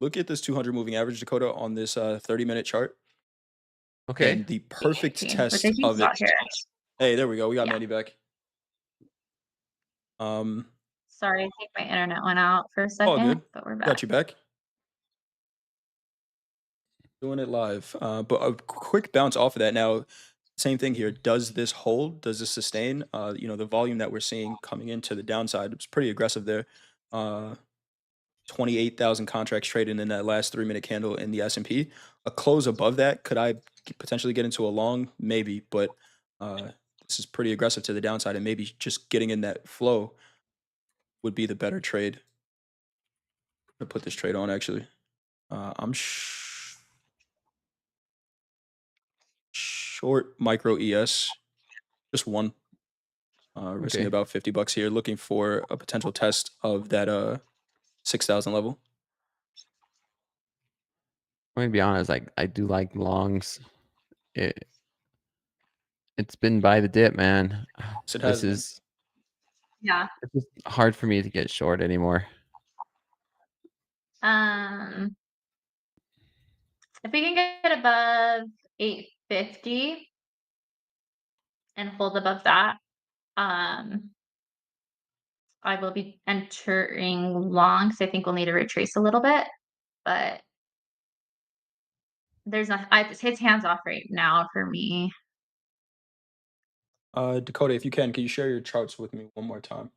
look at this 200 moving average, Dakota, on this 30-minute chart. Okay. And the perfect test which I of it. here. Hey, there we go. We got Mandy back. Sorry, I think my internet went out for a second, all good. but we're back. Got you back. Doing it live. But a quick bounce off of that. Now, same thing here. Does this hold? Does this sustain? The volume that we're seeing coming into the downside, it's pretty aggressive there. 28,000 contracts traded in that last 3-minute candle in the S&P. A close above that, could I potentially get into a long? Maybe, but this is pretty aggressive to the downside, and maybe just getting in that flow would be the better trade. I'm gonna put this trade on actually. I'm short micro ES, just one. Risking about $50 here, looking for a potential test of that 6,000 level. I'm gonna be honest, I do like longs. It's been by the dip, man. Yes, it has been. It's just hard for me to get short anymore. If we can get above 850 and hold above that, I will be entering long because I think we'll need to retrace a little bit, but there's nothing. It's hands off right now for me. Dakota, if you can you share your charts with me one more time?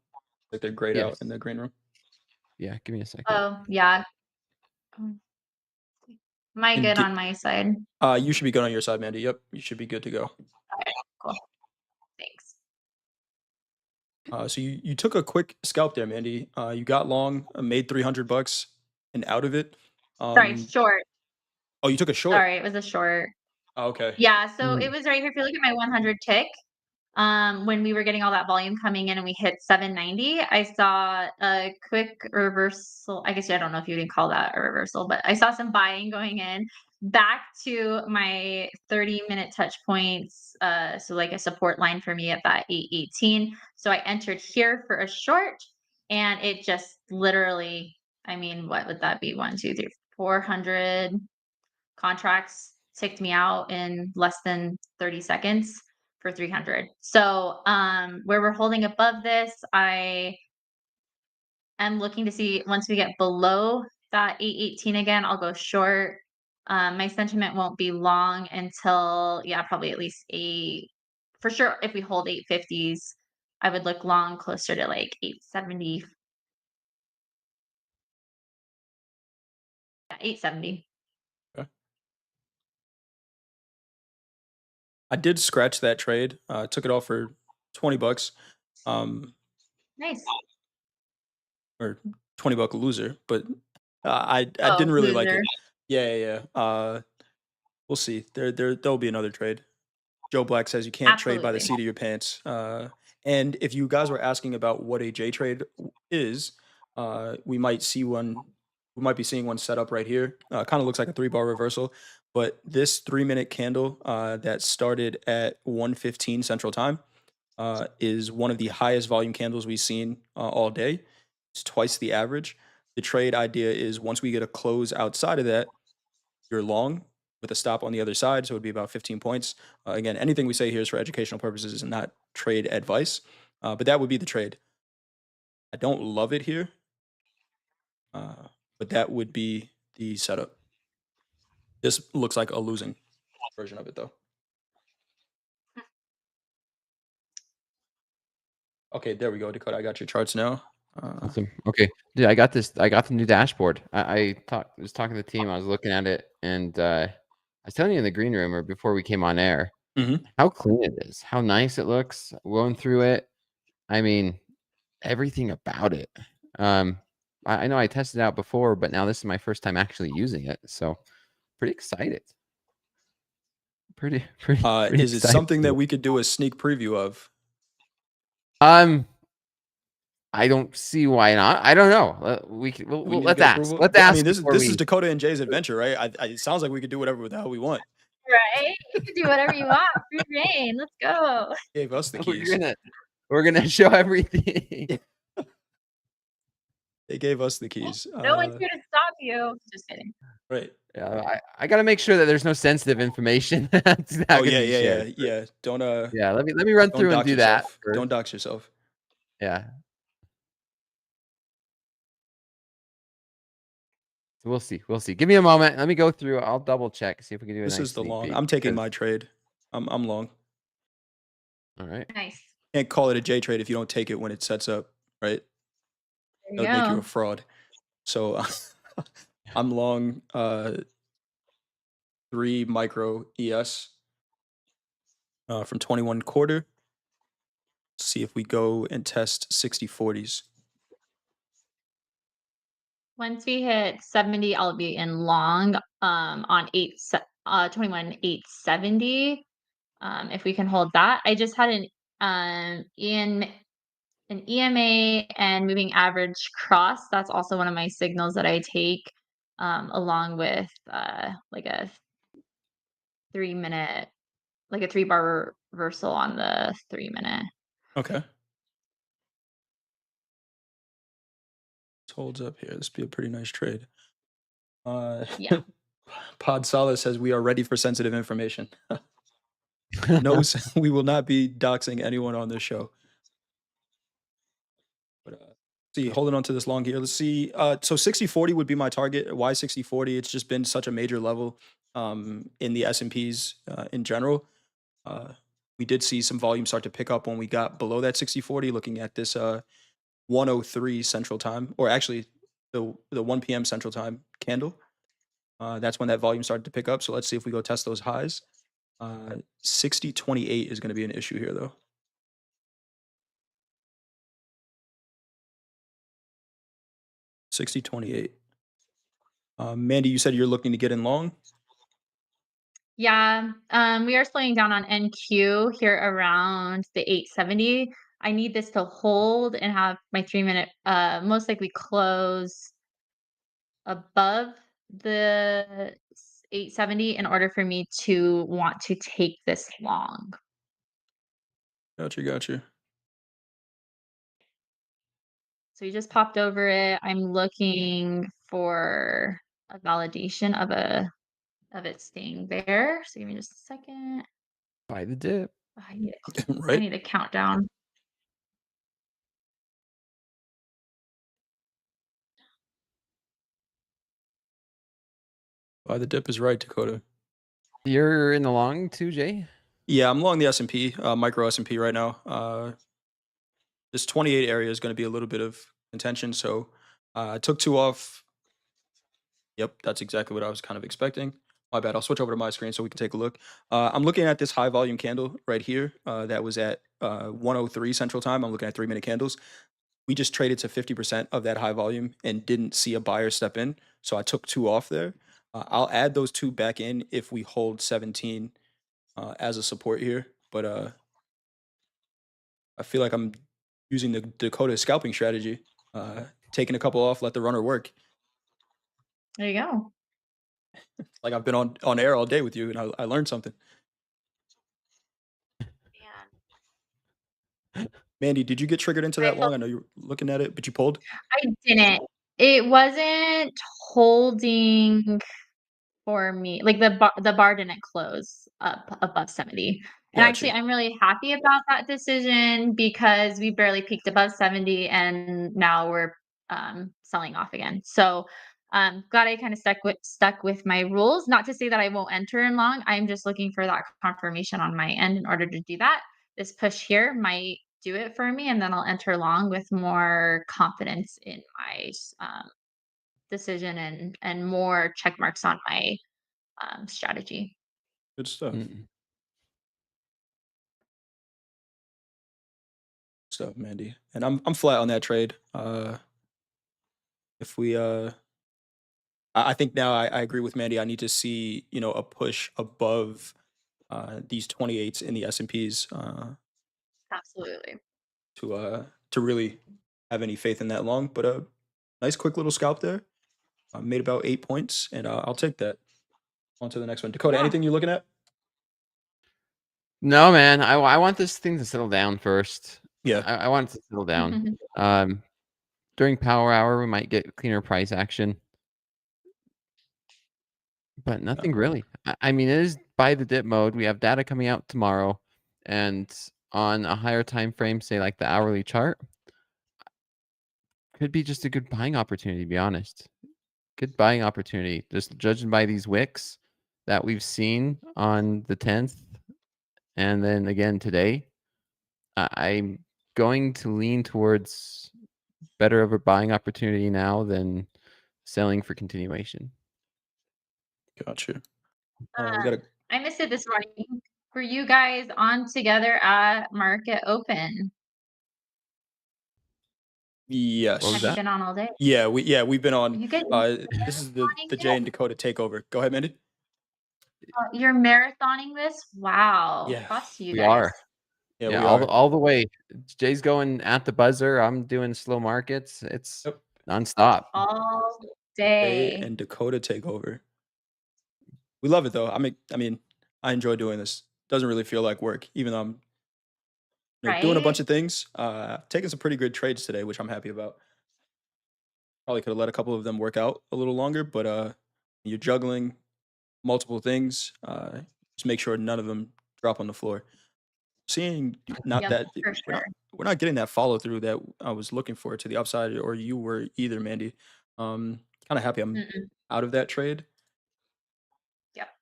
Like they're grayed out in the green room. Yeah, give me a second. Oh, yeah. Am I good on my side? You should be good on your side, Mandy. Yep, you should be good to go. Okay, cool. Thanks. So you took a quick scalp there, Mandy. You got long, made $300 and out of it. Sorry, short. Oh, you took a short. Sorry, it was a short. Oh, okay. Yeah, so it was right here. If you look at my 100 tick, when we were getting all that volume coming in and we hit 790, I saw a quick reversal. I guess I don't know if you would call that a reversal, but I saw some buying going in back to my 30-minute touch points. So like a support line for me at that 818. So I entered here for a short, and it just literally, I mean, what would that be? 1, 2, 3, 400 contracts ticked me out in less than 30 seconds for 300. So where we're holding above this, I am looking to see once we get below that 818 again, I'll go short. My sentiment won't be long until, probably at least for sure, if we hold 850s, I would look long closer to like 875 870. I did scratch that trade. Took it off for $20. Nice. Or $20 loser, but I Oh, didn't really like loser. it. Yeah. We'll see. There'll be another trade. Joe Black says you can't trade by the Absolutely. seat of your pants. And if you guys were asking about what a J trade is, we might see one. We might be seeing one set up right here. Kind of looks like a 3-bar reversal, but this 3-minute candle that started at 1:15 Central Time is one of the highest volume candles we've seen all day. It's twice the average. The trade idea is once we get a close outside of that, you're long with a stop on the other side. So it'd be about 15 points. Again, anything we say here is for educational purposes and not trade advice. But that would be the trade. I don't love it here, but that would be the setup. This looks like a losing version of it, though. Okay, there we go, Dakota. I got your charts now. Awesome. Okay, dude, I got this. I got the new dashboard. I was talking to the team. I was looking at it, and I was telling you in the green room or before we came on air how clean it is, how nice it looks. Going through it, I mean, everything about it. I know I tested it out before, but now this is my first time actually using it, so pretty excited. Pretty Is it excited. something that we could do a sneak preview of? I don't see why not. I don't know. Let's ask. Approval? Let's I ask. mean, this before is we- Dakota and Jay's adventure, right? It sounds like we could do whatever the hell we want. Right? You can do whatever you want. Free reign. Let's go. Gave us the keys. We're gonna show everything. They gave us the keys. No one's here to stop you. Just kidding. Right. I got to make sure that there's no sensitive information. That's not gonna be shared. Yeah. Don't Yeah, let me run through and dox do that. yourself. Don't dox yourself. Yeah. So we'll see. We'll see. Give me a moment. Let me go through. I'll double check. See if we can do This nice is the sneak long. peek, I'm taking because- my trade. I'm long. All right. Nice. Can't call it a J trade if you don't take it when it sets up, right? There That you would make you go. a fraud. So I'm long 3 micro ES from 21 quarter. See if we go and test 60/40s. Once we hit 70, I'll be in long on 21 870. If we can hold that. I just had an EMA and moving average cross. That's also one of my signals that I take along with like a 3-minute, like a 3-bar reversal on the 3-minute. Okay. Holds up here. This would be a pretty nice trade. Yeah. Pod Sala says we are ready for sensitive information. No, we will not be doxing anyone on this show. But see, holding on to this long here. Let's see. So 60/40 would be my target. Why 60/40? It's just been such a major level in the S&Ps in general. We did see some volume start to pick up when we got below that 60/40, looking at this 1:03 Central Time, or actually the 1 p.m. Central Time candle. That's when that volume started to pick up. So let's see if we go test those highs. 60/28 is going to be an issue here, though. $60.28. Mandy, you said you're looking to get in long. Yeah, we are slowing down on NQ here around the 870. I need this to hold and have my 3-minute most likely close above the 870 in order for me to want to take this long. Gotcha. So you just popped over it. I'm looking for a validation of it staying there. So give me just a second. Buy the dip. I need Right. I need a countdown. Buy the dip is right, Dakota. You're in the long too, Jay? Yeah, I'm long the S&P, micro S&P right now. This 28 area is going to be a little bit of contention. So I took 2 off Yep, that's exactly what I was kind of expecting. My bad. I'll switch over to my screen so we can take a look. I'm looking at this high volume candle right here. That was at 103 Central Time. I'm looking at 3-minute candles. We just traded to 50% of that high volume and didn't see a buyer step in. So I took 2 off there. I'll add those 2 back in if we hold 17 as a support here. But I feel like I'm using the Dakota scalping strategy, taking a couple off, let the runner work. There you go. Like I've been on air all day with you, and I learned something. Mandy, did you get triggered into that long? I know you were looking at it, but you pulled? I didn't. It wasn't holding for me. Like the bar didn't close up above 70. And actually, Gotcha. I'm really happy about that decision because we barely peaked above 70 and now we're selling off again. So glad I kind of stuck with my rules. Not to say that I won't enter in long. I'm just looking for that confirmation on my end in order to do that. This push here might do it for me, and then I'll enter long with more confidence in my decision and more check marks on my strategy. Good stuff. Mm. Stuff, Mandy. And I'm flat on that trade. If we I think now I agree with Mandy. I need to see, a push above these 28s in the S&Ps Absolutely. to really have any faith in that long. But nice quick little scalp there. Made about 8 points, and I'll take that. On to the next one. Dakota, Yeah. anything you're looking at? No, man. I want this thing to settle down first. Yeah. I want it to settle down. During power hour, we might get cleaner price action, but nothing really. I mean, it is buy the dip mode. We have data coming out tomorrow, and on a higher time frame, say like the hourly chart, could be just a good buying opportunity. To be honest, good buying opportunity. Just judging by these wicks that we've seen on the 10th, and then again today, I'm going to lean towards better of a buying opportunity now than selling for continuation. Gotcha. We got a I missed it this morning. Were you guys on together at market open? yes. What was Have you that? been on all day? We've been on. You guys This is the marathoning Jay it? and Dakota takeover. Go ahead, Mandy. You're marathoning this? Wow. Yeah, Props to you We guys. are. Yeah, Yeah, we are. all the way. Jay's going at the buzzer. I'm doing slow markets. It's Yep. nonstop. All Jay day. and Dakota takeover. We love it though. I mean, I enjoy doing this. Doesn't really feel like work, even though I'm doing a bunch Right? of things. Taking some pretty good trades today, which I'm happy about. Probably could have let a couple of them work out a little longer, but you're juggling multiple things. Just make sure none of them drop on the floor. Seeing not Yep, that for sure. we're not getting that follow through that I was looking for to the upside, or you were either, Mandy. Kind of happy I'm Mm-mm. out of that trade. Yep.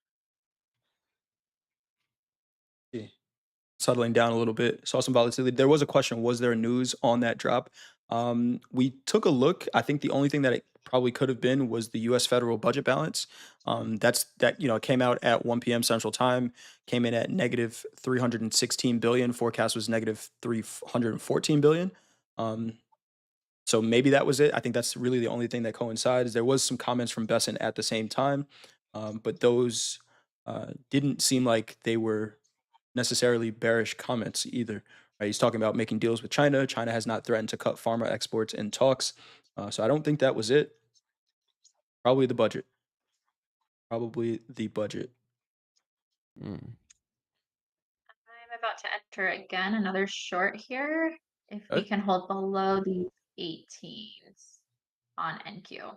Yeah. Settling down a little bit. Saw some volatility. There was a question: was there news on that drop? We took a look. I think the only thing that it probably could have been was the U.S. federal budget balance. It came out at 1 p.m. Central Time. Came in at negative 316 billion. Forecast was negative 314 billion. So maybe that was it. I think that's really the only thing that coincides. There was some comments from Besson at the same time, but those didn't seem like they were necessarily bearish comments either. Right? He's talking about making deals with China. China has not threatened to cut pharma exports in talks. So I don't think that was it. Probably the budget. Probably the budget. Mm. I'm about to enter again another short here. If we Okay. can hold below these 18s on NQ.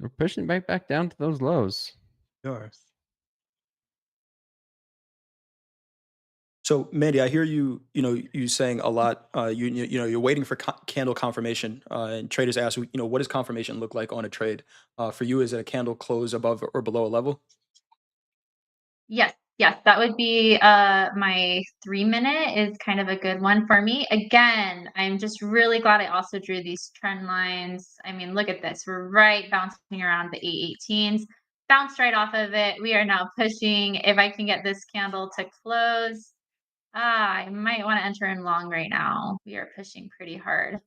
We're pushing back down to those lows. Sure. So, Mandy, I hear you. You saying a lot. You're waiting for candle confirmation, and traders ask, what does confirmation look like on a trade? For you, is it a candle close above or below a level? Yes. Yes, that would be my 3 minute is kind of a good one for me. Again, I'm just really glad I also drew these trend lines. I mean, look at this. We're right bouncing around the 818s. Bounced right off of it. We are now pushing. If I can get this candle to close, I might want to enter in long right now. We are pushing pretty hard.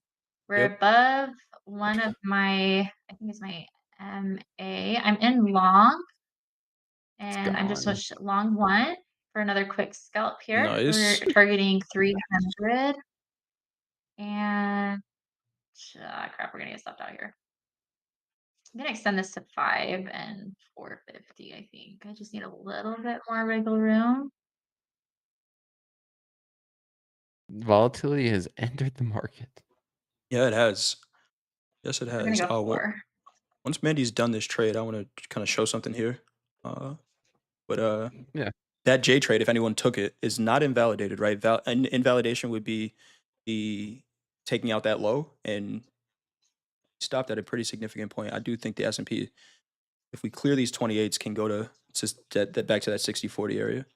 We're Yep. above one of my, I think it's my MA. I'm in long. And I'm just gone. switched long one for another quick scalp here. We're Nice. targeting 300 and crap, we're gonna get stuffed out here. I'm gonna extend this to 5 and 450, I think. I just need a little bit more wiggle room. Volatility has entered the market. Yeah, it has. Yes, it We're gonna has. go 4. Once Mandy's done this trade, I want to kind of show something here. But Yeah. that J trade, if anyone took it, is not invalidated, right? And invalidation would be the taking out that low and stopped at a pretty significant point. I do think the S&P, if we clear these 28s, can go to just that back to that 60-40 area.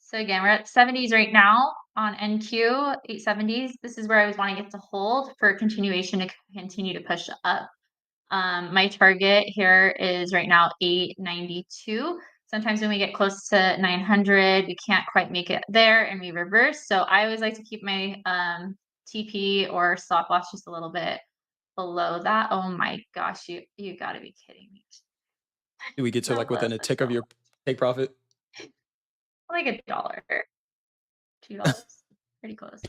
So again, we're at 70s right now on NQ, 870s. This is where I was wanting it to hold for continuation to continue to push up. My target here is right now 892. Sometimes when we get close to 900, we can't quite make it there and we reverse. So I always like to keep my TP or stop loss just a little bit below that. Oh my gosh, you got to be kidding me. Do we get to So like within close, a tick of your take profit? like $1, $2, pretty close.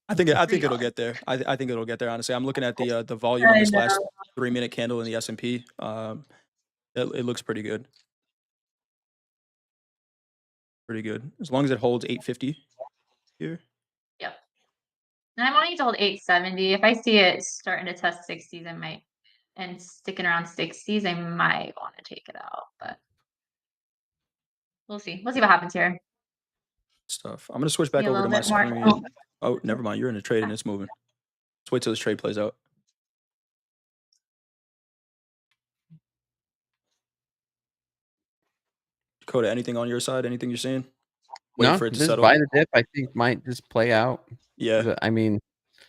I think it'll $3. get there. I think it'll get there. Honestly, I'm looking at the volume on I this last know. 3-minute candle in the S&P. It looks pretty good. Pretty good. As long as it holds 850 here. Yep. And I'm wanting to hold 870. If I see it starting to test 60s, I might, and sticking around 60s, I might want to take it out, but we'll see. We'll see what happens here. Stuff. I'm gonna switch back Need a over to little my bit more. screen. Oh, never mind. You're in a trade and it's moving. Let's wait till this trade plays out. Dakota, anything on your side? Anything you're seeing? Waiting No, for it to this settle. buy the dip, I think, might just play out. Yeah. I mean,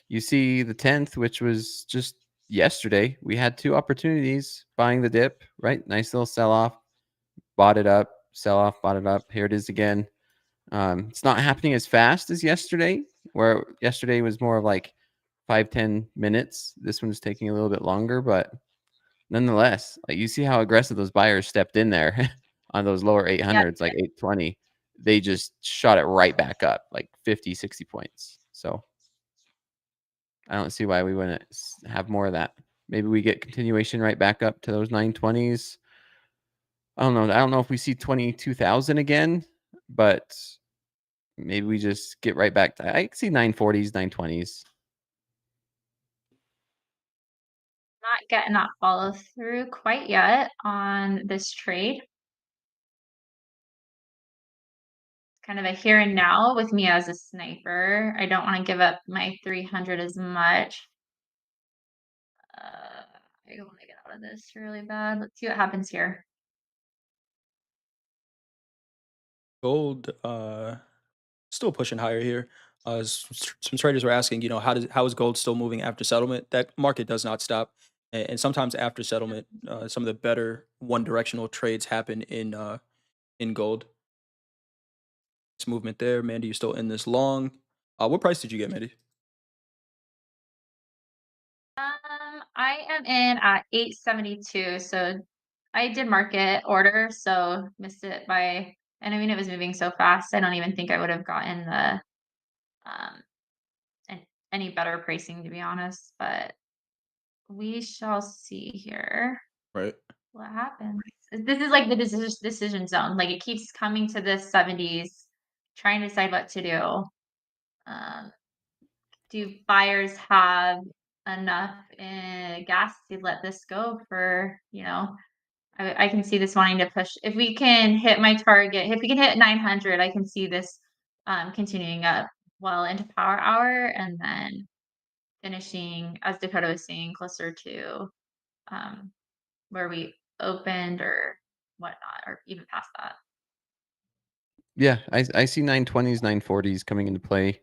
you see the 10th, which was just yesterday. We had 2 opportunities buying the dip, right? Nice little sell off, bought it up, sell off, bought it up. Here it is again. It's not happening as fast as yesterday, where yesterday was more of like 5-10 minutes. This one's taking a little bit longer, but nonetheless, like you see how aggressive those buyers stepped in there on those lower 800s, like 820. They just shot it right back up, like 50, 60 points. So I don't see why we wouldn't have more of that. Maybe we get continuation right back up to those 920s. I don't know. I don't know if we see 22,000 again, but maybe we just get right back to, I see 940s, 920s. Not getting that follow through quite yet on this trade. Kind of a here and now with me as a sniper. I don't want to give up my 300 as much. I want to get out of this really bad. Let's see what happens here. Gold still pushing higher here. Some traders were asking, how is gold still moving after settlement? That market does not stop. And sometimes after settlement, some of the better one-directional trades happen in gold. This movement there. Mandy, you're still in this long. What price did you get, Mandy? I am in at 872. So I did market order, so missed it by, and I mean, it was moving so fast. I don't even think I would have gotten the any better pricing, to be honest, but we shall see here Right. what happens. This is like the decision zone. Like it keeps coming to the 70s, trying to decide what to do. Do buyers have enough gas to let this go for, I can see this wanting to push. If we can hit my target, if we can hit 900, I can see this continuing up well into power hour and then finishing, as Dakota was saying, closer to where we opened or whatnot, or even past that. Yeah, I see 920s, 940s coming into play.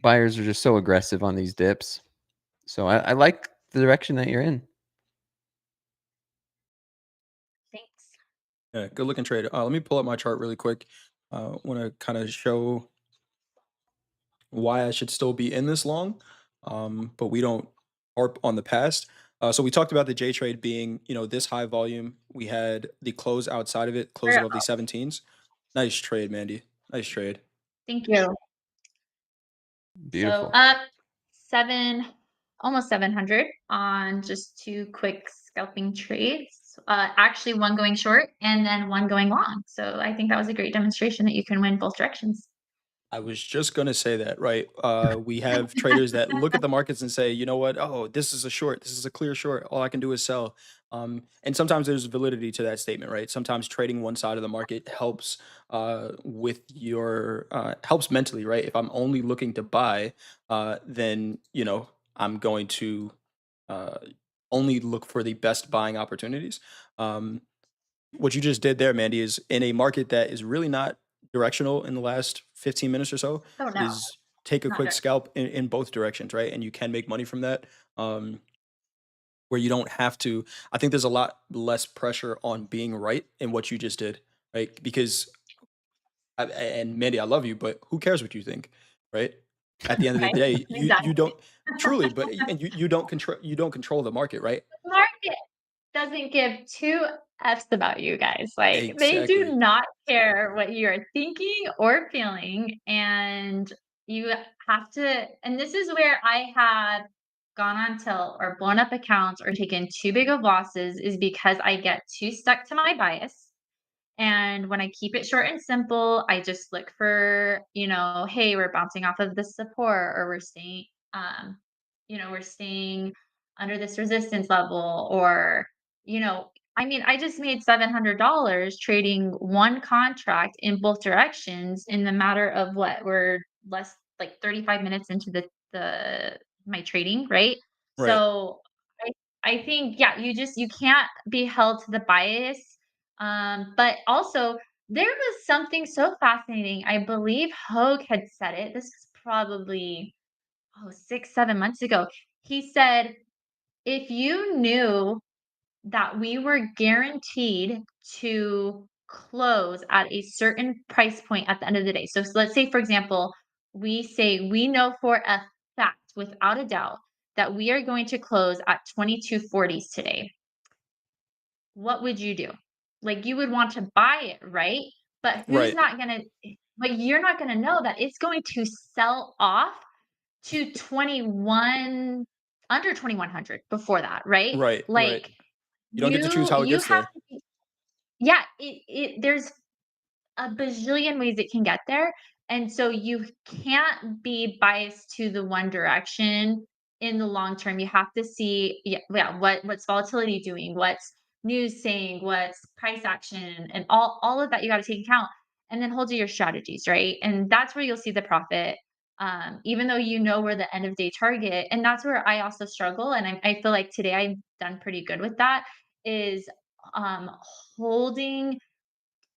Buyers are just so aggressive on these dips. So I like the direction that you're in. Thanks. Yeah, good looking trade. Let me pull up my chart really quick. Want to kind of show why I should still be in this long, but we don't harp on the past. So we talked about the J trade being, this high volume. We had the close outside of it, close Sure. above the 17s. Nice trade, Mandy. Nice trade. Thank you. Beautiful. So up almost 700 on just 2 quick scalping trades. Actually, one going short and then one going long. So I think that was a great demonstration that you can win both directions. I was just gonna say that, right? We have traders that look at the markets and say, you know what? Oh, this is a short. This is a clear short. All I can do is sell. And sometimes there's validity to that statement, right? Sometimes trading one side of the market helps with your helps mentally, right? If I'm only looking to buy, then I'm going to uh, only look for the best buying opportunities. What you just did there, Mandy, is in a market that is really not directional in the last 15 minutes or so, Oh, no. is take a Not quick direct. scalp in both directions, right? And you can make money from that. Where you don't have to, I think there's a lot less pressure on being right in what you just did, right? Because, and Mandy, I love you, but who cares what you think, right? At the end of the Right? day, you Exactly. don't truly, but and you don't control the market, right? The market doesn't give 2 F's about you guys. Like, they do Exactly. not care what you're thinking or feeling, and you have to, and this is where I have gone on tilt or blown up accounts or taken too big of losses, is because I get too stuck to my bias. And when I keep it short and simple, I just look for, hey, we're bouncing off of this support, or um, we're staying under this resistance level, or, I mean, I just made $700 trading one contract in both directions in the matter of what, we're less like 35 minutes into my trading, right? Right. So I think, yeah, you can't be held to the bias. But also, there was something so fascinating. I believe Hoag had said it. This was probably 6, 7 months ago. He said, if you knew that we were guaranteed to close at a certain price point at the end of the day. So let's say, for example, we say we know for a fact, without a doubt, that we are going to close at 2240s today. What would you do? Like, you would want to buy it, right? But Right. you're not gonna know that it's going to sell off to 21, under 2100 before that, right? Right. Right. Like, You don't get to choose how it you gets have there. to be, yeah, there's a bajillion ways it can get there. And so you can't be biased to the one direction in the long term. You have to see, yeah, what's volatility doing, what's news saying, what's price action, and all of that you got to take account, and then hold to your strategies, right? And that's where you'll see the profit. Even though you know where the end of day target, and that's where I also struggle. And I feel like today I've done pretty good with that, is um, holding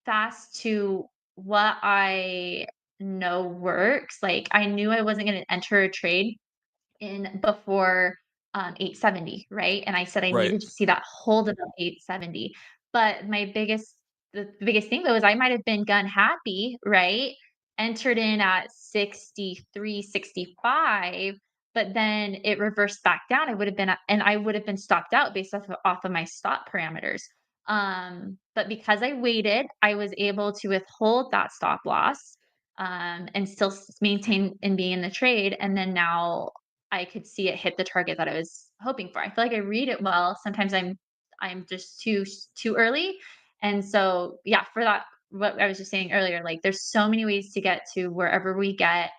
fast to what I know works. Like, I knew I wasn't going to enter a trade in before 870, right? And I said I Right. needed to see that hold above 870. But the biggest thing though is I might have been gun happy, right? Entered in at 63, 65, but then it reversed back down. I would have been stopped out based off of my stop parameters. But because I waited, I was able to withhold that stop loss, and still maintain and be in the trade. And then now I could see it hit the target that I was hoping for. I feel like I read it well. Sometimes I'm just too early. And so, yeah, for that, what I was just saying earlier, like, there's so many ways to get to wherever we get.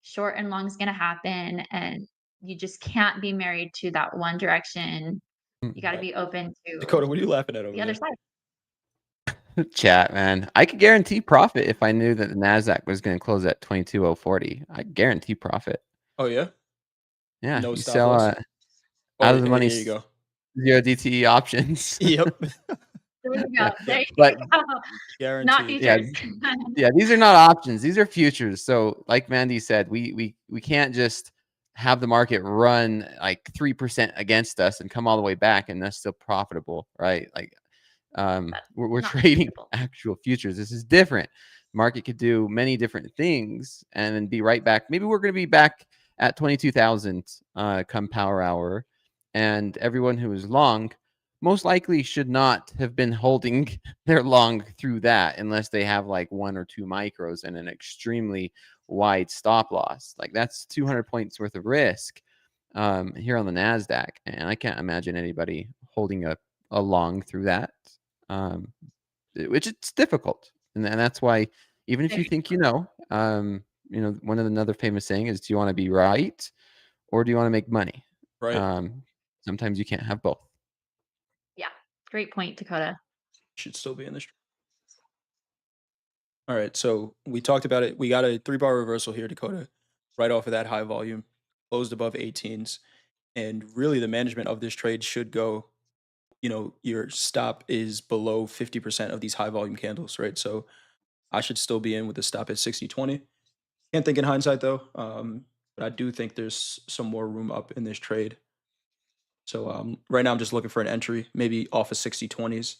Short and long is going to happen, and you just can't be married to that one direction. You got to be open to Dakota, what are you laughing at over the other there? side. Chat, man. I could guarantee profit if I knew that the NASDAQ was going to close at 22,040. I guarantee profit. Oh yeah. Yeah, No you stop sell loss. out Oh, of the here money you go. 0 DTE options. Yep. There you Yeah, go. There you but go. Not Guaranteed. yeah, futures. yeah, these are not options. These are futures. So, like Mandy said, we can't just have the market run like 3% against us and come all the way back, and that's still profitable, right? Like, we're not trading sustainable. actual futures. This is different. Market could do many different things and then be right back. Maybe we're going to be back at 22,000 come power hour, and everyone who is long most likely should not have been holding their long through that unless they have like 1 or 2 micros and an extremely wide stop loss. Like that's 200 points worth of risk here on the NASDAQ. And I can't imagine anybody holding a long through that, which it's difficult. And that's why even if you think one of another famous saying is, do you want to be right or do you want to make money? Right. Sometimes you can't have both. Yeah. Great point, Dakota. Should still be in this. All right. So we talked about it. We got a 3-bar reversal here, Dakota, right off of that high volume, closed above 18s. And really the management of this trade should go, your stop is below 50% of these high volume candles, right? So I should still be in with the stop at 60-20. Can't think in hindsight though. But I do think there's some more room up in this trade. So right now I'm just looking for an entry, maybe off of 60-20s,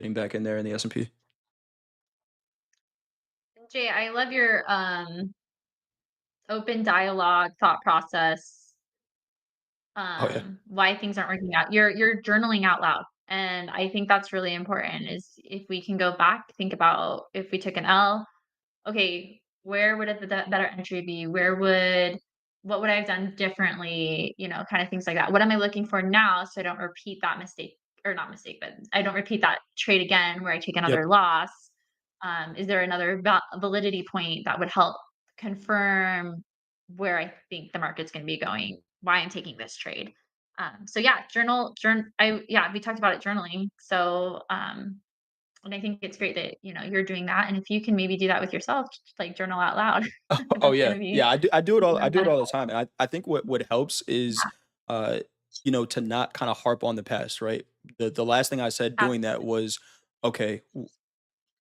getting back in there in the S&P. Jay, I love your open dialogue thought process. Oh yeah. Why things aren't working out. You're journaling out loud. And I think that's really important is if we can go back, think about if we took an L, okay, where would the better entry be? What would I have done differently? Kind of things like that. What am I looking for now so I don't repeat that mistake or not mistake, but I don't repeat that trade again where I take another Yep. loss? Is there another validity point that would help confirm where I think the market's going to be going, why I'm taking this trade? So yeah, we talked about it journaling. So, and I think it's great that, you're doing that. And if you can maybe do that with yourself, just like journal out loud, Oh that's yeah. going to Yeah, be I do it all more the beneficial. time. And I think what helps is uh to not kind of harp on the past, right? The last thing I said doing that Absolutely. was okay,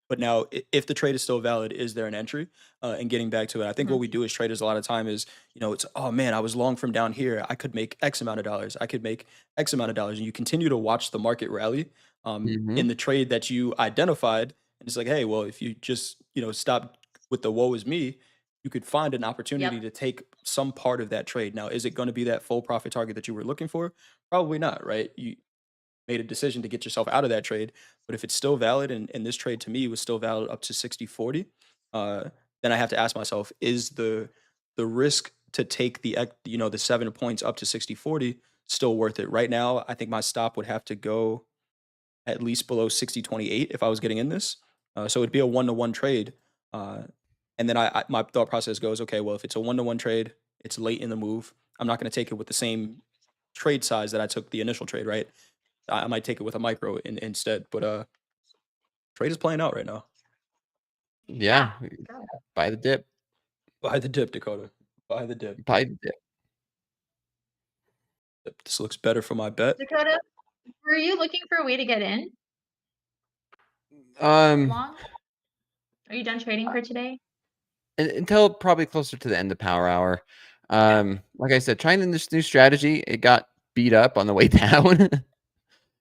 but now if the trade is still valid, is there an entry? And getting back to it, I think what Mhm. we do as traders a lot of time is, it's, oh man, I was long from down here. I could make X amount of dollars. I could make X amount of dollars. And you continue to watch the market rally in the trade that you identified. And it's like, hey, well, if you just, stop with the woe is me, you could find an opportunity Yep. to take some part of that trade. Now, is it going to be that full profit target that you were looking for? Probably not, right? You made a decision to get yourself out of that trade. But if it's still valid, and this trade to me was still valid up to 60-40, then I have to ask myself, is the risk to take the 7 points up to 60-40 still worth it? Right now, I think my stop would have to go at least below 60-28 if I was getting in this. So it'd be a 1-to-1 trade. And then my thought process goes, okay, well, if it's a 1-to-1 trade, it's late in the move. I'm not going to take it with the same trade size that I took the initial trade, right? I might take it with a micro instead. But trade is playing out right now. Yeah, Go. buy the dip. Buy the dip, Dakota. Buy the dip. Buy the dip. This looks better for my bet. Dakota, were you looking for a way to get in Um, long? Are you done trading for today? until probably closer to the end of power hour. Yeah. Like I said, trying this new strategy, it got beat up on the way down.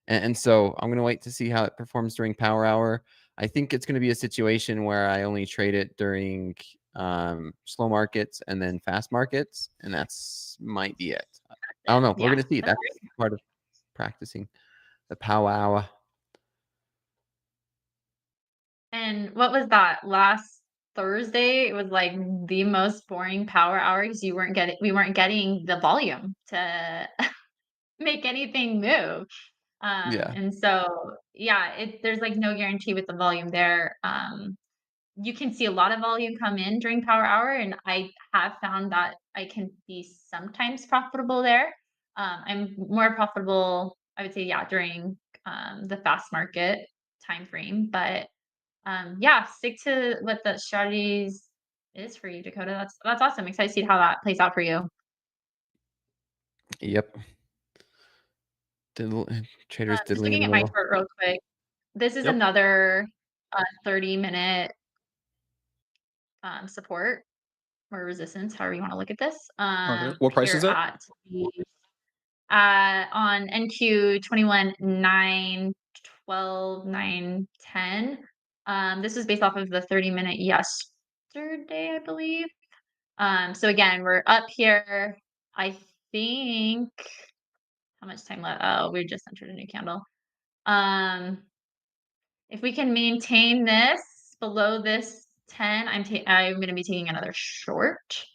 And so I'm going to wait to see how it performs during power hour. I think it's going to be a situation where I only trade it during slow markets and then fast markets. And that's might be it. I don't know. We're Yeah. going to see. That's part of practicing the power hour. And what was that last Thursday? It was like the most boring power hour because we weren't getting the volume to make anything move. Yeah. And so yeah, there's like no guarantee with the volume there. You can see a lot of volume come in during power hour, and I have found that I can be sometimes profitable there. I'm more profitable, I would say, yeah, during the fast market time frame, but yeah, stick to what the strategies is for you, Dakota. That's awesome. Excited to see how that plays out for you. Yep. Traders Just diddling in looking the at my middle. chart real quick. This is Yep. another 30-minute support or resistance, however you want to look at this. Okay. What price Here is that? at the on NQ 21 9 12 9 10. This was based off of the 30-minute yesterday, I believe. So again, we're up here. I think how much time left? Oh, we just entered a new candle. If we can maintain this below this 10, I'm going to be taking another short.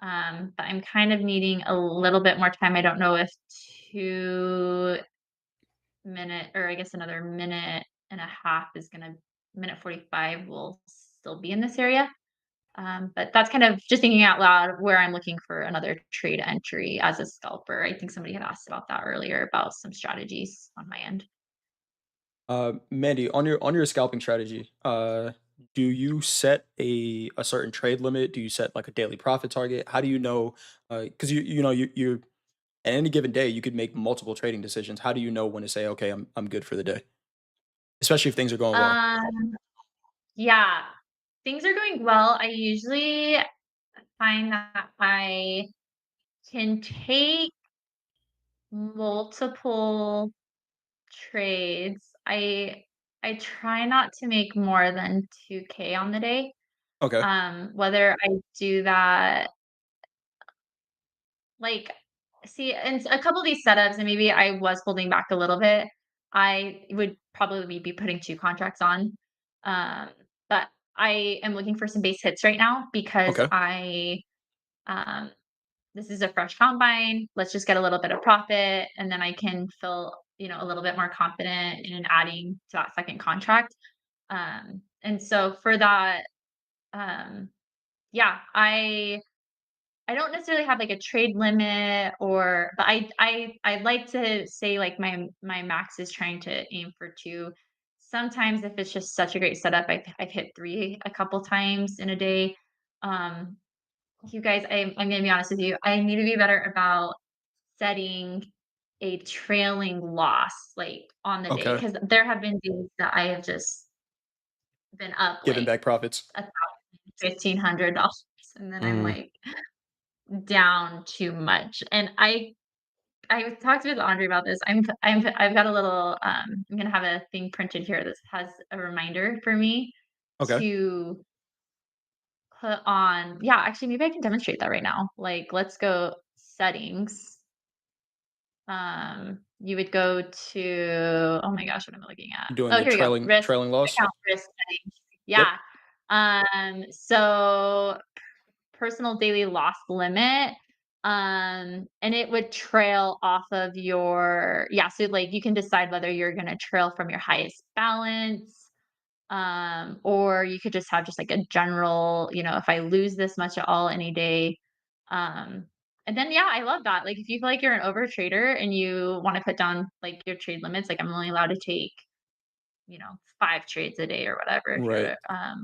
But I'm kind of needing a little bit more time. I don't know if 2 minute or I guess another minute and a half is gonna minute 45 will still be in this area. But that's kind of just thinking out loud where I'm looking for another trade entry as a scalper. I think somebody had asked about that earlier about some strategies on my end. Mandy, on your scalping strategy, do you set a certain trade limit? Do you set like a daily profit target? How do you know? Because you at any given day you could make multiple trading decisions. How do you know when to say, okay, I'm good for the day, especially if things are going well? Yeah, things are going well. I usually find that I can take multiple trades. I try not to make more than 2K on the day. Okay. Whether I do that, like, see, and a couple of these setups, and maybe I was holding back a little bit. I would probably be putting 2 contracts on, um, but I am looking for some base hits right now because Okay. um, this is a fresh combine. Let's just get a little bit of profit, and then I can feel, a little bit more confident in adding to that second contract. And so for that, um, yeah, I don't necessarily have like a trade limit but I like to say like my max is trying to aim for 2. Sometimes if it's just such a great setup, I've hit 3 a couple times in a day. Um, you guys, I'm gonna be honest with you. I need to be better about setting a trailing loss like on the day Okay. because there have been days that I have just been up Giving like back profits. $1,500, and then I'm Mm. like down too much. And I talked with Andre about this. I've got a little I'm gonna have a thing printed here that has a reminder for me Okay. to put on. Yeah, actually, maybe I can demonstrate that right now. Like, let's go settings. You would go to, oh my gosh, what am I looking at? You're doing Oh, the here we go. Risk trailing loss. account risk settings. Yep. Yeah. So personal daily loss limit. And it would trail off of so like you can decide whether you're gonna trail from your highest balance, or you could just have just like a general, if I lose this much at all any day. Um, and then yeah, I love that. Like if you feel like you're an over trader and you want to put down like your trade limits, like I'm only allowed to take, 5 trades a day or whatever if you're Right. a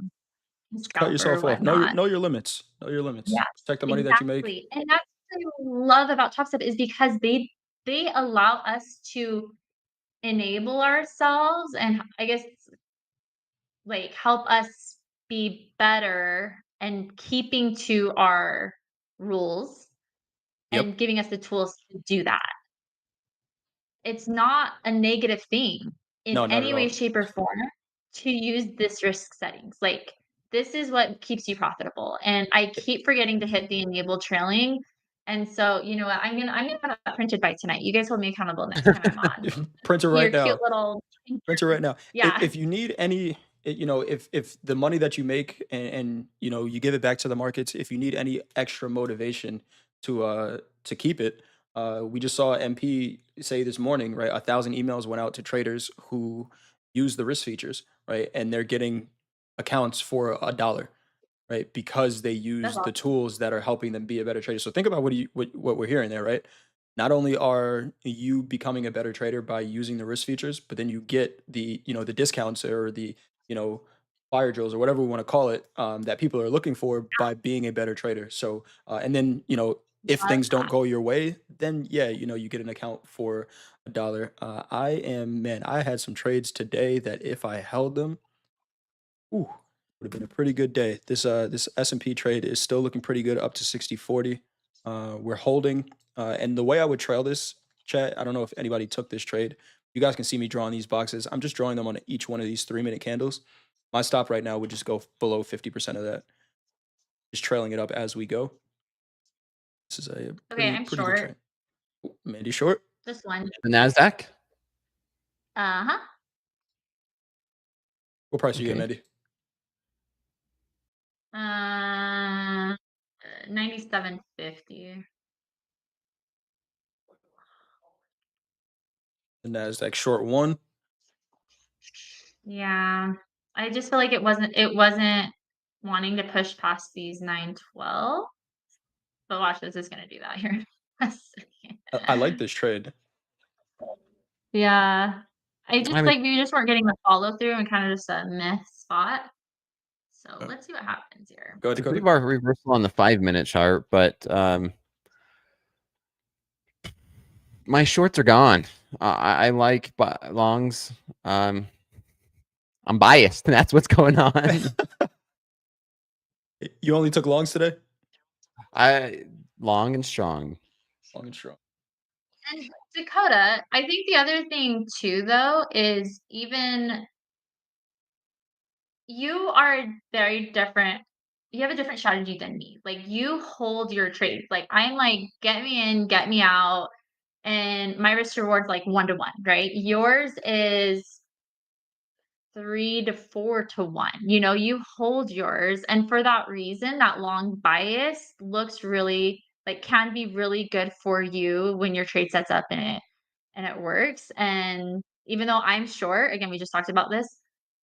Cut scalper or yourself off. whatnot. Know your limits. Know your limits. Yes, Protect the money that you make. exactly. And that's what I love about Topstep is because they allow us to enable ourselves and I guess like help us be better and keeping to our rules Yep. and giving us the tools to do that. It's not a negative thing in No, not at any way, all. shape, or form to use this risk settings. Like this is what keeps you profitable. And I keep forgetting to hit the enable trailing. And so, you know what? I'm gonna have that printed by tonight. You guys hold me accountable next time I'm on. Print it Your right cute now. little Print it right now. yeah. If you need any, if the money that you make and you give it back to the markets, if you need any extra motivation to keep it, we just saw MP say this morning, right? 1,000 emails went out to traders who use the risk features, right? And they're getting accounts for $1, right? Because they That's use the awesome. tools that are helping them be a better trader. So think about what we're hearing there, right? Not only are you becoming a better trader by using the risk features, but then you get the discounts or the fire drills or whatever we want to call it, that people are looking for by being a better trader. So and then if Love things don't that. go your way, then yeah, you get an account for $1. I had some trades today that if I held them, ooh, would have been a pretty good day. This S&P trade is still looking pretty good, up to 60.40. We're holding, and the way I would trail this, chat, I don't know if anybody took this trade. You guys can see me drawing these boxes. I'm just drawing them on each one of these 3-minute candles. My stop right now would just go below 50% of that. Just trailing it up as we go. This is a Okay, pretty I'm pretty good short. trade. Ooh, Mandy short. Just one. The Nasdaq. Uh-huh. What price are you Okay. at, Mandy? 97.50. The Nasdaq short 1. Yeah. I just feel like it wasn't wanting to push past these 912. But watch this, is gonna do that here. A second. I like this trade. Yeah. I just I would. like we just weren't getting the follow through and kind of just a myth spot. So let's see what happens here. Go ahead, It's a pretty Dakota. bar reversal on the 5-minute chart, but my shorts are gone. I like longs. I'm biased. That's what's going on. You only took longs today? Long and strong. Long and strong. And Dakota, I think the other thing too, though, is even you are very different. You have a different strategy than me. Like you hold your trades. Like I'm like, get me in, get me out. And my risk reward's like 1-to-1, right? Yours is 3 to 4 to 1. You hold yours. And for that reason, that long bias looks really like can be really good for you when your trade sets up and it works. And even though I'm short, again, we just talked about this.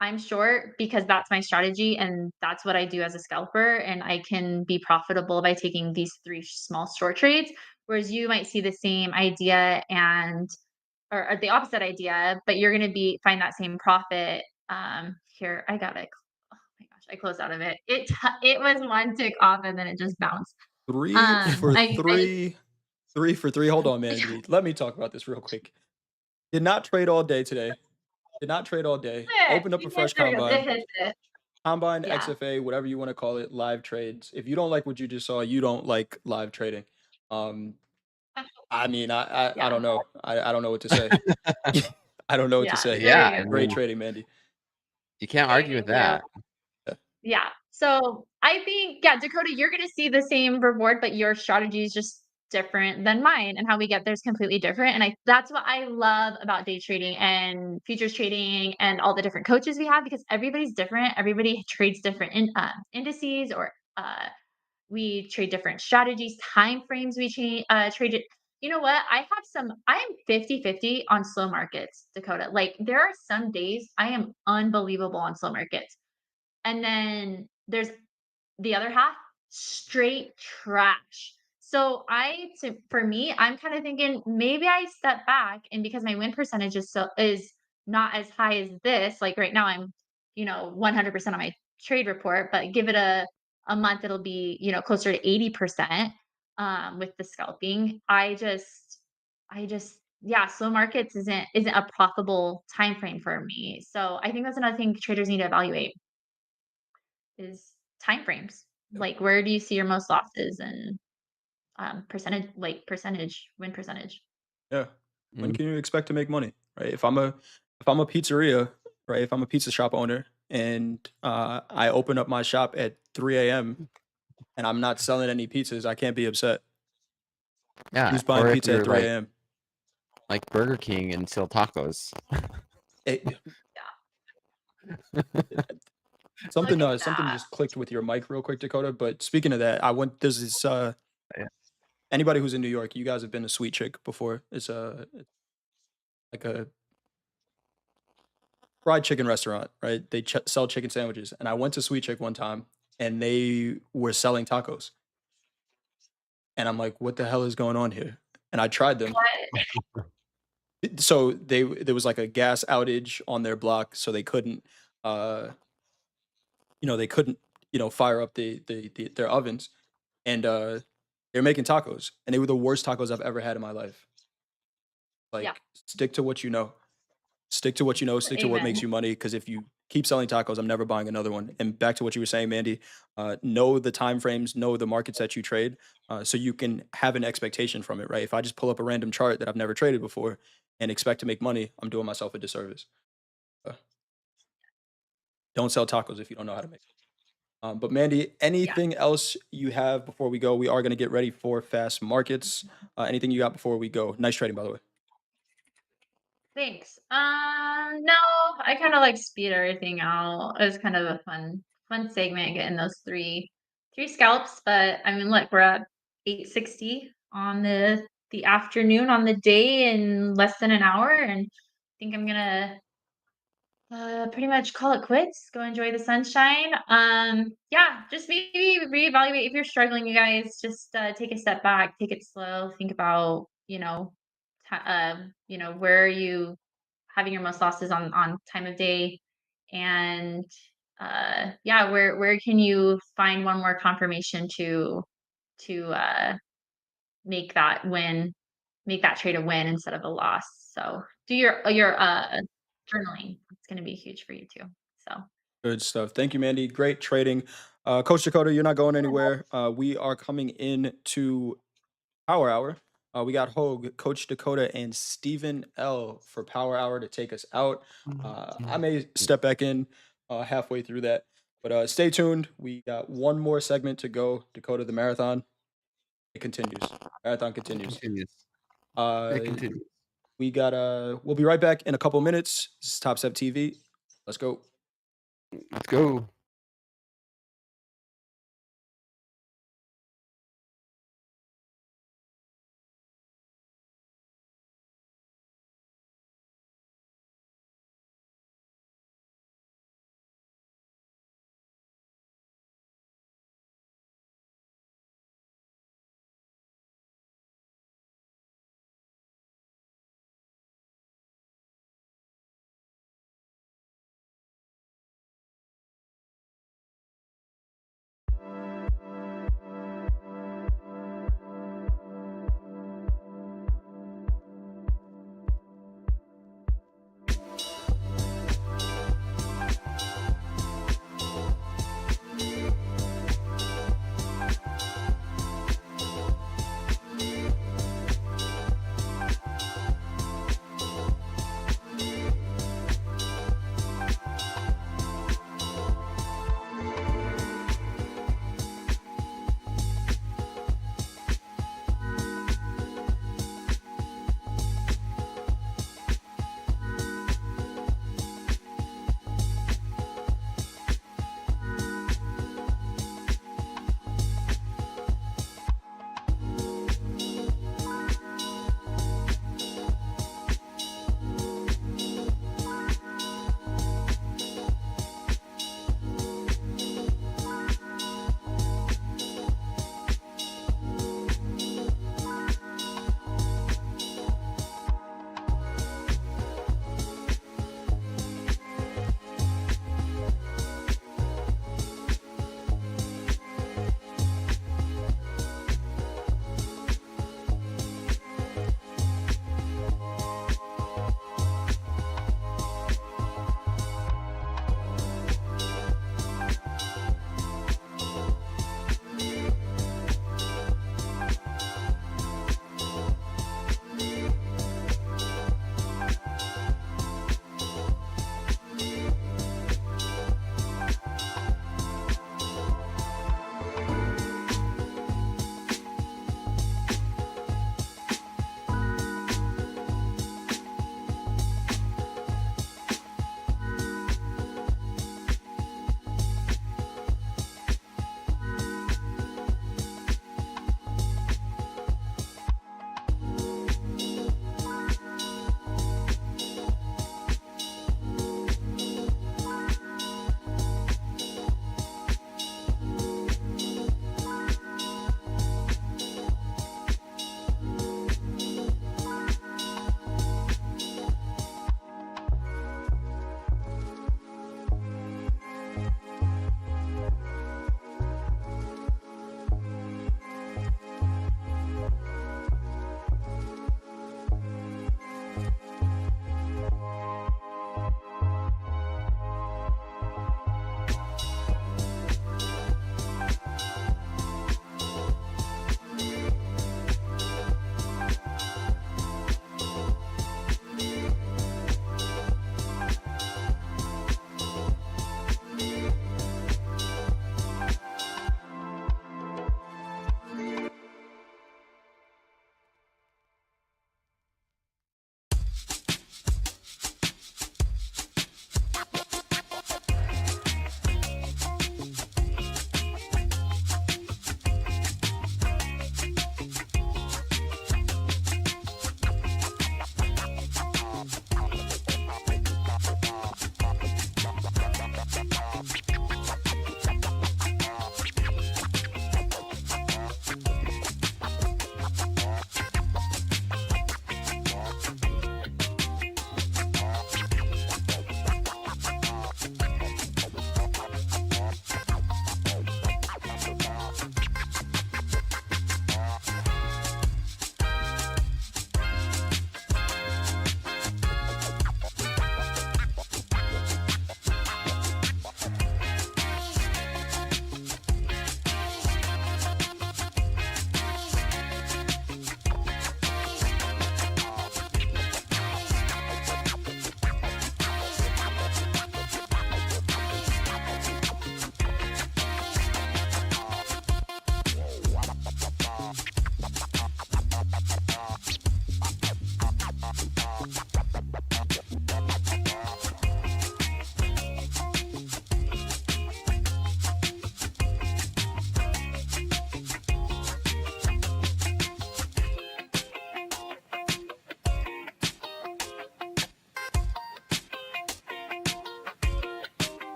I'm short because that's my strategy and that's what I do as a scalper. And I can be profitable by taking these 3 small short trades. Whereas you might see the same idea and or the opposite idea, but you're going to find that same profit. Here, I got it. Oh my gosh, I closed out of it. It was one tick off and then it just bounced. 3 for I 3. 3 for 3. Hold on, Mandy. Let me talk about this real quick. Did not trade all day today. Did not trade all day. Opened up a fresh it combine. hits it. Combine, Yeah. XFA, whatever you want to call it, live trades. If you don't like what you just saw, you don't like live trading. I mean, I Yeah. don't know. I don't know what to say. I don't know what to Yeah. say. There Yeah, you I go. Great mean, trading, Mandy. you can't Okay, argue with thank you. that. Yeah. So I think, yeah, Dakota, you're going to see the same reward, but your strategy is just different than mine, and how we get there is completely different. And that's what I love about day trading and futures trading and all the different coaches we have, because everybody's different. Everybody trades different indices, or we trade different strategies, time frames we trade it. You know what? I am 50-50 on slow markets, Dakota. Like there are some days I am unbelievable on slow markets. And then there's the other half, straight trash. So for me, I'm kind of thinking maybe I step back, and because my win percentage is not as high as this, like right now I'm, 100% on my trade report, but give it a month, it'll be, closer to 80% with the scalping. I just yeah, slow markets isn't a profitable time frame for me. So I think that's another thing traders need to evaluate is time frames. Like where do you see your most losses, and percentage win percentage? Yeah. When Mm. can you expect to make money, right? If I'm a pizzeria, right? If I'm a pizza shop owner and I open up my shop at 3 a.m. and I'm not selling any pizzas, I can't be upset. Yeah, Who's buying or if pizza at you're 3 a.m.? like Burger King and sell tacos. It, Look at something that. just clicked with your mic real quick, Dakota. But speaking of that, there's this Yeah. anybody who's in New York, you guys have been to Sweet Chick before. It's like a fried chicken restaurant, right? They sell chicken sandwiches. And I went to Sweet Chick one time and they were selling tacos. And I'm like, what the hell is going on here? And I tried them. What? So there was like a gas outage on their block, so they couldn't they couldn't, fire up their ovens. And They're making tacos, and they were the worst tacos I've ever had in my life. Like, stick to what you know. Stick to what you know. Stick to what makes Amen. you money. Because if you keep selling tacos, I'm never buying another one. And back to what you were saying, Mandy, know the time frames, know the markets that you trade, so you can have an expectation from it, right? If I just pull up a random chart that I've never traded before and expect to make money, I'm doing myself a disservice. Don't sell tacos if you don't know how to make. But Mandy, anything else you have before we go? We are going to get ready for fast markets. Anything you got before we go? Nice trading, by the way. Thanks. No, I kind of like speed everything out. It was kind of a fun segment getting those three scalps. But I mean, look, we're at 8:60 on the afternoon on the day in less than an hour, and I think I'm gonna pretty much call it quits. Go enjoy the sunshine. Yeah, just maybe reevaluate if you're struggling, you guys. Just take a step back, take it slow, think about, where are you having your most losses on time of day, and yeah, where can you find one more confirmation to make that win, make that trade a win instead of a loss. So do your journaling. It's going to be huge for you too. So Good stuff. Thank you, Mandy. Great trading. Coach Dakota, you're not going anywhere. We are coming in to Power Hour. We got Hoag, Coach Dakota, and Stephen L for Power Hour to take us out. I may step back in halfway through that, but stay tuned. We got one more segment to go. Dakota, the marathon. It continues. Marathon continues. Uh, we got we'll be right back in a couple minutes. This is Topstep TV. Let's go. Let's go.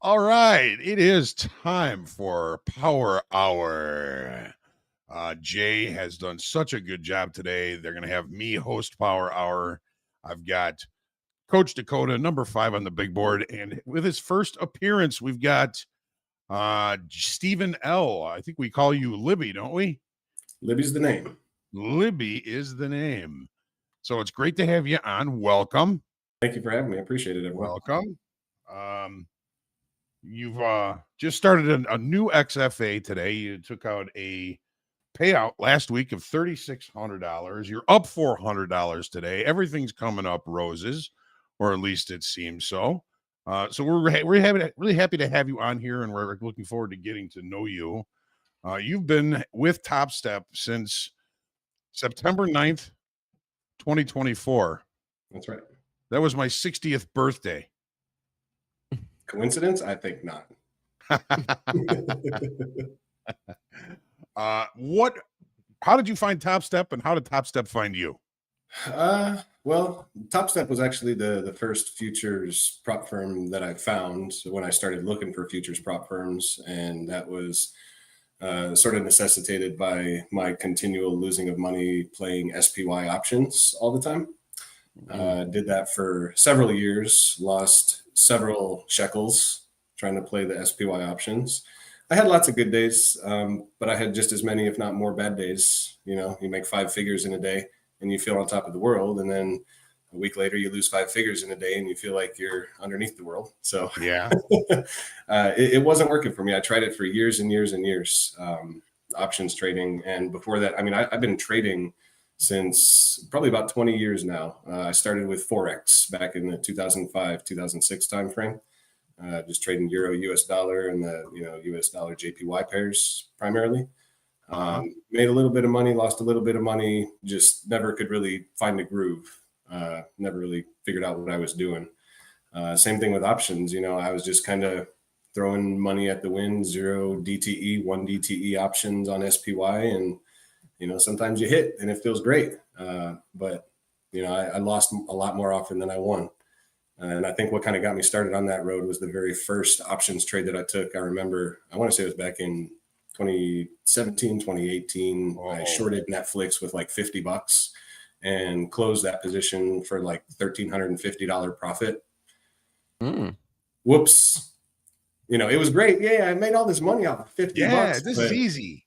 All right, it is time for Power Hour. Jay has done such a good job today. They're going to have me host Power Hour. I've got Coach Dakota, number 5 on the big board. And with his first appearance, we've got Stephen L. I think we call you Libby, don't we? Libby's the name. Libby is the name. So it's great to have you on. Welcome. Thank you for having me. I appreciate it, everyone. Welcome. You've just started a new XFA today. You took out a payout last week of $3,600. You're up $400 today. Everything's coming up roses, or at least it seems so. So we're really happy to have you on here, and we're looking forward to getting to know you. You've been with Topstep since September 9th, 2024. That's right. That was my 60th birthday. Coincidence? I think not. How did you find Topstep, and how did Topstep find you? Well, Topstep was actually the first futures prop firm that I found when I started looking for futures prop firms, and that was sort of necessitated by my continual losing of money playing SPY options all the time. Did that for several years, lost several shekels trying to play the SPY options. I had lots of good days, but I had just as many, if not more, bad days. You know, you make 5 figures in a day and you feel on top of the world, and then a week later you lose 5 figures in a day and you feel like you're underneath the world. So yeah, it wasn't working for me. I tried it for years and years and years, options trading. And before that, I mean, I've been trading since probably about 20 years now. I started with Forex back in the 2005, 2006 timeframe, just trading Euro, US dollar, and the US dollar JPY pairs primarily. Made a little bit of money, lost a little bit of money, just never could really find a groove. Never really figured out what I was doing. Same thing with options. You know, I was just kind of throwing money at the wind, 0 DTE, 1 DTE options on SPY, and you know, sometimes you hit and it feels great. But, you know, I lost a lot more often than I won. And I think what kind of got me started on that road was the very first options trade that I took. I remember, I want to say it was back in 2017, 2018. I shorted Netflix with like $50 and closed that position for like $1,350 profit. Whoops. You know, it was great. Yeah, I made all this money off of $50. Yeah, this is easy.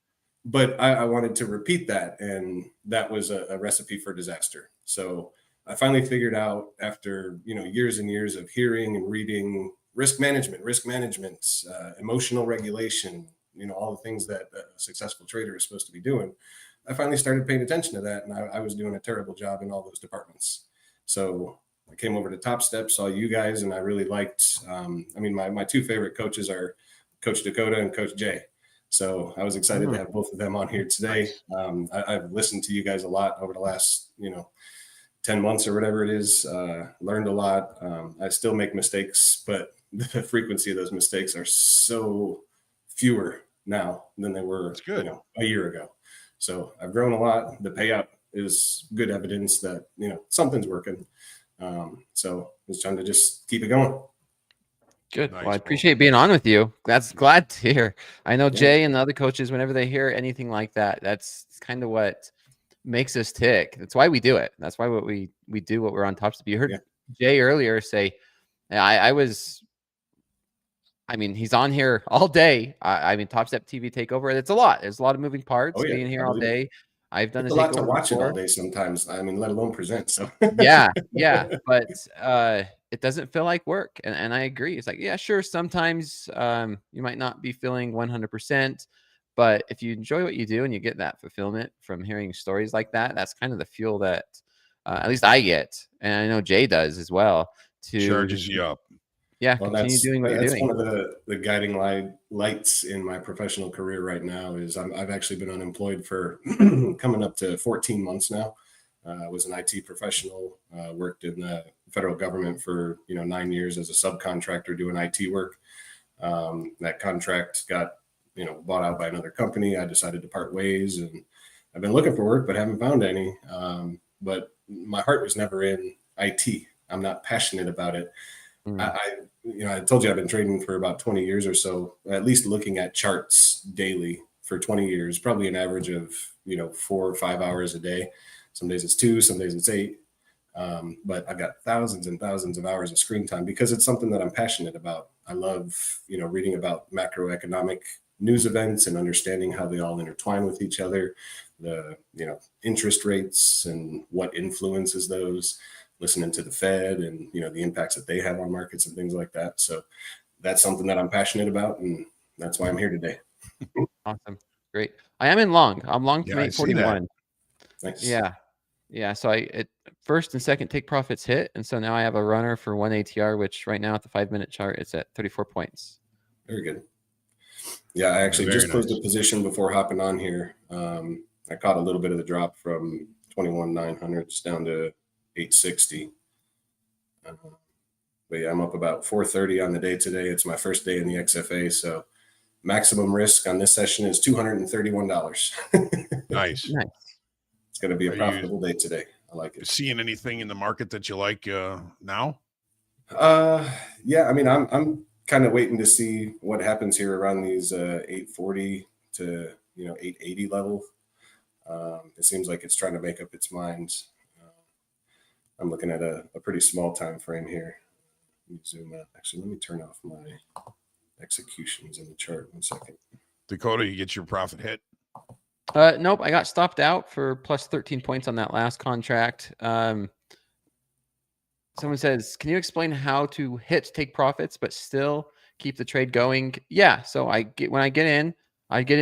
But I wanted to repeat that, and that was a recipe for disaster. So I finally figured out, after years and years of hearing and reading risk management, emotional regulation, all the things that a successful trader is supposed to be doing. I finally started paying attention to that, and I was doing a terrible job in all those departments. So I came over to Topstep, saw you guys, and I really liked. My 2 favorite coaches are Coach Dakota and Coach Jay. So I was excited to have both of them on here today. I've listened to you guys a lot over the last, 10 months or whatever it is, learned a lot. I still make mistakes, but the frequency of those mistakes are so fewer now than they were, a year ago. So I've grown a lot. The payout is good evidence that, something's working. So it's time to just keep it going. Good. Nice. Well, I appreciate being on with you. That's glad to hear. I know Jay and the other coaches, whenever they hear anything like that, that's kind of what makes us tick. That's why we do it. That's why we do what we're on Topstep. You heard Jay earlier say, he's on here all day. Topstep TV takeover. It's a lot. There's a lot of moving parts being here all day. I've done a lot to watch it all day sometimes. Let alone present. So yeah. But it doesn't feel like work. And I agree. It's like, yeah, sure. Sometimes you might not be feeling 100%, but if you enjoy what you do and you get that fulfillment from hearing stories like that, that's kind of the fuel that at least I get. And I know Jay does as well. To charges you up. Yeah, continue doing what you're doing. One of the guiding lights in my professional career right now is I've actually been unemployed for coming up to 14 months now. I was an IT professional, worked in the federal government for 9 years as a subcontractor doing IT work. That contract got bought out by another company. I decided to part ways, and I've been looking for work but haven't found any. But my heart was never in IT. I'm not passionate about it. I told you I've been trading for about 20 years or so, at least looking at charts daily for 20 years, probably an average of, 4 or 5 hours a day. Some days it's 2, some days it's 8. But I've got thousands and thousands of hours of screen time because it's something that I'm passionate about. I love, reading about macroeconomic news events and understanding how they all intertwine with each other, the, interest rates and what influences those, listening to the Fed and, the impacts that they have on markets and things like that. So that's something that I'm passionate about, and that's why I'm here today. Awesome. Great. I am in long. I'm long from Yeah, I see that. 841. Thanks. Yeah. Yeah. So first and second take profits hit. And so now I have a runner for 1 ATR, which right now at the 5-minute chart, it's at 34 points. Very good. Yeah, I actually Very just closed nice. a position before hopping on here. I caught a little bit of the drop from 21,900 down to 860. But yeah, I'm up about 430 on the day today. It's my first day in the XFA, so maximum risk on this session is $231. Nice. Nice. It's going to be a Are you- profitable day today. I like it. Seeing anything in the market that you like now? Yeah, I mean, I'm kind of waiting to see what happens here around these 840 to 880 level. It seems like it's trying to make up its mind. I'm looking at a pretty small time frame here. Let me zoom out. Actually, let me turn off my executions in the chart. 1 second. Dakota, you get your profit hit. Nope, I got stopped out for plus 13 points on that last contract. Someone says, can you explain how to hit take profits but still keep the trade going? Yeah, so when I get in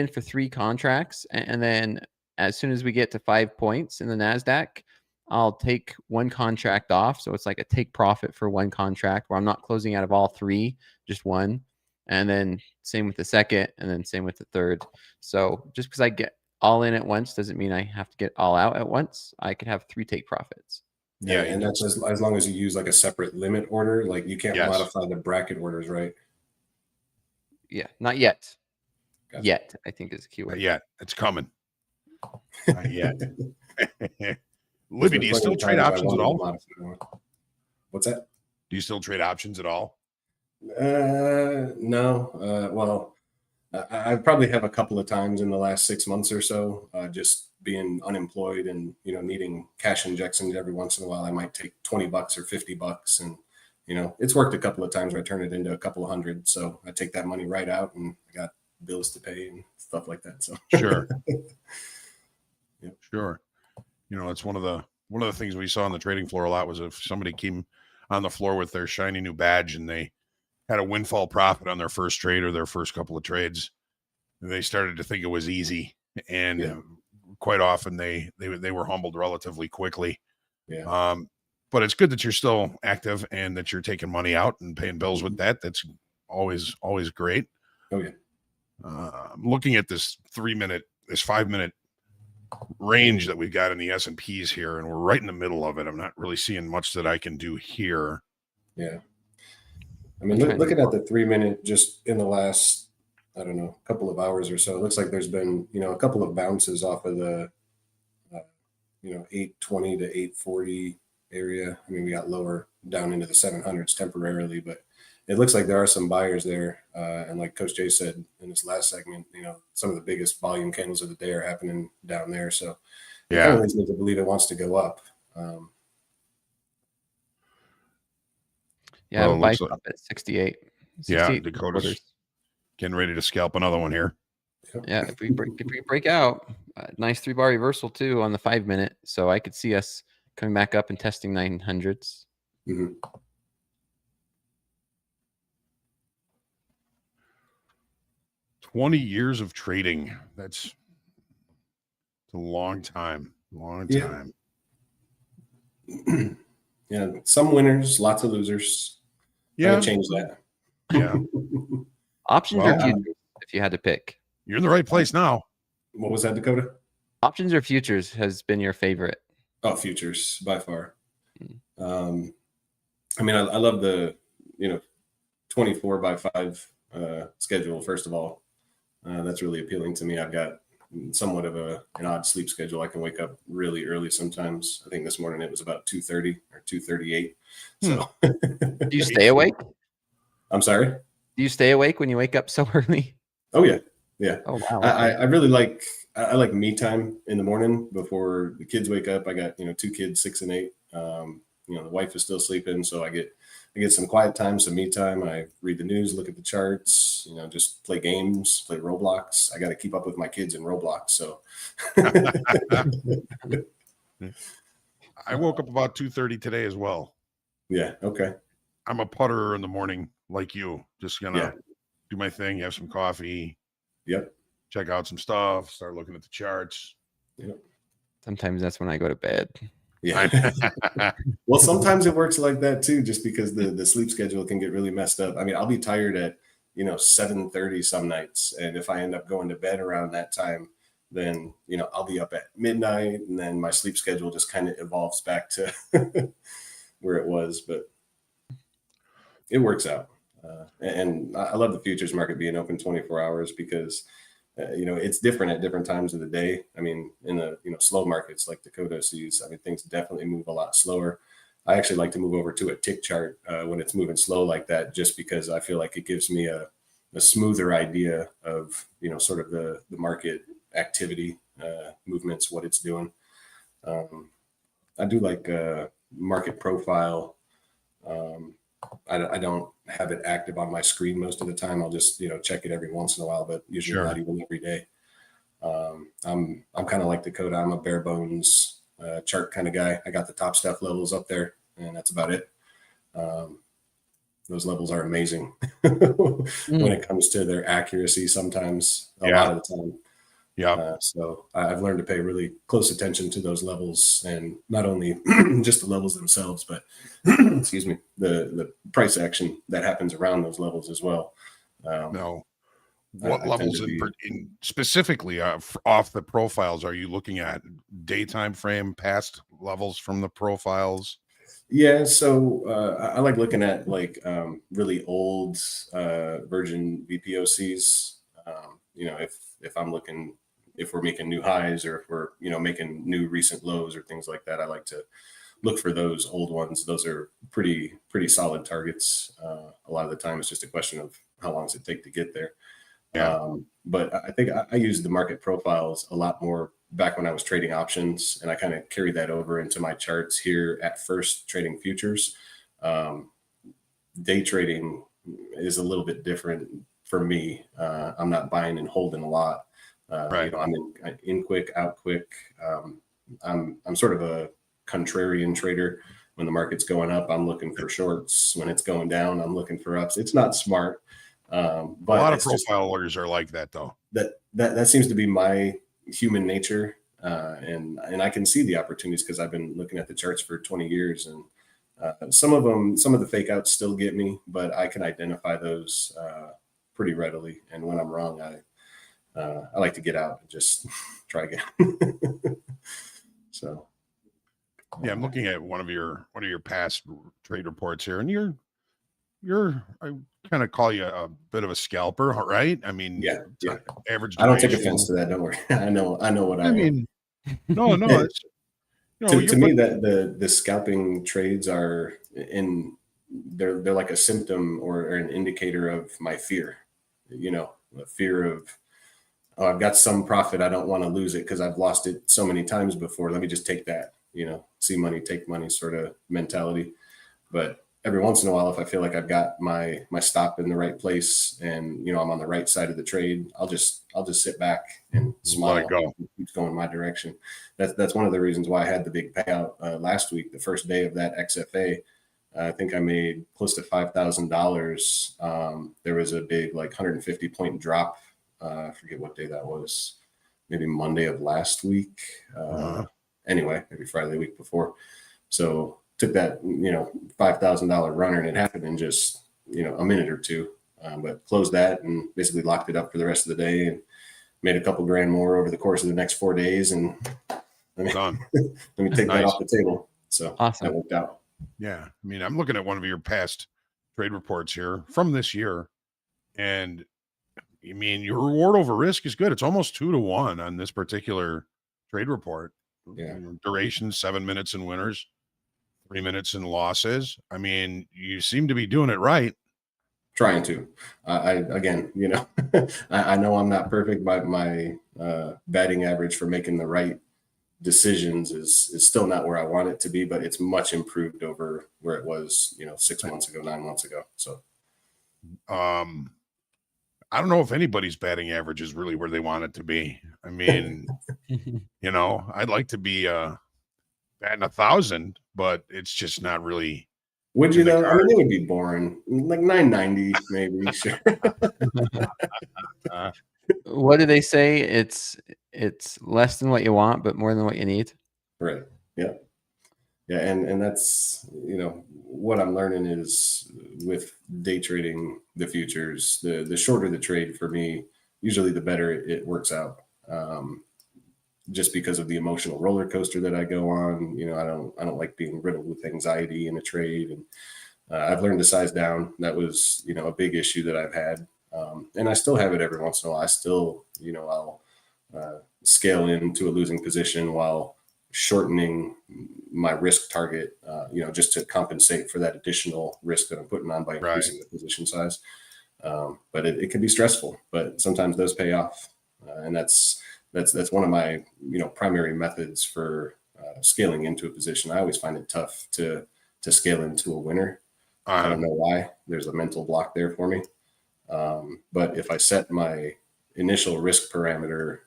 for 3 contracts, and then as soon as we get to 5 points in the NASDAQ, I'll take 1 contract off. So it's like a take profit for 1 contract where I'm not closing out of all 3, just 1. And then same with the second, and then same with the third. So just because I get all in at once doesn't mean I have to get all out at once. I could have 3 take profits. Yeah, and that's as long as you use like a separate limit order. Like you can't Yes. modify the bracket orders, right? Yeah, not yet. Gotcha. Yet, I think is the key Not word. yet. It's coming. Not yet. Libby, do you still trade options at all? What's that? Do you still trade options at all? No. Well, I probably have a couple of times in the last 6 months or so, just being unemployed and, needing cash injections every once in a while. I might take $20 or $50 and, it's worked a couple of times where I turn it into a couple of hundred. So I take that money right out and I got bills to pay and stuff like that. So Sure. Yep. Sure. It's one of the things we saw on the trading floor a lot was if somebody came on the floor with their shiny new badge and they had a windfall profit on their first trade or their first couple of trades, they started to think it was easy. And quite often they were humbled relatively quickly. Yeah. But it's good that you're still active and that you're taking money out and paying bills with that. That's always great. Oh yeah. I'm looking at this 5-minute range that we've got in the S&Ps here, and we're right in the middle of it. I'm not really seeing much that I can do here. Yeah. I mean, looking at the 3-minute just in the last, I don't know, couple of hours or so, it looks like there's been, a couple of bounces off of the, 820 to 840 area. I mean, we got lower down into the 700s temporarily, but it looks like there are some buyers there. And like Coach Jay said in this last segment, some of the biggest volume candles of the day are happening down there. So it kind of leads me to believe it wants to go up. Yeah, well, buy stop at 68. Yeah, Dakota's getting ready to scalp another one here. Yeah, if we break out, nice 3-bar reversal too on the 5-minute. So I could see us coming back up and testing 900s. Mm-hmm. 20 years of trading. That's a long time. Long time. Yeah, some winners, lots of losers. Yeah, change that. Yeah. Options or futures, if you had to pick. You're in the right place now. What was that, Dakota? Options or futures has been your favorite? Oh, futures by far. I mean, I love the 24 by 5 schedule. First of all, that's really appealing to me. I've got somewhat of an odd sleep schedule. I can wake up really early sometimes. I think this morning it was about 2:30 or 2:38. So Do you stay awake? I'm sorry. Do you stay awake when you wake up so early? Oh yeah. Yeah. Oh wow. I really like, I like me time in the morning before the kids wake up. I got, 2 kids, 6 and 8. The wife is still sleeping. So I get some quiet time, some me time. I read the news, look at the charts, just play games, play Roblox. I got to keep up with my kids in Roblox. So I woke up about 2:30 today as well. yeah. Okay. I'm a putterer in the morning like you. Just gonna do my thing, have some coffee. Yep. Check out some stuff, start looking at the charts. Yep. Sometimes that's when I go to bed. Yeah. Well, sometimes it works like that too, just because the sleep schedule can get really messed up. I mean, I'll be tired at 7:30 some nights, and if I end up going to bed around that time, then I'll be up at midnight, and then my sleep schedule just kind of evolves back to where it was. But it works out, and I love the futures market being open 24 hours because it's different at different times of the day. I mean, in the slow markets like Dakota sees, I mean, things definitely move a lot slower. I actually like to move over to a tick chart when it's moving slow like that, just because I feel like it gives me a smoother idea of sort of the market activity, movements, what it's doing. I do like market profile. I don't have it active on my screen most of the time. I'll just check it every once in a while, but usually not even every day. I'm kind of like Dakota. I'm a bare bones chart kind of guy. I got the top step levels up there, and that's about it. Those levels are amazing when it comes to their accuracy. Sometimes, a lot of the time. Yeah. So I've learned to pay really close attention to those levels, and not only just the levels themselves, but excuse me, the price action that happens around those levels as well. What levels specifically off the profiles are you looking at? Daytime frame, past levels from the profiles? Yeah, so I like looking at really old version VPOCs. If we're making new highs, or if we're making new recent lows or things like that, I like to look for those old ones. Those are pretty solid targets. A lot of the time it's just a question of how long does it take to get there. But I think I used the market profiles a lot more back when I was trading options, and I kind of carried that over into my charts here at first trading futures. Day trading is a little bit different for me. I'm not buying and holding a lot. I'm in quick, out quick. I'm sort of a contrarian trader. When the market's going up, I'm looking for shorts. When it's going down, I'm looking for ups. It's not smart. But a lot of profilers are like that, though. That seems to be my human nature, and I can see the opportunities because I've been looking at the charts for 20 years, and some of the fake outs still get me, but I can identify those pretty readily. And when I'm wrong, I like to get out and just try again. So, yeah, I'm looking at one of your past trade reports here, and I kind of call you a bit of a scalper, right? I mean, yeah. Average duration. I don't take offense to that. Don't worry. I know what I mean. No, it's to me that the scalping trades are they're like a symptom or an indicator of my fear. The fear of, oh, I've got some profit. I don't want to lose it because I've lost it so many times before. Let me just take that, see money, take money sort of mentality. But every once in a while, if I feel like I've got my stop in the right place and, I'm on the right side of the trade, I'll just sit back and smile. Let it go. Keeps going my direction. That's one of the reasons why I had the big payout last week, the first day of that XFA. I think I made close to $5,000. There was a big 150 point drop. I forget what day that was. Maybe Monday of last week. Anyway, maybe Friday the week before. So took that $5,000 runner, and it happened in just a minute or two. But closed that and basically locked it up for the rest of the day, and made a couple grand more over the course of the next 4 days. And let me take that off the table. So awesome. That worked out. Yeah. I mean, I'm looking at one of your past trade reports here from this year, and I mean, your reward over risk is good. It's almost 2-to-1 on this particular trade report. Yeah. Duration 7 minutes in winners, 3 minutes in losses. I mean, you seem to be doing it right. Trying to. Again, I know I'm not perfect, but my batting average for making the right decisions is still not where I want it to be, but it's much improved over where it was, 6 months ago, 9 months ago. So, I don't know if anybody's batting average is really where they want it to be. I mean, I'd like to be batting 1,000, but it's just not really. Would you though? I mean, it would be boring. Like 990, maybe. Sure. What do they say? It's less than what you want, but more than what you need. Right. Yeah. Yeah. And that's, what I'm learning is with day trading the futures, the shorter the trade for me, usually the better it works out. Just because of the emotional roller coaster that I go on, I don't like being riddled with anxiety in a trade. And I've learned to size down. That was, a big issue that I've had. And I still have it every once in a while. I still, I'll scale into a losing position while shortening my risk target, just to compensate for that additional risk that I'm putting on by increasing the position size. But it can be stressful, but sometimes those pay off. And that's one of my, primary methods for scaling into a position. I always find it tough to scale into a winner. I don't know why. There's a mental block there for me. But if I set my initial risk parameter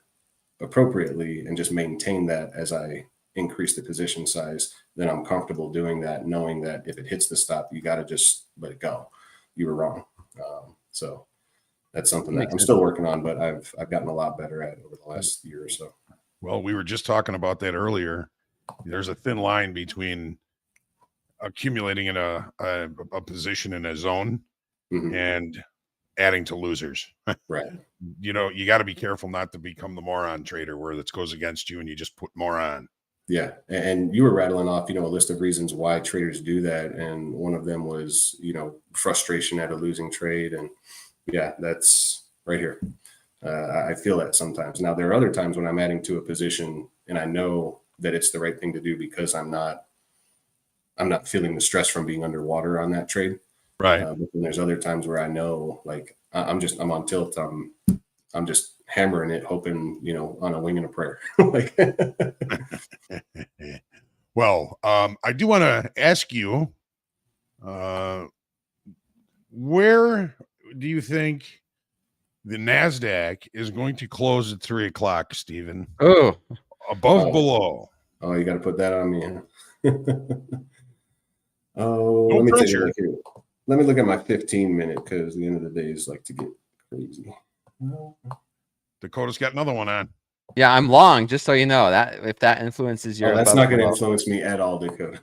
appropriately and just maintain that as I increase the position size, then I'm comfortable doing that, knowing that if it hits the stop, you got to just let it go. You were wrong. So that's something that I'm still working on, but I've gotten a lot better at over the last year or so. Well, we were just talking about that earlier. There's a thin line between accumulating in a position in a zone and adding to losers. Right. You got to be careful not to become the moron trader where that goes against you and you just put more on. Yeah. And you were rattling off, a list of reasons why traders do that. And one of them was, frustration at a losing trade. And yeah, that's right here. I feel that sometimes. Now, there are other times when I'm adding to a position and I know that it's the right thing to do because I'm not feeling the stress from being underwater on that trade. Right. But then there's other times where I know, like, I'm on tilt. I'm just hammering it, hoping, on a wing and a prayer. Like, well, I do want to ask you, where do you think the NASDAQ is going to close at 3:00, Stephen? Oh, above, below. Oh, you got to put that on me. Oh, No let me take a pressure. look here. Let me look at my 15-minute because the end of the day is like to get crazy. Dakota's got another one on. yeah, I'm long. Just so you know that if that influences your, Oh, that's above, not going to below. influence me at all, Dakota.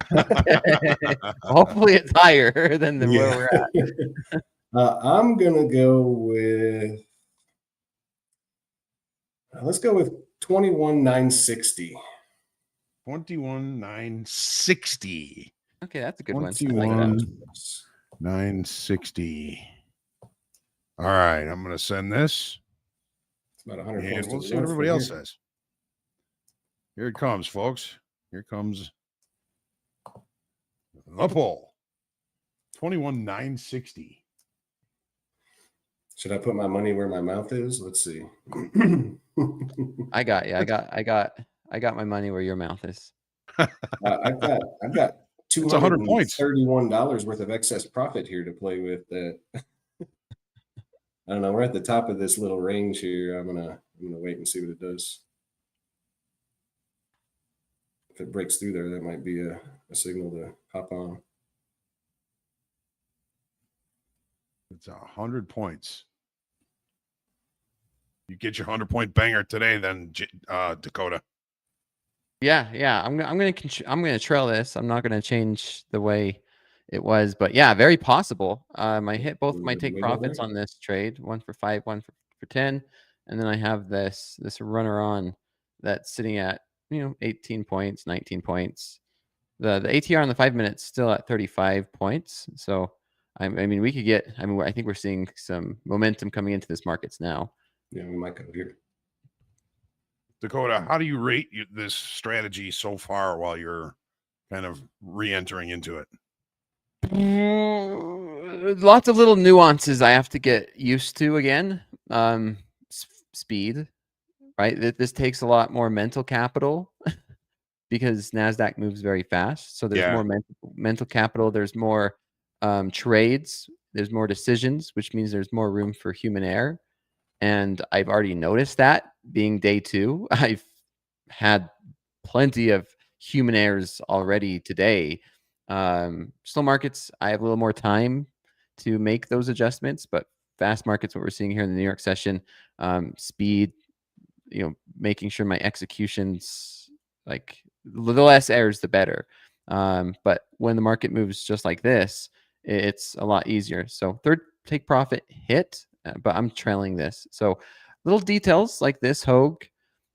Hopefully, it's higher than where we're at. I'm going to go with, let's go with 21,960. 21,960. Okay, that's a good one. I like that. 21,960. All right, I'm going to send this. It's about 100 And points. we'll see what everybody else says. Here it comes, folks. Here comes the poll. 21,960. Should I put my money where my mouth is? Let's see. I got you. I got my money where your mouth is. I've got It's 100 points. $231 worth of excess profit here to play with. That I don't know. We're at the top of this little range here. I'm gonna wait and see what it does. If it breaks through there, that might be a signal to hop on. It's 100 points. You get your 100-point banger today, then Dakota. Yeah. I'm gonna trail this. I'm not gonna change the way it was, but yeah, very possible. I hit both my take profits on this trade, one for 5, one for 10, and then I have this runner on that's sitting at 18 points, 19 points. The ATR on the 5 minutes still at 35 points, so I mean, we could get. I mean, I think we're seeing some momentum coming into this markets now. Yeah, we might go here. Dakota, how do you rate this strategy so far while you're kind of re-entering into it? Lots of little nuances I have to get used to again. Speed, right? This takes a lot more mental capital because NASDAQ moves very fast. So there's more mental capital. There's more trades. There's more decisions, which means there's more room for human error. And I've already noticed that being day 2. I've had plenty of human errors already today. Slow markets, I have a little more time to make those adjustments, but fast markets, what we're seeing here in the New York session, speed, making sure my executions, like the less errors, the better. But when the market moves just like this, it's a lot easier. So third take profit hit, but I'm trailing this. So little details like this, Hoag,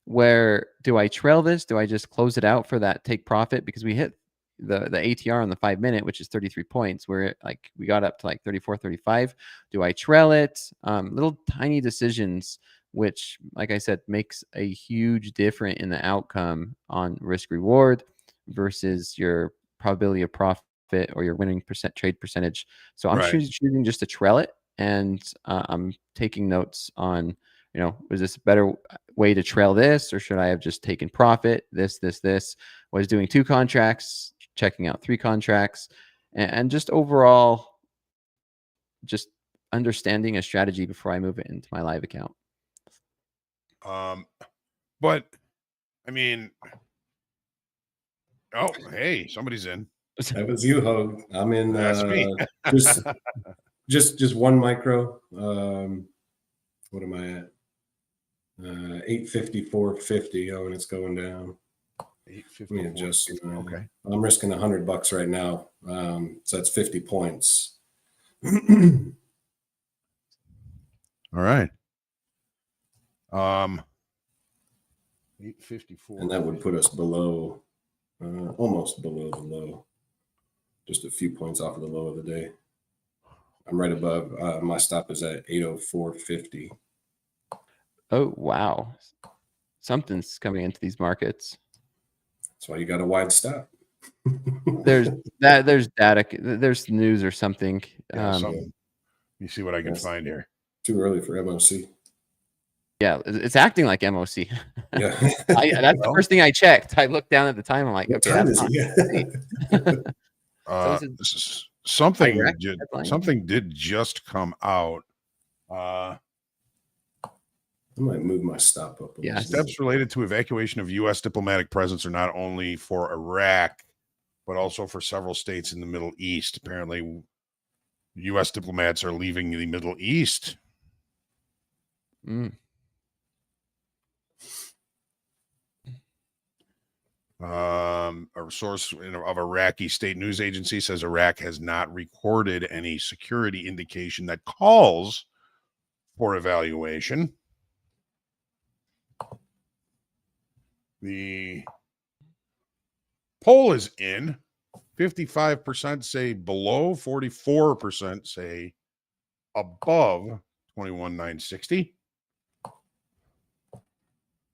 where do I trail this? Do I just close it out for that take profit? Because we hit the ATR on the 5-minute, which is 33 points, where we got up to like 34, 35. Do I trail it? Little tiny decisions, which, like I said, makes a huge difference in the outcome on risk reward versus your probability of profit or your winning trade percentage. So I'm choosing just to trail it, and I'm taking notes on, is this a better way to trail this, or should I have just taken profit? This. Was doing 2 contracts, checking out 3 contracts, and just overall, just understanding a strategy before I move it into my live account. But I mean, oh, hey, somebody's in. That was you, Hoag. I'm in. That's me. just 1 micro. What am I at? 854.50. Oh, and it's going down. 850. Just okay. I'm risking $100 right now. So that's 50 points. All right. 854. And that would put us below, almost below the low. Just a few points off of the low of the day. I'm right above. My stop is at 804.50. Oh, wow. Something's coming into these markets. That's why you got a wide stop. There's data, there's news or something. You see what I can find here. Too early for MOC. Yeah, it's acting like MOC. Yeah. That's the first thing I checked. I looked down at the time. I'm like, what okay, time that's is not something did just come out. I might move my stop up. Steps related to evacuation of U.S. diplomatic presence are not only for Iraq, but also for several states in the Middle East. Apparently, U.S. diplomats are leaving the Middle East. A source of Iraqi state news agency says Iraq has not recorded any security indication that calls for evaluation. The poll is in. 55% say below, 44% say above 21,960. I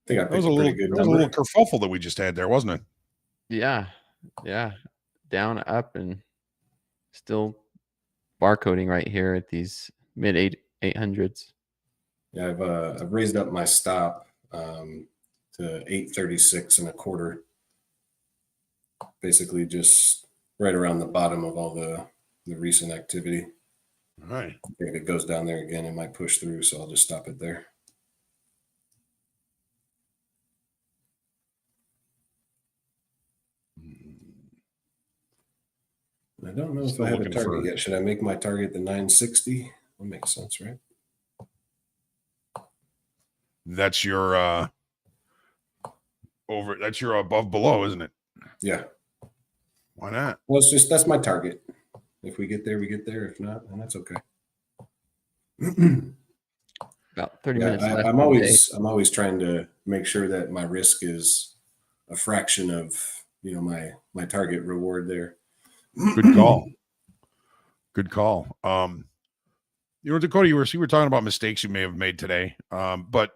think I that was a little kerfuffle that we just had there, wasn't it? Yeah. Down, up, and still barcoding right here at these mid 800s. Yeah, I've raised up my stop to 836.25. Basically, just right around the bottom of all the recent activity. All right. I think if it goes down there again, it might push through, so I'll just stop it there. I don't know if I have a target yet. Should I make my target the 960? That makes sense, right? That's your that's your above below, isn't it? Yeah. Why not? Well, that's my target. If we get there, we get there. If not, then that's okay. About 30 minutes left. I'm always trying to make sure that my risk is a fraction of my target reward there. Good call. Good call. Dakota, you were talking about mistakes you may have made today. But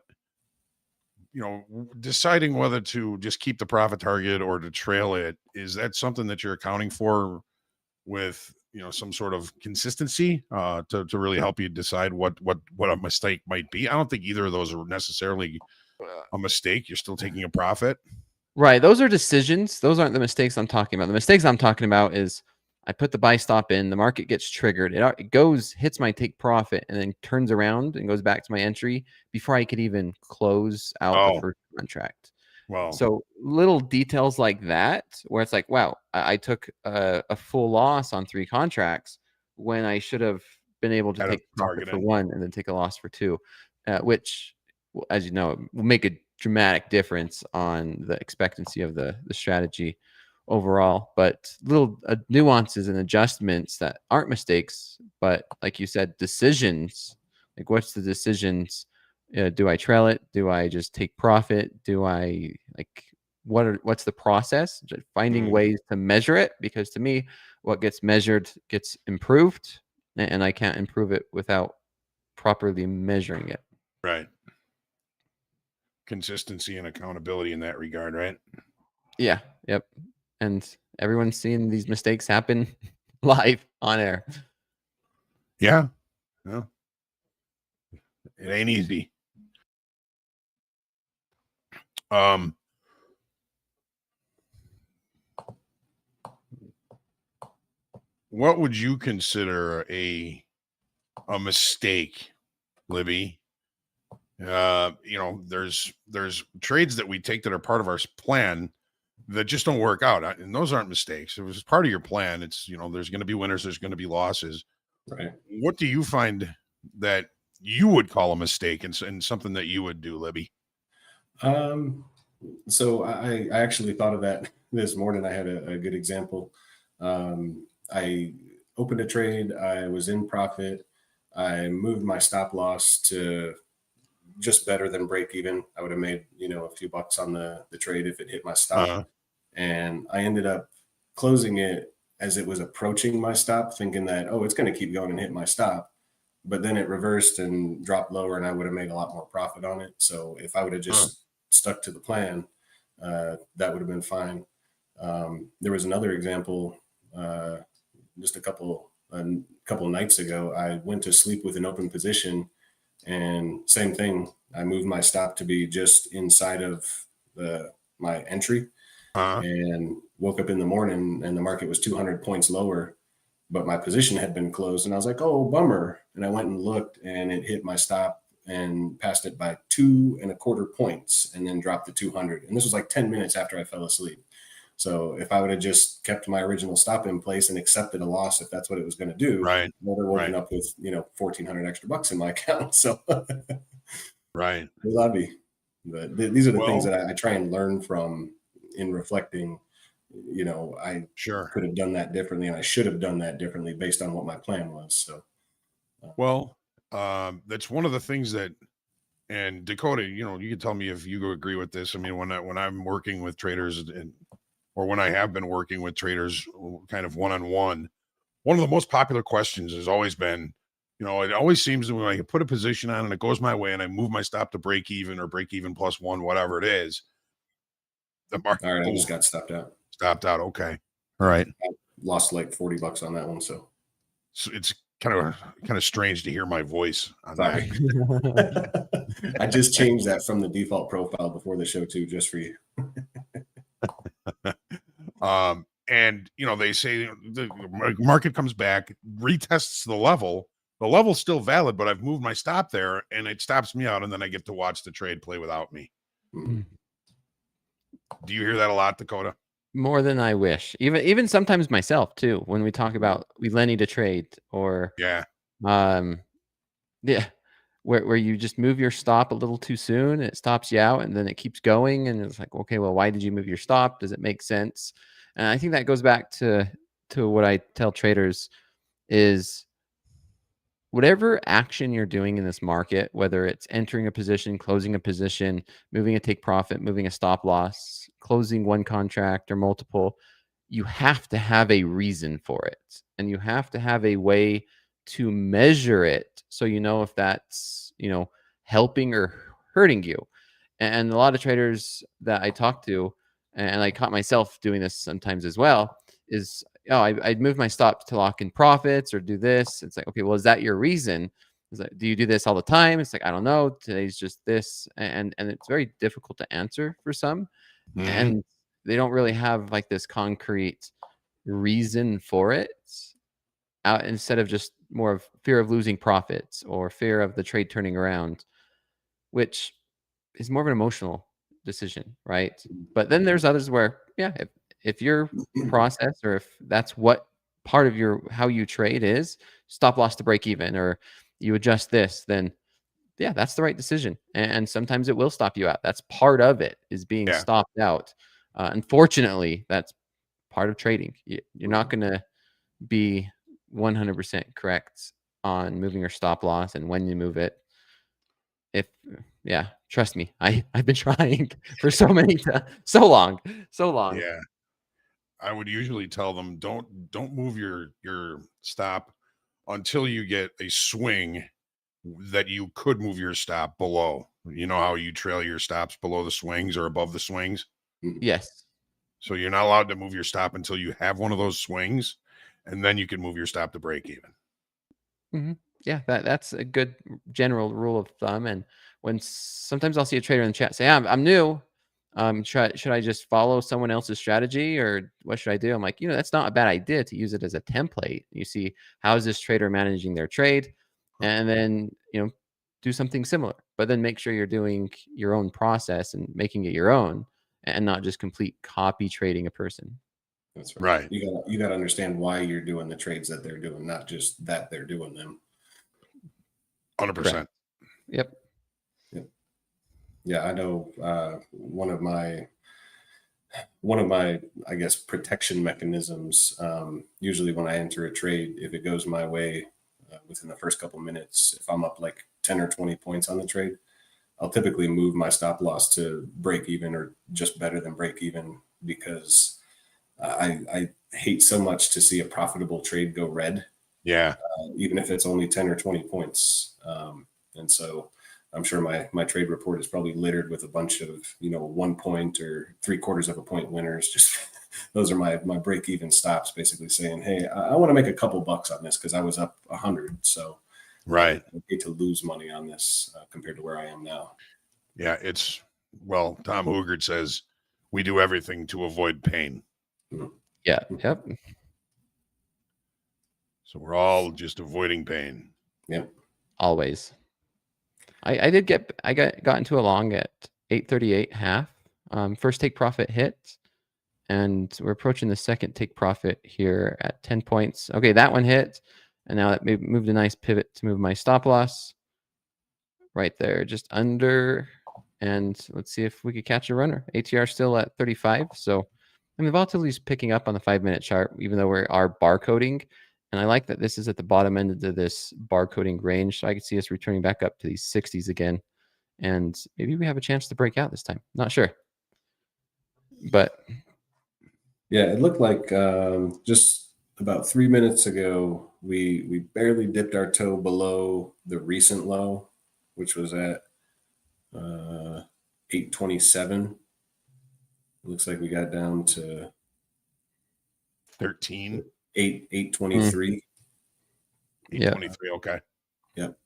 deciding whether to just keep the profit target or to trail it, is that something that you're accounting for with some sort of consistency to really help you decide what a mistake might be? I don't think either of those are necessarily a mistake. You're still taking a profit. Right. Those are decisions. Those aren't the mistakes I'm talking about. The mistakes I'm talking about is I put the buy stop in, the market gets triggered. It goes, hits my take profit, and then turns around and goes back to my entry before I could even close out the first contract. Wow. So little details like that, where it's like, wow, I took a full loss on 3 contracts when I should have been able to Had a take profit target for in. 1 and then take a loss for 2, which, as you know, will make a dramatic difference on the expectancy of the strategy overall. But little nuances and adjustments that aren't mistakes, but like you said, decisions. Like, what's the decisions? Do I trail it? Do I just take profit? Do I what's the process? Just finding ways to measure it, because to me, what gets measured gets improved, and I can't improve it without properly measuring it. Right. Consistency and accountability in that regard, right? Yeah. Yep. And everyone's seeing these mistakes happen live on air. Yeah. No. It ain't easy. What would you consider a mistake, Libby? There's trades that we take that are part of our plan that just don't work out, and those aren't mistakes. It was part of your plan. It's there's going to be winners, there's going to be losses. Right. What do you find that you would call a mistake and something that you would do, Libby? So I actually thought of that this morning. I had a good example. I opened a trade. I was in profit. I moved my stop loss to just better than break even. I would have made, a few bucks on the trade if it hit my stop. And I ended up closing it as it was approaching my stop, thinking that, it's going to keep going and hit my stop. But then it reversed and dropped lower, and I would have made a lot more profit on it. So if I would have just stuck to the plan, that would have been fine. There was another example just a couple of nights ago. I went to sleep with an open position, and same thing. I moved my stop to be just inside of my entry, and woke up in the morning, and the market was 200 points lower, but my position had been closed, and I was like, oh, bummer. And I went and looked, and it hit my stop and passed it by 2.25 points, and then dropped to 200. And this was like 10 minutes after I fell asleep. So if I would have just kept my original stop in place and accepted a loss, if that's what it was going to do, right, I would have woken up with 1,400 extra bucks in my account. So right, love you. But these are the things that I try and learn from in reflecting. I could have done that differently, and I should have done that differently based on what my plan was. So, that's one of the things that. And Dakota, you can tell me if you agree with this. I mean, when I'm working with traders or when I have been working with traders kind of one-on-one, one of the most popular questions has always been, it always seems that when I put a position on and it goes my way and I move my stop to break even or break even plus 1, whatever it is, the market. All right, I just got stopped out. Stopped out. Okay. All right. I lost like $40 on that one. So it's kind of strange to hear my voice on that. I just changed that from the default profile before the show too, just for you. And they say the market comes back, retests the level's still valid, but I've moved my stop there and it stops me out, and then I get to watch the trade play without me. Do you hear that a lot, Dakota? More than I wish. Even sometimes myself too, when we talk about we need to trade, or where you just move your stop a little too soon, it stops you out, and then it keeps going, and it's like, okay, well, why did you move your stop? Does it make sense? And I think that goes back to what I tell traders is whatever action you're doing in this market, whether it's entering a position, closing a position, moving a take profit, moving a stop loss, closing one contract or multiple, you have to have a reason for it, and you have to have a way to measure it so you know if that's, helping or hurting you. And a lot of traders that I talk to, and I caught myself doing this sometimes as well, is I'd move my stop to lock in profits or do this. It's like, okay, well, is that your reason? It's like, do you do this all the time? It's like, I don't know. Today's just this, and it's very difficult to answer for some, and they don't really have like this concrete reason for it. Out instead of just more of fear of losing profits or fear of the trade turning around, which is more of an emotional decision, right? But then there's others where, yeah, if your process or if that's what part of your how you trade is stop loss to break even, or you adjust this, then yeah, that's the right decision. And sometimes it will stop you out. That's part of it, is being stopped out. Unfortunately, that's part of trading. You're not going to be 100% correct on moving your stop loss and when you move it. Yeah, trust me, I've been trying for so long. Yeah. I would usually tell them don't move your stop until you get a swing that you could move your stop below. You know how you trail your stops below the swings or above the swings? Yes. So you're not allowed to move your stop until you have one of those swings, and then you can move your stop to break even. Yeah, that's a good general rule of thumb. And when sometimes I'll see a trader in the chat say, I'm new. Should I just follow someone else's strategy, or what should I do? I'm like, that's not a bad idea to use it as a template. You see, how is this trader managing their trade? And then, do something similar, but then make sure you're doing your own process and making it your own, and not just complete copy trading a person. That's right. You got to understand why you're doing the trades that they're doing, not just that they're doing them. 100%. Yep. Yeah, I know one of my I guess protection mechanisms. Usually when I enter a trade, if it goes my way within the first couple minutes, if I'm up like 10 or 20 points on the trade, I'll typically move my stop loss to break even or just better than break even, because I hate so much to see a profitable trade go red. Yeah. Even if it's only 10 or 20 points. And so I'm sure my trade report is probably littered with a bunch of, 1 point or 3/4 of a point winners. Just those are my break even stops, basically saying, hey, I want to make a couple bucks on this because I was up 100. So right. I hate to lose money on this compared to where I am now. Yeah, Tom Hoag says we do everything to avoid pain. Yeah. Yep. So we're all just avoiding pain. Yep. Always. I got into a long at 838 half. First take profit hit, and we're approaching the second take profit here at 10 points. Okay, that one hit, and now that moved a nice pivot to move my stop loss right there, just under. And let's see if we could catch a runner. ATR still at 35, so the volatility is picking up on the 5-minute chart, even though we are barcoding. And I like that this is at the bottom end of this barcoding range. So I can see us returning back up to these 60s again. And maybe we have a chance to break out this time. Not sure. But yeah, it looked like just about 3 minutes ago, we barely dipped our toe below the recent low, which was at 827. Looks like we got down to 13. 823. 823. Okay. Yep.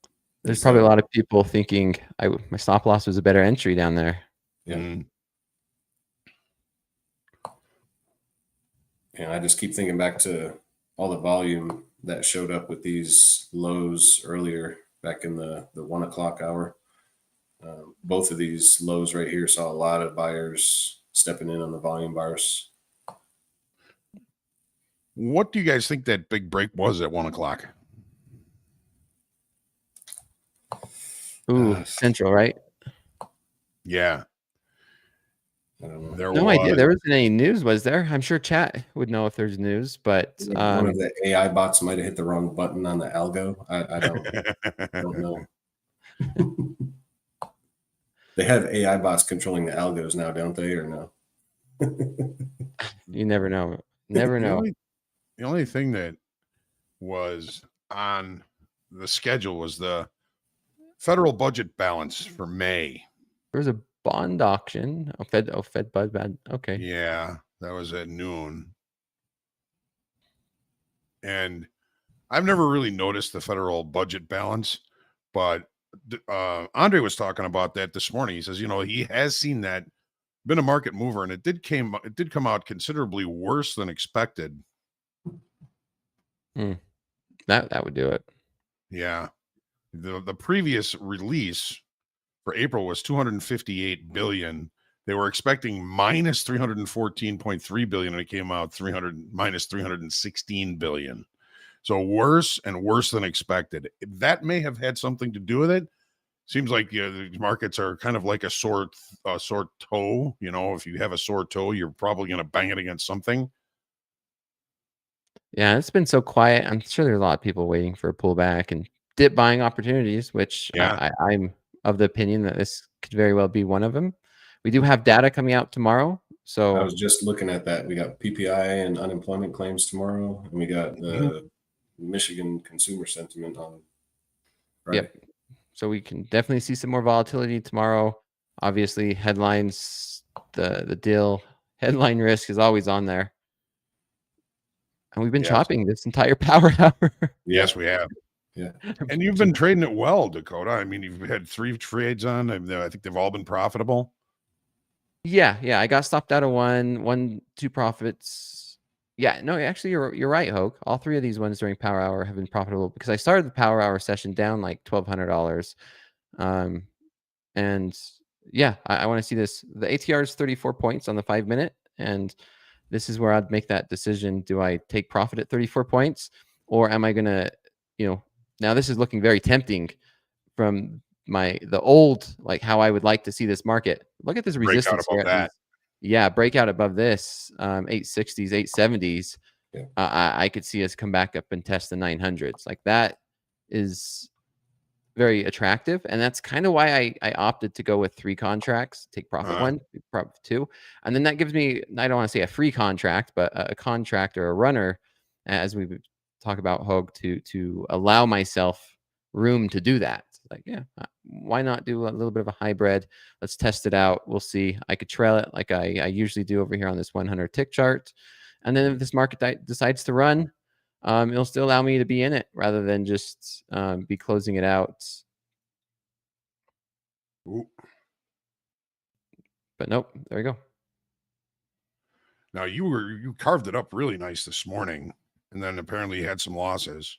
There's probably a lot of people thinking my stop loss was a better entry down there. Yeah. And I just keep thinking back to all the volume that showed up with these lows earlier back in the 1 o'clock hour. Both of these lows right here saw a lot of buyers stepping in on the volume bars. What do you guys think that big break was at 1 o'clock? Ooh, Central, right? Yeah. No idea. There wasn't any news, was there? I'm sure chat would know if there's news, but one of the AI bots might have hit the wrong button on the algo. I don't know. They have AI bots controlling the algos now, don't they? Or no? You never know. Never The know. only thing that was on the schedule was the federal budget balance for May. There was a bond auction. Fed bud. Okay. Yeah, that was at noon. And I've never really noticed the federal budget balance, but Andre was talking about that this morning. He says, he has seen that, been a market mover, and it did come out considerably worse than expected. That would do it. Yeah. The previous release for April was 258 billion. They were expecting minus 314.3 billion, and it came out minus 316 billion. So worse and worse than expected. That may have had something to do with it. Seems like the markets are kind of like a sore toe. If you have a sore toe, you're probably going to bang it against something. Yeah, it's been so quiet. I'm sure there's a lot of people waiting for a pullback and dip buying opportunities, which Yeah. I'm of the opinion that this could very well be one of them. We do have data coming out tomorrow. So I was just looking at that. We got PPI and unemployment claims tomorrow, and we got the Michigan consumer sentiment on Friday. Yep. So we can definitely see some more volatility tomorrow. Obviously, headlines, the deal headline risk is always on there. And we've been chopping this entire power hour. Yes, we have. Yeah. And you've been trading it well, Dakota. I mean, you've had 3 trades on. I think they've all been profitable. Yeah. I got stopped out of one, 2 profits. Yeah, no, actually, you're right, Hoag. All 3 of these ones during power hour have been profitable because I started the power hour session down like $1,200. And yeah, I want to see this. The ATR is 34 points on the 5-minute, and this is where I'd make that decision. Do I take profit at 34 points, or am I gonna, now this is looking very tempting from the old, like how I would like to see this market. Look at this resistance here. Breakout above this 860s, 870s. Yeah. I could see us come back up and test the 900s. Like that is very attractive, and that's kind of why I opted to go with 3 contracts, take profit 1, profit 2, and then that gives me, I don't want to say a free contract, but a contract or a runner, as we talk about, Hoag, to allow myself room to do that. Like, why not do a little bit of a hybrid? Let's test it out. We'll see. I could trail it like I usually do over here on this 100 tick chart, and then if this market decides to run, it'll still allow me to be in it rather than just be closing it out. Ooh. But nope, there we go. Now you carved it up really nice this morning, and then apparently you had some losses.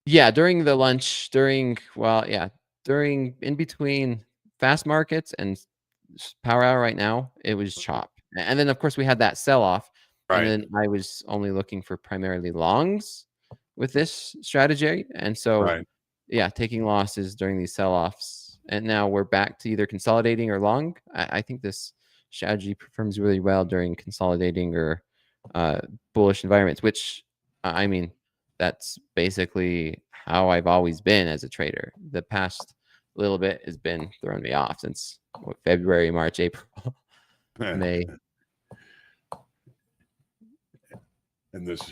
Yeah, during the lunch, during in between fast markets and power hour right now, it was chop. And then of course we had that sell off. Right. And then I was only looking for primarily longs with this strategy. And so taking losses during these sell-offs. And now we're back to either consolidating or long. I think this strategy performs really well during consolidating or bullish environments, which I mean, that's basically how I've always been as a trader. The past little bit has been throwing me off since February, March, April, May. And this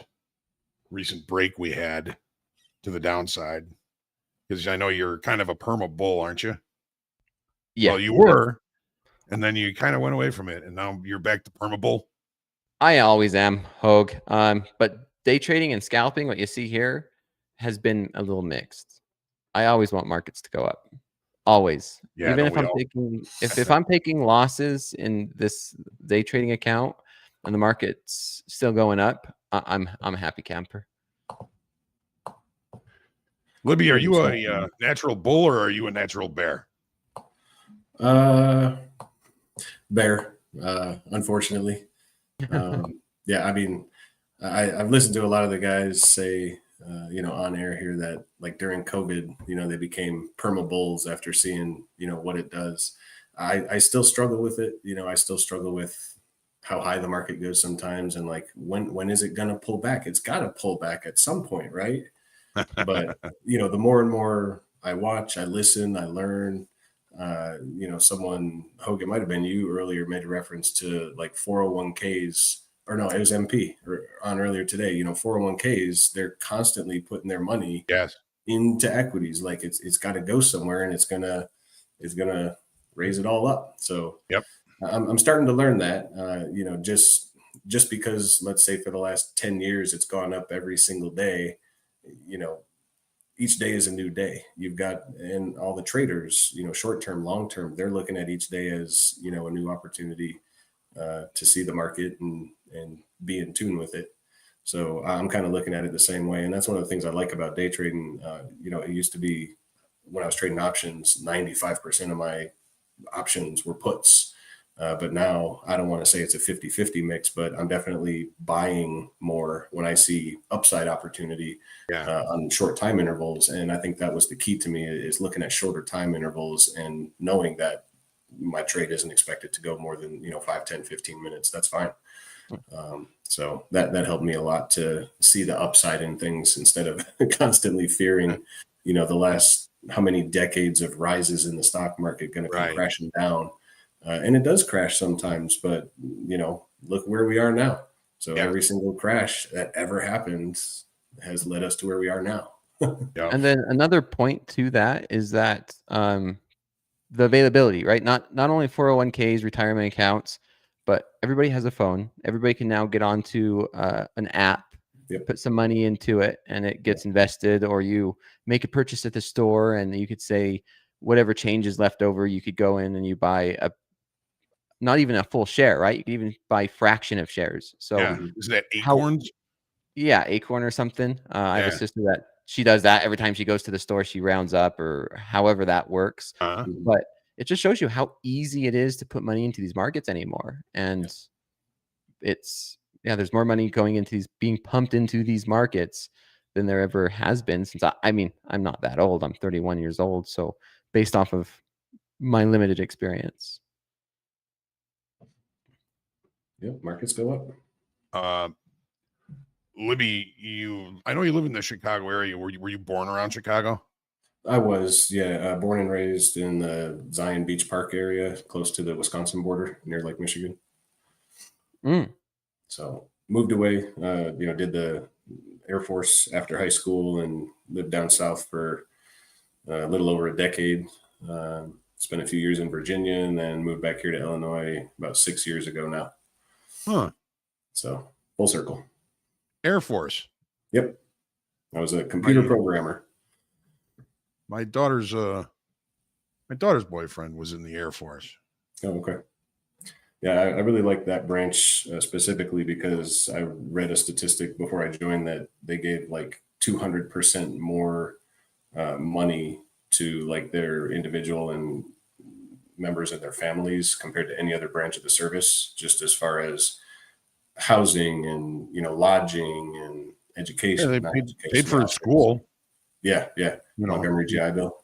recent break we had to the downside, because I know you're kind of a perma bull, aren't you? Yeah. Well, you were, and then you kind of went away from it, and now you're back to perma bull. I always am, Hoag. But day trading and scalping, what you see here, has been a little mixed. I always want markets to go up. Always. Yeah, even if I'm taking if I'm taking losses in this day trading account and the market's still going up, I'm a happy camper. Libby, are you a natural bull or are you a natural bear? Bear, unfortunately. Yeah, I mean, I've listened to a lot of the guys say, on air here that like during COVID, they became perma bulls after seeing, what it does. I still struggle with it. I still struggle with how high the market goes sometimes. And like, when is it going to pull back? It's got to pull back at some point, right? But, the more and more I watch, I listen, I learn, someone, Hoag, it might've been you earlier, made a reference to like 401ks or no, it was MP on earlier today. 401ks, they're constantly putting their money into equities. Like it's got to go somewhere, and it's gonna raise it all up. So I'm starting to learn that. Just because, let's say, for the last 10 years it's gone up every single day. Each day is a new day. You've got, and all the traders, short term, long term, they're looking at each day as a new opportunity to see the market and be in tune with it. So I'm kind of looking at it the same way. And that's one of the things I like about day trading. It used to be, when I was trading options, 95% of my options were puts. But now I don't want to say it's a 50-50 mix, but I'm definitely buying more when I see upside opportunity on short time intervals. And I think that was the key to me, is looking at shorter time intervals and knowing that my trade isn't expected to go more than 5, 10, 15 minutes. That's fine. So that helped me a lot to see the upside in things, instead of constantly fearing the last how many decades of rises in the stock market going to come crashing down. And it does crash sometimes, but look where we are now. So every single crash that ever happened has led us to where we are now. And then another point to that is that the availability, right? Not only 401ks, retirement accounts, but everybody has a phone. Everybody can now get onto an app, put some money into it, and it gets invested. Or you make a purchase at the store, and you could say whatever change is left over, you could go in and you buy not even a full share, right? You can even buy a fraction of shares. So is that Acorns? Acorn or something. I have a sister that she does that every time she goes to the store. She rounds up, or however that works. But it just shows you how easy it is to put money into these markets anymore. And there's more money being pumped into these markets than there ever has been since I'm not that old. I'm 31 years old. So based off of my limited experience. Markets go up. Libby, I know you live in the Chicago area. Were you born around Chicago? I was, born and raised in the Zion Beach Park area, close to the Wisconsin border, near Lake Michigan. So moved away, did the Air Force after high school, and lived down south for a little over a decade. Spent a few years in Virginia, and then moved back here to Illinois about 6 years ago now. So full circle. Air Force. Yep. I was a computer programmer. My daughter's boyfriend was in the Air Force. Oh, okay. Yeah, I really like that branch specifically because I read a statistic before I joined that they gave like 200% more money to like their individual and members of their families compared to any other branch of the service, just as far as housing and lodging and education. Yeah, they paid for school. Yeah. Montgomery GI Bill.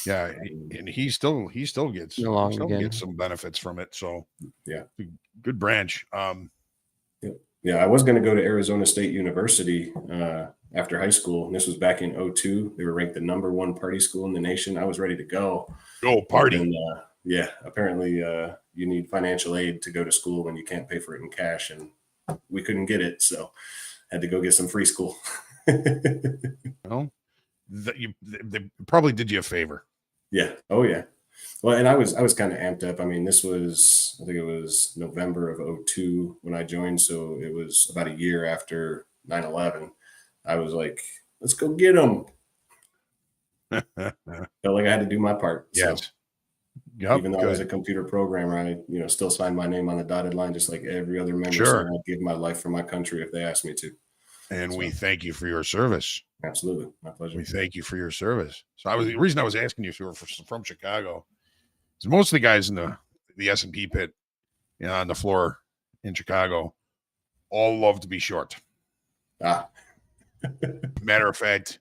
Yeah, and he still gets some benefits from it. So good branch. Yeah, I was going to go to Arizona State University after high school, and this was back in 2002. They were ranked the #1 party school in the nation. I was ready to go. Go party. And, apparently you need financial aid to go to school when you can't pay for it in cash, and we couldn't get it, so had to go get some free school. Well, they probably did you a favor. Yeah. Oh yeah. Well, and I was kind of amped up. I mean, I think it was November of 2002 when I joined. So it was about a year after 9/11. I was like, let's go get them. Felt like I had to do my part. Yes. So, even though I was a computer programmer, I, still signed my name on the dotted line, just like every other member. Sure. So I'd give my life for my country if they asked me to. And we thank you for your service. Absolutely. My pleasure. We thank you for your service. So the reason I was asking you if you were from Chicago is most of the guys in the S&P pit on the floor in Chicago all love to be short. Matter of fact,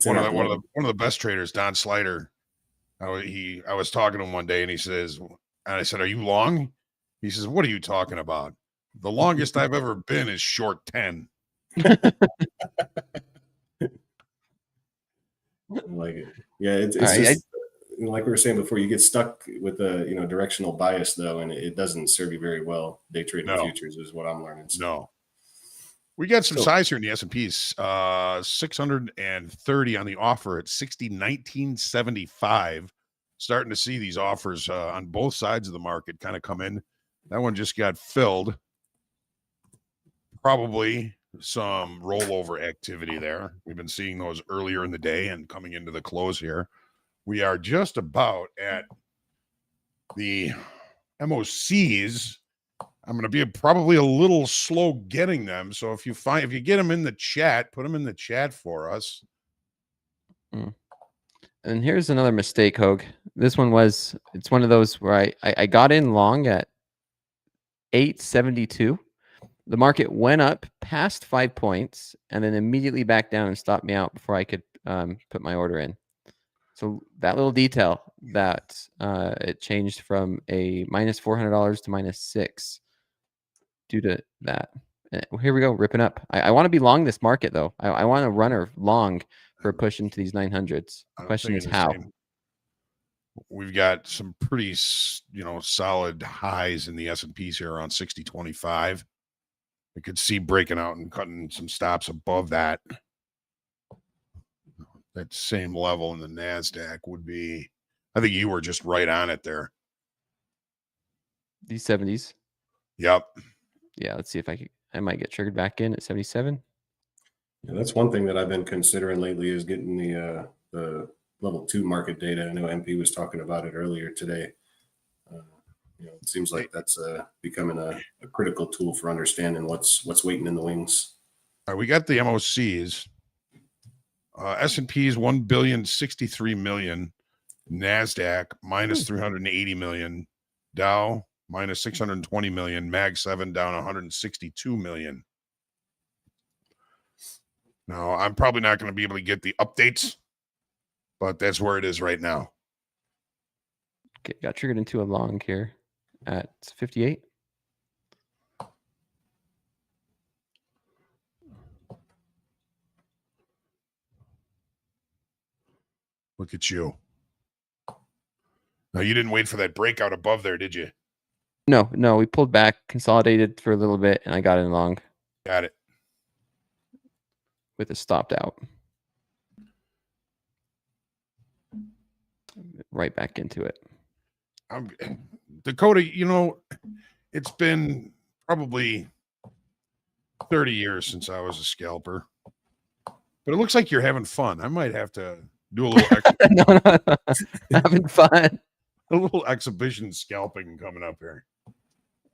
one of the best traders, Don Slider, I was talking to him one day, and I said, "Are you long?" He says, "What are you talking about? The longest I've ever been is short 10." I like it. Yeah, it's just like we were saying before, you get stuck with a directional bias though, and it doesn't serve you very well. Day trading futures is what I'm learning. So. No. We got some So- size here in the S&Ps. 630 on the offer at 60.1975. Starting to see these offers on both sides of the market kind of come in. That one just got filled. Probably some rollover activity there. We've been seeing those earlier in the day and coming into the close here. We are just about at the MOCs. I'm going to be probably a little slow getting them. So if you get them in the chat, put them in the chat for us. And here's another mistake, Hoag. It's one of those where I got in long at 872. The market went up past 5 points and then immediately back down and stopped me out before I could put my order in. So that little detail that it changed from a minus $400 to minus $6 due to that. Here we go, ripping up. I want to be long this market though. I want a runner long for a push into these 900s. The question is how. We've got some pretty, solid highs in the S&Ps here around 60.25. I could see breaking out and cutting some stops above that. That same level in the NASDAQ would be, I think you were just right on it there. These 70s. Yep. Yeah, let's see if I might get triggered back in at 77. Yeah, that's one thing that I've been considering lately is getting the level 2 market data. I know MP was talking about it earlier today. It seems like that's becoming a critical tool for understanding what's waiting in the wings. All right, we got the MOCs. S&P's 1,063 million, NASDAQ minus 380 million, Dow minus 620 million, Mag 7 down 162 million. Now, I'm probably not going to be able to get the updates, but that's where it is right now. Okay, got triggered into a long here at 58. Look at you. Now, you didn't wait for that breakout above there, did you? No, we pulled back, consolidated for a little bit, and I got in long. Got it. With a stopped out. Right back into it. Dakota, it's been probably 30 years since I was a scalper, but it looks like you're having fun. I might have to do a little no, having fun. A little exhibition scalping coming up here.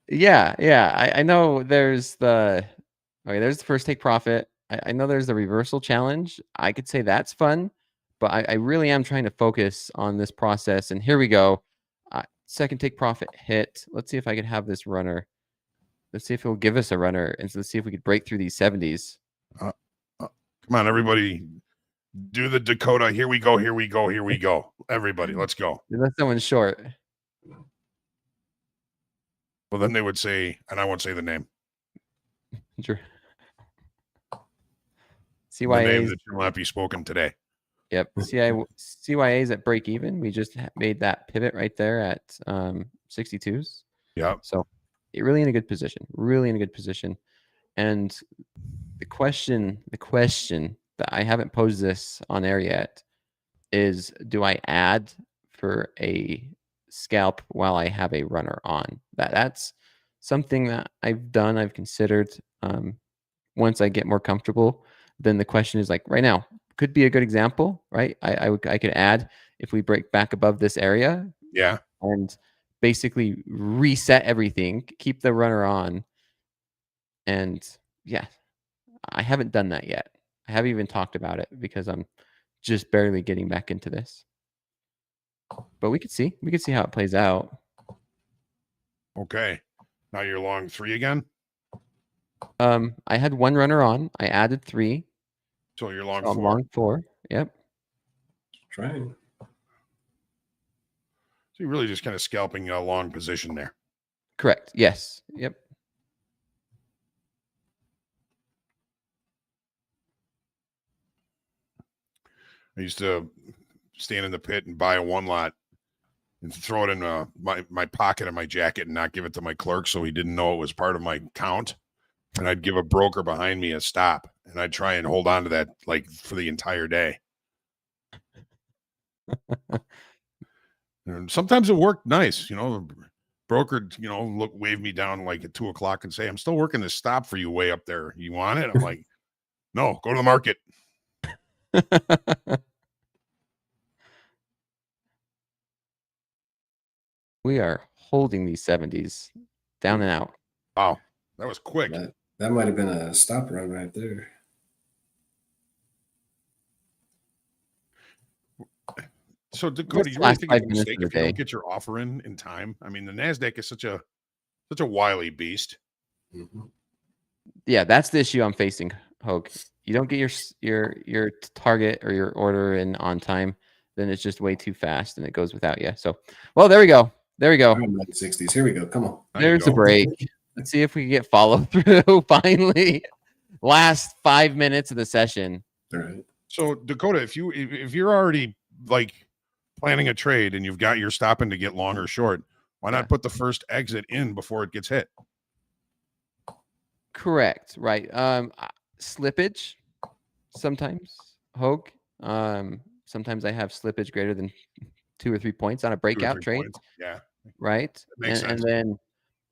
Yeah. I know there's there's the first take profit. I know there's the reversal challenge. I could say that's fun, but I really am trying to focus on this process. And here we go. Second take profit hit. Let's see if I could have this runner. Let's see if it'll give us a runner. And so let's see if we could break through these 70s. Come on, everybody. Do the Dakota. Here we go. Everybody, let's go. Unless someone's short. Well, then they would say, and I won't say the name. Sure. The name that will not be spoken today. Yep. CYA's at break even. We just made that pivot right there at 62s. Yep. So you're really in a good position. And the question that I haven't posed this on air yet is, do I add for a scalp while I have a runner on? That's something that I've considered. Once I get more comfortable, then the question is like right now could be a good example, right? I could add if we break back above this area. Yeah. And basically reset everything, keep the runner on. And yeah, I haven't done that yet. I haven't even talked about it because I'm just barely getting back into this. But we could see how it plays out. Okay. Now you're long 3 again? I had one runner on. I added 3. So you're long so 4. I'm long 4. Yep. Trying. So you're really just kind of scalping a long position there. Correct. Yes. Yep. I used to stand in the pit and buy a one lot and throw it in my pocket of my jacket and not give it to my clerk so he didn't know it was part of my count. And I'd give a broker behind me a stop, and I'd try and hold on to that like for the entire day. And sometimes it worked nice, the broker, wave me down like at 2:00 and say, "I'm still working this stop for you way up there. You want it?" I'm like, "No, go to the market." We are holding these 70s down and out. Wow, that was quick. That might have been a stop run right there. So Dakota, you really think it's a mistake if you don't get your offer in time? I mean, the NASDAQ is such a wily beast. Mm-hmm. Yeah, that's the issue I'm facing, Hoag. You don't get your target or your order in on time, then it's just way too fast and it goes without you. So, well, there we go. There we go. 60s. Here we go. Come on. There's a break. Let's see if we can get follow through finally. Last 5 minutes of the session. All right. So Dakota, if you're already like planning a trade and you've got your stopping to get long or short, why not put the first exit in before it gets hit? Correct. Right. Slippage sometimes, Hoag. Sometimes I have slippage greater than 2 or 3 points on a breakout trade. Yeah. Right. Makes And sense. then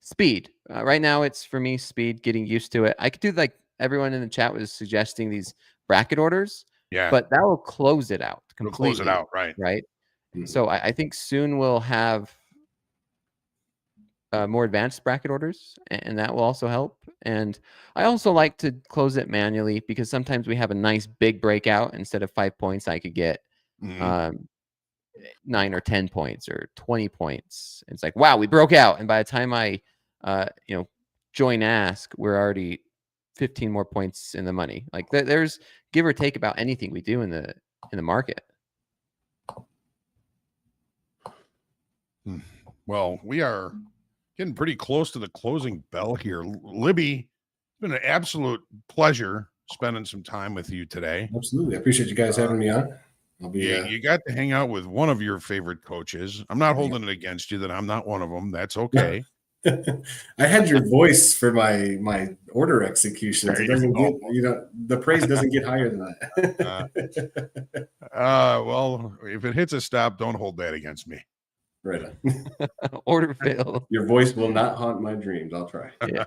speed. Right now it's for me speed, getting used to it. I could do like everyone in the chat was suggesting these bracket orders. Yeah. But that will close it out It'll completely. close it out, right? Right. Mm-hmm. So I think soon we'll have more advanced bracket orders, and that will also help. And I also like to close it manually because sometimes we have a nice big breakout. Instead of 5 points, I could get 9 or 10 points or 20 points. It's like, wow, we broke out. And by the time I, join Ask, we're already 15 more points in the money. Like there's give or take about anything we do in the market. Well, we are getting pretty close to the closing bell here. Libby, it's been an absolute pleasure spending some time with you today. Absolutely. I appreciate you guys having me on. I'll be, you got to hang out with one of your favorite coaches. I'm not holding it against you that I'm not one of them. That's okay. I had your voice for my order executions. It doesn't get, the praise doesn't get higher than that. Well, if it hits a stop, don't hold that against me. Right on. Order fail. Your voice will not haunt my dreams. I'll try. Yeah.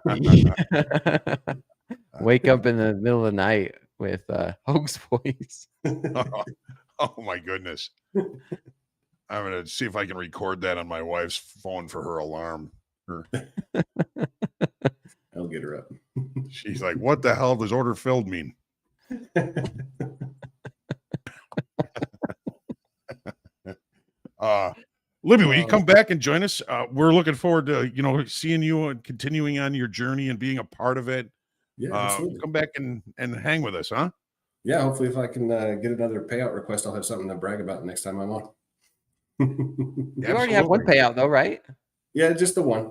Wake up in the middle of the night with Hoag's voice. Oh my goodness. I'm going to see if I can record that on my wife's phone for her alarm. I'll get her up. She's like, what the hell does order filled mean? Libby, will you come back and join us? We're looking forward to, seeing you and continuing on your journey and being a part of it. Yeah, absolutely. Come back and hang with us, huh? Yeah, hopefully if I can get another payout request, I'll have something to brag about next time I'm on. You already have one payout though, right? Yeah, just the one.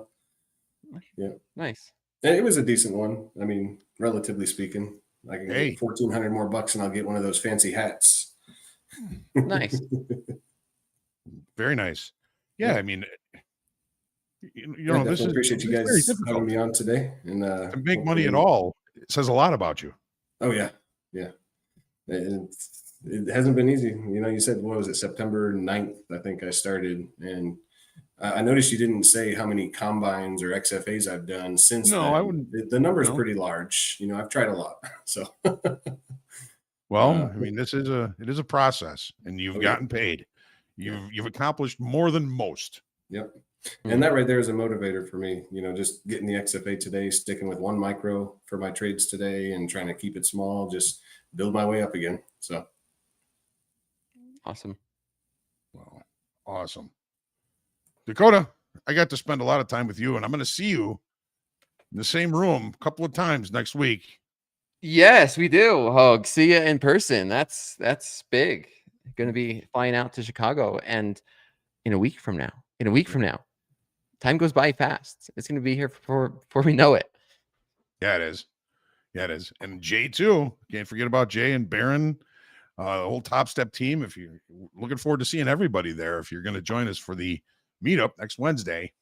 Yeah. Nice. And it was a decent one. I mean, relatively speaking, I can get $1,400 more bucks and I'll get one of those fancy hats. Nice. Very nice. Yeah, I mean, this is appreciate you guys having me on today. And to make money at all, it says a lot about you. Oh yeah, yeah. It hasn't been easy. You said, what was it, September 9th, I think I started. And I noticed you didn't say how many combines or XFAs I've done since then. I wouldn't. The number is pretty large. I've tried a lot. So, well, I mean, it is a process, and you've gotten paid. You've accomplished more than most. Yep. And that right there is a motivator for me, just getting the XFA today, sticking with 1 micro for my trades today and trying to keep it small, just build my way up again. So awesome. Well, awesome. Dakota, I got to spend a lot of time with you, and I'm going to see you in the same room a couple of times next week. Yes, we do. Hoag, see you in person. That's big. Going to be flying out to Chicago, and in a week from now, time goes by fast. It's going to be here before we know it. Yeah, it is. Yeah, it is. And Jay too. Can't forget about Jay and Baron. the whole Top Step team. If you're looking forward to seeing everybody there, if you're going to join us for the meetup next Wednesday.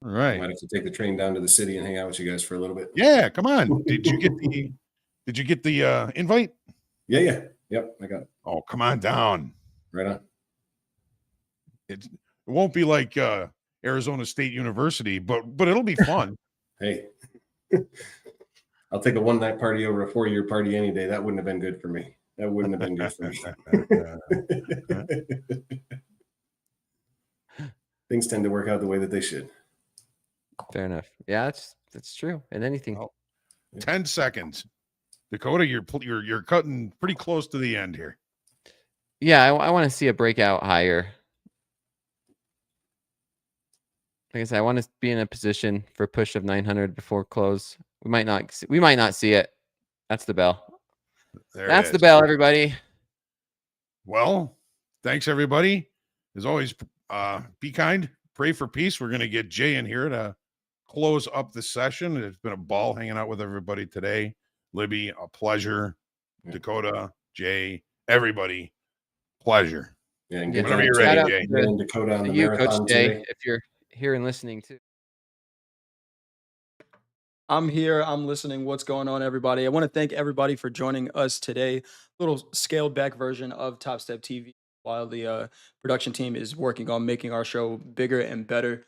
All I right. might have to take the train down to the city and hang out with you guys for a little bit. Yeah, come on. Did you get the invite? Yeah. Yep, I got it. Oh, come on down. Right on. It won't be like Arizona State University, but it'll be fun. Hey, I'll take a one-night party over a 4-year party any day. That wouldn't have been good for me. That wouldn't have been good for me. Things tend to work out the way that they should. Fair enough. Yeah, that's true. And anything. Oh, 10 seconds. Dakota, you're cutting pretty close to the end here. Yeah, I want to see a breakout higher. Like I said, I want to be in a position for a push of 900 before close. We might not see it. That's the bell. That's the bell, everybody. Well, thanks everybody. As always, be kind, pray for peace. We're going to get Jay in here to close up the session. It's been a ball hanging out with everybody today. Libby, a pleasure. Dakota, Jay, everybody, pleasure. Yeah, and whenever you're ready, Jay. And Dakota on the marathon Coach Jay, today. if you're here and listening too. I'm here. I'm listening. What's going on, everybody? I want to thank everybody for joining us today. Little scaled back version of Topstep TV while the production team is working on making our show bigger and better.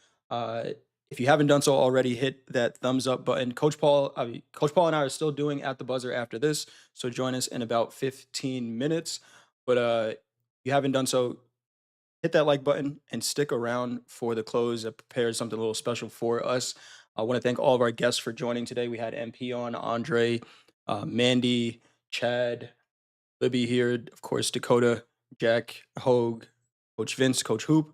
If you haven't done so already, hit that thumbs up button. Coach Paul and I are still doing At the Buzzer after this, so join us in about 15 minutes. But if you haven't done so, hit that like button and stick around for the close. I prepared something a little special for us. I want to thank all of our guests for joining today. We had MP on, Andre, Mandy, Chad, Libby here, of course, Dakota, Jack, Hoag, Coach Vince, Coach Hoop.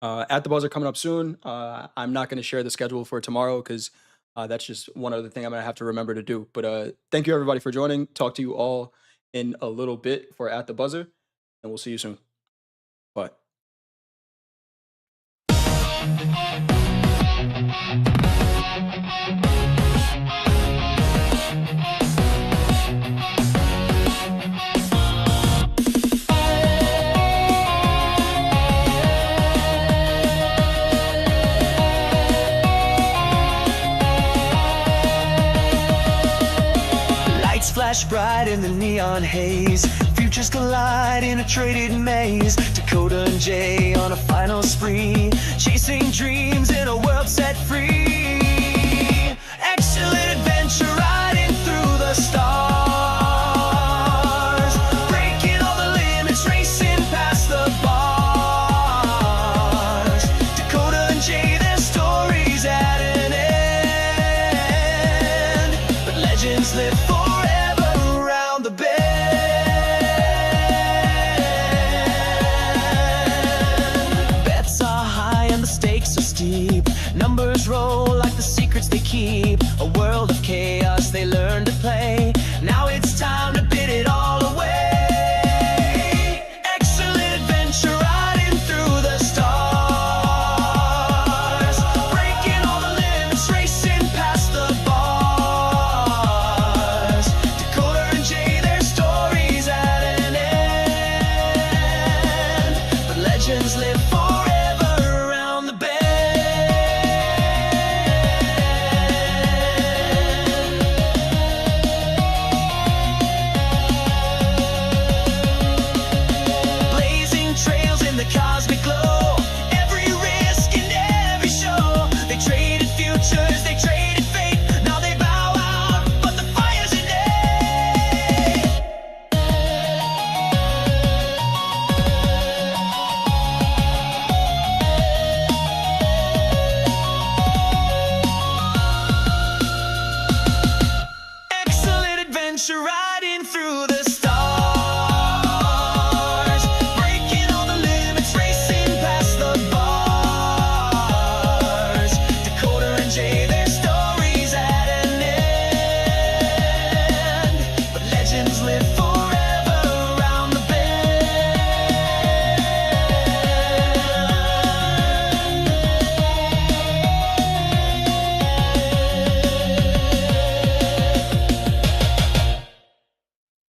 At the Buzzer coming up soon. I'm not going to share the schedule for tomorrow because that's just one other thing I'm going to have to remember to do. But thank you, everybody, for joining. Talk to you all in a little bit for At the Buzzer, and we'll see you soon. Bye. Flash bright in the neon haze. Futures collide in a traded maze. Dakota and Jay on a final spree, chasing dreams in a world set free. Excellent adventure riding through the stars, breaking all the limits, racing past the bars. Dakota and Jay, their stories at an end, but legends live forever. Numbers roll like the secrets they keep. A world of chaos.